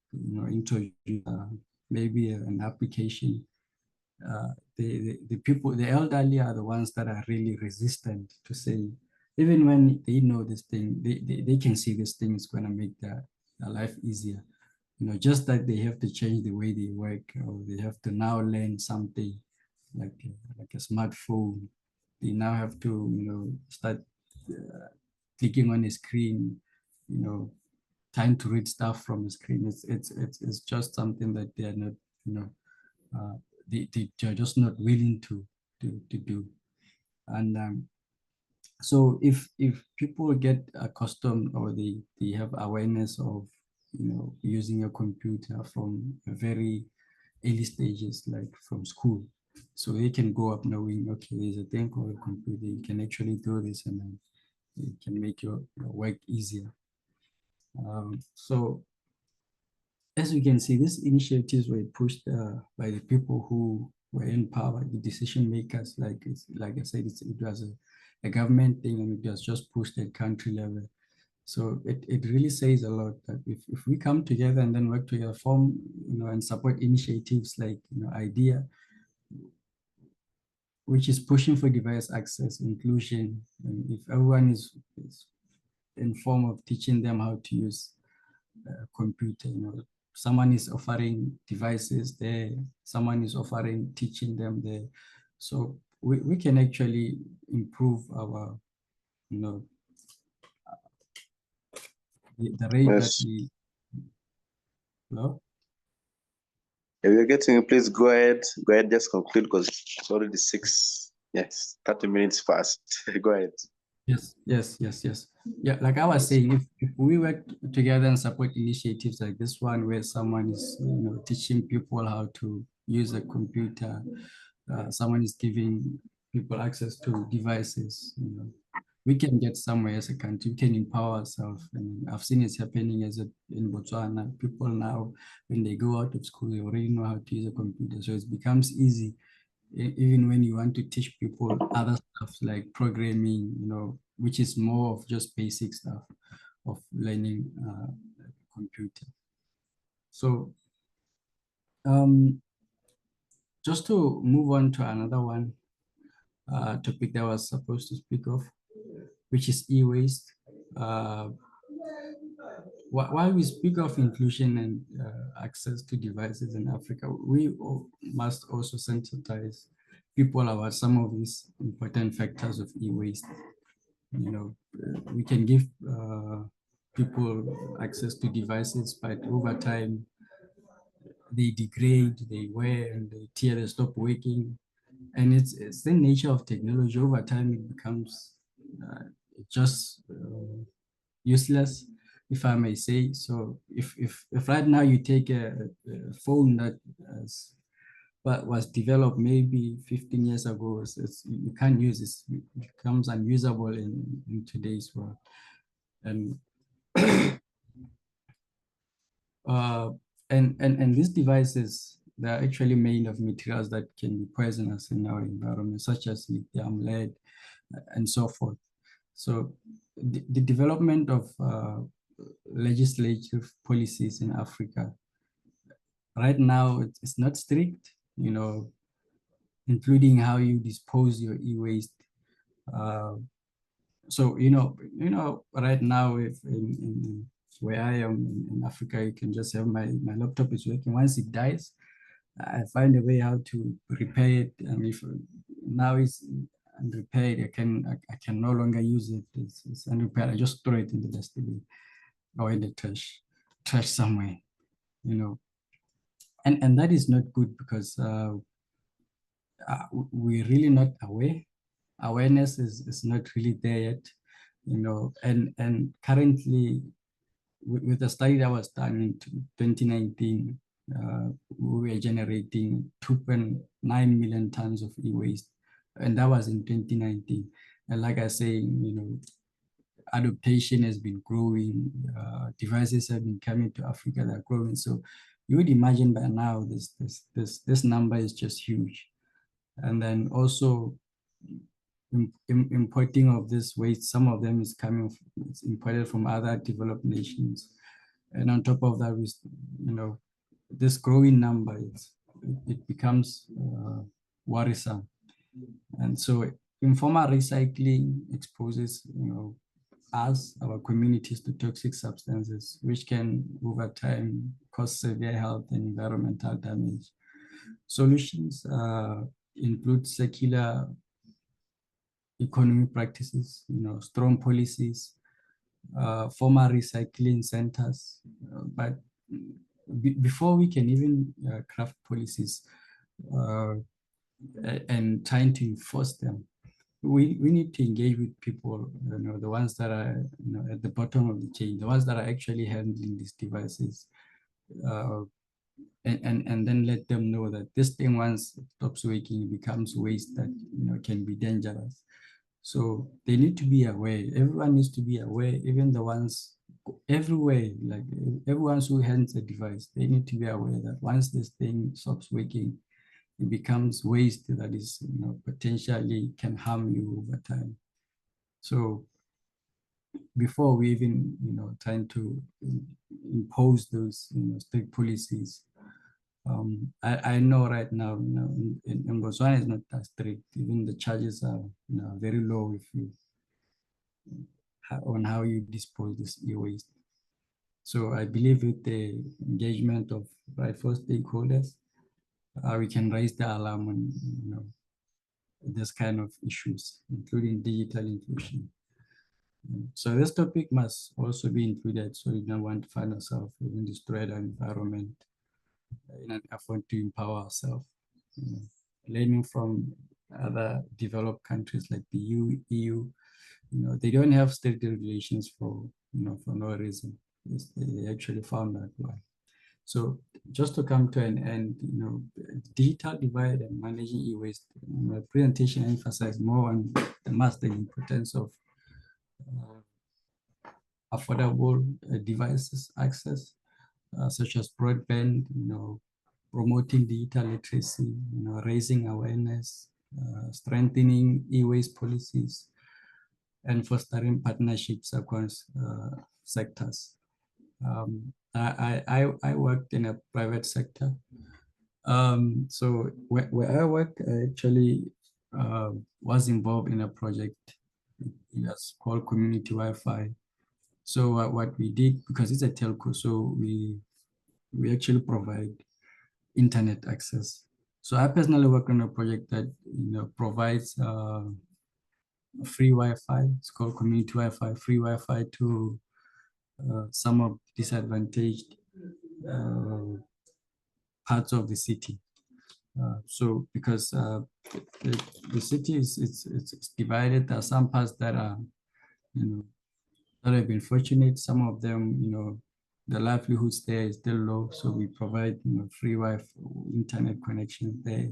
introduce maybe an application. The people, the elderly are the ones that are really resistant to say, even when they know this thing, they can see this thing is going to make their life easier. Just that they have to change the way they work, or they have to now learn something like a smartphone. They now have to, start clicking on a screen, trying to read stuff from the screen. It's just something that they are not, they're just not willing to do. And so if people get accustomed, or they have awareness of using a computer from a very early stages, like from school, so they can go up knowing, okay, there's a thing called a computer, you can actually do this, and then it can make your work easier. So as you can see, these initiatives were pushed by the people who were in power, the decision makers. Like I said, it was a government thing, and it was just pushed at country level. So it really says a lot that if we come together and then work together, form, and support initiatives like, IDEA, which is pushing for device access, inclusion. And if everyone is in form of teaching them how to use a computer, someone is offering devices there, someone is offering teaching them there. So we can actually improve our, the rate that we, hello? If you're getting it, please go ahead, just conclude because it's already 30 minutes past. Go ahead. Yes. Yeah, like I was saying, if we work together and support initiatives like this one, where someone is teaching people how to use a computer, someone is giving people access to devices, we can get somewhere as a country. We can empower ourselves. And I've seen it happening in Botswana. People now, when they go out of school, they already know how to use a computer. So it becomes easy, even when you want to teach people other stuff like programming, which is more of just basic stuff of learning computer. So just to move on to another one topic that I was supposed to speak of, which is e-waste. While we speak of inclusion and access to devices in Africa, we must also sensitize people about some of these important factors of e-waste. We can give people access to devices, but over time, they degrade, they wear, and they tear, they stop working. And it's the nature of technology. Over time, it becomes just useless, if I may say. So if right now you take a phone that was developed maybe 15 years ago, you can't use it. It becomes unusable in today's world. And and these devices, they're actually made of materials that can be poisonous in our environment, such as lithium, lead, and so forth. So the development of legislative policies in Africa right now, it's not strict, including how you dispose your e-waste. So right now, if in where I am in Africa, you can just have my laptop is working. Once it dies, I find a way how to repair it. And if now it's unrepaired, I can no longer use it. It's unrepaired. I just throw it in the dustbin or in the trash somewhere, And that is not good because we're really not aware. Awareness is not really there yet, and currently with the study that was done in 2019, we were generating 2.9 million tons of e-waste, and that was in 2019. And like I say, adaptation has been growing, devices have been coming to Africa that are growing. So you would imagine by now this number is just huge. And then also importing of this waste, some of them it's imported from other developed nations. And on top of that, this growing number, it becomes worrisome. And so informal recycling exposes, us, our communities, to toxic substances, which can over time cause severe health and environmental damage. Solutions include circular economy practices, strong policies, formal recycling centers. But before we can even craft policies and trying to enforce them, we need to engage with people, the ones that are at the bottom of the chain, the ones that are actually handling these devices, and then let them know that this thing, once it stops working, becomes waste that can be dangerous. So they need to be aware. Everyone needs to be aware, even the ones everywhere, like everyone who hands a device, they need to be aware that once this thing stops working, it becomes waste that is potentially can harm you over time. So before we even trying to impose those strict policies, I know right now, in Botswana is not that strict. Even the charges are very low if you on how you dispose this e-waste. So I believe with the engagement of rightful stakeholders, we can raise the alarm on this kind of issues, including digital inclusion. So this topic must also be included, so we don't want to find ourselves in destroyed environment in an effort to empower ourselves. Learning from other developed countries like the EU, they don't have strict regulations for no reason. They actually found that why. So just to come to an end, digital divide and managing e-waste. My presentation emphasized more on the mass and importance of affordable devices access, such as broadband, promoting digital literacy, raising awareness, strengthening e-waste policies, and fostering partnerships across sectors. I worked in a private sector. So where I worked, I actually was involved in a project that's called Community Wi-Fi. So what we did, because it's a telco, so we actually provide internet access. So I personally work on a project that provides free Wi-Fi. It's called Community Wi-Fi, free Wi-Fi to some of disadvantaged parts of the city. So because the city it's divided, there are some parts that are that have been fortunate. Some of them, the livelihoods there is still low, so we provide free Wi-Fi internet connection there.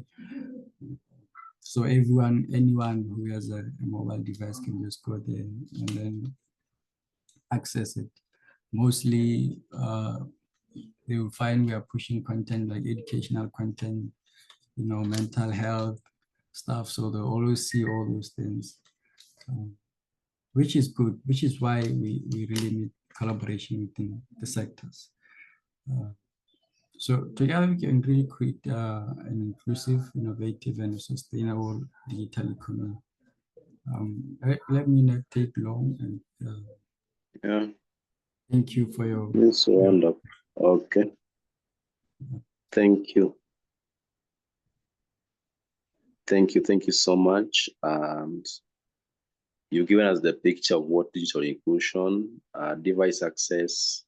So anyone who has a mobile device can just go there and then access it. Mostly, they will find we are pushing content like educational content, mental health stuff. So they always see all those things, which is good, which is why we really need collaboration within the sectors. So together we can really create an inclusive, innovative, and sustainable digital economy. Let me not take long, and yeah. Thank you for your. It's wonderful. Okay. Thank you. Thank you so much. And you've given us the picture of what digital inclusion, device access,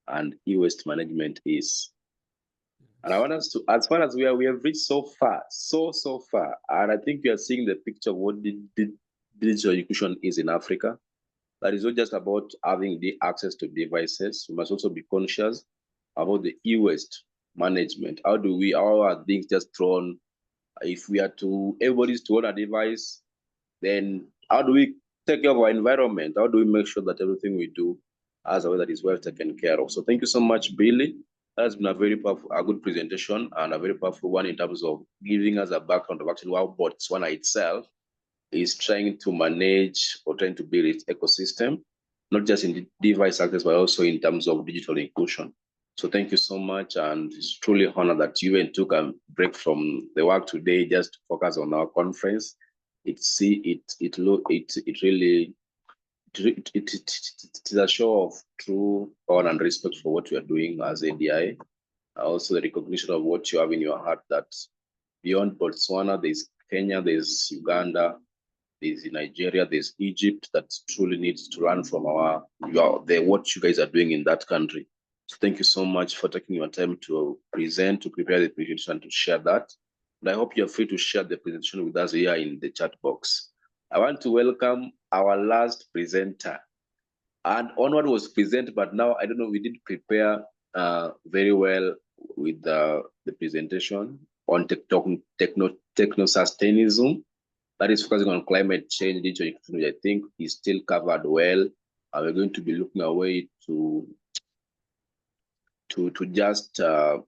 and e-waste management is. And I want us to, as far as we have reached so far, so far, and I think we are seeing the picture of what digital inclusion is in Africa. That is not just about having the access to devices. We must also be conscious about the e-waste management. How are things just thrown? If we are to, everybody's to own a device, then how do we take care of our environment? How do we make sure that everything we do has a way that is well taken care of? So thank you so much, Billy. That has been a very powerful, a good presentation and a very powerful one in terms of giving us a background of actually how Botswana itself is trying to manage or trying to build its ecosystem, not just in the device access, but also in terms of digital inclusion. So thank you so much, and it's truly an honor that you even took a break from the work today just to focus on our conference. It really is a show of true honor and respect for what you are doing as ADI. Also the recognition of what you have in your heart, that beyond Botswana, there's Kenya, there's Uganda, there's Nigeria, there's Egypt that truly needs to learn from what you guys are doing in that country. So thank you so much for taking your time to present, to prepare the presentation, and to share that. And I hope you're free to share the presentation with us here in the chat box. I want to welcome our last presenter. And Onward was present, but now I don't know, we did prepare very well with the presentation on techno-sustainalism. That is focusing on climate change, digital inclusion, which I think is still covered well. We're going to be looking away to just do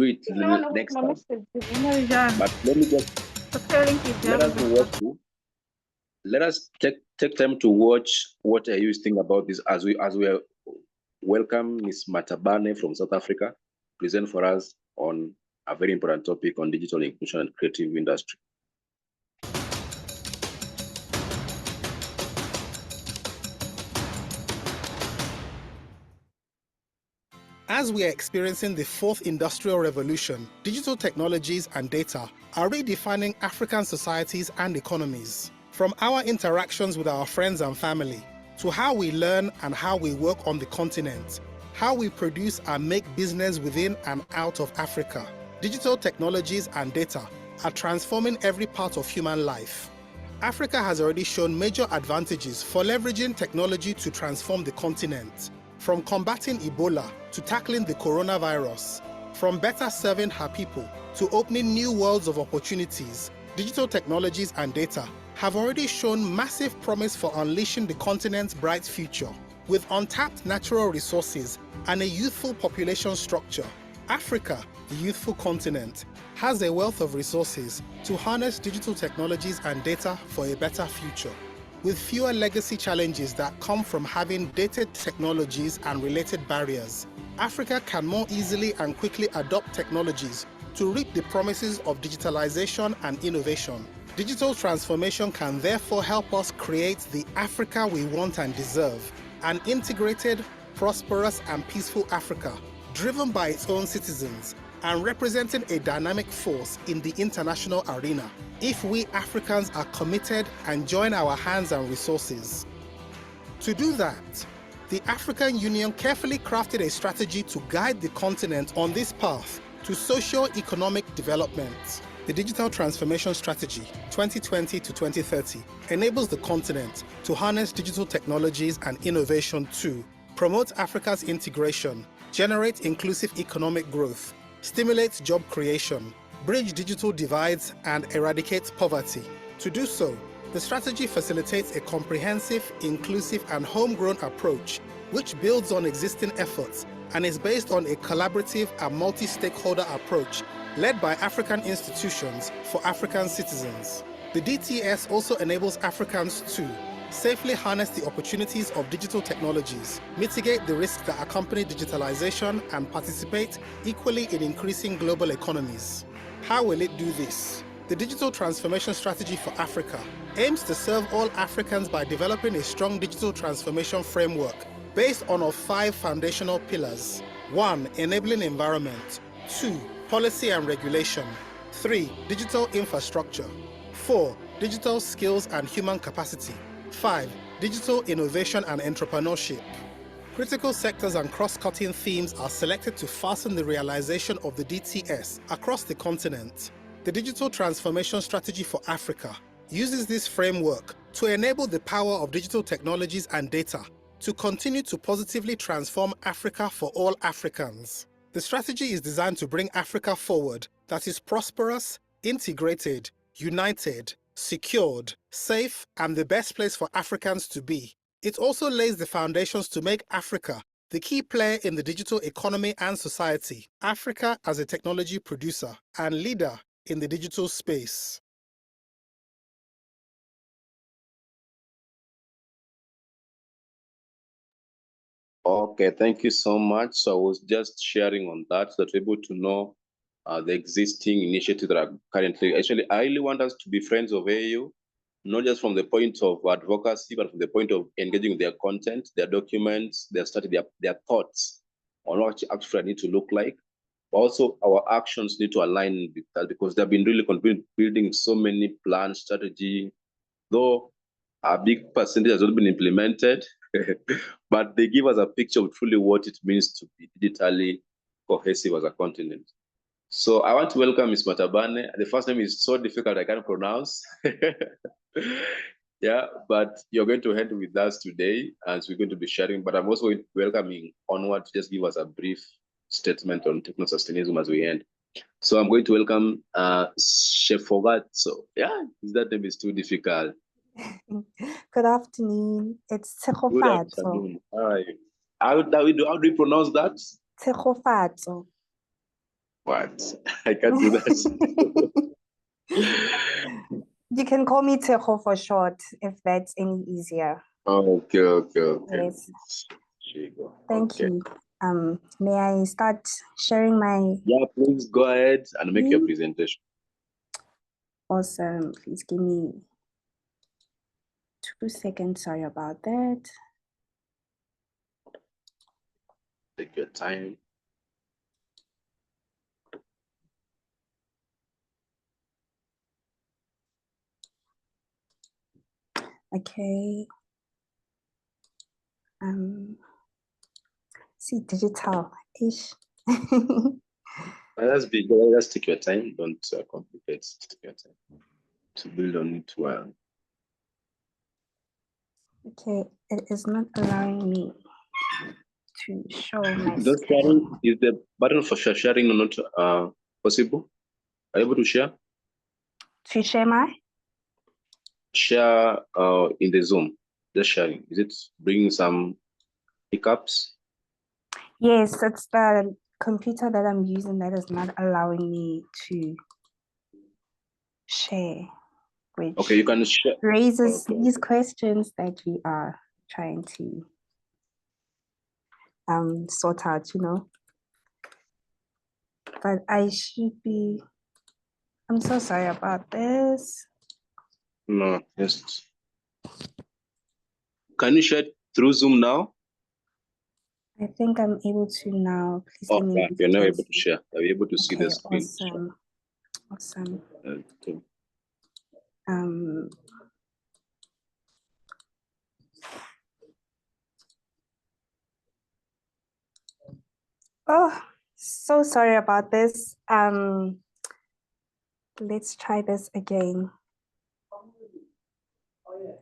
it next time. But let us take time to watch what you think about this as we welcome Ms. Matabane from South Africa. present for us on a very important topic on digital inclusion and creative industry. As we are experiencing the fourth industrial revolution, digital technologies and data are redefining African societies and economies. From our interactions with our friends and family, to how we learn and how we work on the continent, how we produce and make business within and out of Africa, digital technologies and data are transforming every part of human life. Africa has already shown major advantages for leveraging technology to transform the continent. From combating Ebola to tackling the coronavirus, from better serving her people to opening new worlds of opportunities, digital technologies and data have already shown massive promise for unleashing the continent's bright future. With untapped natural resources and a youthful population structure, Africa, the youthful continent, has a wealth of resources to harness digital technologies and data for a better future. With fewer legacy challenges that come from having dated technologies and related barriers, Africa can more easily and quickly adopt technologies to reap the promises of digitalization and innovation. Digital transformation can therefore help us create the Africa we want and deserve, an integrated, prosperous and peaceful Africa, driven by its own citizens and representing a dynamic force in the international arena, if we Africans are committed and join our hands and resources. To do that, the African Union carefully crafted a strategy to guide the continent on this path to socio-economic development. The Digital Transformation Strategy 2020 to 2030 enables the continent to harness digital technologies and innovation to promote Africa's integration, generate inclusive economic growth, stimulate job creation, bridge digital divides, and eradicate poverty. To do so, the strategy facilitates a comprehensive, inclusive, and homegrown approach which builds on existing efforts and is based on a collaborative and multi-stakeholder approach led by African institutions for African citizens. The DTS also enables Africans to safely harness the opportunities of digital technologies, mitigate the risks that accompany digitalization, and participate equally in increasing global economies. How will it do this? The Digital Transformation Strategy for Africa aims to serve all Africans by developing a strong digital transformation framework based on 5 foundational pillars. 1. Enabling environment. 2. Policy and regulation. 3. Digital infrastructure. 4. Digital skills and human capacity. 5. Digital innovation and entrepreneurship. Critical sectors and cross-cutting themes are selected to fasten the realization of the DTS across the continent. The Digital Transformation Strategy for Africa uses this framework to enable the power of digital technologies and data to continue to positively transform Africa for all Africans. The strategy is designed to bring Africa forward that is prosperous, integrated, united, secured, safe, and the best place for Africans to be. It also lays the foundations to make Africa the key player in the digital economy and society, Africa as a technology producer and leader in the digital space. Okay, thank you so much. So I was just sharing on that so that we're able to know the existing initiatives that are currently, actually, I really want us to be friends of AU, not just from the point of advocacy, but from the point of engaging with their content, their documents, their study, their thoughts on what actually need to look like. But also, our actions need to align with that because they've been really building so many plans, strategy, though a big percentage has not been implemented, but they give us a picture of truly what it means to be digitally cohesive as a continent. So I want to welcome Ms. Matabane. The first name is so difficult I can't pronounce. Yeah, but you're going to head with us today as we're going to be sharing, but I'm also welcoming Onward to just give us a brief statement on techno-sustainability as we end. So I'm going to welcome Shefogatso. Yeah, that name is too difficult. Good afternoon. It's Good Tsegofatso. afternoon. Hi. How do we pronounce that? Tsegofatso. What? I can't do that. You can call me Tsego for short if that's any easier. Okay. Yes. There you go. Thank Okay. you. May I start sharing my? Yeah, please go ahead and make your presentation. Awesome. Please give me 2 seconds. Sorry about that. Take your time. Okay. See, digital-ish. Let's be good. Let's take your time. Don't complicate. Take your time to build on it well. Okay, it is not allowing me to show my Just screen. sharing, is the button for sharing not possible? Are you able to share? To share my? Share in the Zoom. Just sharing. Is it bringing some hiccups? Yes, it's the computer that I'm using that is not allowing me to share, which Okay, you can share. raises Okay. these questions that we are trying to sort out, you know. But I should be, I'm so sorry about this. No, just. Can you share through Zoom now? I think I'm able to now. Please Oh, let me yeah, know if you're you now can able to see. share. Are you able to see the Okay, screen? awesome. Awesome. Okay. Oh, so sorry about this. Let's try this again.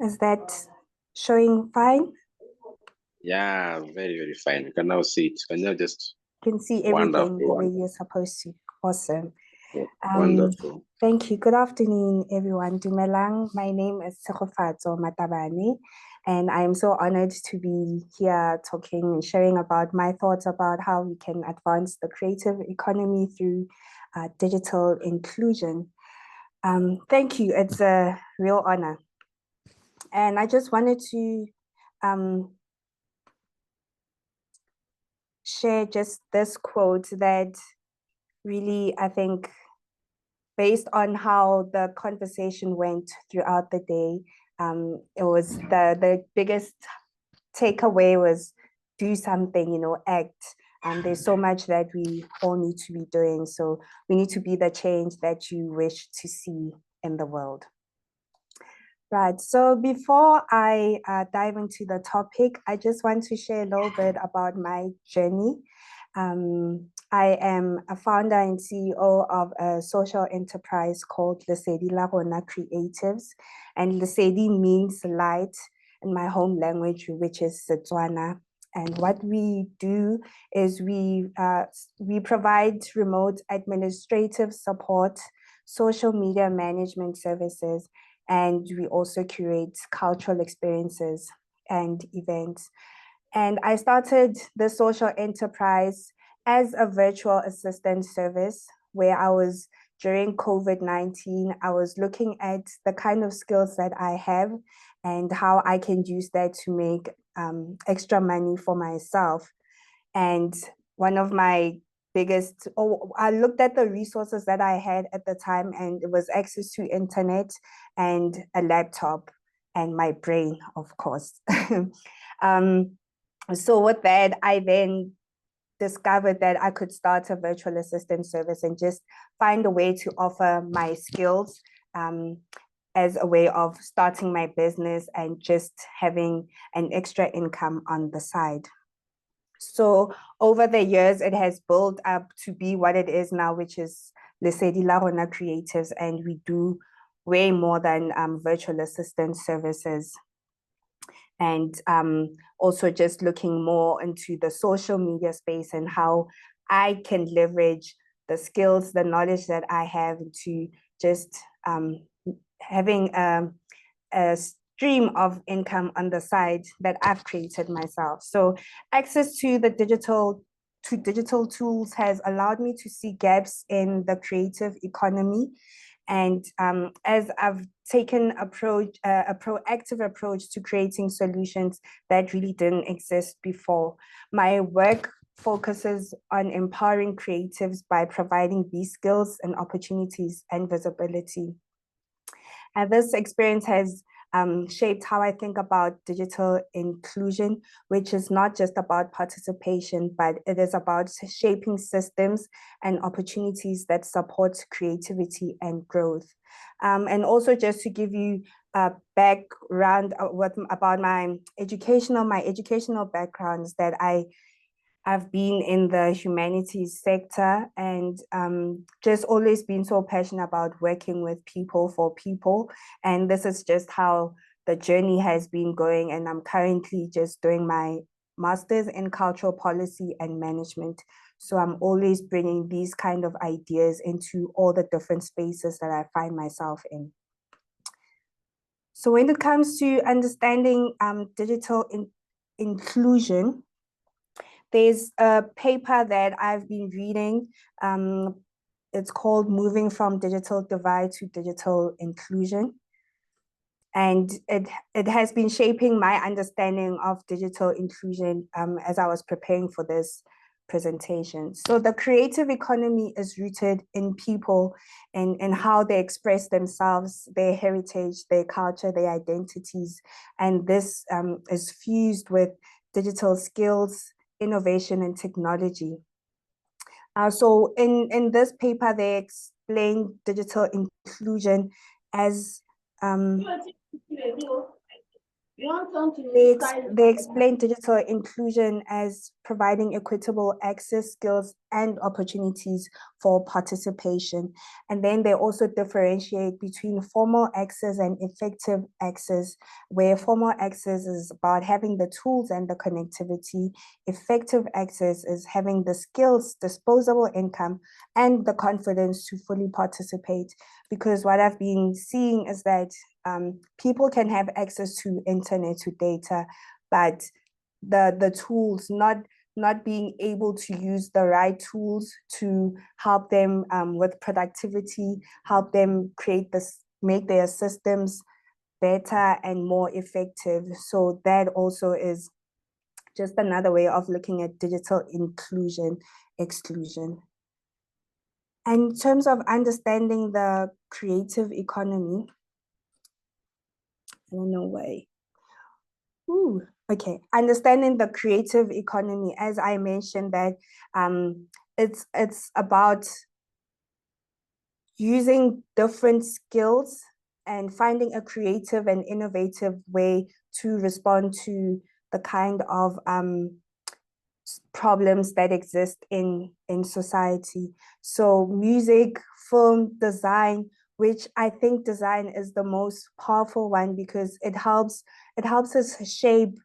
Is that showing fine? Yeah, very, very fine. You can now see it. Can you just You can see everything the way wonderful. you're supposed to. Awesome. Wonderful. Thank you. Good afternoon, everyone. Dumelang. My name is Tshegofatso Matabane, and I am so honored to be here talking and sharing about my thoughts about how we can advance the creative economy through digital inclusion. Thank you. It's a real honor. And I just wanted to share just this quote that really, I think, based on how the conversation went throughout the day, it was the biggest takeaway was do something, you know, act. There's so much that we all need to be doing. So we need to be the change that you wish to see in the world. Right, so before I dive into the topic, I just want to share a little bit about my journey. I am a founder and CEO of a social enterprise called Lesedi La Rona Creatives, and Lesedi means light in my home language, which is Setswana. And what we do is we provide remote administrative support, social media management services, and we also curate cultural experiences and events. And I started the social enterprise as a virtual assistant service where I was, during COVID-19, I was looking at the kind of skills that I have and how I can use that to make extra money for myself. And one of my biggest, I looked at the resources that I had at the time, and it was access to internet and a laptop and my brain, of course. So with that, I then discovered that I could start a virtual assistant service and just find a way to offer my skills as a way of starting my business and just having an extra income on the side. So over the years, it has built up to be what it is now, which is Lesedi La Rona Creatives, and we do way more than virtual assistant services. And also just looking more into the social media space and how I can leverage the skills, the knowledge that I have to just having a stream of income on the side that I've created myself. So access to the digital tools has allowed me to see gaps in the creative economy. And as I've taken a proactive approach to creating solutions that really didn't exist before, my work focuses on empowering creatives by providing these skills and opportunities and visibility. And this experience has shaped how I think about digital inclusion, which is not just about participation, but it is about shaping systems and opportunities that support creativity and growth. And also just to give you a background about my educational backgrounds, that I've been in the humanities sector and just always been so passionate about working with people for people. And this is just how the journey has been going. And I'm currently just doing my master's in cultural policy and management. So I'm always bringing these kind of ideas into all the different spaces that I find myself in. So when it comes to understanding digital inclusion, there's a paper that I've been reading. It's called Moving from Digital Divide to Digital Inclusion. And it has been shaping my understanding of digital inclusion as I was preparing for this presentation. So the creative economy is rooted in people and how they express themselves, their heritage, their culture, their identities. And this is fused with digital skills, innovation, and technology. So in this paper, they explain digital inclusion as they explain digital inclusion as providing equitable access, skills, and opportunities for participation. And then they also differentiate between formal access and effective access, where formal access is about having the tools and the connectivity. Effective access is having the skills, disposable income, and the confidence to fully participate. Because what I've been seeing is that people can have access to internet, to data, but the tools, not being able to use the right tools to help them with productivity, help them make their systems better and more effective. So that also is just another way of looking at digital inclusion, exclusion. And in terms of understanding the creative economy, I don't know why. Ooh, okay. Understanding the creative economy, as I mentioned, that it's about using different skills and finding a creative and innovative way to respond to the kind of problems that exist in society. So music, film, design, which I think design is the most powerful one because it helps us shape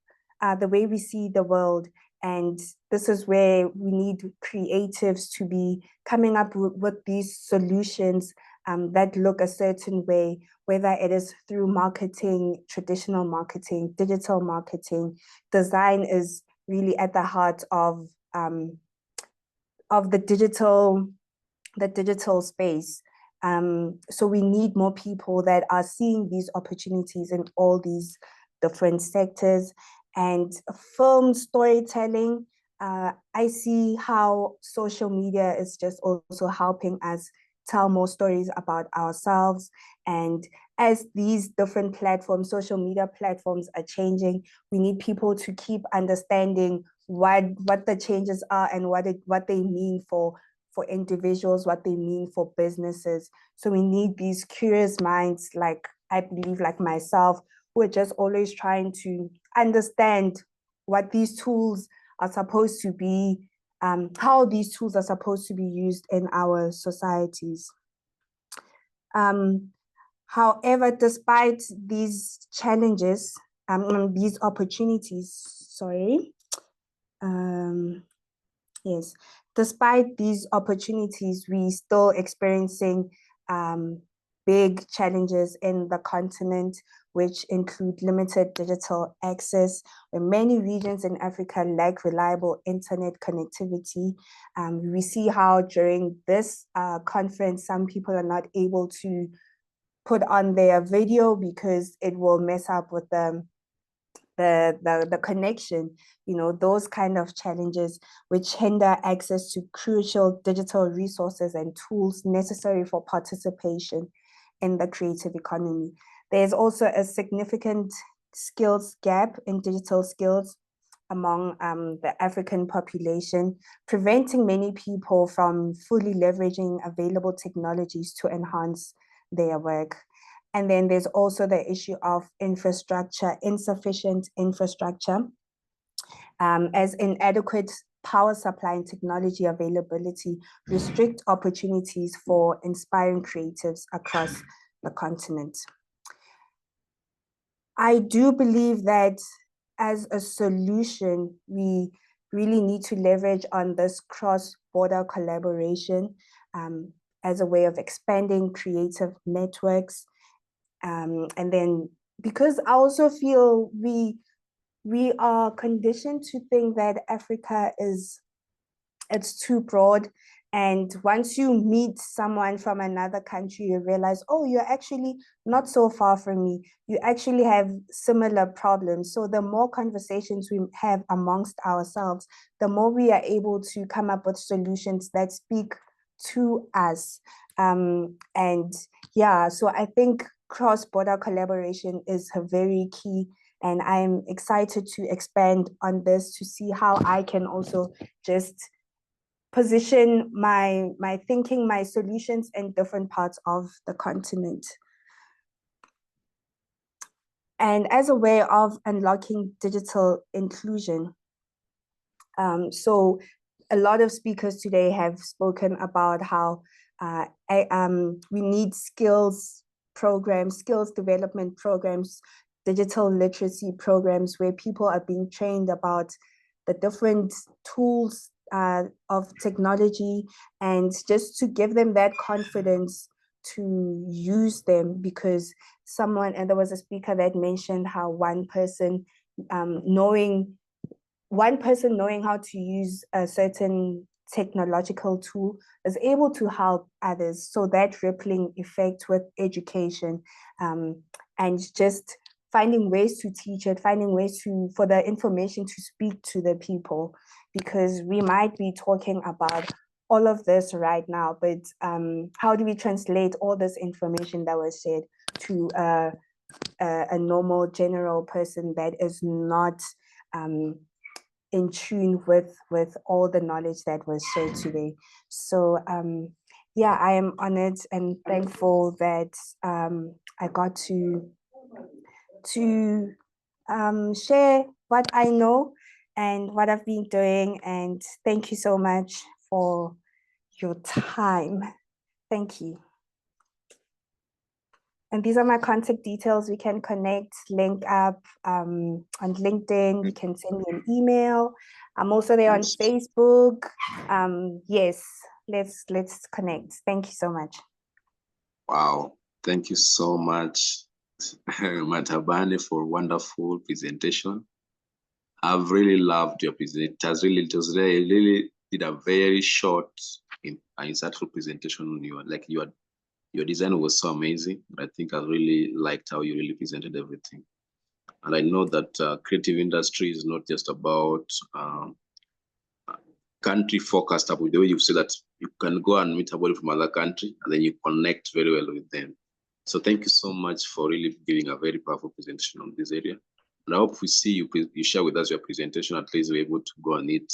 the way we see the world. And this is where we need creatives to be coming up with these solutions that look a certain way, whether it is through marketing, traditional marketing, digital marketing. Design is really at the heart of the digital space. So we need more people that are seeing these opportunities in all these different sectors. And film storytelling, I see how social media is just also helping us tell more stories about ourselves. And as these different platforms, social media platforms are changing, we need people to keep understanding what the changes are and what they mean for individuals, what they mean for businesses. So we need these curious minds, like I believe like myself, who are just always trying to understand what these tools are supposed to be, how these tools are supposed to be used in our societies. However, despite these challenges, these opportunities, yes, despite these opportunities, we still experiencing big challenges in the continent, which include limited digital access, where many regions in Africa lack reliable internet connectivity. We see how during this conference, some people are not able to put on their video because it will mess up with the the connection, those kind of challenges which hinder access to crucial digital resources and tools necessary for participation in the creative economy. There's also a significant skills gap in digital skills among the African population, preventing many people from fully leveraging available technologies to enhance their work. And then there's also the issue of infrastructure, insufficient infrastructure, as inadequate power supply and technology availability restrict opportunities for inspiring creatives across the continent. I do believe that as a solution, we really need to leverage on this cross-border collaboration as a way of expanding creative networks. And then, because I also feel we are conditioned to think that Africa it's too broad. And once you meet someone from another country, you realize, oh, you're actually not so far from me. You actually have similar problems. So the more conversations we have amongst ourselves, the more we are able to come up with solutions that speak to us. And yeah, so I think cross-border collaboration is very key. And I'm excited to expand on this to see how I can also just position my thinking, my solutions in different parts of the continent. And as a way of unlocking digital inclusion, so a lot of speakers today have spoken about how we need skills programs, skills development programs, digital literacy programs where people are being trained about the different tools of technology, and just to give them that confidence to use them, because there was a speaker that mentioned how one person knowing how to use a certain technological tool is able to help others. So that rippling effect with education, and just finding ways to teach it, finding ways for the information to speak to the people, because we might be talking about all of this right now, but how do we translate all this information that was shared to a normal general person that is not in tune with all the knowledge that was shared today? So yeah, I am honored and thankful that I got to share what I know and what I've been doing. And thank you so much for your time. Thank you. And these are my contact details. We can connect, link up on LinkedIn. You can send me an email. I'm also there on Facebook. Yes, let's connect. Thank you so much. Wow, thank you so much, Matabane, for a wonderful presentation. I've really loved your presentation. You really did a very short, insightful presentation on your design was so amazing. I think I really liked how you really presented everything. And I know that creative industry is not just about country focused up with the way you say that you can go and meet somebody from another country and then you connect very well with them. So thank you so much for really giving a very powerful presentation on this area. And I hope we see you share with us your presentation, at least we're able to go on it.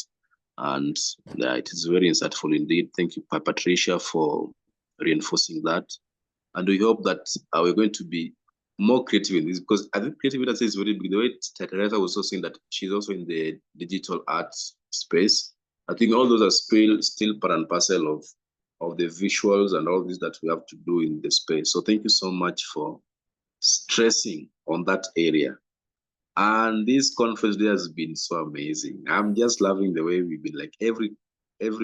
And it is very insightful indeed. Thank you, Patricia, for reinforcing that. And we hope that we're going to be more creative in this, because I think creative industry is very big. The way Teresa was also saying that she's also in the digital arts space. I think all those are still part and parcel of the visuals and all this that we have to do in the space. So thank you so much for stressing on that area. And this conference day has been so amazing. I'm just loving the way we've been, like every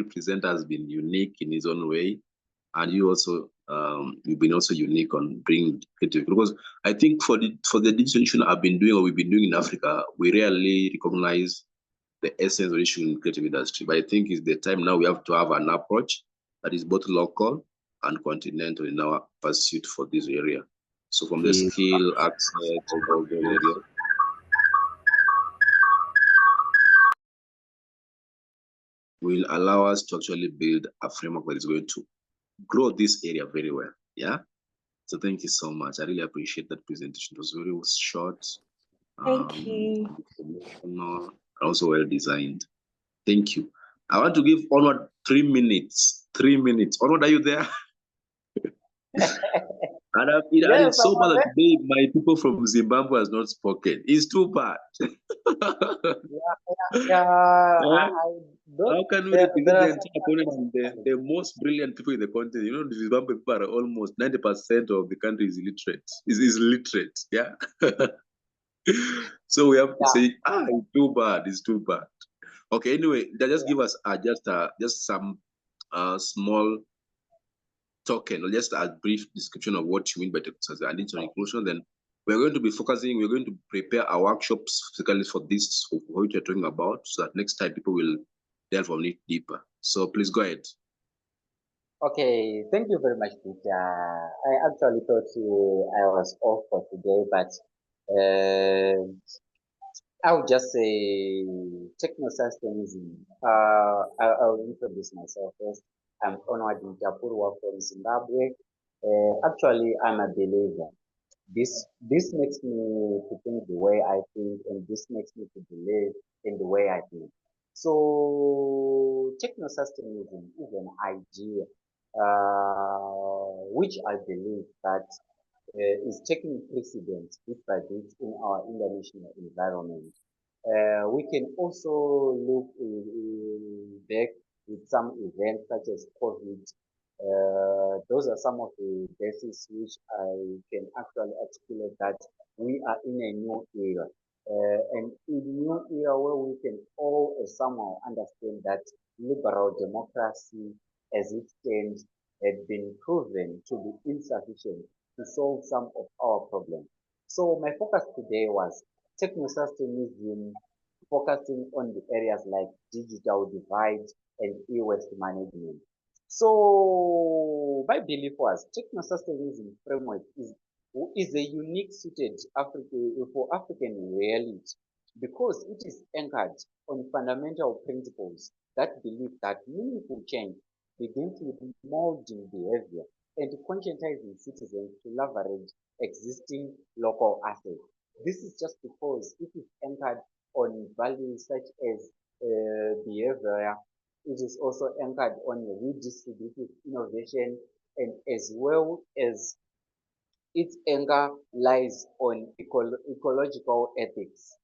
presenter has been unique in his own way. And you also, you've been also unique on bringing creative, because I think for the digital issue I've been doing, or we've been doing in Africa, we rarely recognize the essence of the issue in creative industry. But I think it's the time now we have to have an approach that is both local and continental in our pursuit for this area. So from the skill, access, all those areas. will allow us to actually build a framework that is going to grow this area very well. Yeah. So thank you so much. I really appreciate that presentation. It was very short. Thank you. Emotional, also well designed. Thank you. I want to give Onward 3 minutes. 3 minutes. Onward, are you there? And it's so bad that today my people from Zimbabwe has not spoken. It's too bad. How can we represent the entire continent and the most brilliant people in the continent? You know, the Zimbabwe people are almost 90% of the country is illiterate. Is literate, yeah. So we have to say, it's too bad. It's too bad. Okay. Anyway, just give us just some small token or just a brief description of what you mean by technology and digital inclusion. Then we're going to be focusing. We're going to prepare our workshops specifically for this, for what you're talking about, so that next time people will delve on it deeper. So please go ahead. Okay, thank you very much, Peter. I actually thought I was off for today, but I would just say technosystemism. I'll introduce myself first. I'm Onward Mtapurwa from Zimbabwe. Actually, I'm a believer. This makes me to think the way I think, and this makes me to believe in the way I think. So technosystemism is an idea which I believe that is taking precedence bit by bit in our international environment. We can also look back with some events such as COVID. Those are some of the bases which I can actually articulate that we are in a new era. And in a new era where we can all somehow understand that liberal democracy as it stands had been proven to be insufficient to solve some of our problems. So my focus today was technosystemism, focusing on the areas like digital divide and e-waste management. So my belief was technosystemism framework is a unique suited for African reality because it is anchored on fundamental principles that believe that meaningful change begins with molding behavior and conscientizing citizens to leverage existing local assets. This is just because it is anchored on values such as behavior. It is also anchored on redistributive innovation, and as well as its anchor lies on ecological ethics.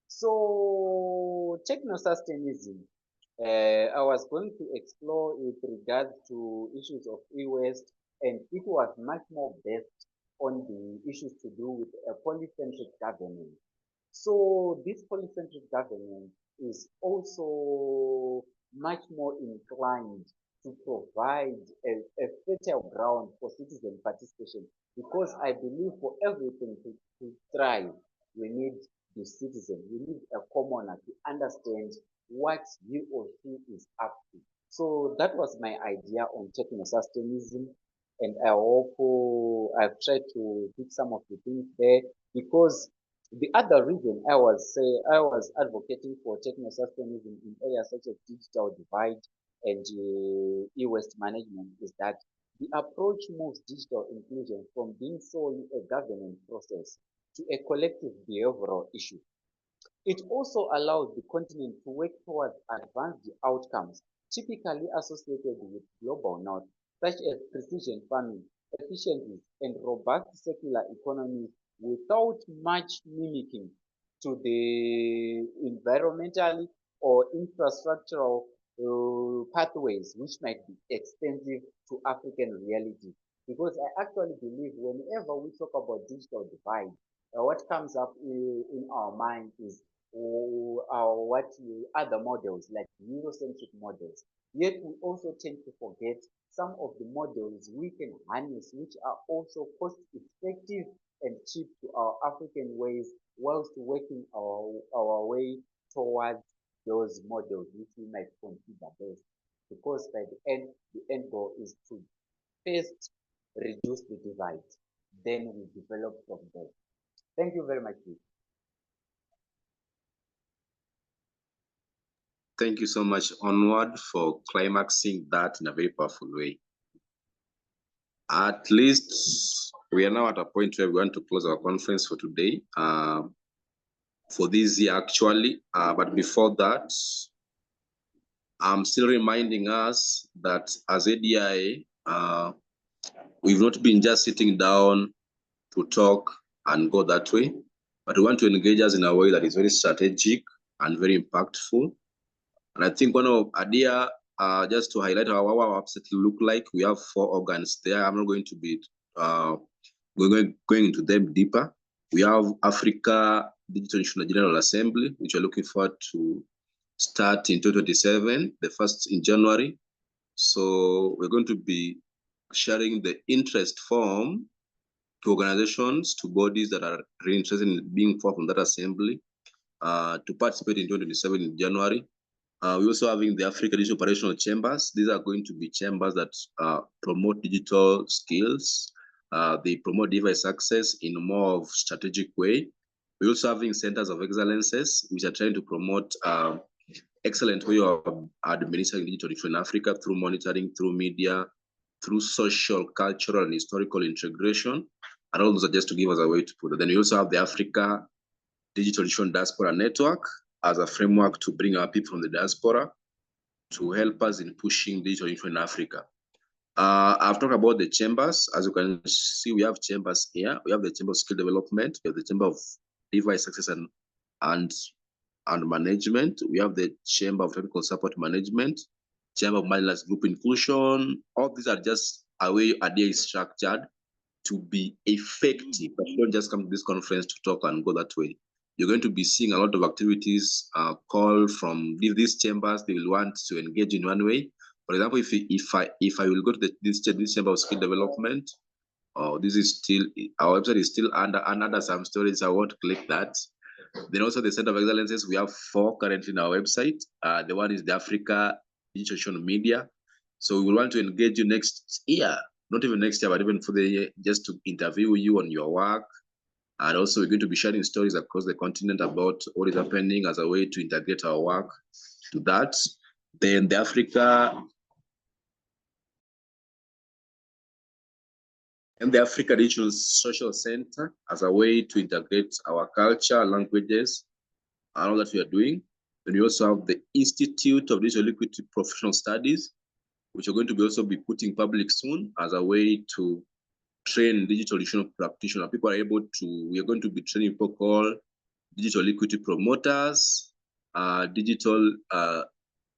So technosystemism, I was going to explore with regard to issues of e-waste, and it was much more based on the issues to do with a polycentric governance. So this polycentric governance is also much more inclined to provide a fertile ground for citizen participation because I believe for everything to thrive, we need the citizen, we need a commoner to understand what he or she is up to. So that was my idea on technosystemism, and I hope I've tried to put some of the things there because the other reason I was advocating for technosystemism in areas such as digital divide and e-waste management is that the approach moves digital inclusion from being solely a governance process to a collective behavioral issue. It also allows the continent to work towards advanced outcomes typically associated with global north, such as precision farming, efficiencies, and robust circular economies without much mimicking to the environmental or infrastructural pathways which might be extensive to African reality. Because I actually believe whenever we talk about digital divide, what comes up in our mind is other models like Eurocentric models. Yet we also tend to forget some of the models we can harness, which are also cost effective and cheap to our African ways, whilst working our way towards those models which we might consider best. Because by the end goal is to first reduce the divide, then we develop from there. Thank you very much. Thank you so much, Onward, for climaxing that in a very powerful way. At least we are now at a point where we want to close our conference for today, for this year actually. But before that, I'm still reminding us that as ADI, we've not been just sitting down to talk and go that way, but we want to engage us in a way that is very strategic and very impactful. And I think one of idea, just to highlight how our website look like, we have 4 organs there. I'm not going to be going into them deeper. We have Africa Digital National General Assembly, which we're looking forward to start in 2027, the first in January. So we're going to be sharing the interest form to organizations, to bodies that are really interested in being part of that assembly, to participate in 2027 in January. We're also having the Africa Digital Operational Chambers. These are going to be chambers that promote digital skills. They promote device access in a more strategic way. We're also having centers of excellences, which are trying to promote excellent way of administering digital in Africa through monitoring, through media, through social, cultural, and historical integration. And all those are just to give us a way to put it. Then we also have the Africa Digital Diaspora Network as a framework to bring our people from the diaspora to help us in pushing digital in Africa. I've talked about the chambers. As you can see, we have chambers here. We have the Chamber of Skill Development. We have the Chamber of Device Access and Management. We have the Chamber of Technical Support Management, Chamber of Marginalized Group Inclusion. All these are just a way ADIA is structured to be effective, but you don't just come to this conference to talk and go that way. You're going to be seeing a lot of activities call from these chambers. They will want to engage in one way. For example, if I will go to this Chamber of Skill Development, this is still, our website is still under some stories. I won't click that. Then also the Center of Excellences, we have 4 currently in our website. The one is the Africa Digital Media. So we will want to engage you next year, not even next year, but even for the year, just to interview you on your work. And also we're going to be sharing stories across the continent about what is happening as a way to integrate our work to that. Then the Africa Digital Social Center as a way to integrate our culture, languages, and all that we are doing. Then we also have the Institute of Digital Equity Professional Studies, which are going to be also be putting public soon as a way to train digital practitioners. People are able to, we are going to be training people called digital equity promoters, digital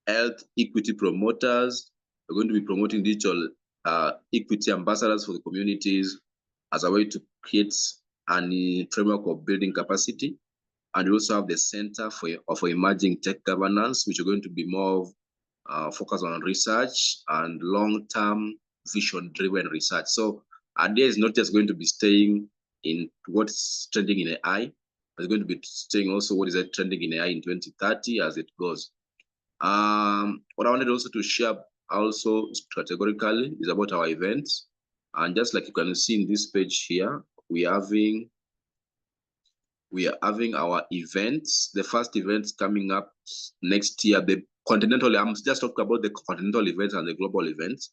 health equity promoters. We're going to be promoting digital equity ambassadors for the communities as a way to create a framework of building capacity. And we also have the Center for Emerging Tech Governance, which are going to be more focused on research and long-term vision-driven research. So ADIA is not just going to be staying in what's trending in AI, but it's going to be staying also what is trending in AI in 2030 as it goes. What I wanted also to share also categorically is about our events. And just like you can see in this page here, we are having our events. The first events coming up next year, the continental, I'm just talking about the continental events and the global events.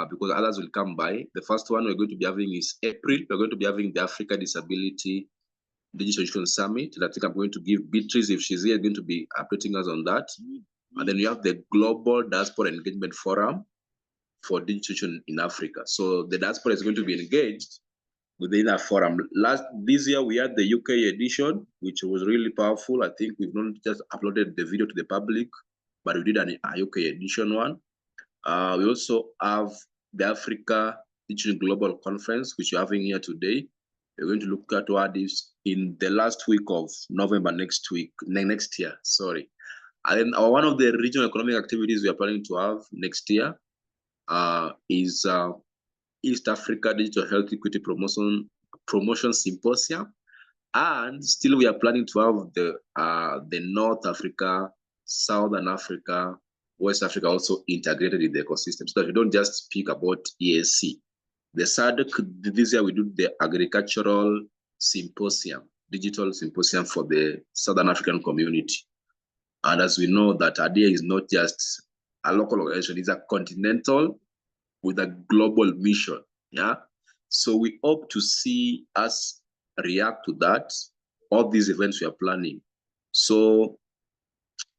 Because others will come by. The first one we're going to be having is April. We're going to be having the Africa Disability Digital Insurance Summit. And I think I'm going to give Beatrice, if she's here, going to be updating us on that. And then we have the Global Diaspora Engagement Forum for Digital in Africa. So the diaspora is going to be engaged within a forum. This year we had the UK edition, which was really powerful. I think we've not just uploaded the video to the public, but we did a UK edition one. We also have the Africa Digital Global Conference, which we're having here today. We're going to look at what is in the last week of November next year, sorry. And then one of the regional economic activities we are planning to have next year is East Africa Digital Health Equity Promotion Symposium. And still we are planning to have the North Africa, Southern Africa, West Africa also integrated in the ecosystem, so that we don't just speak about EAC. The SADC, this year we do the Agricultural Symposium, Digital Symposium for the Southern African community. And as we know that ADIA is not just a local organization, it's a continental with a global mission, yeah? So we hope to see us react to that, all these events we are planning. So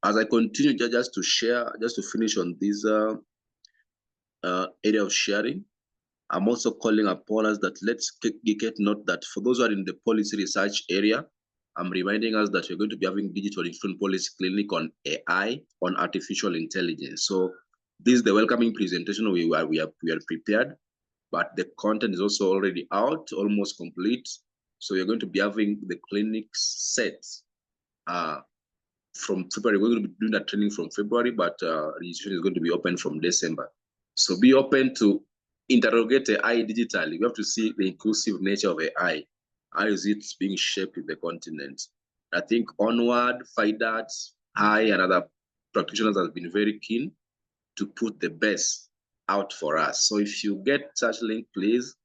as I continue just to share, just to finish on this area of sharing, I'm also calling upon us that let's get note that for those who are in the policy research area, I'm reminding us that we're going to be having digital inclusion policy clinic on AI, on artificial intelligence. So this is the welcoming presentation we are prepared, but the content is also already out, almost complete. So we're going to be having the clinics set from February. We're going to be doing that training from February, but registration is going to be open from December. So be open to interrogate AI digitally. We have to see the inclusive nature of AI. How is it being shaped in the continent? I think Onward, FIDAT, and other practitioners have been very keen to put the best out for us. So if you get such link, please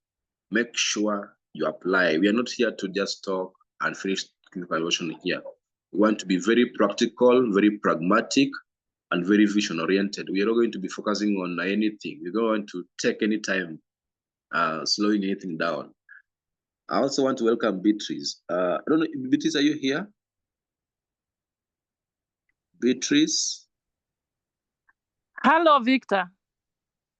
make sure you apply. We are not here to just talk and finish the conversation here. We want to be very practical, very pragmatic, and very vision oriented. We are not going to be focusing on anything. We're going to take any time slowing anything down. I also want to welcome Beatrice. I don't know, Beatrice, are you here? Beatrice? Hello, Victor.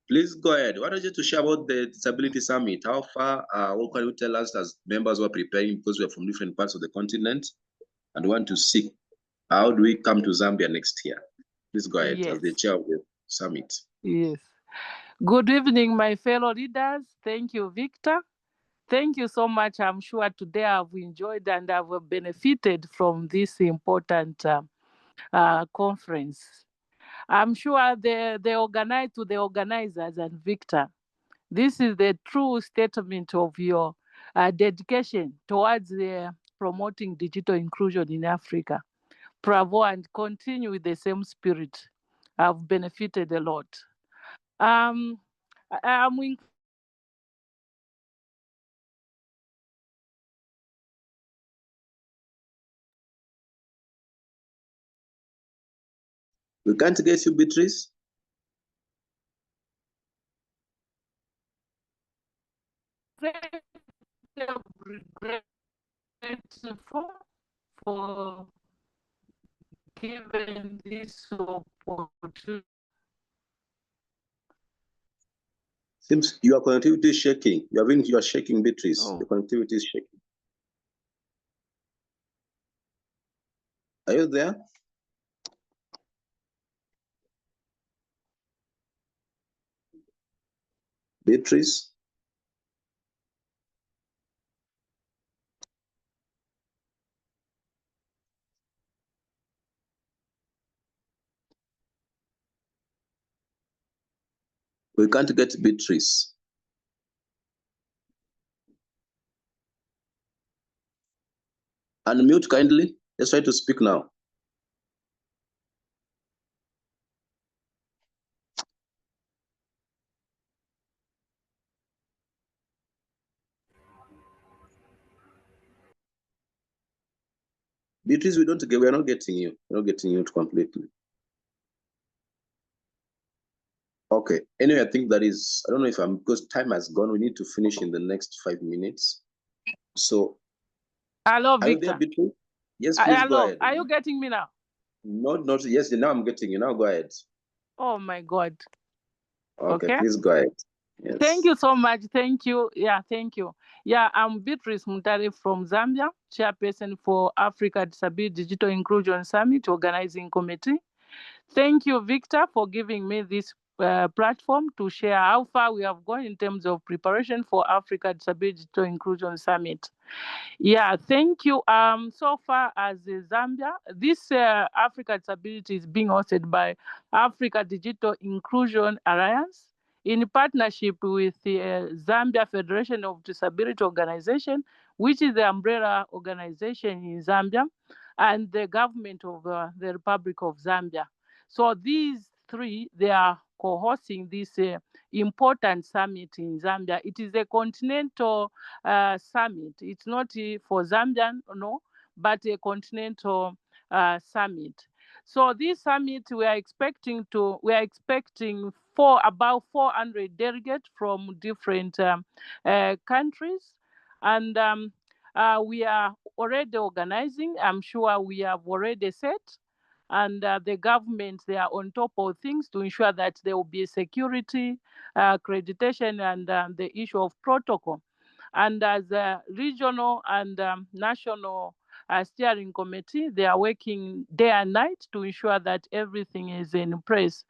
Please go ahead. Why don't you to share about the Disability Summit? How far, what can you tell us as members who are preparing, because we are from different parts of the continent and want to see how do we come to Zambia next year? Please go ahead as the chair of the summit. Yes. Good evening, my fellow leaders. Thank you, Victor. Thank you so much. I'm sure today I've enjoyed and I've benefited from this important conference. I'm sure the organizers and Victor, this is the true statement of your dedication towards promoting digital inclusion in Africa. Bravo, and continue with the same spirit. I've benefited a lot. I'm We can't get you, Beatrice. Grateful for giving this opportunity. Seems your connectivity is shaking. You are shaking, Beatrice. Oh. The connectivity is shaking. Are you there? Beatrice? We can't get Beatrice. Unmute kindly. Let's try to speak now. Beatrice, we are not getting you. We're not getting you completely. Okay. Anyway, I think that is, I don't know if because time has gone. We need to finish in the next 5 minutes. So. Hello, Victor. Are you there, Beatrice? Yes, please hello. Go ahead. Are you getting me now? Not, yes, now I'm getting you. Now go ahead. Oh my God. Okay, please go ahead. Yes. Thank you so much. Thank you. Yeah, thank you. Yeah, I'm Beatrice Mutare from Zambia, chairperson for Africa Disability Digital Inclusion Summit Organizing Committee. Thank you, Victor, for giving me this platform to share how far we have gone in terms of preparation for Africa Disability Digital Inclusion Summit. Yeah, thank you. So far as Zambia, this Africa Disability is being hosted by Africa Digital Inclusion Alliance in partnership with the Zambia Federation of Disability Organization, which is the umbrella organization in Zambia, and the government of the Republic of Zambia. So these three, they are co-hosting this important summit in Zambia. It is a continental summit. It's not for Zambian, no, but a continental summit. So this summit, we are expecting about 400 delegates from different countries, and we are already organizing. I'm sure we have already set, and the government, they are on top of things to ensure that there will be security, accreditation, and the issue of protocol. And as a regional and national steering committee, they are working day and night to ensure that everything is in place.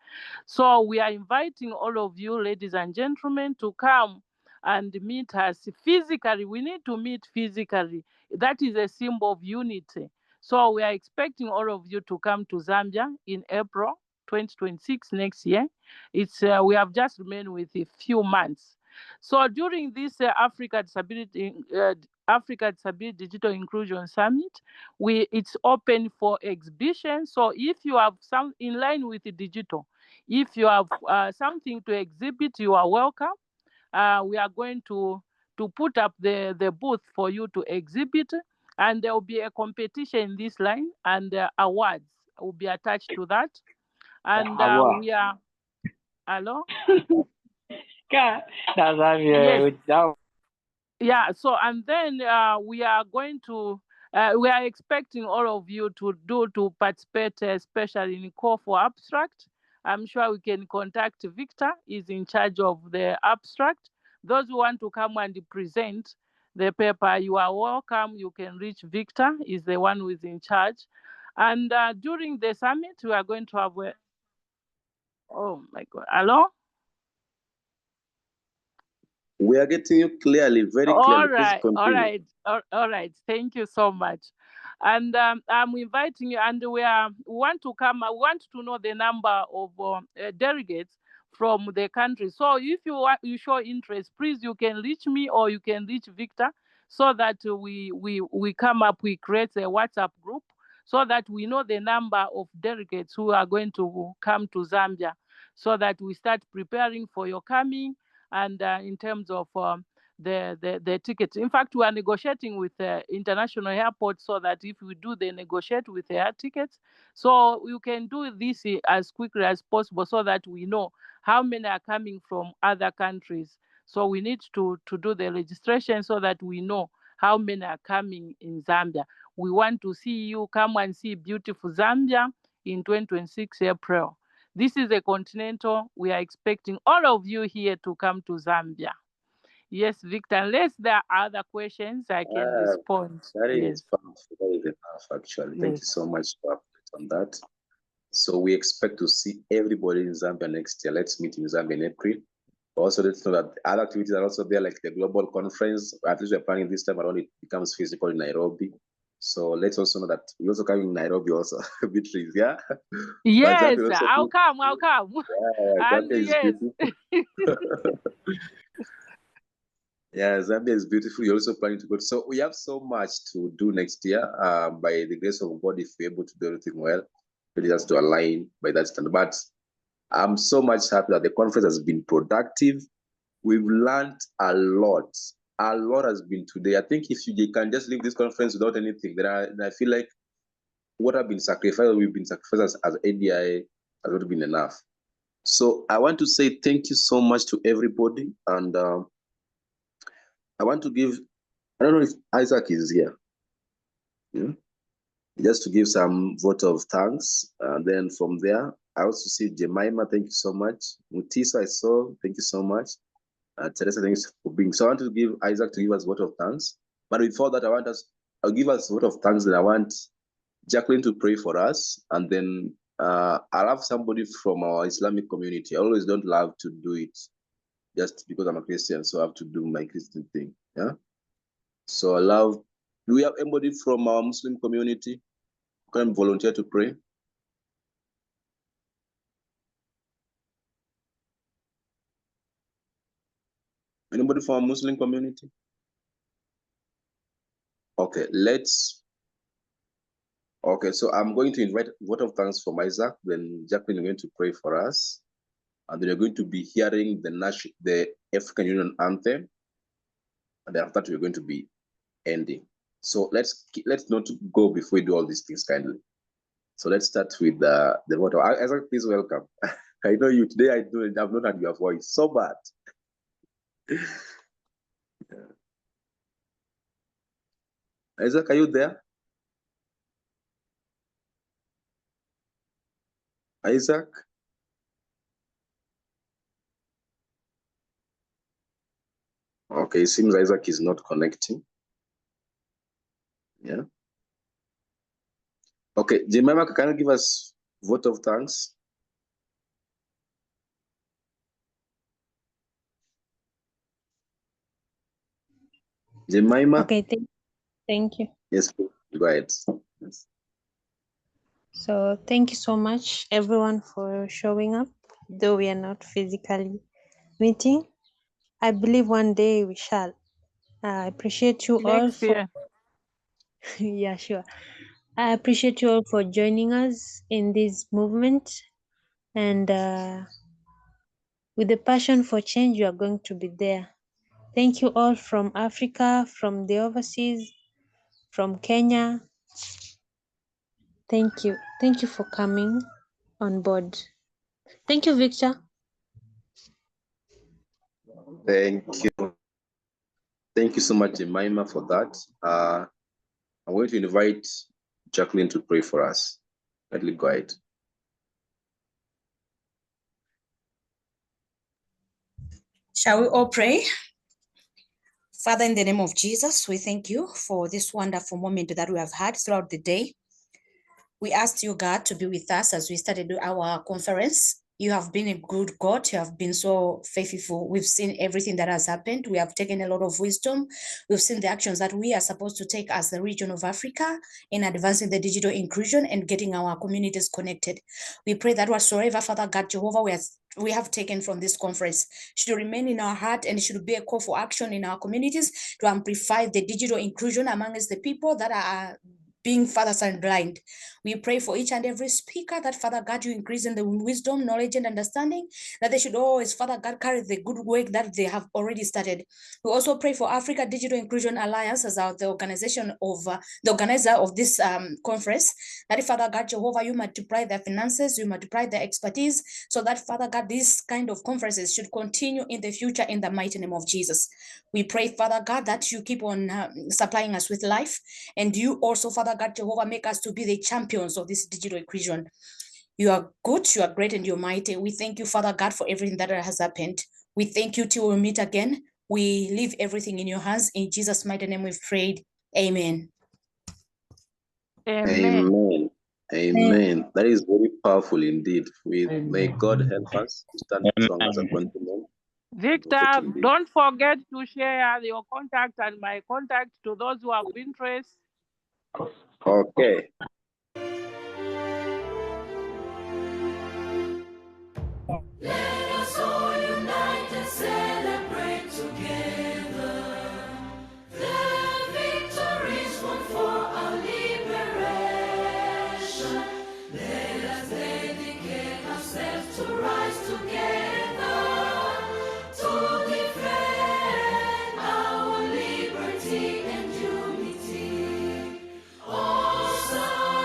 So we are inviting all of you, ladies and gentlemen, to come and meet us physically. We need to meet physically. That is a symbol of unity. So we are expecting all of you to come to Zambia in April 2026 next year. We have just remained with a few months. So during this Africa Disability Digital Inclusion Summit, it's open for exhibition. So if you have some in line with the digital, if you have something to exhibit, you are welcome. We are going to put up the booth for you to exhibit, and there will be a competition in this line, and awards will be attached to that. And we are, hello? Yes. Yeah, so and then we are going to we are expecting all of you to participate, especially in call for abstract. I'm sure we can contact Victor. He's in charge of the abstract. Those who want to come and present the paper, you are welcome. You can reach Victor. He's the one who is in charge. And during the summit, we are going to have oh my God, hello? We are getting you clearly, very clearly. All right. Thank you so much. And I'm inviting you, and we want to come. I want to know the number of delegates from the country. So if you show interest, please, you can reach me or you can reach Victor, so that we come up. We create a WhatsApp group so that we know the number of delegates who are going to come to Zambia, so that we start preparing for your coming. And in terms of the tickets. In fact, we are negotiating with international airports, so that if we do the negotiate with air tickets, so you can do this as quickly as possible, so that we know how many are coming from other countries. So we need to do the registration so that we know how many are coming in Zambia. We want to see you come and see beautiful Zambia in 2026 April. This is a continental. We are expecting all of you here to come to Zambia. Yes, Victor, unless there are other questions, I can respond. That is Yes. enough, actually. Thank you so much for update on that. So we expect to see everybody in Zambia next year. Let's meet in Zambia in April. Also, let's know that other activities are also there, like the global conference. At least we're planning this time around, it becomes physical in Nairobi. So let's also know that we're also coming in Nairobi also, Beatrice, yeah? Yes, I'll come. Yeah, and Zambia yes. is beautiful. Yeah, Zambia is beautiful. You're also planning to go. So we have so much to do next year. By the grace of God, if we're able to do everything well, it has to align by that standard. But I'm so much happy that the conference has been productive. We've learned a lot. A lot has been today. I think if you can just leave this conference without anything, then I feel like what have been sacrificed, we've been sacrificed as ADI has not been enough. So I want to say thank you so much to everybody. And I want to give, I don't know if Isaac is here. Yeah? Just to give some vote of thanks. And then from there, I also see Jemima, thank you so much. Mutisa, I saw, thank you so much. Teresa, thanks for being. So I want to give Isaac to give us vote of thanks. But before that, I'll give us vote of thanks. Then I want Jacqueline to pray for us. And then I'll have somebody from our Islamic community. I always don't love to do it just because I'm a Christian, so I have to do my Christian thing. Yeah. So do we have anybody from our Muslim community who can volunteer to pray? Anybody from our Muslim community? Okay, okay, so I'm going to invite vote of thanks from Isaac, then Jacqueline is going to pray for us. And then you're going to be hearing the African Union anthem. And then after that, we're going to be ending. So let's not go before we do all these things kindly. So let's start with the vote. Isaac, please welcome. I know you today. I've not heard your voice so bad. Isaac, are you there? Isaac? Okay, it seems Isaac is not connecting. Yeah. Okay, Jemima, can you give us vote of thanks? Jemima? Okay, thank you. Yes, go ahead. Yes. So thank you so much, everyone, for showing up, though we are not physically meeting. I believe one day we shall. I appreciate you all Next for year. yeah, sure. I appreciate you all for joining us in this movement, and with the passion for change, you are going to be there. Thank you all from Africa, from the overseas, from Kenya. Thank you. Thank you for coming on board. Thank you, Victor. Thank you. Thank you so much, Jemima, for that. I'm going to invite Jacqueline to pray for us. Kindly go ahead. Shall we all pray? Father, in the name of Jesus, we thank you for this wonderful moment that we have had throughout the day. We asked you, God, to be with us as we started our conference. You have been a good God. You have been so faithful. We've seen everything that has happened. We have taken a lot of wisdom. We've seen the actions that we are supposed to take as the region of Africa in advancing the digital inclusion and getting our communities connected. We pray that whatsoever, Father God, Jehovah, we have taken from this conference should remain in our heart and should be a call for action in our communities to amplify the digital inclusion amongst the people that are being fathers and blind. We pray for each and every speaker that, Father God, you increase in the wisdom, knowledge, and understanding, that they should always, Father God, carry the good work that they have already started. We also pray for Africa Digital Inclusion Alliance as the organization of the organizer of this conference, that, Father God, Jehovah, you multiply their finances, you multiply their expertise, so that, Father God, these kind of conferences should continue in the future in the mighty name of Jesus. We pray, Father God, that you keep on supplying us with life, and you also, Father God, Jehovah, make us to be the champions of this digital inclusion. You are good, you are great, and you're mighty. We thank you, Father God, for everything that has happened. We thank you till we meet again. We leave everything in your hands. In Jesus' mighty name we've prayed. Amen. Amen. Amen. That is very powerful indeed. May God help us to stand strong as a continent. Victor, don't forget to share your contact and my contact to those who have interest. Okay. Let us all unite and celebrate together the victories won for our liberation. Let us dedicate ourselves to rise together to defend our liberty and unity. Awesome.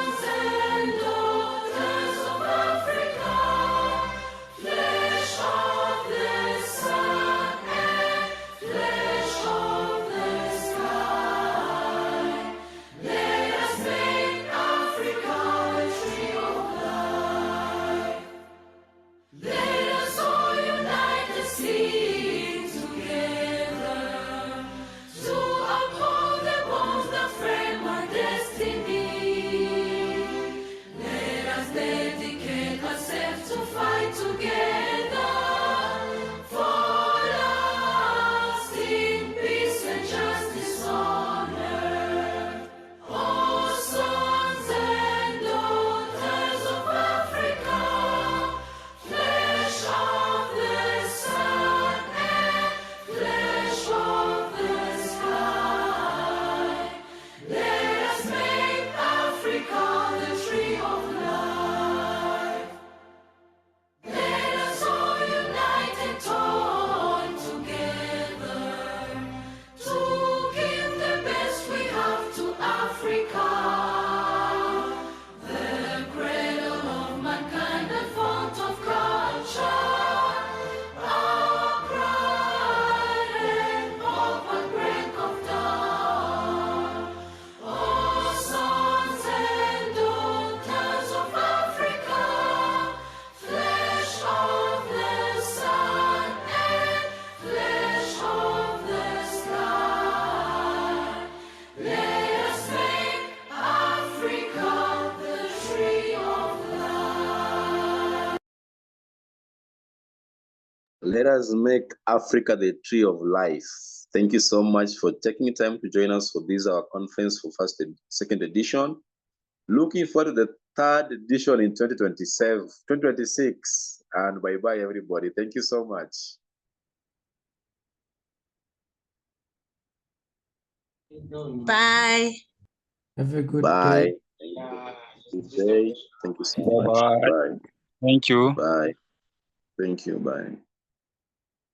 Let us make Africa the tree of life. Thank you so much for taking time to join us for this our conference for second edition. Looking forward to the third edition in 2026. And bye-bye, everybody. Thank you so much. Bye. Have a good Bye. day. Good day. Thank you so much. Bye. Bye. Thank you. Bye. Thank you. Bye.